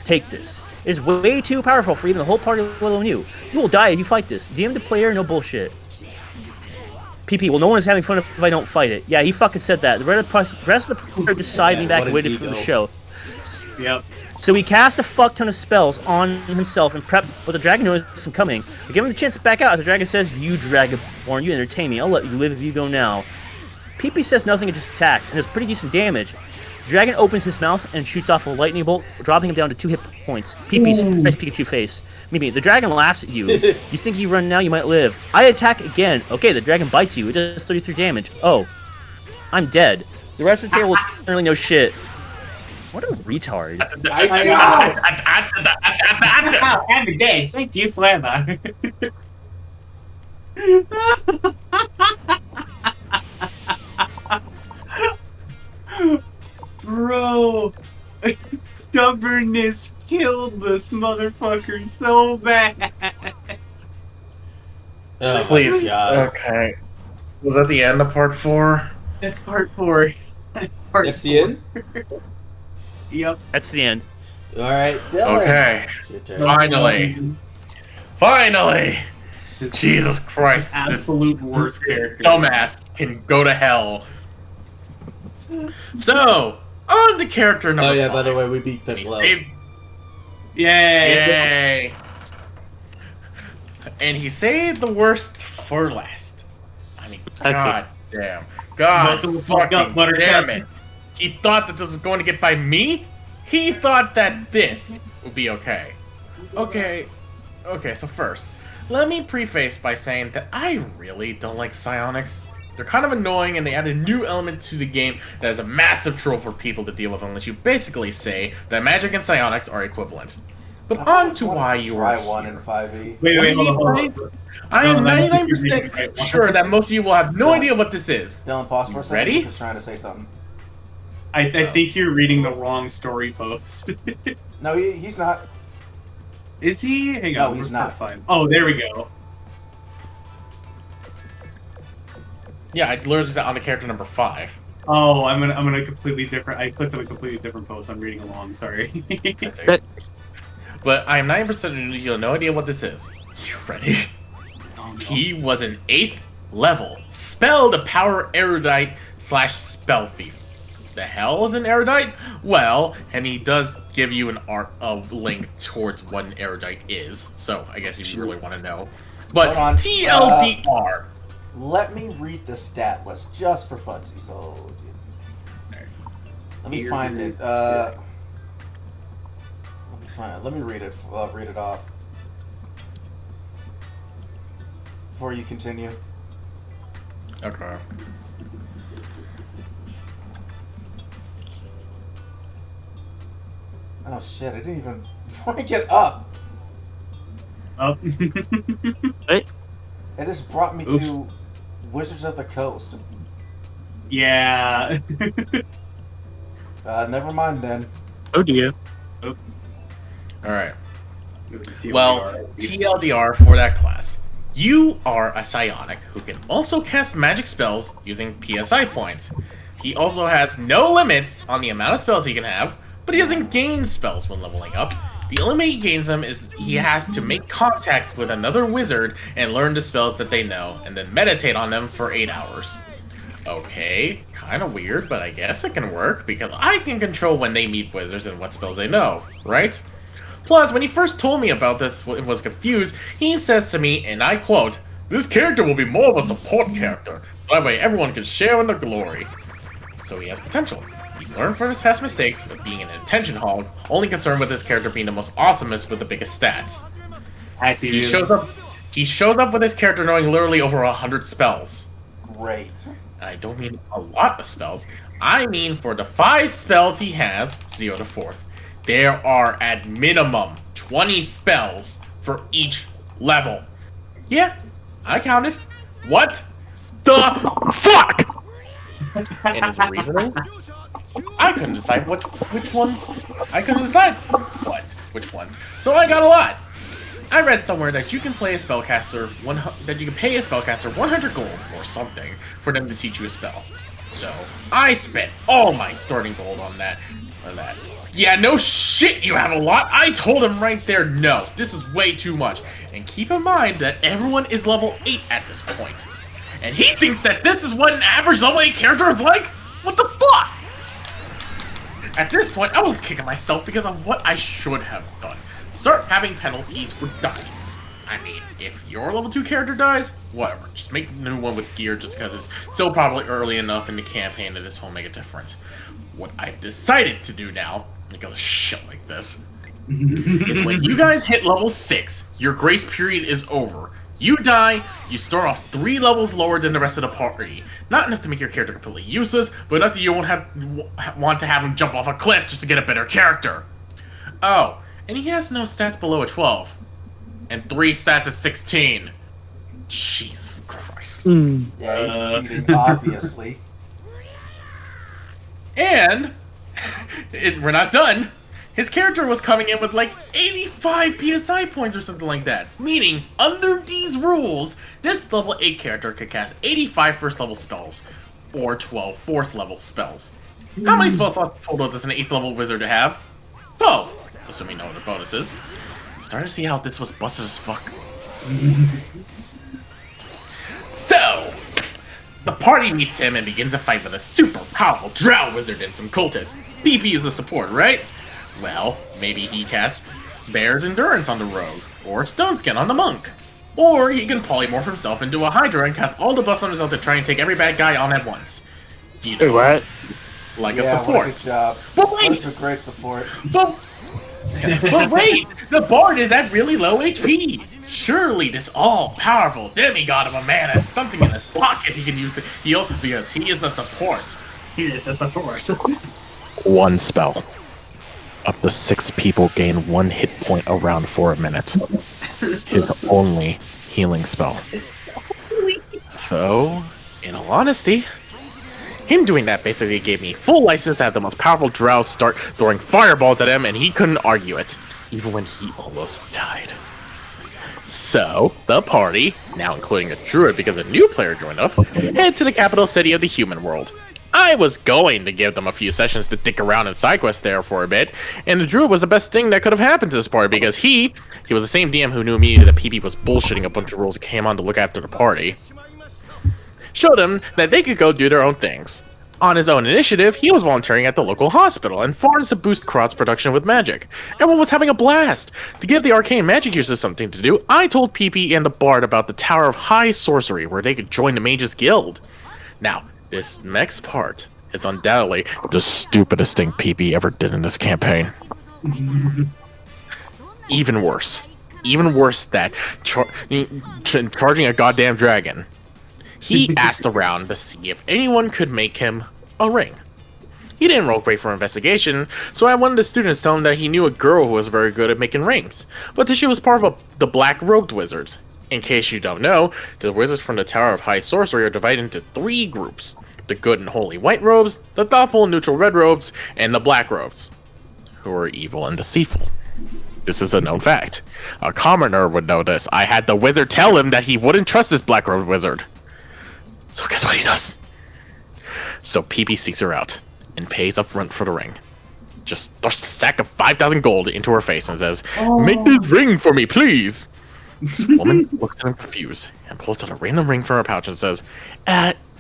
[SPEAKER 8] take this. It is way too powerful for even the whole party, let alone you. You will die if you fight this. DM to player, no bullshit. PP, well, no one is having fun if I don't fight it. Yeah, he fucking said that. The rest of the player just sided me back and waited for the show.
[SPEAKER 4] Yep.
[SPEAKER 8] So he cast a fuck ton of spells on himself and prepped, but the dragon knows him coming. I give him the chance to back out as the dragon says, you dragonborn, you entertain me. I'll let you live if you go now. PP says nothing and just attacks, and does pretty decent damage. The dragon opens his mouth and shoots off a lightning bolt, dropping him down to 2 hit points. PP, surprise Pikachu face. Mimi, the dragon laughs at you. You think you run now, you might live. I attack again. Okay, the dragon bites you. It does 33 damage. Oh. I'm dead. The rest of the table really no shit. What a retard.
[SPEAKER 4] I'm dead. Thank you forever. Bro, stubbornness killed this motherfucker so bad.
[SPEAKER 1] Oh,
[SPEAKER 3] Please.
[SPEAKER 1] God.
[SPEAKER 3] Okay. Was that the end of part 4?
[SPEAKER 4] That's part 4.
[SPEAKER 1] That's the end?
[SPEAKER 4] Yep.
[SPEAKER 8] That's the end.
[SPEAKER 1] Alright, Dylan.
[SPEAKER 3] Okay.
[SPEAKER 1] It's your turn.
[SPEAKER 3] Finally. Finally! Jesus Christ. This
[SPEAKER 4] Absolute worst character.
[SPEAKER 3] dumbass can go to hell. So, on to character number 5.
[SPEAKER 1] Oh yeah, by the way, we beat Piccolo.
[SPEAKER 4] Yay.
[SPEAKER 3] Yay! And he saved the worst for last. I mean, god damn. God
[SPEAKER 4] Welcome the fuck
[SPEAKER 3] fucking
[SPEAKER 4] up, Buttercup.
[SPEAKER 3] damn it. He thought that this was going to get by me? He thought that this would be okay. Okay, so first, let me preface by saying that I really don't like psionics. They're kind of annoying, and they add a new element to the game that is a massive trope for people to deal with unless you basically say that magic and psionics are equivalent. But on to why you
[SPEAKER 1] try
[SPEAKER 3] are
[SPEAKER 1] one
[SPEAKER 3] here.
[SPEAKER 1] in 5e.
[SPEAKER 4] Wait, hold on.
[SPEAKER 3] I am
[SPEAKER 4] No, that-
[SPEAKER 3] 99% sure that most of you will have no idea what this is.
[SPEAKER 1] Dylan, pause for a second.
[SPEAKER 3] Ready?
[SPEAKER 1] I'm just trying to say something.
[SPEAKER 4] I think you're reading the wrong story post.
[SPEAKER 1] No, he's not.
[SPEAKER 4] Is he? Hang
[SPEAKER 1] No,
[SPEAKER 4] on.
[SPEAKER 1] he's
[SPEAKER 4] we're
[SPEAKER 1] not.
[SPEAKER 4] Fine. Oh, there we go.
[SPEAKER 3] Yeah, I literally said on to character number 5.
[SPEAKER 4] Oh, I'm gonna completely different. I clicked on a completely different post. I'm reading along. Sorry.
[SPEAKER 3] But I am 90% sure you have no idea what this is. You ready?
[SPEAKER 4] Oh, no.
[SPEAKER 3] He was an 8th level spell to power erudite / spell thief. The hell is an erudite? Well, and he does give you a link towards what an erudite is. So I guess you really want to know. But
[SPEAKER 1] Hold on.
[SPEAKER 3] TLDR.
[SPEAKER 1] Let me read the stat list just for funsies. So, let me find it. Let me read it. Read it off before you continue.
[SPEAKER 3] Okay.
[SPEAKER 1] Oh shit! I didn't even break it up.
[SPEAKER 4] Oh.
[SPEAKER 1] It just brought me to Wizards of the Coast.
[SPEAKER 4] Yeah.
[SPEAKER 1] Never mind then.
[SPEAKER 8] Oh dear.
[SPEAKER 3] Alright. Well, TLDR for that class. You are a psionic who can also cast magic spells using PSI points. He also has no limits on the amount of spells he can have, but he doesn't gain spells when leveling up. The only way he gains them is he has to make contact with another wizard and learn the spells that they know, and then meditate on them for 8 hours. Okay, kind of weird, but I guess it can work, because I can control when they meet wizards and what spells they know, right? Plus, when he first told me about this and was confused, he says to me, and I quote, "This character will be more of a support character, so that way everyone can share in the glory." So he has potential. He He's learned from his past mistakes of being an attention hog, only concerned with his character being the most awesomest with the biggest stats.
[SPEAKER 4] I see.
[SPEAKER 3] He shows up with his character knowing literally over 100 spells.
[SPEAKER 1] Great.
[SPEAKER 3] And I don't mean a lot of spells. I mean for the 5 spells he has, 0 to 4th, there are at minimum 20 spells for each level. Yeah, I counted. What the fuck? And his reasoning? I couldn't decide which ones. I couldn't decide which ones. So I got a lot. I read somewhere that you can pay a spellcaster 100 gold or something for them to teach you a spell. So I spent all my starting gold on that. Yeah, no shit, you have a lot. I told him right there, no, this is way too much. And keep in mind that everyone is level 8 at this point. And he thinks that this is what an average level 8 character is like? What the fuck? At this point, I was kicking myself because of what I should have done. Start having penalties for dying. I mean, if your level 2 character dies, whatever. Just make a new one with gear just because it's still probably early enough in the campaign that this won't make a difference. What I've decided to do now, because of shit like this, is when you guys hit level 6, your grace period is over. You die, you start off 3 levels lower than the rest of the party. Not enough to make your character completely useless, but enough that you won't want to have him jump off a cliff just to get a better character. Oh, and he has no stats below a 12. And 3 stats at 16. Jesus Christ.
[SPEAKER 1] Yeah, he's cheating, obviously.
[SPEAKER 3] And, we're not done. His character was coming in with like 85 PSI points or something like that. Meaning, under these rules, this level 8 character could cast 85 first level spells. Or 12 4th level spells. How many spells total does an 8th level wizard have? 12. Assuming no other bonuses. Starting to see how this was busted as fuck. So, the party meets him and begins a fight with a super powerful drow wizard and some cultists. BP is a support, right? Well, maybe he casts Bear's Endurance on the rogue, or Stone Skin on the monk. Or he can polymorph himself into a Hydra and cast all the buffs on himself to try and take every bad guy on at once. You know,
[SPEAKER 9] what?
[SPEAKER 3] Like
[SPEAKER 1] Yeah,
[SPEAKER 3] a support.
[SPEAKER 1] what a good job.
[SPEAKER 3] But wait!
[SPEAKER 1] That's a great support.
[SPEAKER 3] But wait! The bard is at really low HP! Surely this all-powerful demigod of a man has something in his pocket he can use to heal because he is a support.
[SPEAKER 4] He is the support.
[SPEAKER 10] One spell. Up to 6 people gain 1 hit point around for a minute. His only healing spell.
[SPEAKER 3] So, in all honesty, him doing that basically gave me full license to have the most powerful drow start throwing fireballs at him, and he couldn't argue it, even when he almost died. So, the party, now including a druid because a new player joined up, head to the capital city of the human world. I was going to give them a few sessions to dick around in side quests there for a bit, and the druid was the best thing that could have happened to this party because he was the same DM who knew immediately that PP was bullshitting a bunch of rules and came on to look after the party. Showed them that they could go do their own things. On his own initiative, he was volunteering at the local hospital and farmed to boost Krot's production with magic. Everyone was having a blast. To give the arcane magic users something to do, I told PP and the bard about the Tower of High Sorcery where they could join the Mages Guild. Now, this next part is undoubtedly the stupidest thing PP ever did in this campaign. Even worse. Even worse that charging a goddamn dragon. He asked around to see if anyone could make him a ring. He didn't roll great for investigation, so I wanted the students to tell him that he knew a girl who was very good at making rings, but that she was part of the Black Robed Wizards. In case you don't know, the wizards from the Tower of High Sorcery are divided into 3 groups. The good and holy white robes, the thoughtful and neutral red robes, and the black robes, who are evil and deceitful. This is a known fact. A commoner would know this. I had the wizard tell him that he wouldn't trust this black robed wizard. So guess what he does? So PP seeks her out and pays up front for the ring. Just thrusts a sack of 5,000 gold into her face and says, "Make this ring for me, please." This woman looks at him confused and pulls out a random ring from her pouch and says,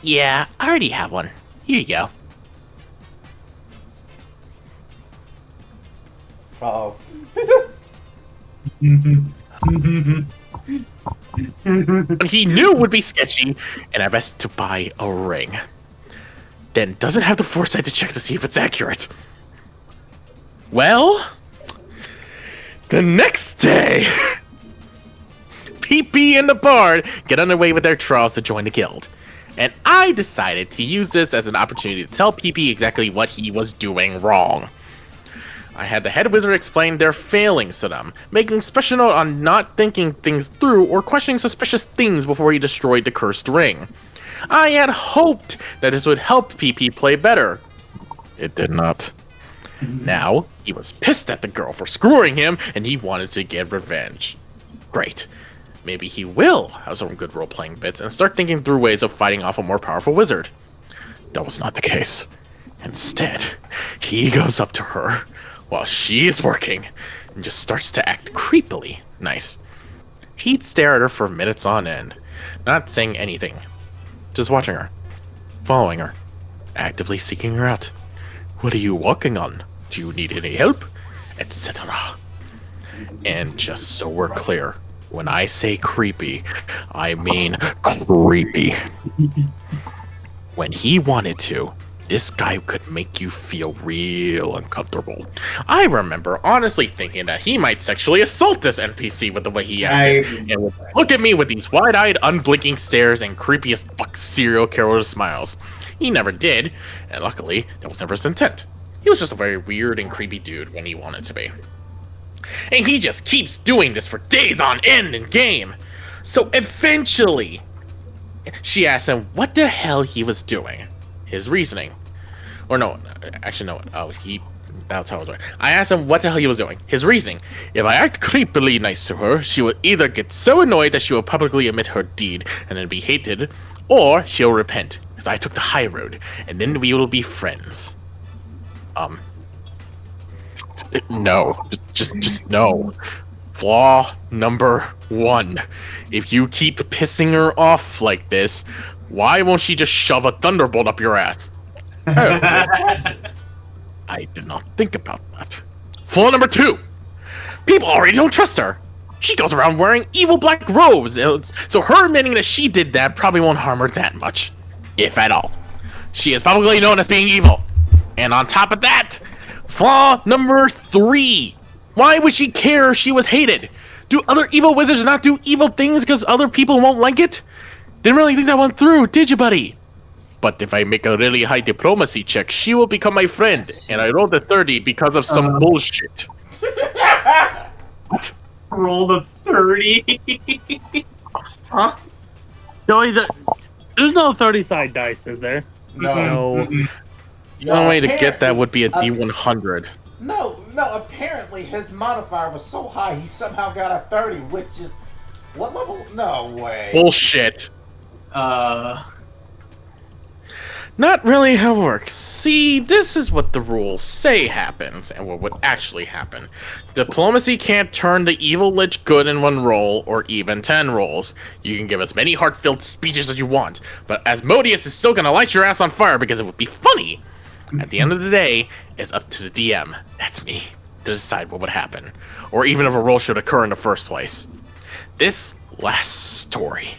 [SPEAKER 3] yeah, I already have one. Here you go.
[SPEAKER 1] Uh-oh.
[SPEAKER 3] But he knew would be sketchy, and I best to buy a ring.
[SPEAKER 10] then doesn't have the foresight to check to see if it's accurate. Well, the next day, PP and the Bard get underway with their trials to join the guild. And I decided to use this as an opportunity to tell PP exactly what he was doing wrong. I had the head wizard explain their failings to them, making special note on not thinking things through or questioning suspicious things before he destroyed the cursed ring. I had hoped that this would help PP play better. It did not. Now, he was pissed at the girl for screwing him, and he wanted to get revenge. Great. Maybe he will have some good role-playing bits and start thinking through ways of fighting off a more powerful wizard. That was not the case. Instead, he goes up to her while she is working and just starts to act creepily nice. He'd stare at her for minutes on end, not saying anything, just watching her, following her, actively seeking her out. What are you working on? Do you need any help? Etc. And just so we're clear, when I say creepy, I mean creepy. When he wanted to, this guy could make you feel real uncomfortable. I remember honestly thinking that he might sexually assault this NPC with the way he acted, and would look at me with these wide-eyed, unblinking stares and creepy as fuck serial killer smiles. He never did, and luckily, that was never his intent. He was just a very weird and creepy dude when he wanted to be. And he just keeps doing this for days on end in game. So eventually, she asked him what the hell he was doing. His reasoning. Or no, actually no. Oh, that's how it was. I asked him what the hell he was doing. His reasoning. If I act creepily nice to her, she will either get so annoyed that she will publicly admit her deed and then be hated, or she'll repent, because I took the high road, and then we will be friends. No. Just no. Flaw number 1. If you keep pissing her off like this, why won't she just shove a thunderbolt up your ass? Oh, I did not think about that. Flaw number 2. People already don't trust her. She goes around wearing evil black robes, so her admitting that she did that probably won't harm her that much, if at all. She is publicly known as being evil. And on top of that, flaw number 3. Why would she care if she was hated? Do other evil wizards not do evil things because other people won't like it? Didn't really think that went through, did you, buddy? But if I make a really high diplomacy check, she will become my friend. And I rolled a 30 because of some bullshit. What?
[SPEAKER 4] Roll the 30.
[SPEAKER 2] Huh? Joey, there's no 30-side dice, is there?
[SPEAKER 1] No.
[SPEAKER 10] The only way to get that would be a D100.
[SPEAKER 1] No, apparently his modifier was so high he somehow got a 30, which is... What level? No way.
[SPEAKER 10] Bullshit. Not really how it works. See, this is what the rules say happens, and what would actually happen. Diplomacy can't turn the evil lich good in 1 roll, or even 10 rolls. You can give as many heart-filled speeches as you want, but Asmodeus is still gonna light your ass on fire because it would be funny. At the end of the day, it's up to the DM, that's me, to decide what would happen, or even if a roll should occur in the first place. This last story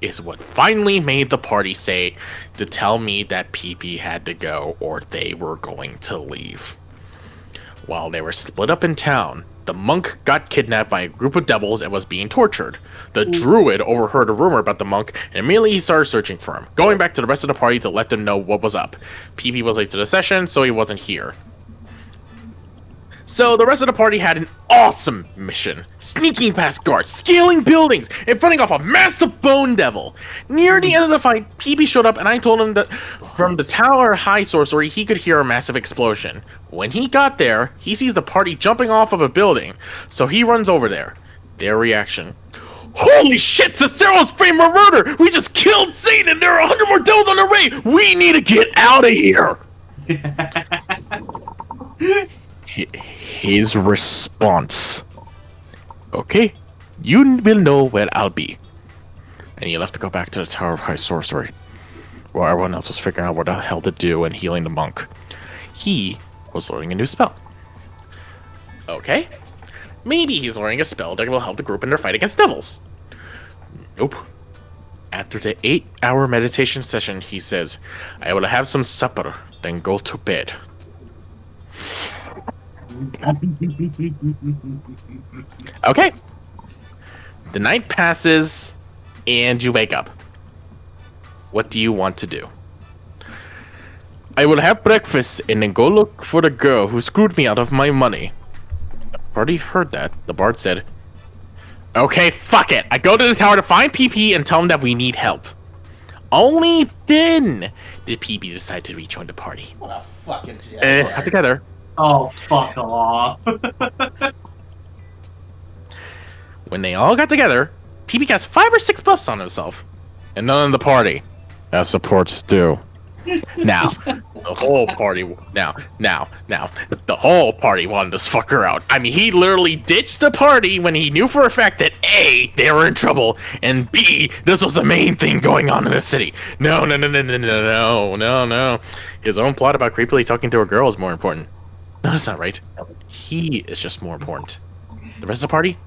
[SPEAKER 10] is what finally made the party say to tell me that PP had to go or they were going to leave. While they were split up in town, the monk got kidnapped by a group of devils and was being tortured. The druid overheard a rumor about the monk and immediately started searching for him, going back to the rest of the party to let them know what was up. PP was late to the session, so he wasn't here. So the rest of the party had an awesome mission. Sneaking past guards, scaling buildings, and fighting off a massive bone devil. Near the end of the fight, PP showed up and I told him that from the tower high sorcery he could hear a massive explosion. When he got there, he sees the party jumping off of a building, so he runs over there. Their reaction: holy shit, Cicero's framed for murder! We just killed Satan and there are 100 more devils on the way! We need to get out of here! His response: okay, you will know where I'll be. And he left to go back to the Tower of High Sorcery, while everyone else was figuring out what the hell to do and healing the monk. He was learning a new spell. Okay, maybe he's learning a spell that will help the group in their fight against devils. Nope. After the 8-hour meditation session, he says, I will have some supper, then go to bed. Okay. The night passes, and you wake up. What do you want to do? I will have breakfast and then go look for the girl who screwed me out of my money. The party heard that. The bard said, okay, fuck it. I go to the tower to find PP and tell him that we need help. Only then did PP decide to rejoin the party.
[SPEAKER 1] What a fucking shit.
[SPEAKER 10] Got together.
[SPEAKER 4] Oh, fuck off.
[SPEAKER 10] When they all got together, PP got 5 or 6 buffs on himself. And none in the party. As supports do. Now, the whole party the whole party wanted this fucker out. I mean, he literally ditched the party when he knew for a fact that A, they were in trouble, and B, this was the main thing going on in the city. No. His own plot about creepily talking to a girl is more important. No, that's not right. He is just more important. The rest of the party?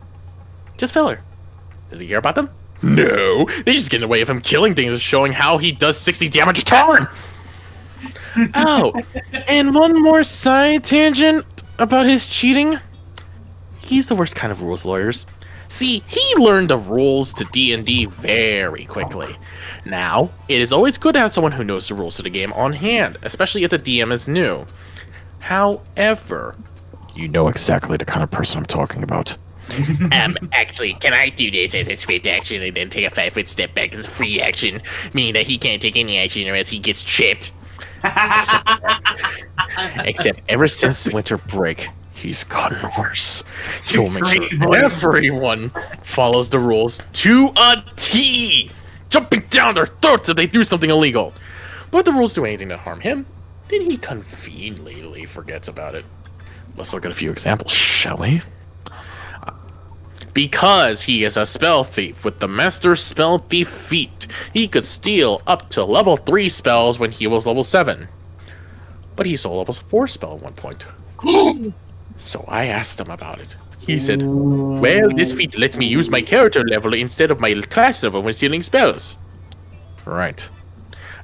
[SPEAKER 10] Just filler. Does he care about them? No, they just get in the way of him killing things and showing how he does 60 damage a turn. Oh, and one more side tangent about his cheating. He's the worst kind of rules lawyers. See, he learned the rules to D&D very quickly. Now, it is always good to have someone who knows the rules of the game on hand, especially if the DM is new. However, you know exactly the kind of person I'm talking about. Actually, can I do this as a swift action and then take a 5-foot step back as a free action, meaning that he can't take any action or else he gets tripped? Except ever since winter break, he's gotten worse. He will make sure everyone follows the rules to a T, jumping down their throats if they do something illegal. But if the rules do anything to harm him, then he conveniently forgets about it. Let's look at a few examples, shall we? Because he is a spell thief with the Master Spell Thief feat, he could steal up to level 3 spells when he was level 7. But he stole level 4 spell at one point. So I asked him about it. He said, well, this feat lets me use my character level instead of my class level when stealing spells. Right.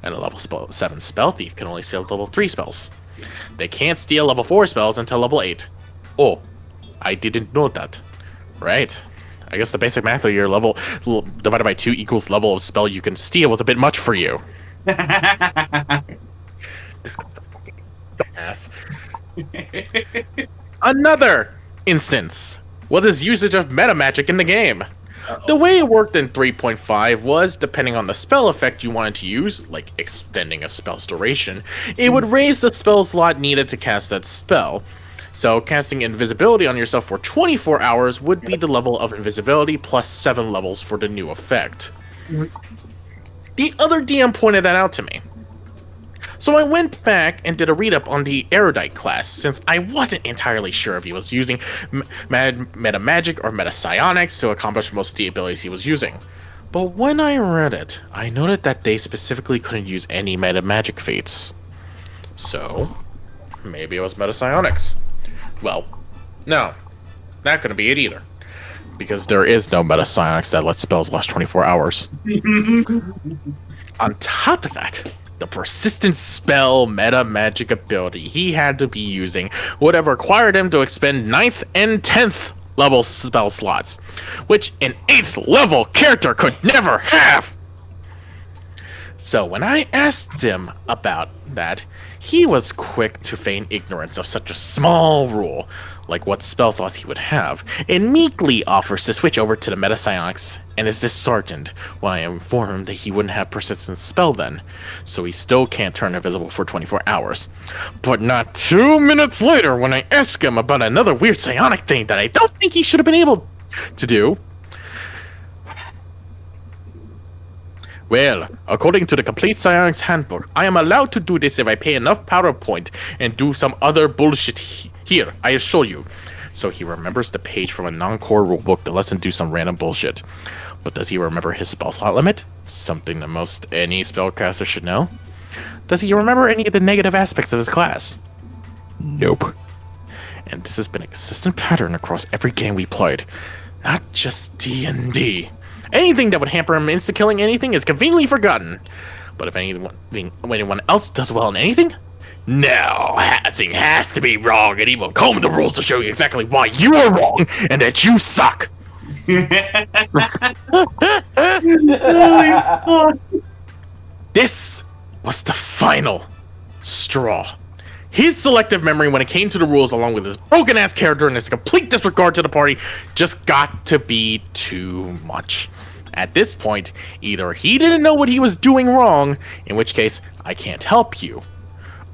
[SPEAKER 10] And a level 7 spell thief can only steal level 3 spells. They can't steal level 4 spells until level 8. Oh, I didn't know that. Right. I guess the basic math of your level divided by 2 equals level of spell you can steal was a bit much for you. This guy's a fucking dumbass. Another instance was his usage of meta magic in the game. The way it worked in 3.5 was, depending on the spell effect you wanted to use, like extending a spell's duration, it would raise the spell slot needed to cast that spell. So casting invisibility on yourself for 24 hours would be the level of invisibility plus 7 levels for the new effect. The other DM pointed that out to me. So I went back and did a read-up on the Erudite class, since I wasn't entirely sure if he was using meta magic or meta psionics to accomplish most of the abilities he was using. But when I read it, I noted that they specifically couldn't use any meta magic feats. So maybe it was meta psionics. Well, no, not gonna be it either, because there is no meta psionics that lets spells last 24 hours. On top of that, the persistent spell meta magic ability he had to be using would have required him to expend 9th and 10th level spell slots, which an 8th level character could never have. So when I asked him about that, he was quick to feign ignorance of such a small rule, like what spell slots he would have, and meekly offers to switch over to the meta psionics, and is disheartened when I inform him that he wouldn't have persistent spell then, so he still can't turn invisible for 24 hours. But not 2 minutes later, when I ask him about another weird psionic thing that I don't think he should have been able to do, well, according to the Complete Psionics Handbook, I am allowed to do this if I pay enough PowerPoint and do some other bullshit here, I assure you. So he remembers the page from a non-core rulebook that lets him do some random bullshit. But does he remember his spell slot limit? Something that most any spellcaster should know. Does he remember any of the negative aspects of his class? Nope. And this has been a consistent pattern across every game we played. Not just D&D. Anything that would hamper him insta-killing anything is conveniently forgotten. But if anyone else does well in anything, no, Hatzing has to be wrong, and he will comb the rules to show you exactly why you are wrong and that you suck. This was the final straw. His selective memory when it came to the rules, along with his broken-ass character and his complete disregard to the party, just got to be too much. At this point, either he didn't know what he was doing wrong, in which case, I can't help you,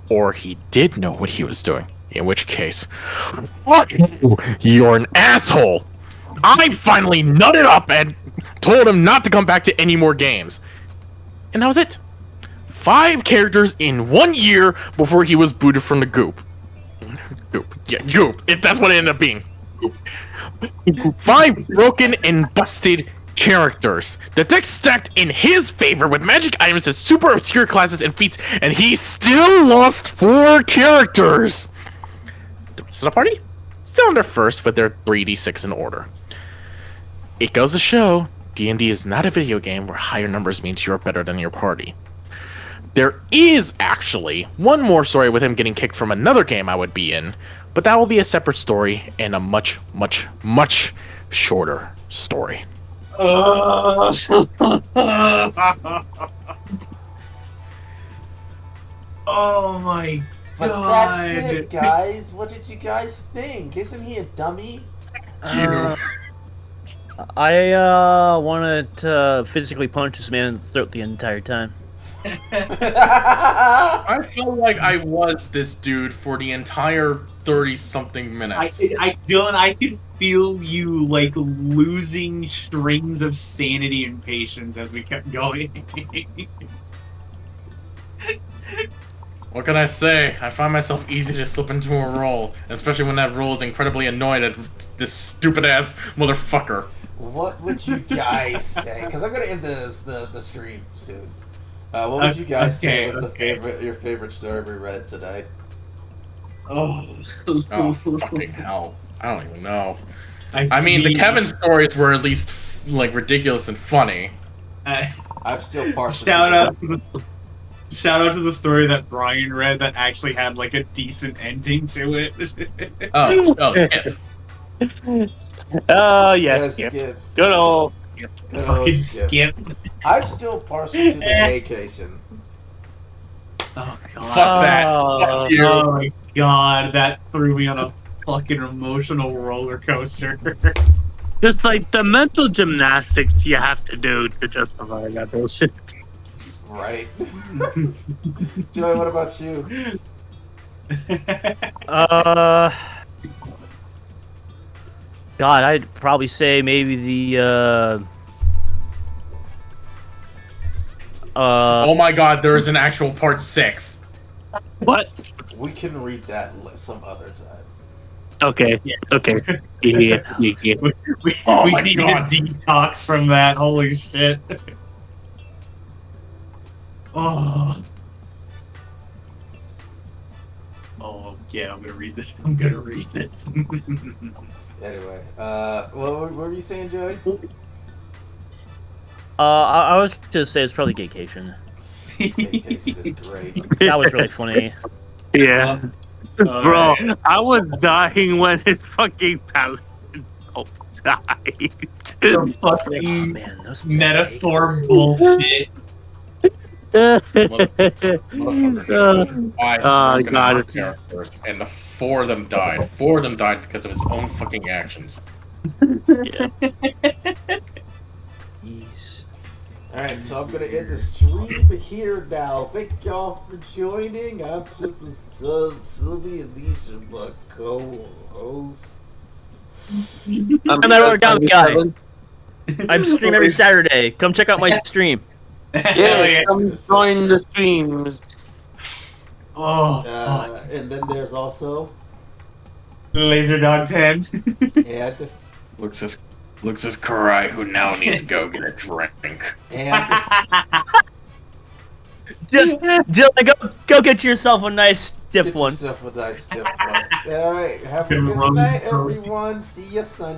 [SPEAKER 10] or he did know what he was doing, in which case, fuck you, you're an asshole. I finally nutted up and told him not to come back to any more games. And that was it. 5 characters in 1 year before he was booted from the goop. Goop. That's what it ended up being. Goop. 5 broken and busted characters. The deck stacked in his favor with magic items and super obscure classes and feats, and he still lost 4 characters. The rest of the party still on their first with their 3d6 in order. It goes to show, D&D is not a video game where higher numbers means you're better than your party. There is actually one more story with him getting kicked from another game I would be in, but that will be a separate story and a much, much, much shorter story.
[SPEAKER 4] Oh my
[SPEAKER 1] But
[SPEAKER 4] god.
[SPEAKER 1] that's it, guys. What did you guys think? Isn't he a dummy?
[SPEAKER 8] I wanted to physically punch this man in the throat the entire time.
[SPEAKER 3] I felt like I was this dude for the entire 30-something minutes.
[SPEAKER 4] Dylan, I could feel you like losing strings of sanity and patience as we kept going.
[SPEAKER 3] What can I say? I find myself easy to slip into a role, especially when that role is incredibly annoyed at this stupid-ass motherfucker.
[SPEAKER 1] What would you guys say? Because I'm gonna end the stream soon. What would you guys say was your favorite story we read today?
[SPEAKER 3] Oh fucking hell! I don't even know. I mean, the Kevin stories were at least like ridiculous and funny.
[SPEAKER 1] I'm still partial.
[SPEAKER 4] Shout out to the story that Brian read that actually had like a decent ending to it.
[SPEAKER 3] Skip.
[SPEAKER 8] Yes, Skip. Good old Skip.
[SPEAKER 4] Fucking Skip.
[SPEAKER 1] I'm still partial to the vacation.
[SPEAKER 4] Oh god.
[SPEAKER 3] Fuck that. Fuck you.
[SPEAKER 4] Oh my god, that threw me on a fucking emotional roller coaster.
[SPEAKER 2] Just like the mental gymnastics you have to do to justify that bullshit.
[SPEAKER 1] Right. Joey, what about you?
[SPEAKER 8] God, I'd probably say maybe the
[SPEAKER 3] oh my god, there is an actual part 6.
[SPEAKER 2] What?
[SPEAKER 1] We can read that some other time.
[SPEAKER 2] Okay. Okay. Yeah.
[SPEAKER 4] We need a detox from that. Holy shit. Oh, yeah, I'm gonna read this.
[SPEAKER 1] Anyway, what were you saying, Joey?
[SPEAKER 8] I was gonna say it's probably Gaycation.
[SPEAKER 1] Gaycation is great.
[SPEAKER 8] That was really funny.
[SPEAKER 2] Yeah. Bro, I was dying when his fucking paladin died.
[SPEAKER 4] The fucking
[SPEAKER 8] Man, those
[SPEAKER 4] metaphor bullshit.
[SPEAKER 3] God. Characters, and the 4 of them died. 4 of them died because of his own fucking actions.
[SPEAKER 2] Yeah.
[SPEAKER 1] Alright, so I'm gonna end the stream here now. Thank y'all for joining. I'm Sylvia, and these are my co-hosts.
[SPEAKER 8] And I wrote down the guy. I'm stream every Saturday. Come check out my stream.
[SPEAKER 9] Yeah, come join the streams.
[SPEAKER 1] And then there's also
[SPEAKER 4] Laser Dog 10.
[SPEAKER 1] and
[SPEAKER 3] Looks as Karai, who now needs to go get a drink.
[SPEAKER 1] and
[SPEAKER 8] Just Dylan, go get yourself a nice stiff one.
[SPEAKER 1] Alright, have a good night, everyone. See ya Sunday.